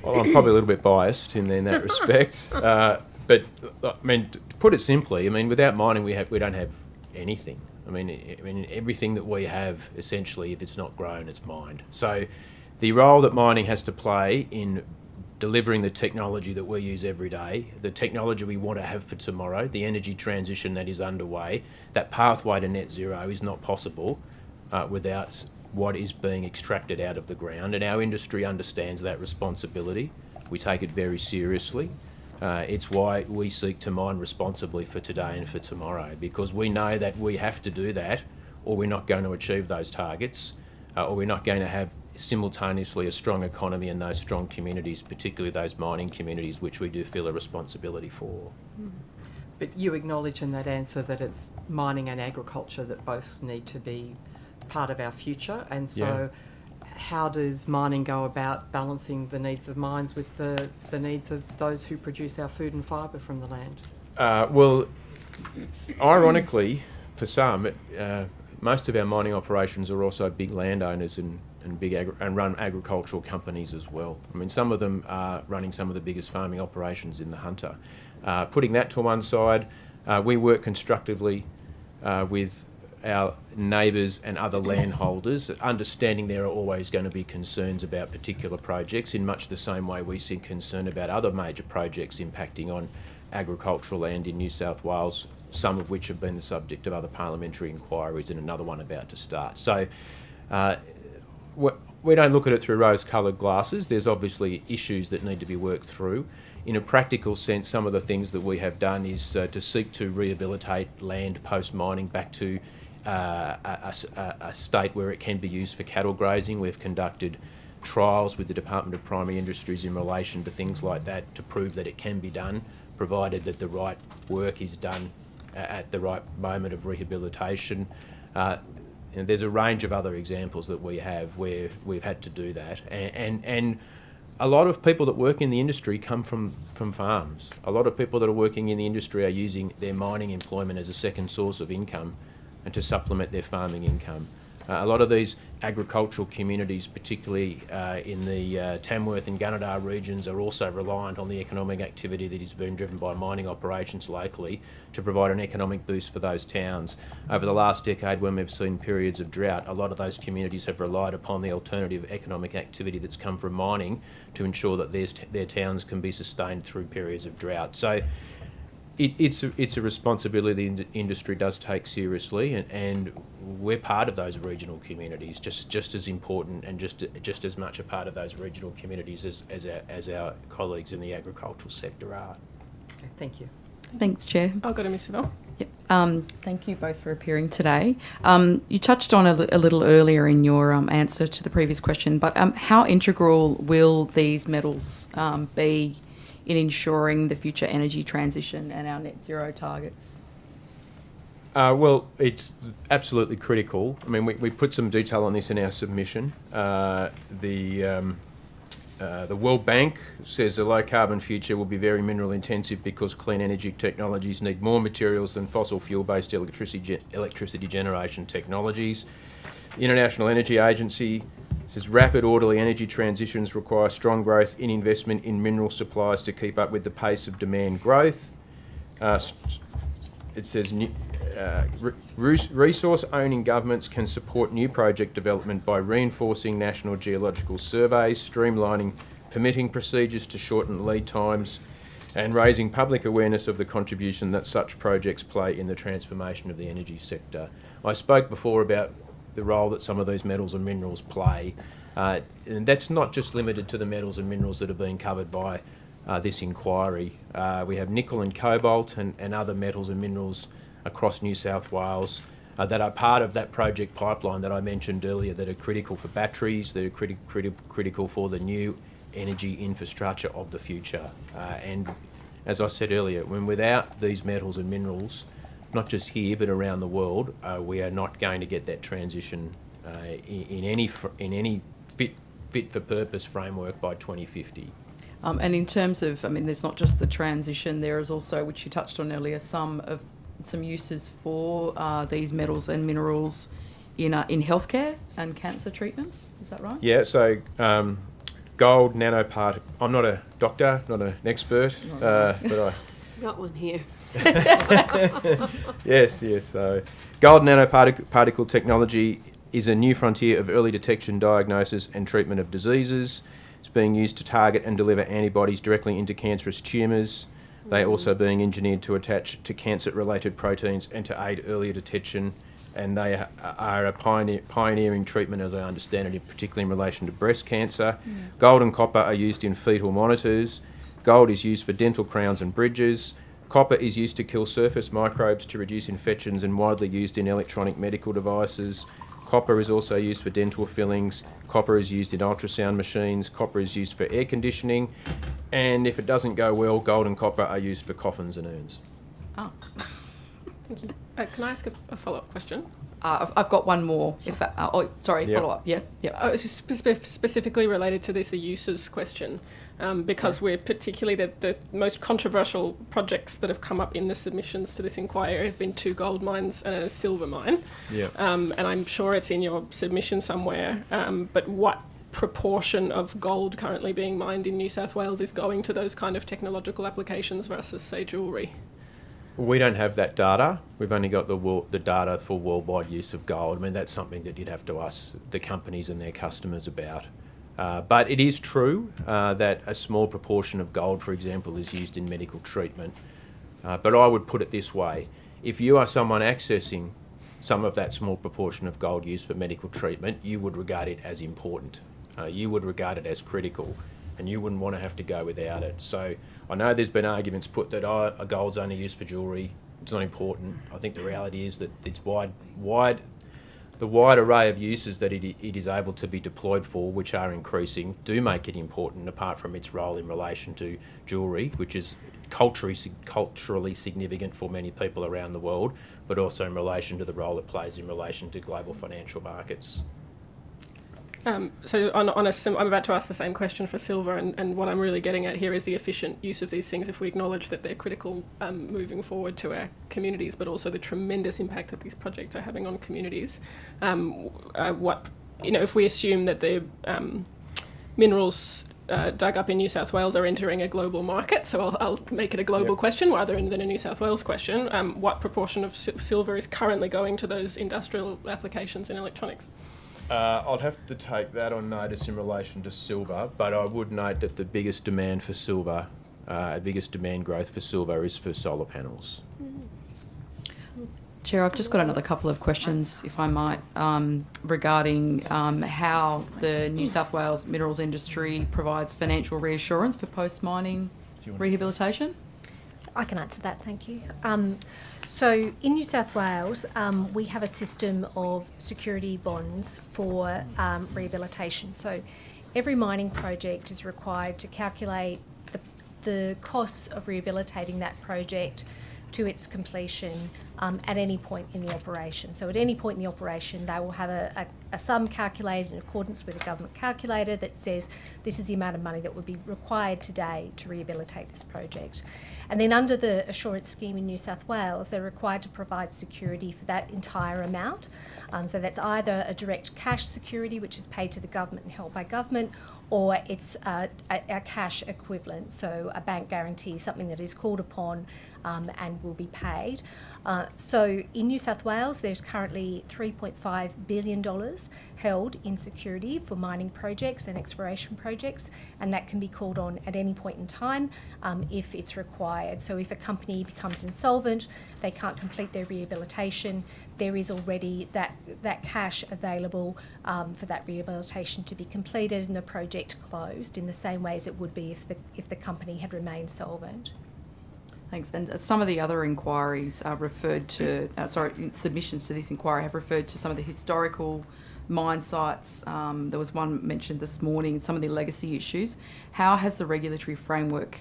Well, I'm probably a little bit biased in that respect, but I mean, to put it simply, I mean, without mining, we don't have anything. I mean, everything that we have, essentially, if it's not grown, it's mined. So the role that mining has to play in delivering the technology that we use every day, the technology we want to have for tomorrow, the energy transition that is underway, that pathway to net zero is not possible without what is being extracted out of the ground. And our industry understands that responsibility. We take it very seriously. It's why we seek to mine responsibly for today and for tomorrow, because we know that we have to do that or we're not going to achieve those targets, or we're not going to have simultaneously a strong economy and those strong communities, particularly those mining communities, which we do feel a responsibility for. But you acknowledge in that answer that it's mining and agriculture that both need to be part of our future, and so how does mining go about balancing the needs of mines with the needs of those who produce our food and fibre from the land? Well, ironically, for some, most of our mining operations are also big landowners and run agricultural companies as well. I mean, some of them are running some of the biggest farming operations in the Hunter. Putting that to one side, we work constructively with our neighbours and other landholders, understanding there are always going to be concerns about particular projects in much the same way we see concern about other major projects impacting on agricultural land in New South Wales, some of which have been the subject of other parliamentary inquiries and another one about to start. So we don't look at it through rose-coloured glasses. There's obviously issues that need to be worked through. In a practical sense, some of the things that we have done is to seek to rehabilitate land post-mining back to a state where it can be used for cattle grazing. We've conducted trials with the Department of Primary Industries in relation to things like that to prove that it can be done, provided that the right work is done at the right moment of rehabilitation. And there's a range of other examples that we have where we've had to do that. And a lot of people that work in the industry come from farms. A lot of people that are working in the industry are using their mining employment as a second source of income and to supplement their farming income. A lot of these agricultural communities, particularly in the Tamworth and Gunnedah regions, are also reliant on the economic activity that is being driven by mining operations locally to provide an economic boost for those towns. Over the last decade, when we've seen periods of drought, a lot of those communities have relied upon the alternative economic activity that's come from mining to ensure that their towns can be sustained through periods of drought. So it's a responsibility the industry does take seriously, and we're part of those regional communities, just as important and just as much a part of those regional communities as our colleagues in the agricultural sector are. Okay, thank you. Thanks, Chair. I'll go to Ms. Savell. Yep. Thank you both for appearing today. You touched on a little earlier in your answer to the previous question, but how integral will these metals be in ensuring the future energy transition and our net zero targets? Well, it's absolutely critical. I mean, we put some detail on this in our submission. The World Bank says the low carbon future will be very mineral intensive because clean energy technologies need more materials than fossil fuel based electricity generation technologies. The International Energy Agency says rapid orderly energy transitions require strong growth in investment in mineral supplies to keep up with the pace of demand growth. It says resource-owning governments can support new project development by reinforcing national geological surveys, streamlining permitting procedures to shorten lead times, and raising public awareness of the contribution that such projects play in the transformation of the energy sector. I spoke before about the role that some of these metals and minerals play, and that's not just limited to the metals and minerals that are being covered by this inquiry. We have nickel and cobalt and other metals and minerals across New South Wales that are part of that project pipeline that I mentioned earlier, that are critical for batteries, that are critical for the new energy infrastructure of the future. And as I said earlier, without these metals and minerals, not just here but around the world, we are not going to get that transition in any fit for purpose framework by 2050. And in terms of, I mean, there's not just the transition, there is also, which you touched on earlier, some uses for these metals and minerals in healthcare and cancer treatments. Is that right? Yeah, so gold nanoparticle. I'm not a doctor, not an expert, but I Got one here. Yes. So gold nanoparticle technology is a new frontier of early detection, diagnosis and treatment of diseases. It's being used to target and deliver antibodies directly into cancerous tumours. They are also being engineered to attach to cancer-related proteins and to aid earlier detection. And they are a pioneering treatment, as I understand it, particularly in relation to breast cancer. Gold and copper are used in fetal monitors. Gold is used for dental crowns and bridges. Copper is used to kill surface microbes to reduce infections and widely used in electronic medical devices. Copper is also used for dental fillings. Copper is used in ultrasound machines. Copper is used for air conditioning. And if it doesn't go well, gold and copper are used for coffins and urns. Oh. Thank you. Can I ask a follow-up question? I've got one more. Follow up. Yeah. It's just specifically related to the uses question, because we're particularly the most controversial projects that have come up in the submissions to this inquiry have been 2 gold mines and a silver mine. Yeah. And I'm sure it's in your submission somewhere. But what proportion of gold currently being mined in New South Wales is going to those kind of technological applications versus, say, jewellery? We don't have that data. We've only got the data for worldwide use of gold. I mean, that's something that you'd have to ask the companies and their customers about. But it is true that a small proportion of gold, for example, is used in medical treatment. But I would put it this way. If you are someone accessing some of that small proportion of gold used for medical treatment, you would regard it as important. You would regard it as critical, and you wouldn't want to have to go without it. So I know there's been arguments put that a gold's only used for jewellery. It's not important. I think the reality is that it's the wide array of uses that it is able to be deployed for, which are increasing, do make it important, apart from its role in relation to jewellery, which is culturally significant for many people around the world, but also in relation to the role it plays in relation to global financial markets. So I'm about to ask the same question for silver, and what I'm really getting at here is the efficient use of these things if we acknowledge that they're critical moving forward to our communities, but also the tremendous impact that these projects are having on communities. If we assume that the minerals dug up in New South Wales are entering a global market, so I'll make it a global question rather than a New South Wales question, what proportion of silver is currently going to those industrial applications in electronics? I'll have to take that on notice in relation to silver, but I would note that the biggest demand for silver, biggest demand growth for silver is for solar panels. Chair, I've just got another couple of questions, if I might, regarding how the New South Wales minerals industry provides financial reassurance for post-mining rehabilitation. I can answer that, thank you. So in New South Wales, we have a system of security bonds for rehabilitation. So every mining project is required to calculate the costs of rehabilitating that project to its completion at any point in the operation. So at any point in the operation, they will have a sum calculated in accordance with a government calculator that says this is the amount of money that would be required today to rehabilitate this project. And then under the assurance scheme in New South Wales, they're required to provide security for that entire amount. So that's either a direct cash security, which is paid to the government and held by government, or it's a cash equivalent, so a bank guarantee, something that is called upon and will be paid. So in New South Wales, there's currently $3.5 billion held in security for mining projects and exploration projects, and that can be called on at any point in time if it's required. So if a company becomes insolvent, they can't complete their rehabilitation, there is already that cash available for that rehabilitation to be completed and the project closed in the same way as it would be if the company had remained solvent. Thanks. And some of the other inquiries referred to, submissions to this inquiry have referred to some of the historical mine sites. There was one mentioned this morning, some of the legacy issues. How has the regulatory framework,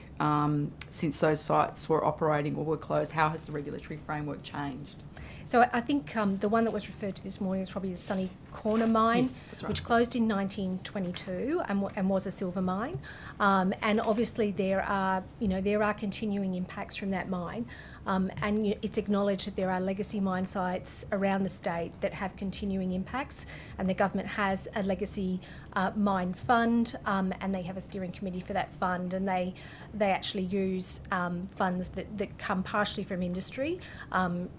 since those sites were operating or were closed, how has the regulatory framework changed? So I think the one that was referred to this morning is probably the Sunny Corner mine, yes, that's right, which closed in 1922 and was a silver mine. And obviously there are continuing impacts from that mine. And it's acknowledged that there are legacy mine sites around the state that have continuing impacts, and the government has a legacy mine fund, and they have a steering committee for that fund, and they actually use funds that come partially from industry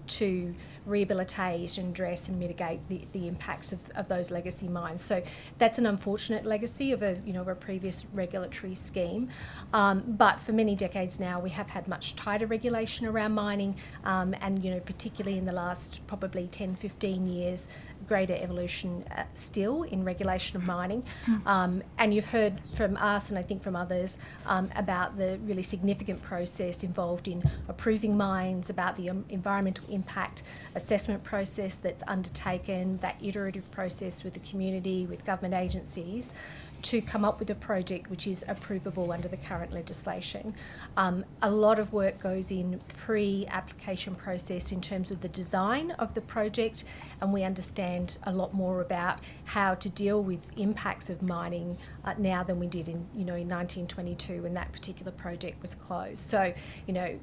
to rehabilitate and address and mitigate the impacts of those legacy mines. So that's an unfortunate legacy of a previous regulatory scheme. But for many decades now, we have had much tighter regulation around mining, and particularly in the last probably 10, 15 years, greater evolution still in regulation of mining. And you've heard from us, and I think from others, about the really significant process involved in approving mines, about the environmental impact assessment process that's undertaken, that iterative process with the community, with government agencies, to come up with a project which is approvable under the current legislation. A lot of work goes in pre-application process in terms of the design of the project, and we understand a lot more about how to deal with impacts of mining now than we did in 1922 when that particular project was closed. So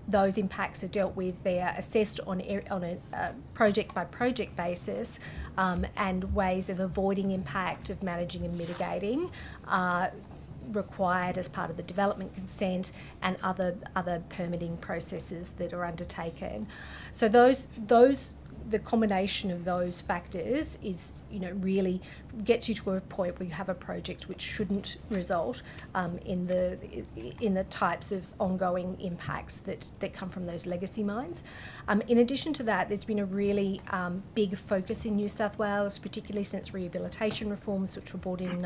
those impacts are dealt with. They are assessed on a project by project basis, and ways of avoiding impact, of managing and mitigating are required as part of the development consent and other permitting processes that are undertaken. So the combination of those factors is really gets you to a point where you have a project which shouldn't result in the types of ongoing impacts that come from those legacy mines. In addition to that, there's been a really big focus in New South Wales, particularly since rehabilitation reforms, which were brought in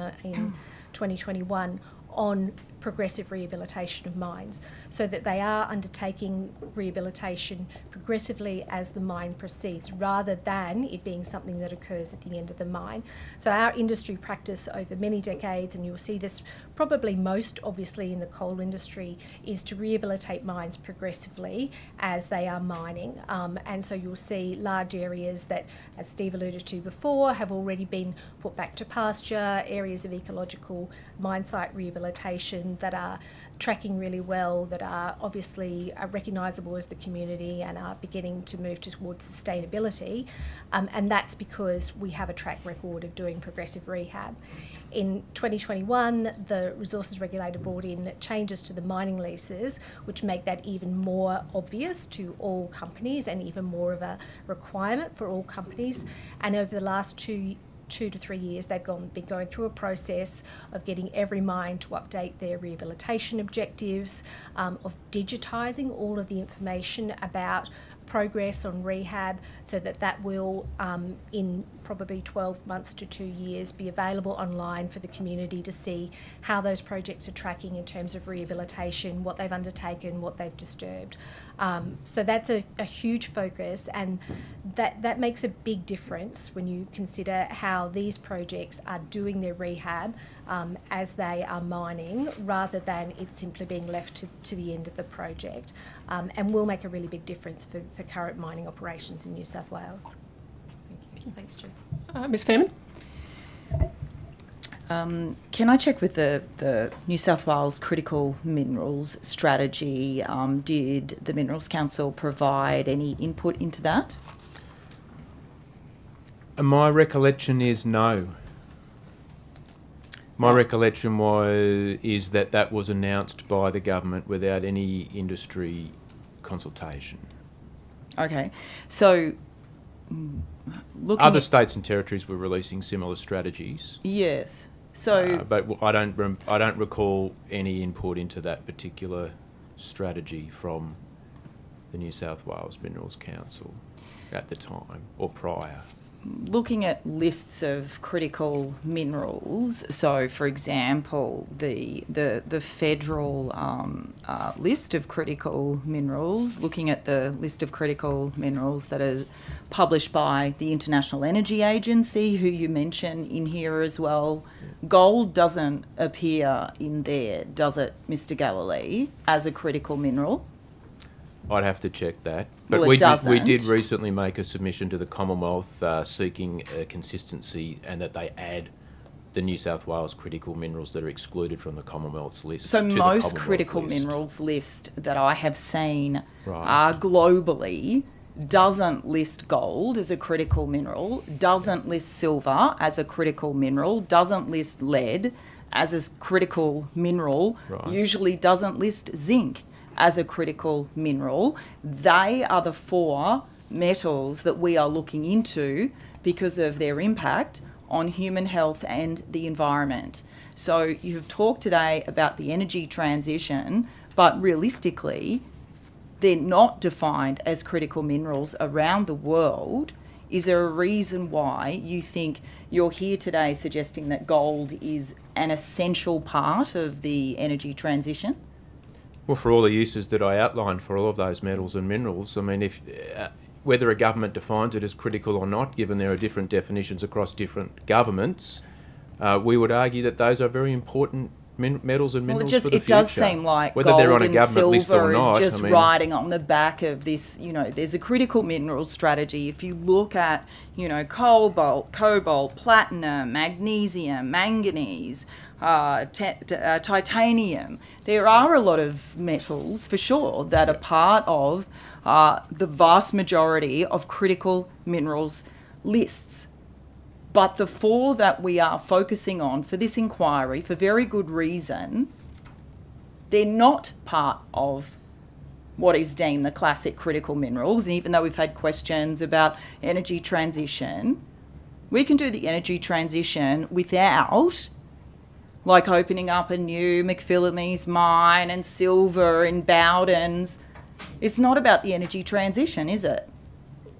2021, on progressive rehabilitation of mines, so that they are undertaking rehabilitation progressively as the mine proceeds, rather than it being something that occurs at the end of the mine. So our industry practice over many decades, and you'll see this probably most obviously in the coal industry, is to rehabilitate mines progressively as they are mining. And so you'll see large areas that, as Steve alluded to before, have already been put back to pasture, areas of ecological mine site rehabilitation that are tracking really well, that are obviously recognisable as the community and are beginning to move towards sustainability. And that's because we have a track record of doing progressive rehab. In 2021, the Resources Regulator brought in changes to the mining leases, which make that even more obvious to all companies and even more of a requirement for all companies. And over the last 2 to 3 years, they've been going through a process of getting every mine to update their rehabilitation objectives, of digitising all of the information about progress on rehab, so that will, in probably 12 months to 2 years, be available online for the community to see how those projects are tracking in terms of rehabilitation, what they've undertaken, what they've disturbed. So that's a huge focus, and that makes a big difference when you consider how these projects are doing their rehab as they are mining, rather than it simply being left to the end of the project, and will make a really big difference for current mining operations in New South Wales. Thank you. Thanks, Chair. Ms Fairman? Can I check with the New South Wales Critical Minerals Strategy? Did the Minerals Council provide any input into that? My recollection is no. My recollection is that was announced by the government without any industry consultation. Okay, so looking other at states and territories were releasing similar strategies. Yes. So, but I don't recall any input into that particular strategy from the New South Wales Minerals Council at the time or prior. looking at lists of critical minerals, so for example, the federal list of critical minerals, looking at the list of critical minerals that are published by the International Energy Agency, who you mention in here as well, gold doesn't appear in there, does it, Mr. Galilee, as a critical mineral? I'd have to check that. But Well, we did recently make a submission to the Commonwealth seeking consistency and that they add the New South Wales critical minerals that are excluded from the Commonwealth's list. So to most the critical Commonwealth list. minerals list that I have seen Right. globally doesn't list gold as a critical mineral, doesn't list silver as a critical mineral, doesn't list lead as a critical mineral, Right. usually doesn't list zinc as a critical mineral. They are the four metals that we are looking into because of their impact on human health and the environment. So you've talked today about the energy transition, but realistically, they're not defined as critical minerals around the world. Is there a reason why you think you're here today suggesting that gold is an essential part of the energy transition? Well, for all the uses that I outlined for all of those metals and minerals, I mean, if whether a government defines it as critical or not, given there are different definitions across different governments, we would argue that those are very important metals and minerals for the future. It does seem like whether gold they're on a and government list or silver not, is just riding on the back of this, there's a critical mineral strategy. If you look at, cobalt, platinum, magnesium, manganese, titanium, there are a lot of metals for sure that are part of the vast majority of critical minerals lists. But the four that we are focusing on for this inquiry, for very good reason, they're not part of what is deemed the classic critical minerals. And even though we've had questions about energy transition, we can do the energy transition without, like, opening up a new McPhillamys mine and silver in Bowdens. It's not about the energy transition, is it?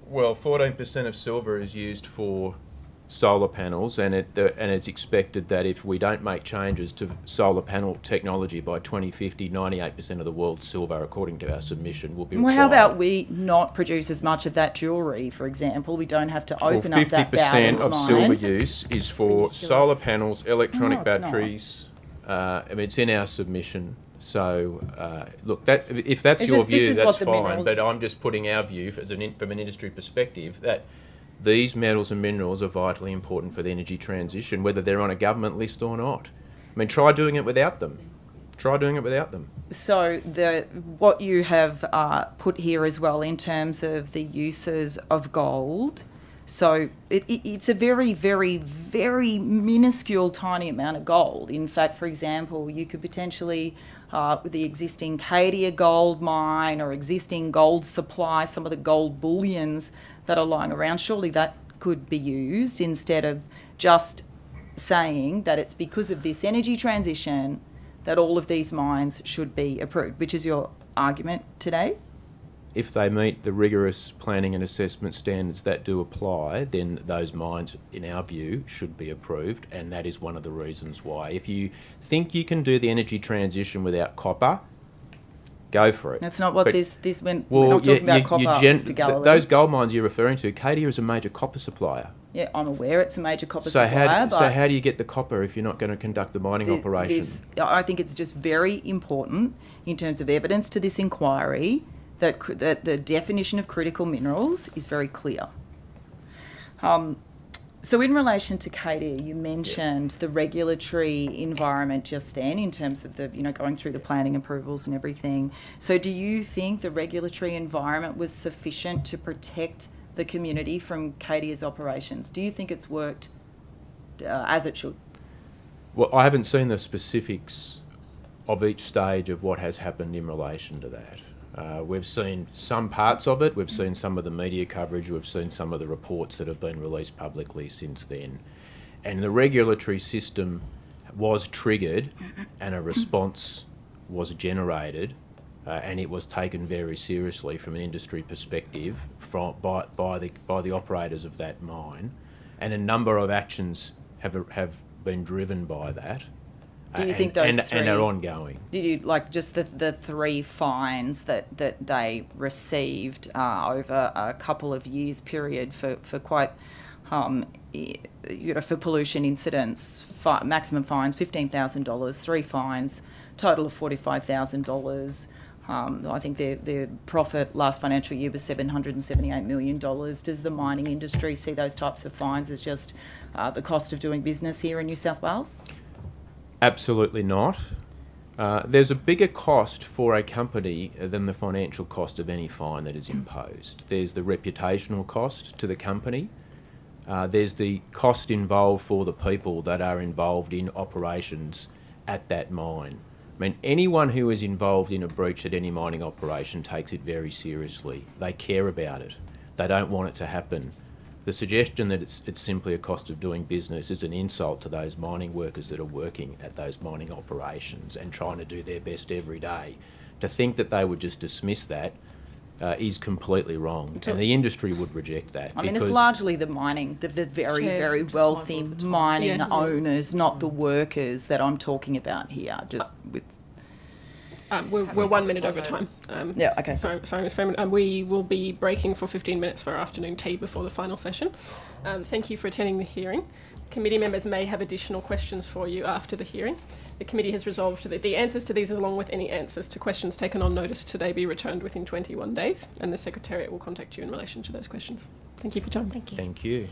Well, 14% of silver is used for solar panels, and it's expected that if we don't make changes to solar panel technology by 2050, 98% of the world's silver, according to our submission, will be required. Well, how about we not produce as much of that jewellery, for example? We don't have to open up that Bowdens mine. 50% of silver use is for solar panels, electronic batteries. It's in our submission. So, look, if that's your view, that's fine. But I'm just putting our view from an industry perspective that these metals and minerals are vitally important for the energy transition, whether they're on a government list or not. I mean, try doing it without them. So what you have put here as well in terms of the uses of gold, so it's a very, very, very minuscule, tiny amount of gold. In fact, for example, you could potentially, with the existing Cadia gold mine or existing gold supply, some of the gold bullions that are lying around, surely that could be used instead of just saying that it's because of this energy transition that all of these mines should be approved, which is your argument today? if they meet the rigorous planning and assessment standards that do apply, then those mines, in our view, should be approved, and that is one of the reasons why. If you think you can do the energy transition without copper, go for it. That's not what But- this we're not talking about copper, Mr. Galloway. those gold mines you're referring to, Cadia is a major copper supplier. Yeah, I'm aware it's a major copper So supplier. so how do you get the copper if you're not going to conduct the mining operation? I think it's just very important in terms of evidence to this inquiry that the definition of critical minerals is very clear. So in relation to Cadia, you mentioned the regulatory environment just then in terms of the, going through the planning approvals and everything. So do you think the regulatory environment was sufficient to protect the community from Cadia's operations? Do you think it's worked as it should? Well, I haven't seen the specifics of each stage of what has happened in relation to that. We've seen some parts of it, we've seen some of the media coverage, we've seen some of the reports that have been released publicly since then. And the regulatory system was triggered and a response was generated and it was taken very seriously from an industry perspective by the operators of that mine. And a number of actions have been driven by that. Do you think those three... And are ongoing. Did you, just the 3 fines that they received over a couple of years period for quite, for pollution incidents, maximum fines, $15,000, 3 fines, total of $45,000. I think their profit last financial year was $778 million. Does the mining industry see those types of fines as just the cost of doing business here in New South Wales? Absolutely not. There's a bigger cost for a company than the financial cost of any fine that is imposed. There's the reputational cost to the company. There's the cost involved for the people that are involved in operations at that mine. I mean, anyone who is involved in a breach at any mining operation takes it very seriously. They care about it. They don't want it to happen. The suggestion that it's simply a cost of doing business is an insult to those mining workers that are working at those mining operations and trying to do their best every day. To think that they would just dismiss that is completely wrong, and the industry would reject that. I mean, it's largely the mining, the very, very wealthy mining owners, not the workers that I'm talking about here, just with... We're 1 minute over time. Yeah, okay. Sorry, Ms. Freeman. We will be breaking for 15 minutes for our afternoon tea before the final session. Thank you for attending the hearing. Committee members may have additional questions for you after the hearing. The committee has resolved that the answers to these, along with any answers to questions taken on notice today, be returned within 21 days, and the Secretariat will contact you in relation to those questions. Thank you for your time. Thank you. Thank you.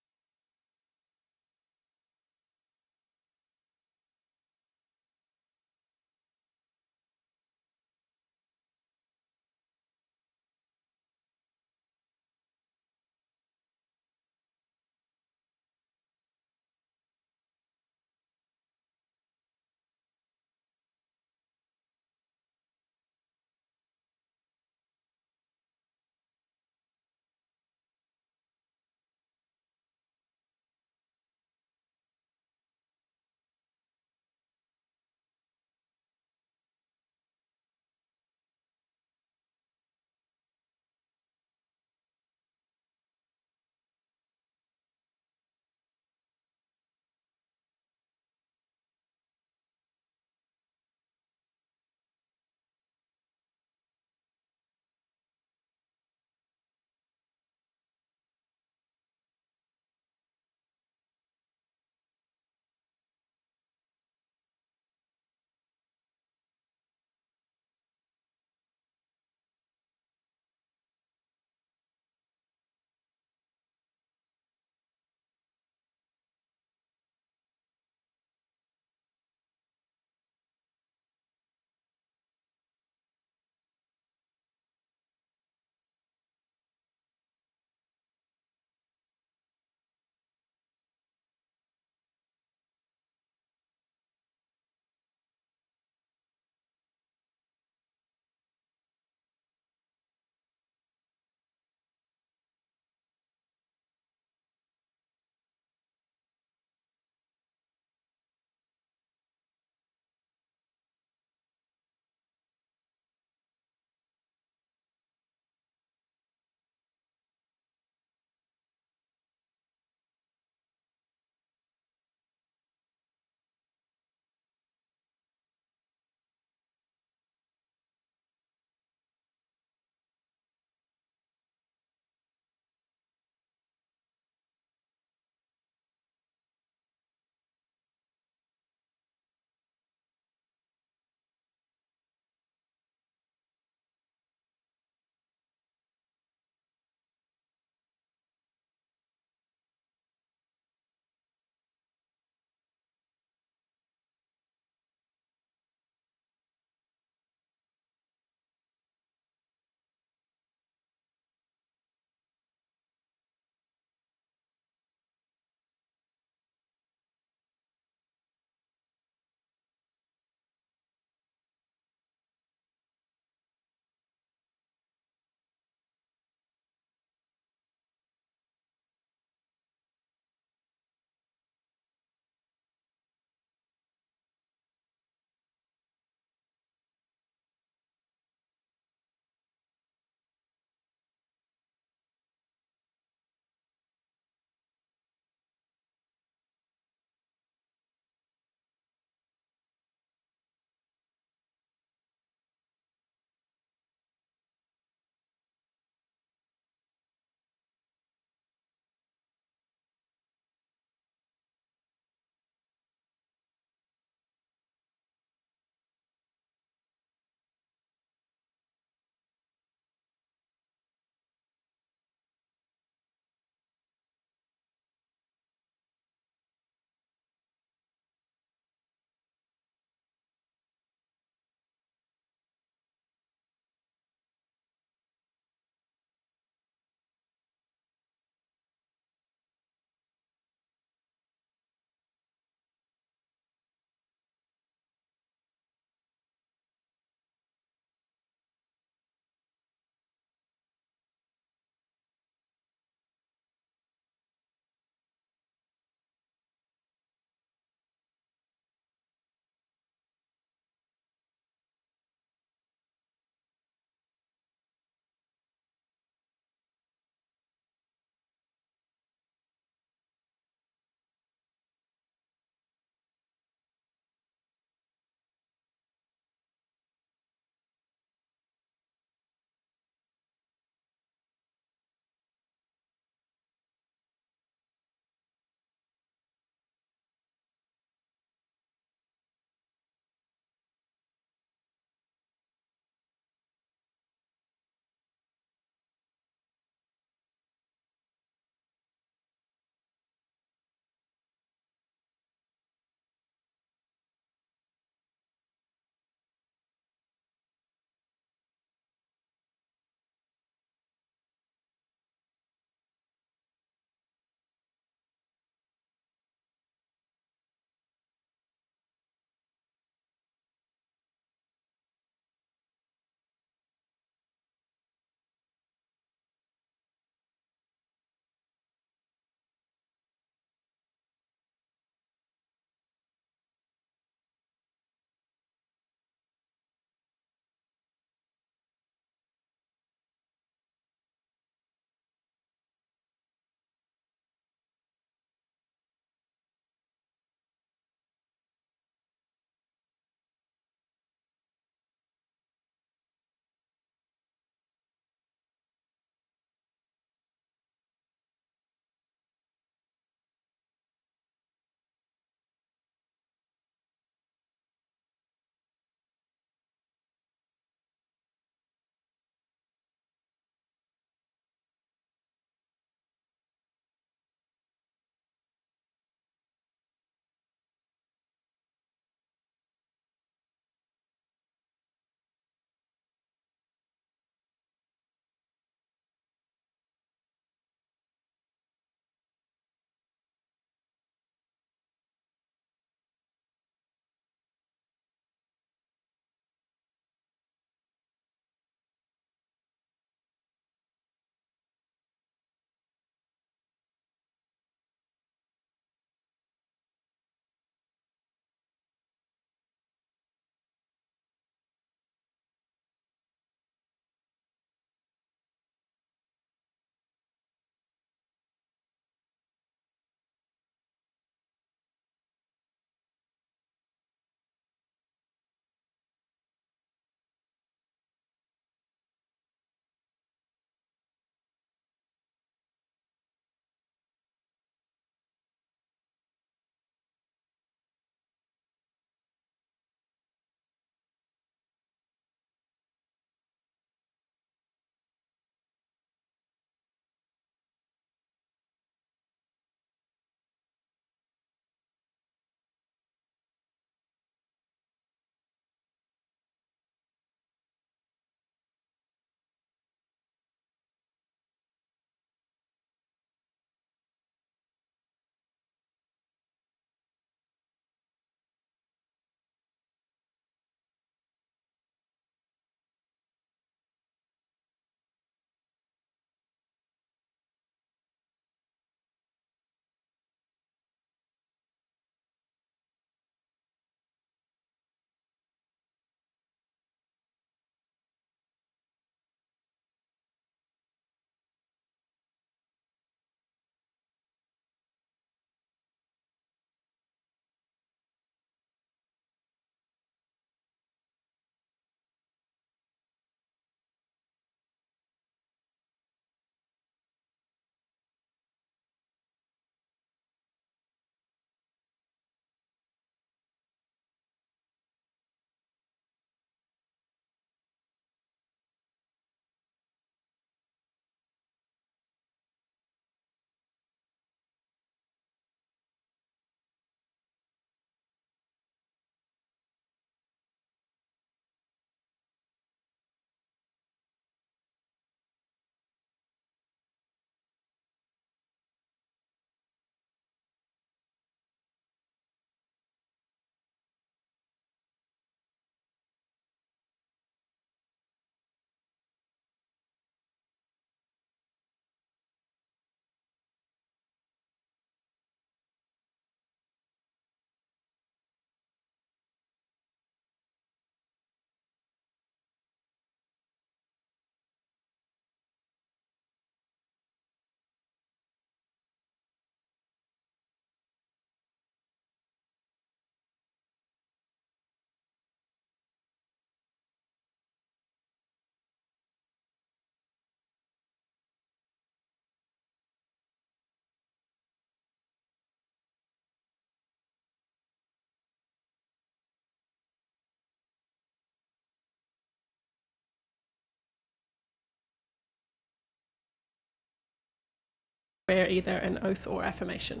bear either an oath or affirmation.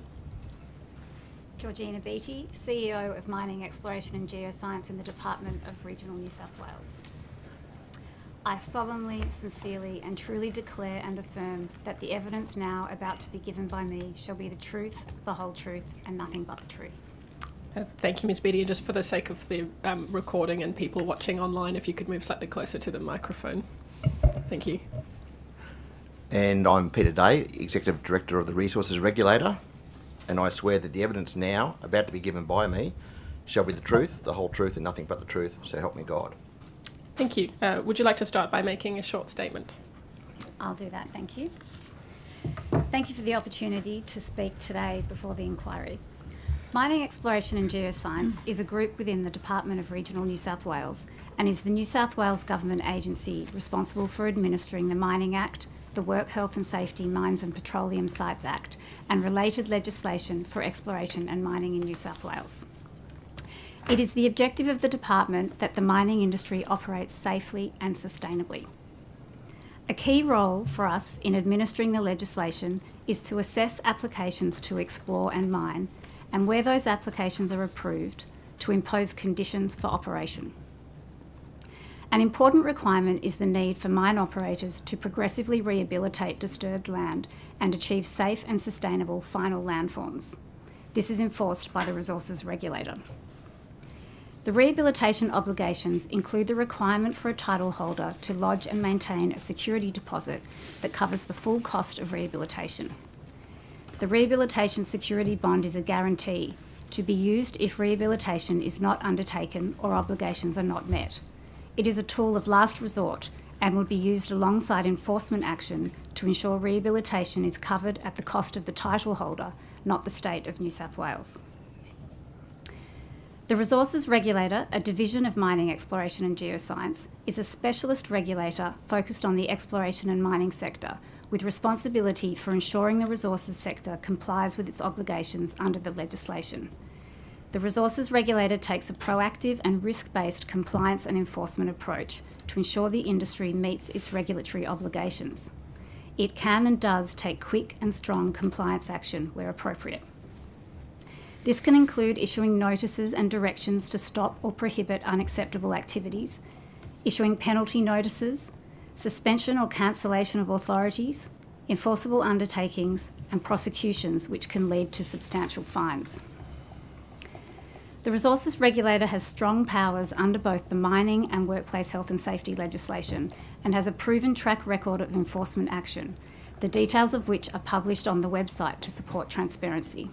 Georgina Beattie, CEO of Mining Exploration and Geoscience in the Department of Regional New South Wales. I solemnly, sincerely and truly declare and affirm that the evidence now about to be given by me shall be the truth, the whole truth and nothing but the truth. Thank you, Ms Beattie. Just for the sake of the recording and people watching online, if you could move slightly closer to the microphone. Thank you. And I'm Peter Day, Executive Director of the Resources Regulator, and I swear that the evidence now about to be given by me shall be the truth, the whole truth and nothing but the truth, so help me God. Thank you. Would you like to start by making a short statement? I'll do that, thank you. Thank you for the opportunity to speak today before the inquiry. Mining Exploration and Geoscience is a group within the Department of Regional New South Wales and is the New South Wales government agency responsible for administering the Mining Act, the Work Health and Safety Mines and Petroleum Sites Act and related legislation for exploration and mining in New South Wales. It is the objective of the department that the mining industry operates safely and sustainably. A key role for us in administering the legislation is to assess applications to explore and mine, and where those applications are approved, to impose conditions for operation. An important requirement is the need for mine operators to progressively rehabilitate disturbed land and achieve safe and sustainable final landforms. This is enforced by the Resources Regulator. The rehabilitation obligations include the requirement for a title holder to lodge and maintain a security deposit that covers the full cost of rehabilitation. The rehabilitation security bond is a guarantee to be used if rehabilitation is not undertaken or obligations are not met. It is a tool of last resort and would be used alongside enforcement action to ensure rehabilitation is covered at the cost of the title holder, not the State of New South Wales. The Resources Regulator, a division of Mining Exploration and Geoscience, is a specialist regulator focused on the exploration and mining sector, with responsibility for ensuring the resources sector complies with its obligations under the legislation. The Resources Regulator takes a proactive and risk-based compliance and enforcement approach to ensure the industry meets its regulatory obligations. It can and does take quick and strong compliance action where appropriate. This can include issuing notices and directions to stop or prohibit unacceptable activities, issuing penalty notices, suspension or cancellation of authorities, enforceable undertakings, and prosecutions which can lead to substantial fines. The Resources Regulator has strong powers under both the mining and workplace health and safety legislation and has a proven track record of enforcement action, the details of which are published on the website to support transparency.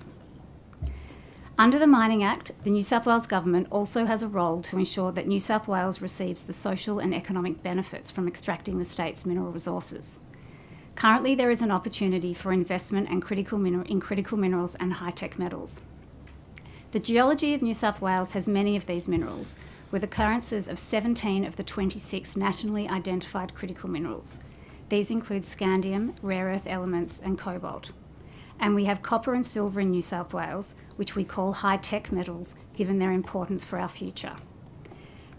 Under the Mining Act, the New South Wales Government also has a role to ensure that New South Wales receives the social and economic benefits from extracting the state's mineral resources. Currently, there is an opportunity for investment in critical minerals and high-tech metals. The geology of New South Wales has many of these minerals, with occurrences of 17 of the 26 nationally identified critical minerals. These include scandium, rare earth elements, and cobalt. And we have copper and silver in New South Wales, which we call high-tech metals, given their importance for our future.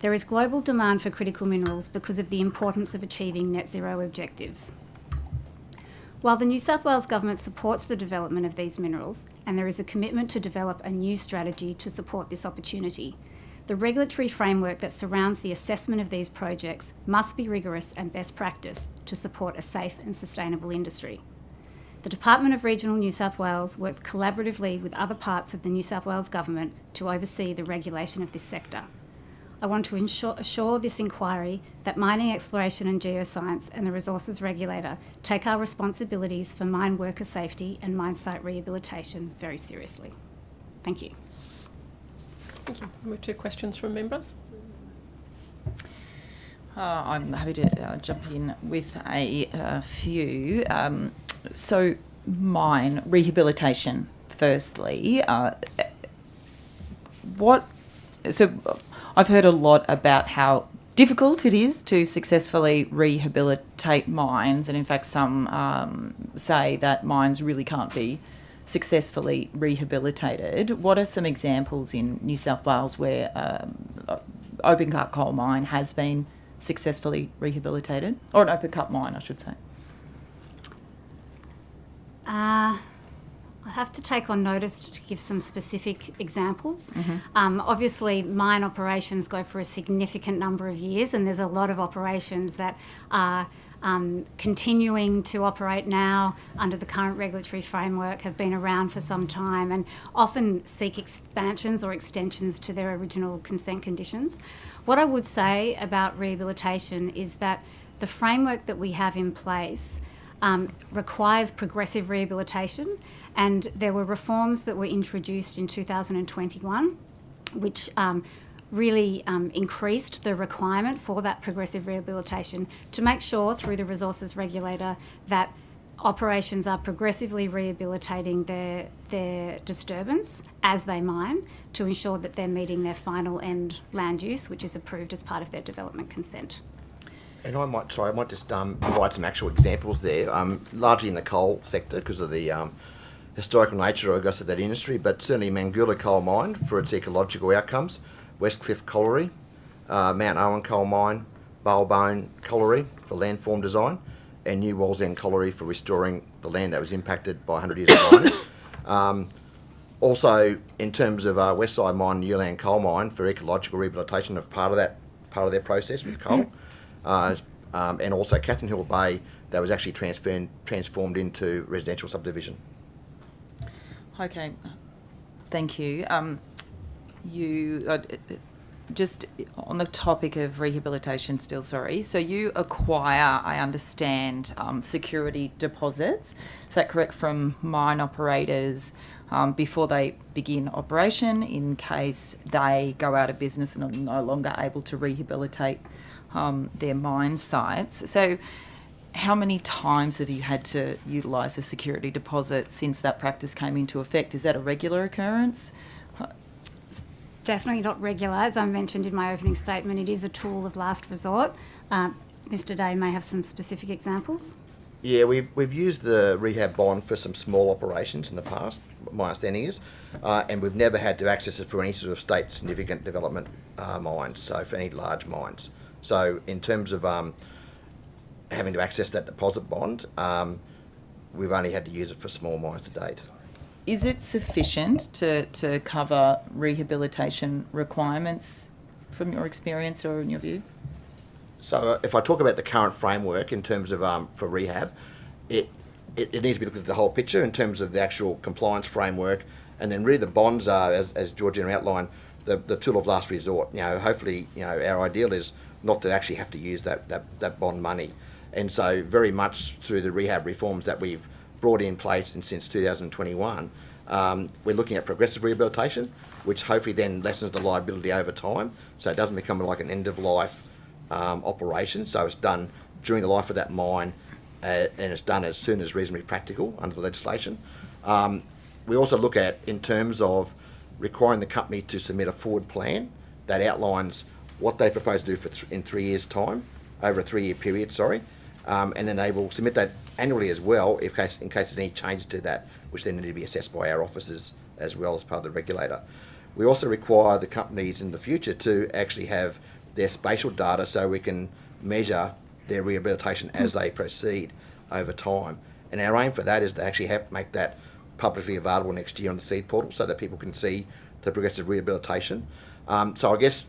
There is global demand for critical minerals because of the importance of achieving net zero objectives. While the New South Wales Government supports the development of these minerals, and there is a commitment to develop a new strategy to support this opportunity, the regulatory framework that surrounds the assessment of these projects must be rigorous and best practice to support a safe and sustainable industry. The Department of Regional New South Wales works collaboratively with other parts of the New South Wales Government to oversee the regulation of this sector. I want to assure this inquiry that Mining Exploration and Geoscience and the Resources Regulator take our responsibilities for mine worker safety and mine site rehabilitation very seriously. Thank you. Thank you. Move to questions from members. I'm happy to jump in with a few. So mine rehabilitation, firstly. So I've heard a lot about how difficult it is to successfully rehabilitate mines, and in fact some say that mines really can't be successfully rehabilitated. What are some examples in New South Wales where open cut coal mine has been successfully rehabilitated? Or an open cut mine, I should say. I'd have to take on notice to give some specific examples. Obviously, mine operations go for a significant number of years, and there's a lot of operations that are continuing to operate now under the current regulatory framework, have been around for some time, and often seek expansions or extensions to their original consent conditions. What I would say about rehabilitation is that the framework that we have in place requires progressive rehabilitation, and there were reforms that were introduced in 2021 which really increased the requirement for that progressive rehabilitation to make sure through the resources regulator that operations are progressively rehabilitating their disturbance as they mine to ensure that they're meeting their final end land use, which is approved as part of their development consent. And I might just provide some actual examples there, largely in the coal sector because of the historical nature, I guess, of that industry, but certainly Mangoola Coal Mine for its ecological outcomes, Westcliff Colliery, Mount Owen Coal Mine, Balebone Colliery for landform design, and New Wallsend Colliery for restoring the land that was impacted by 100 years of mining. Also, in terms of Westside Mine, Newland Coal Mine for ecological rehabilitation of part of their process with coal. And also Catherine Hill Bay that was actually transformed into residential subdivision. Okay, thank you. Just on the topic of rehabilitation still, sorry. So you acquire, I understand, security deposits. Is that correct, from mine operators before they begin operation in case they go out of business and are no longer able to rehabilitate their mine sites? So how many times have you had to utilise a security deposit since that practice came into effect? Is that a regular occurrence? It's definitely not regular. As I mentioned in my opening statement, it is a tool of last resort. Mr. Day may have some specific examples. Yeah, we've used the rehab bond for some small operations in the past, my understanding is, and we've never had to access it for any sort of state significant development mines, so for any large mines. So in terms of having to access that deposit bond, we've only had to use it for small mines to date. Is it sufficient to cover rehabilitation requirements from your experience or in your view? So if I talk about the current framework in terms of for rehab, it needs to be looked at the whole picture in terms of the actual compliance framework, and then really the bonds are, as Georgina outlined, the tool of last resort. Hopefully, our ideal is not to actually have to use that bond money. And so very much through the rehab reforms that we've brought in place and since 2021, we're looking at progressive rehabilitation, which hopefully then lessens the liability over time, so it doesn't become like an end-of-life operation. So it's done during the life of that mine, and it's done as soon as reasonably practical under the legislation. We also look at, in terms of requiring the company to submit a forward plan that outlines what they propose to do in 3 years' time, over a 3-year period, and then they will submit that annually as well in case there's any changes to that, which then need to be assessed by our officers as well as part of the regulator. We also require the companies in the future to actually have their spatial data so we can measure their rehabilitation as they proceed over time. And our aim for that is to actually make that publicly available next year on the SEED portal so that people can see the progressive rehabilitation. So I guess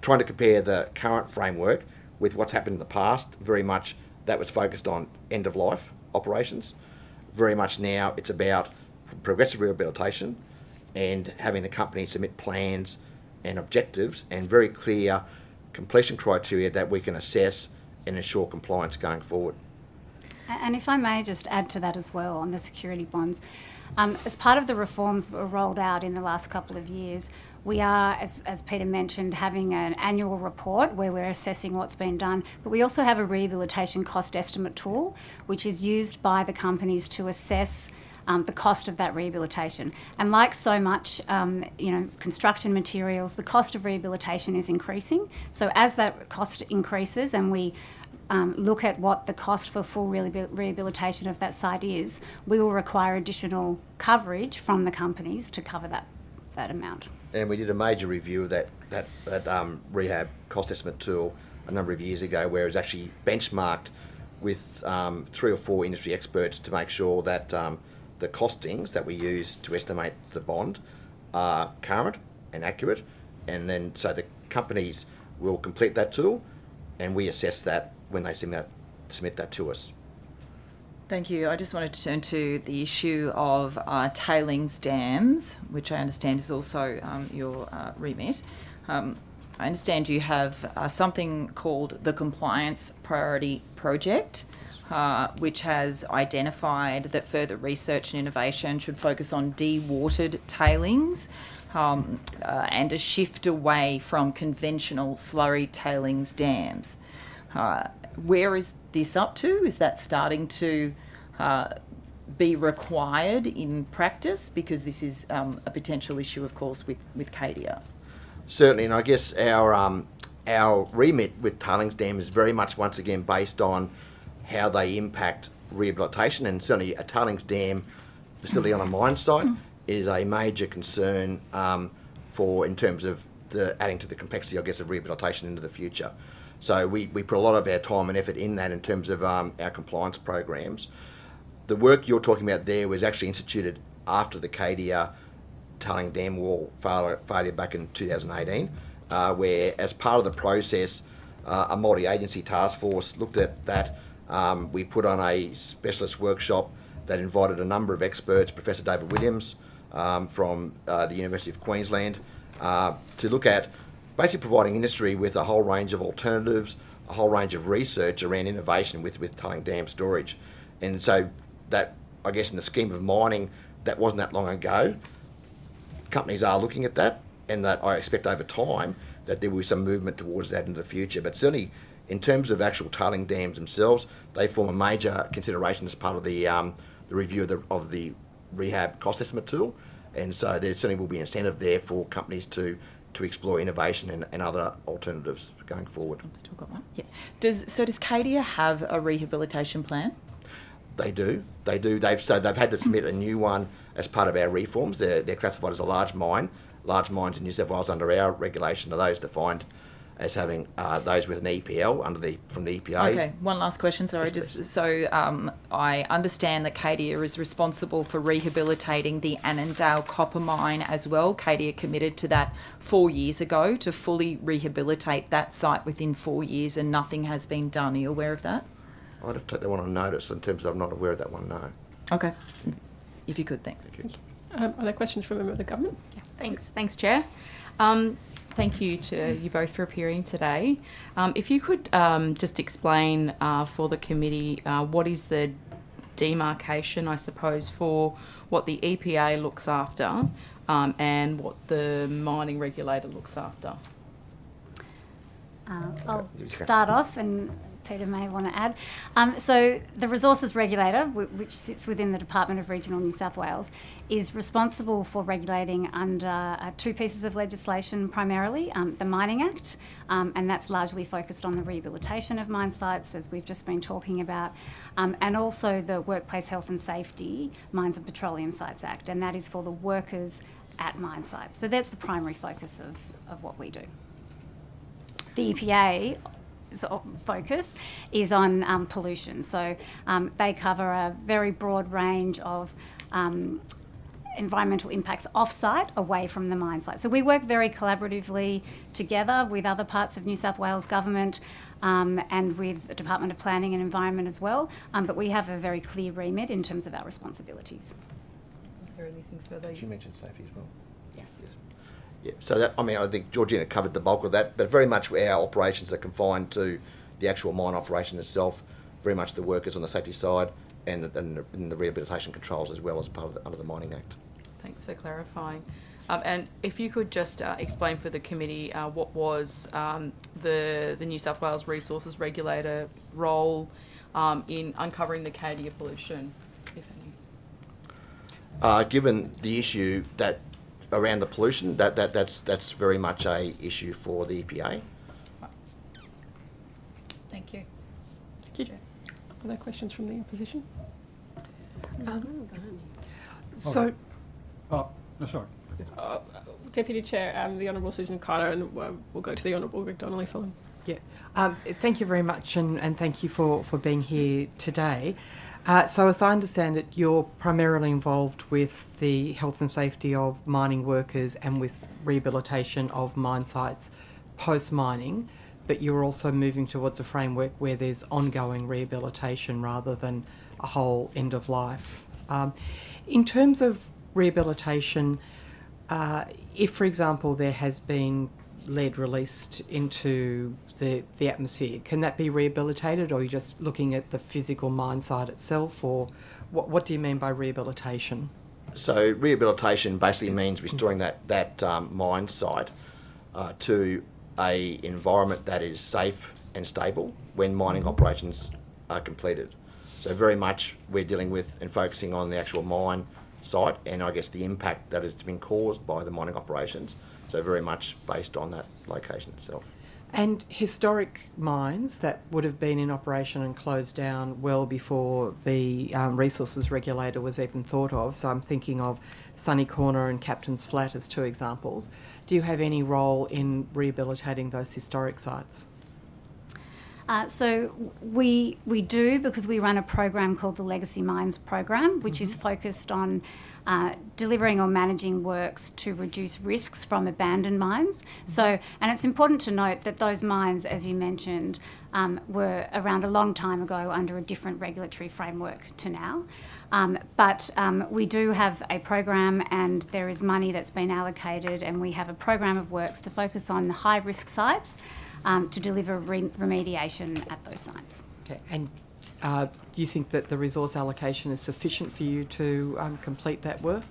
trying to compare the current framework with what's happened in the past, very much that was focused on end-of-life operations. Very much now it's about progressive rehabilitation and having the company submit plans and objectives and very clear completion criteria that we can assess and ensure compliance going forward. And if I may just add to that as well on the security bonds, as part of the reforms that were rolled out in the last couple of years, we are, as Peter mentioned, having an annual report where we're assessing what's been done, but we also have a rehabilitation cost estimate tool, which is used by the companies to assess the cost of that rehabilitation. And like so much, construction materials, the cost of rehabilitation is increasing. So as that cost increases and we look at what the cost for full rehabilitation of that site is, we will require additional coverage from the companies to cover that amount. And we did a major review of that rehab cost estimate tool a number of years ago, where it was actually benchmarked with 3 or 4 industry experts to make sure that the costings that we use to estimate the bond are current and accurate, and then so the companies will complete that tool, and we assess that when they submit that to us. Thank you. I just wanted to turn to the issue of tailings dams, which I understand is also your remit. I understand you have something called the Compliance Priority Project, which has identified that further research and innovation should focus on dewatered tailings and a shift away from conventional slurry tailings dams. Where is this up to? Is that starting to be required in practice? Because this is a potential issue, of course, with Cadia. Certainly, and I guess our remit with tailings dams is very much once again based on how they impact rehabilitation, and certainly a tailings dam facility on a mine site is a major concern in terms of adding to the complexity, I guess, of rehabilitation into the future. So we put a lot of our time and effort in that in terms of our compliance programs. The work you're talking about there was actually instituted after the Cadia tailing dam wall failure back in 2018, where as part of the process, a multi-agency task force looked at that. We put on a specialist workshop that invited a number of experts, Professor David Williams from the University of Queensland, to look at basically providing industry with a whole range of alternatives, a whole range of research around innovation with tailing dam storage. And so that, I guess in the scheme of mining, that wasn't that long ago. Companies are looking at that, and that I expect over time that there will be some movement towards that in the future. But certainly in terms of actual tailing dams themselves, they form a major consideration as part of the review of the rehab cost estimate tool. And so there certainly will be incentive there for companies to explore innovation and other alternatives going forward. I've still got one. Yeah. Does Cadia have a rehabilitation plan? They do. They've had to submit a new one as part of our reforms. They're classified as a large mine. Large mines in New South Wales under our regulation are those defined as having those with an EPL from the EPA. Okay, one last question, sorry. I understand that Cadia is responsible for rehabilitating the Annandale copper mine as well. Cadia committed to that 4 years ago to fully rehabilitate that site within 4 years, and nothing has been done. Are you aware of that? I'd have to take that one on notice in terms of I'm not aware of that one, no. Okay. If you could, thanks. Thank you. Are there questions from a member of the government? Yeah, thanks, Chair. Thank you to you both for appearing today. If you could just explain for the committee what is the demarcation, I suppose, for what the EPA looks after and what the mining regulator looks after. I'll start off, and Peter may want to add. So the Resources Regulator, which sits within the Department of Regional New South Wales, is responsible for regulating under 2 pieces of legislation primarily, the Mining Act, and that's largely focused on the rehabilitation of mine sites, as we've just been talking about, and also the Workplace Health and Safety Mines and Petroleum Sites Act, and that is for the workers at mine sites. So that's the primary focus of what we do. The EPA focus is on pollution. So they cover a very broad range of environmental impacts off-site, away from the mine site. So we work very collaboratively together with other parts of New South Wales Government and with the Department of Planning and Environment as well, but we have a very clear remit in terms of our responsibilities. Is there anything further? You mentioned safety as well. Yes. Yeah, so that, I think Georgina covered the bulk of that, but very much our operations are confined to the actual mine operation itself, very much the workers on the safety side and the rehabilitation controls as well as part of under the Mining Act. Thanks for clarifying. And if you could just explain for the committee what was the New South Wales Resources Regulator role in uncovering the Cadia pollution, if any? Given the issue that around the pollution, that's very much a issue for the EPA. Thank you. Are there questions from the opposition? Sorry. Deputy Chair, the Honourable Susan Carter, and we'll go to the Honourable Rick Donnelly following. Thank you very much, and thank you for being here today. So as I understand it, you're primarily involved with the health and safety of mining workers and with rehabilitation of mine sites post-mining, but you're also moving towards a framework where there's ongoing rehabilitation rather than a whole end of life. In terms of rehabilitation, if, for example, there has been lead released into the atmosphere, can that be rehabilitated, or are you just looking at the physical mine site itself, or what do you mean by rehabilitation? So rehabilitation basically means restoring that mine site to a environment that is safe and stable when mining operations are completed. So very much we're dealing with and focusing on the actual mine site and I guess the impact that has been caused by the mining operations. So very much based on that location itself. And historic mines that would have been in operation and closed down well before the resources regulator was even thought of. So I'm thinking of Sunny Corner and Captain's Flat as two examples. Do you have any role in rehabilitating those historic sites? So we do, because we run a program called the Legacy Mines program, which is focused on delivering or managing works to reduce risks from abandoned mines. So, and it's important to note that those mines, as you mentioned, were around a long time ago under a different regulatory framework to now. But we do have a program, and there is money that's been allocated, and we have a program of works to focus on high-risk sites to deliver remediation at those sites. Okay, and do you think that the resource allocation is sufficient for you to complete that work?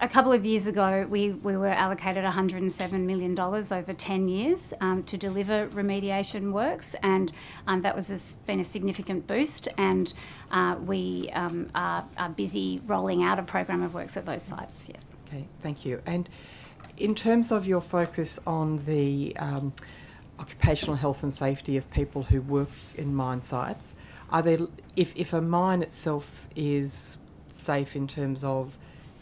A couple of years ago, we were allocated $107 million over 10 years to deliver remediation works, and that was been a significant boost, and we are busy rolling out a program of works at those sites, yes. Okay, thank you. And in terms of your focus on the occupational health and safety of people who work in mine sites, are there, if a mine itself is safe in terms of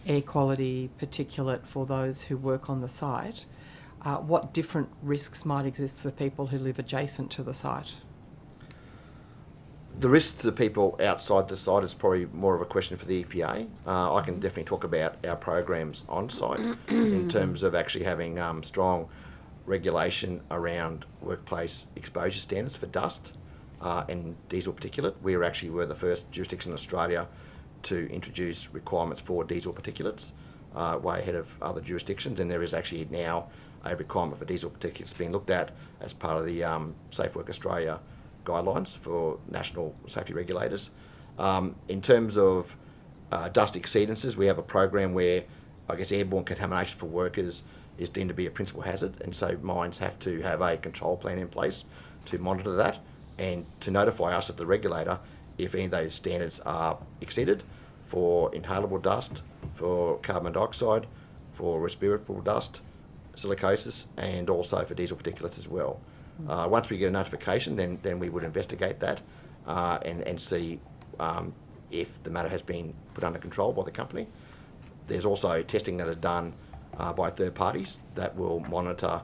air quality, particulate for those who work on the site, what different risks might exist for people who live adjacent to the site? The risk to the people outside the site is probably more of a question for the EPA. I can definitely talk about our programs on site in terms of actually having strong regulation around workplace exposure standards for dust and diesel particulate. We were the first jurisdiction in Australia to introduce requirements for diesel particulates, way ahead of other jurisdictions, and there is actually now a requirement for diesel particulates being looked at as part of the Safe Work Australia guidelines for national safety regulators. In terms of dust exceedances, we have a program where I guess airborne contamination for workers is deemed to be a principal hazard, and so mines have to have a control plan in place to monitor that and to notify us at the regulator if any of those standards are exceeded for inhalable dust, for carbon dioxide, for respirable dust, silicosis, and also for diesel particulates as well. Once we get a notification, then we would investigate that and see if the matter has been put under control by the company. There's also testing that is done by third parties that will monitor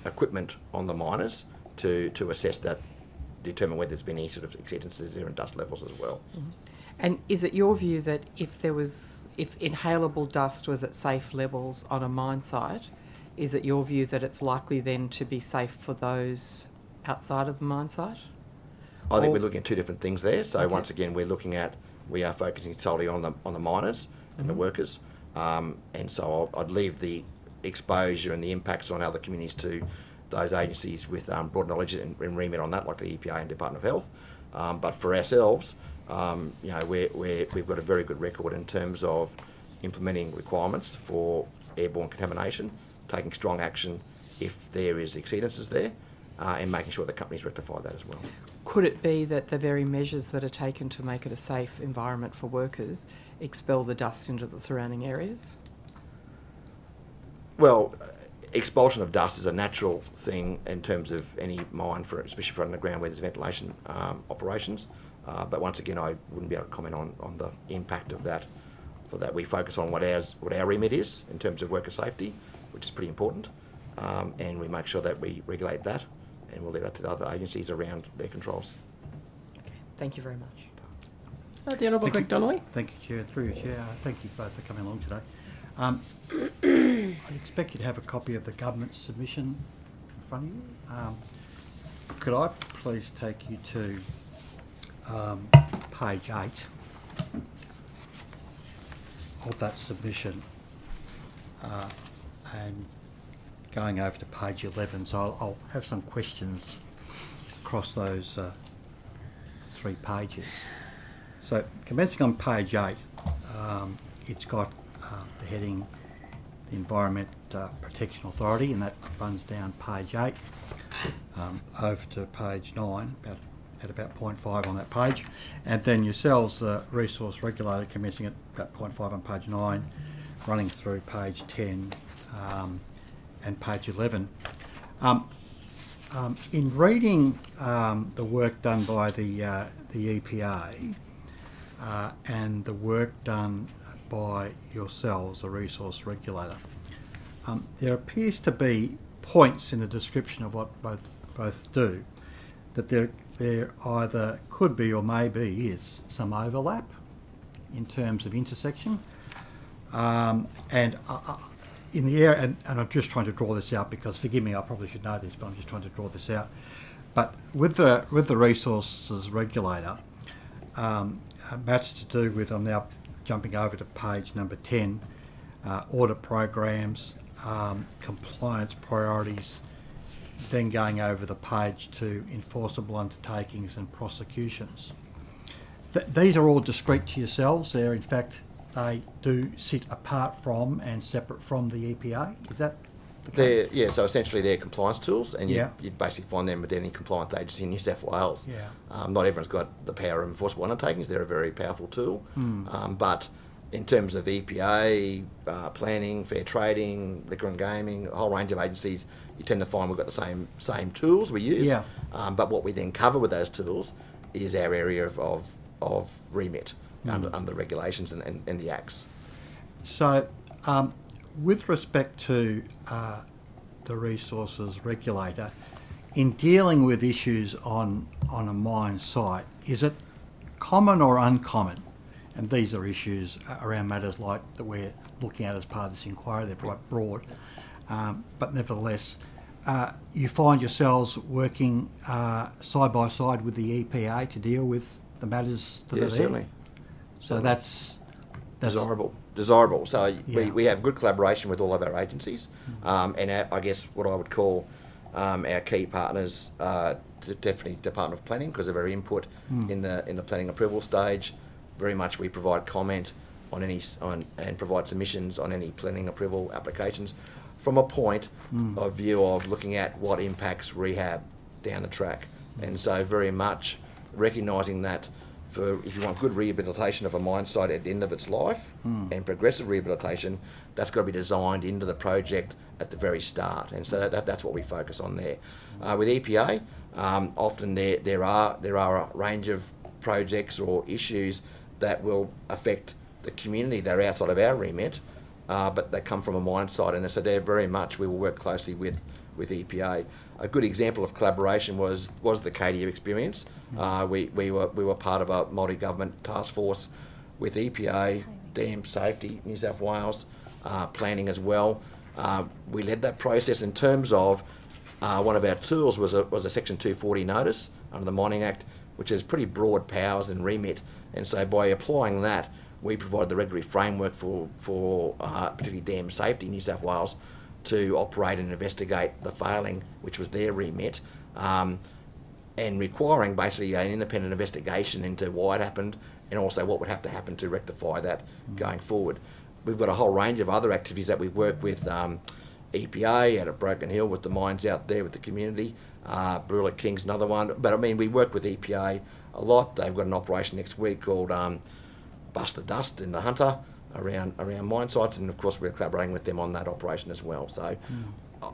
equipment on the miners to assess that, determine whether there's been any sort of exceedances there in dust levels as well. Mm-hmm. And is it your view that if inhalable dust was at safe levels on a mine site, is it your view that it's likely then to be safe for those outside of the mine site? I think we're looking at two different things there. So once again, we are focusing solely on the miners and the workers, and so I'd leave the exposure and the impacts on other communities to those agencies with broad knowledge and remit on that, like the EPA and Department of Health. But for ourselves, we've got a very good record in terms of implementing requirements for airborne contamination, taking strong action if there is exceedances there, and making sure the companies rectify that as well. Could it be that the very measures that are taken to make it a safe environment for workers expel the dust into the surrounding areas? Well, expulsion of dust is a natural thing in terms of any mine, especially for underground where there's ventilation operations. But once again, I wouldn't be able to comment on the impact of that. For that, we focus on what our remit is in terms of worker safety, which is pretty important, and we make sure that we regulate that, and we'll leave that to the other agencies around their controls. Thank you very much. The Honourable Greg Donnelly. Thank you, Chair. Through you, Chair. Thank you both for coming along today. I expect you to have a copy of the government submission in front of you. Could I please take you to page 8 of that submission, and going over to page 11. So I'll have some questions across those 3 pages. So commencing on page 8, it's got the heading, the Environment Protection Authority, and that runs down page 8 over to page 9, at about point 5 on that page, and then yourselves, the Resource Regulator, commencing at about point 5 on page 9, running through page 10 and page 11. In reading the work done by the EPA and the work done by yourselves, the Resource Regulator, there appears to be points in the description of what both do, that there either could be or maybe is some overlap in terms of intersection, and in the area, and I'm just trying to draw this out because, forgive me, I probably should know this, but I'm just trying to draw this out. But with the Resources Regulator, matters to do with, I'm now jumping over to page number 10, audit programs, compliance priorities, then going over the page to enforceable undertakings and prosecutions. These are all discrete to yourselves. They're, in fact, they do sit apart from and separate from the EPA. Is that the case? Yeah, so essentially they're compliance tools, and Yeah. you'd basically find them with any compliance agency in New South Wales. Yeah. Not everyone's got the power of enforceable undertakings. They're a very powerful tool. Hmm. But in terms of EPA, planning, fair trading, liquor and gaming, a whole range of agencies, you tend to find we've got the same tools we use. Yeah. But what we then cover with those tools is our area of remit under regulations and the acts. So, with respect to the Resources Regulator, in dealing with issues on a mine site, is it common or uncommon? And these are issues around matters like that we're looking at as part of this inquiry. They're quite broad, but nevertheless, you find yourselves working side by side with the EPA to deal with the matters that are there. Certainly. So that's desirable. So Yeah. we have good collaboration with all of our agencies, and I guess what I would call our key partners, definitely Department of Planning, because of our input in the planning approval stage. Very much we provide comment on and provide submissions on any planning approval applications from a point of view of looking at what impacts rehab down the track. And so very much recognising that if you want good rehabilitation of a mine site at the end of its life and progressive rehabilitation, that's got to be designed into the project at the very start. And so that's what we focus on there. With EPA, often there are a range of projects or issues that will affect the community that are outside of our remit, but they come from a mine site, and so they're very much, we will work closely with EPA. A good example of collaboration was the Cadia experience. We were part of a multi-government task force with EPA, Dam Safety, New South Wales, planning as well. We led that process in terms of one of our tools was a Section 240 notice under the Mining Act, which has pretty broad powers and remit. And so by applying that, we provide the regulatory framework for particularly dam safety in New South Wales to operate and investigate the failing, which was their remit, and requiring basically an independent investigation into why it happened and also what would have to happen to rectify that going forward. We've got a whole range of other activities that we work with EPA out at Broken Hill with the mines out there with the community. Brula King's another one. But I mean, we work with EPA a lot. They've got an operation next week called Bust the Dust in the Hunter around mine sites, and of course we're collaborating with them on that operation as well. So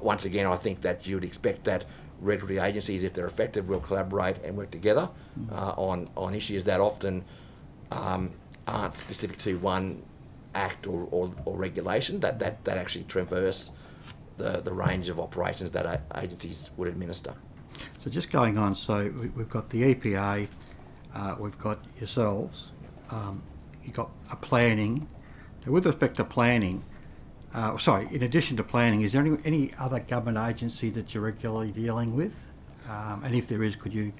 once again, I think that you would expect that regulatory agencies, if they're effective, will collaborate and work together on issues that often aren't specific to one act or regulation, that actually traverse the range of operations that agencies would administer. So just going on, so we've got the EPA, we've got yourselves, you've got a planning. Now with respect to planning, in addition to planning, is there any other government agency that you're regularly dealing with? And if there is, could you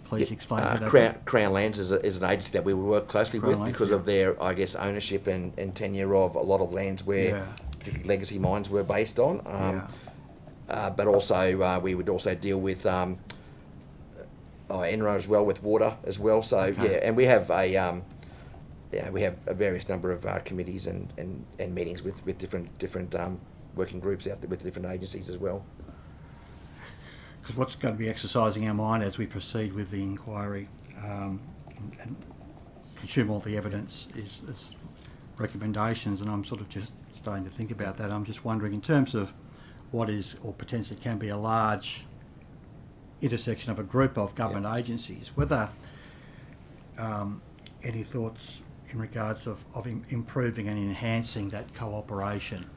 please explain who that is? Crown Lands is an agency that we would work closely with because of their, I guess, ownership and tenure of a lot of lands where particularly legacy mines were based on. But also we would also deal with ENRA as well, with water as well. So and we have a various number of committees and meetings with different working groups out there with different agencies as well. Because what's going to be exercising our mind as we proceed with the inquiry and consume all the evidence is recommendations, and I'm sort of just starting to think about that. I'm just wondering, in terms of what is or potentially can be a large intersection of a group of government agencies, whether any thoughts in regards of improving and enhancing that cooperation?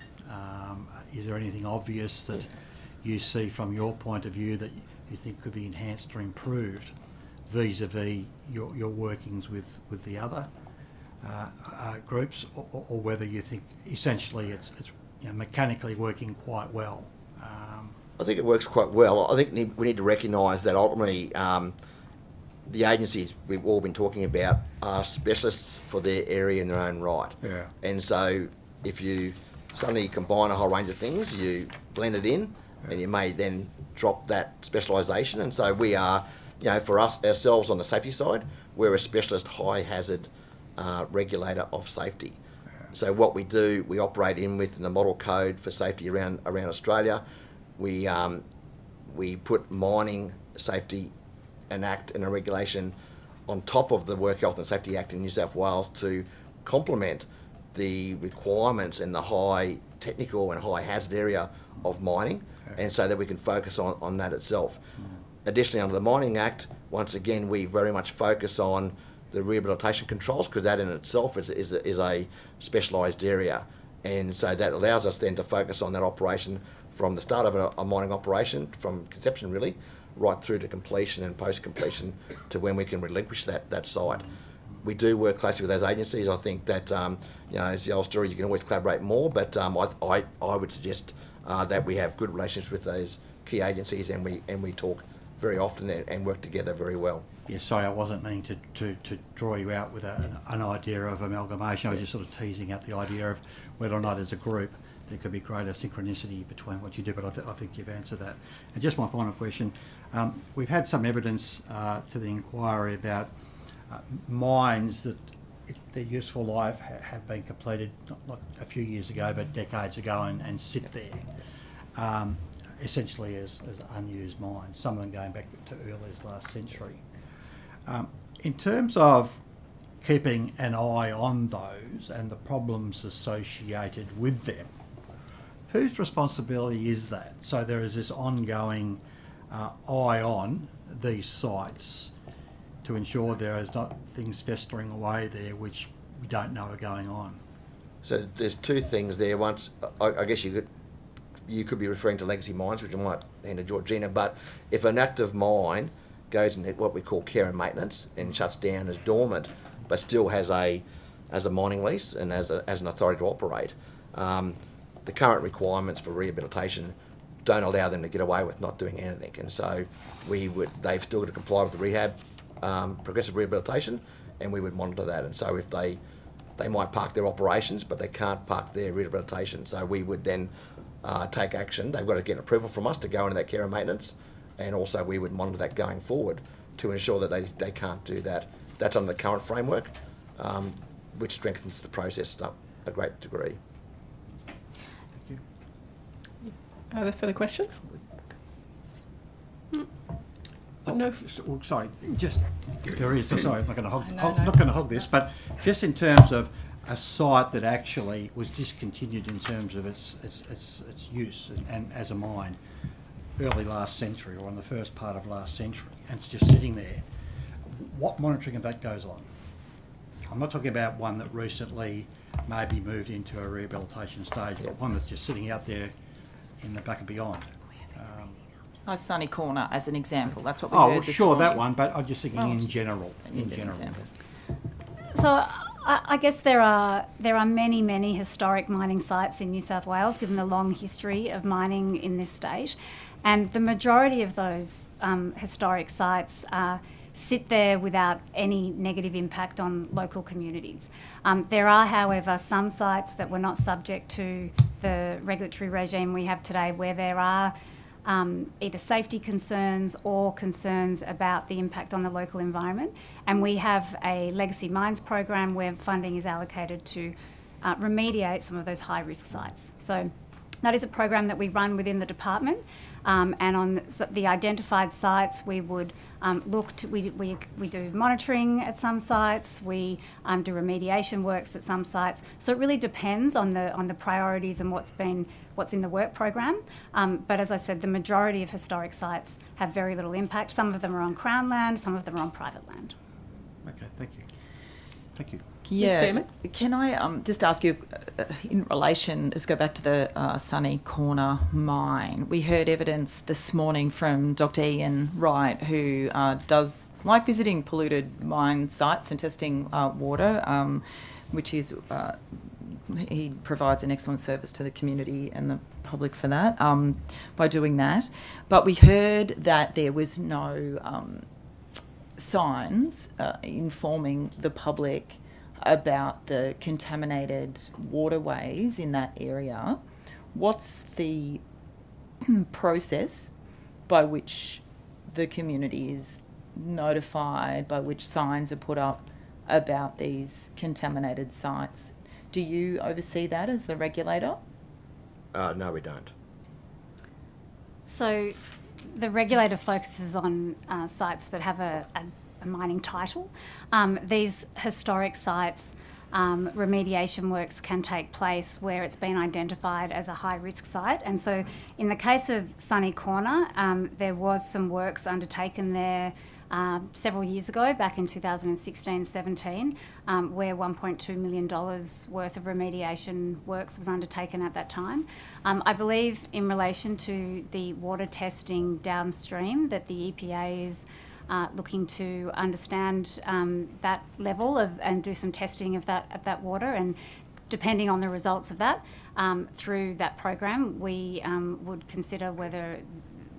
Is there anything obvious that you see from your point of view that you think could be enhanced or improved vis-a-vis your workings with the other groups, or whether you think essentially it's mechanically working quite well? I think it works quite well. I think we need to recognise that ultimately the agencies we've all been talking about are specialists for their area in their own right. Yeah. And so if you suddenly combine a whole range of things, you blend it in, and you may then drop that specialisation. And so we are, for us ourselves on the safety side, we're a specialist high hazard regulator of safety. So what we do, we operate within the model code for safety around Australia. We put mining safety, an act and a regulation on top of the Work Health and Safety Act in New South Wales to complement the requirements in the high technical and high hazard area of mining, and so that we can focus on that itself. Additionally, under the Mining Act, once again, we very much focus on the rehabilitation controls, because that in itself is a specialised area, and so that allows us then to focus on that operation from the start of a mining operation, from conception really, right through to completion and post-completion to when we can relinquish that site. We do work closely with those agencies. I think that, it's the old story, you can always collaborate more, but I would suggest that we have good relationships with those key agencies, and we talk very often and work together very well. Yeah, sorry, I wasn't meaning to draw you out with an idea of amalgamation. I was just sort of teasing out the idea of whether or not as a group there could be greater synchronicity between what you do, but I think you've answered that. And just my final question, we've had some evidence to the inquiry about mines that their useful life have been completed not a few years ago but decades ago and sit there essentially as unused mines, some of them going back to early as last century. In terms of keeping an eye on those and the problems associated with them, whose responsibility is that? So there is this ongoing eye on these sites to ensure there is not things festering away there which we don't know are going on. So there's two things there. Once, I guess you could be referring to legacy mines, which I might hand to Georgina, but if an active mine goes into what we call care and maintenance and shuts down as dormant, but still has a mining lease and as an authority to operate, the current requirements for rehabilitation don't allow them to get away with not doing anything, and so they've still got to comply with the rehab, progressive rehabilitation, and we would monitor that. And so if they might park their operations, but they can't park their rehabilitation, so we would then take action. They've got to get approval from us to go into that care and maintenance, and also we would monitor that going forward to ensure that they can't do that. That's under the current framework, which strengthens the process to a great degree. Are there further questions? No. Well, sorry, just if there is. Sorry, I'm not going to hog this, but just in terms of a site that actually was discontinued in terms of its use and as a mine early last century or in the first part of last century, and it's just sitting there. What monitoring of that goes on? I'm not talking about one that recently maybe moved into a rehabilitation stage, but one that's just sitting out there in the back and beyond. Sunny Corner as an example. That's what we Oh, heard this sure, morning. that one, but I'm just thinking in general. In general. Example. So I guess there are many historic mining sites in New South Wales, given the long history of mining in this state, and the majority of those historic sites sit there without any negative impact on local communities. There are, however, some sites that were not subject to the regulatory regime we have today, where there are either safety concerns or concerns about the impact on the local environment. And we have a legacy mines program where funding is allocated to remediate some of those high-risk sites. So that is a program that we run within the department, and on the identified sites we would we do monitoring at some sites, we do remediation works at some sites. So it really depends on the priorities and what's in the work program. But as I said, the majority of historic sites have very little impact. Some of them are on Crown land, some of them are on private land. Okay, thank you. Thank you. Yeah, can I just ask you, in relation, let's go back to the Sunny Corner mine. We heard evidence this morning from Dr. Ian Wright, who does like visiting polluted mine sites and testing water, which is, he provides an excellent service to the community and the public for that, by doing that. But we heard that there was no signs informing the public about the contaminated waterways in that area. What's the process by which the community is notified, by which signs are put up about these contaminated sites? Do you oversee that as the regulator? No, we don't. So the regulator focuses on sites that have a mining title. These historic sites, remediation works can take place where it's been identified as a high-risk site. And so in the case of Sunny Corner, there was some works undertaken there several years ago, back in 2016-17, where $1.2 million worth of remediation works was undertaken at that time. I believe in relation to the water testing downstream that the EPA is looking to understand that level of and do some testing of that water, and depending on the results of that, through that program, we would consider whether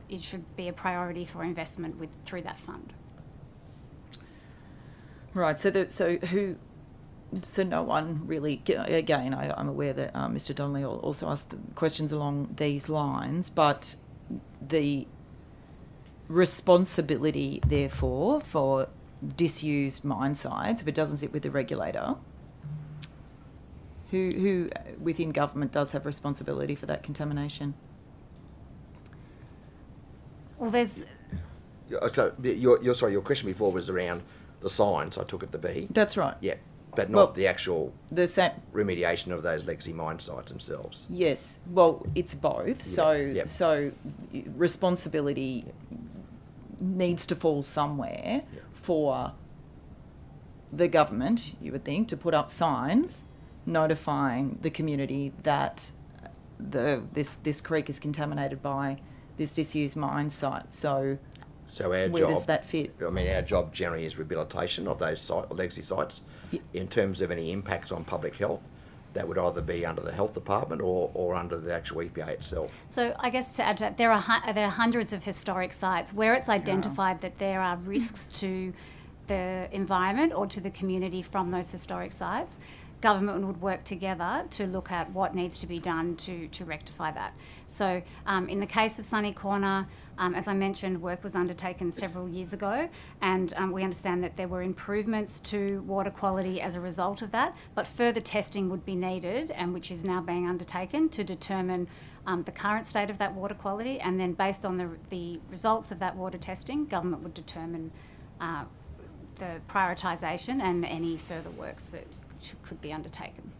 it should be a priority for investment through that fund. Right. So no one really. Again, I'm aware that Mr. Donnelly also asked questions along these lines, but the responsibility, therefore, for disused mine sites, if it doesn't sit with the regulator, who within government does have responsibility for that contamination? Well, there's... So your question before was around the signs, I took it to be. That's right. Yeah, but not the actual remediation of those legacy mine sites themselves. Yes, well, it's both. Yeah. So responsibility needs to fall somewhere for the government, you would think, to put up signs notifying the community that this creek is contaminated by this disused mine site. So our where job, does that fit? I mean, our job generally is rehabilitation of those legacy sites. In terms of any impacts on public health, that would either be under the health department or under the actual EPA itself. So I guess to add to that, there are hundreds of historic sites where it's identified that there are risks to the environment or to the community from those historic sites. Government would work together to look at what needs to be done to rectify that. So in the case of Sunny Corner, as I mentioned, work was undertaken several years ago, and we understand that there were improvements to water quality as a result of that, but further testing would be needed, and which is now being undertaken to determine the current state of that water quality, and then based on the results of that water testing, government would determine the prioritisation and any further works that could be undertaken.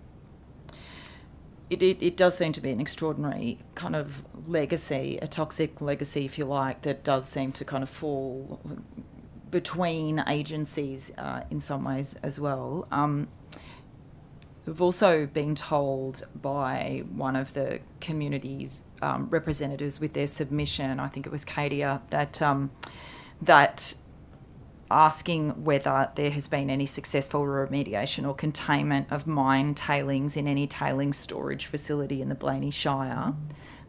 It does seem to be an extraordinary kind of legacy, a toxic legacy, if you like, that does seem to kind of fall between agencies in some ways as well. We've also been told by one of the community representatives with their submission, I think it was Kadia, that asking whether there has been any successful remediation or containment of mine tailings in any tailings storage facility in the Blaney Shire.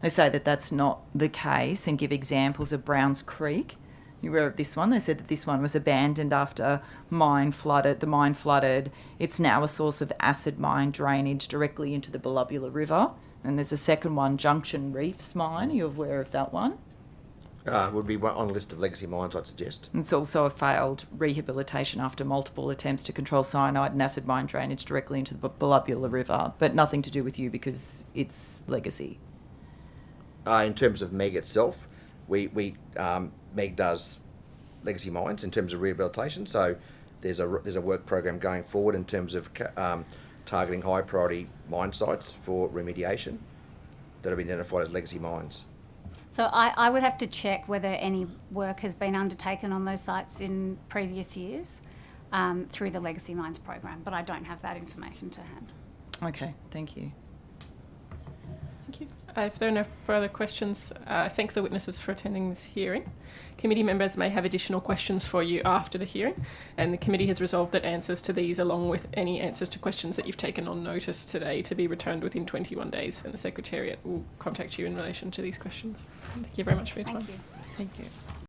They say that that's not the case and give examples of Browns Creek. You aware of this one? They said that this one was abandoned after the mine flooded. It's now a source of acid mine drainage directly into the Belubula River. And there's a second one, Junction Reefs mine. Are you aware of that one? Would be on the list of legacy mines, I'd suggest. It's also a failed rehabilitation after multiple attempts to control cyanide and acid mine drainage directly into the Belubula River, but nothing to do with you because it's legacy. In terms of MEG itself, MEG does legacy mines in terms of rehabilitation, so there's a work program going forward in terms of targeting high priority mine sites for remediation that have been identified as legacy mines. So I would have to check whether any work has been undertaken on those sites in previous years through the Legacy Mines program, but I don't have that information to hand. Okay, thank you. Thank you. If there are no further questions, I thank the witnesses for attending this hearing. Committee members may have additional questions for you after the hearing, and the committee has resolved that answers to these, along with any answers to questions that you've taken on notice today, to be returned within 21 days, and the Secretariat will contact you in relation to these questions. Thank you very much for your time. Thank you. Thank you.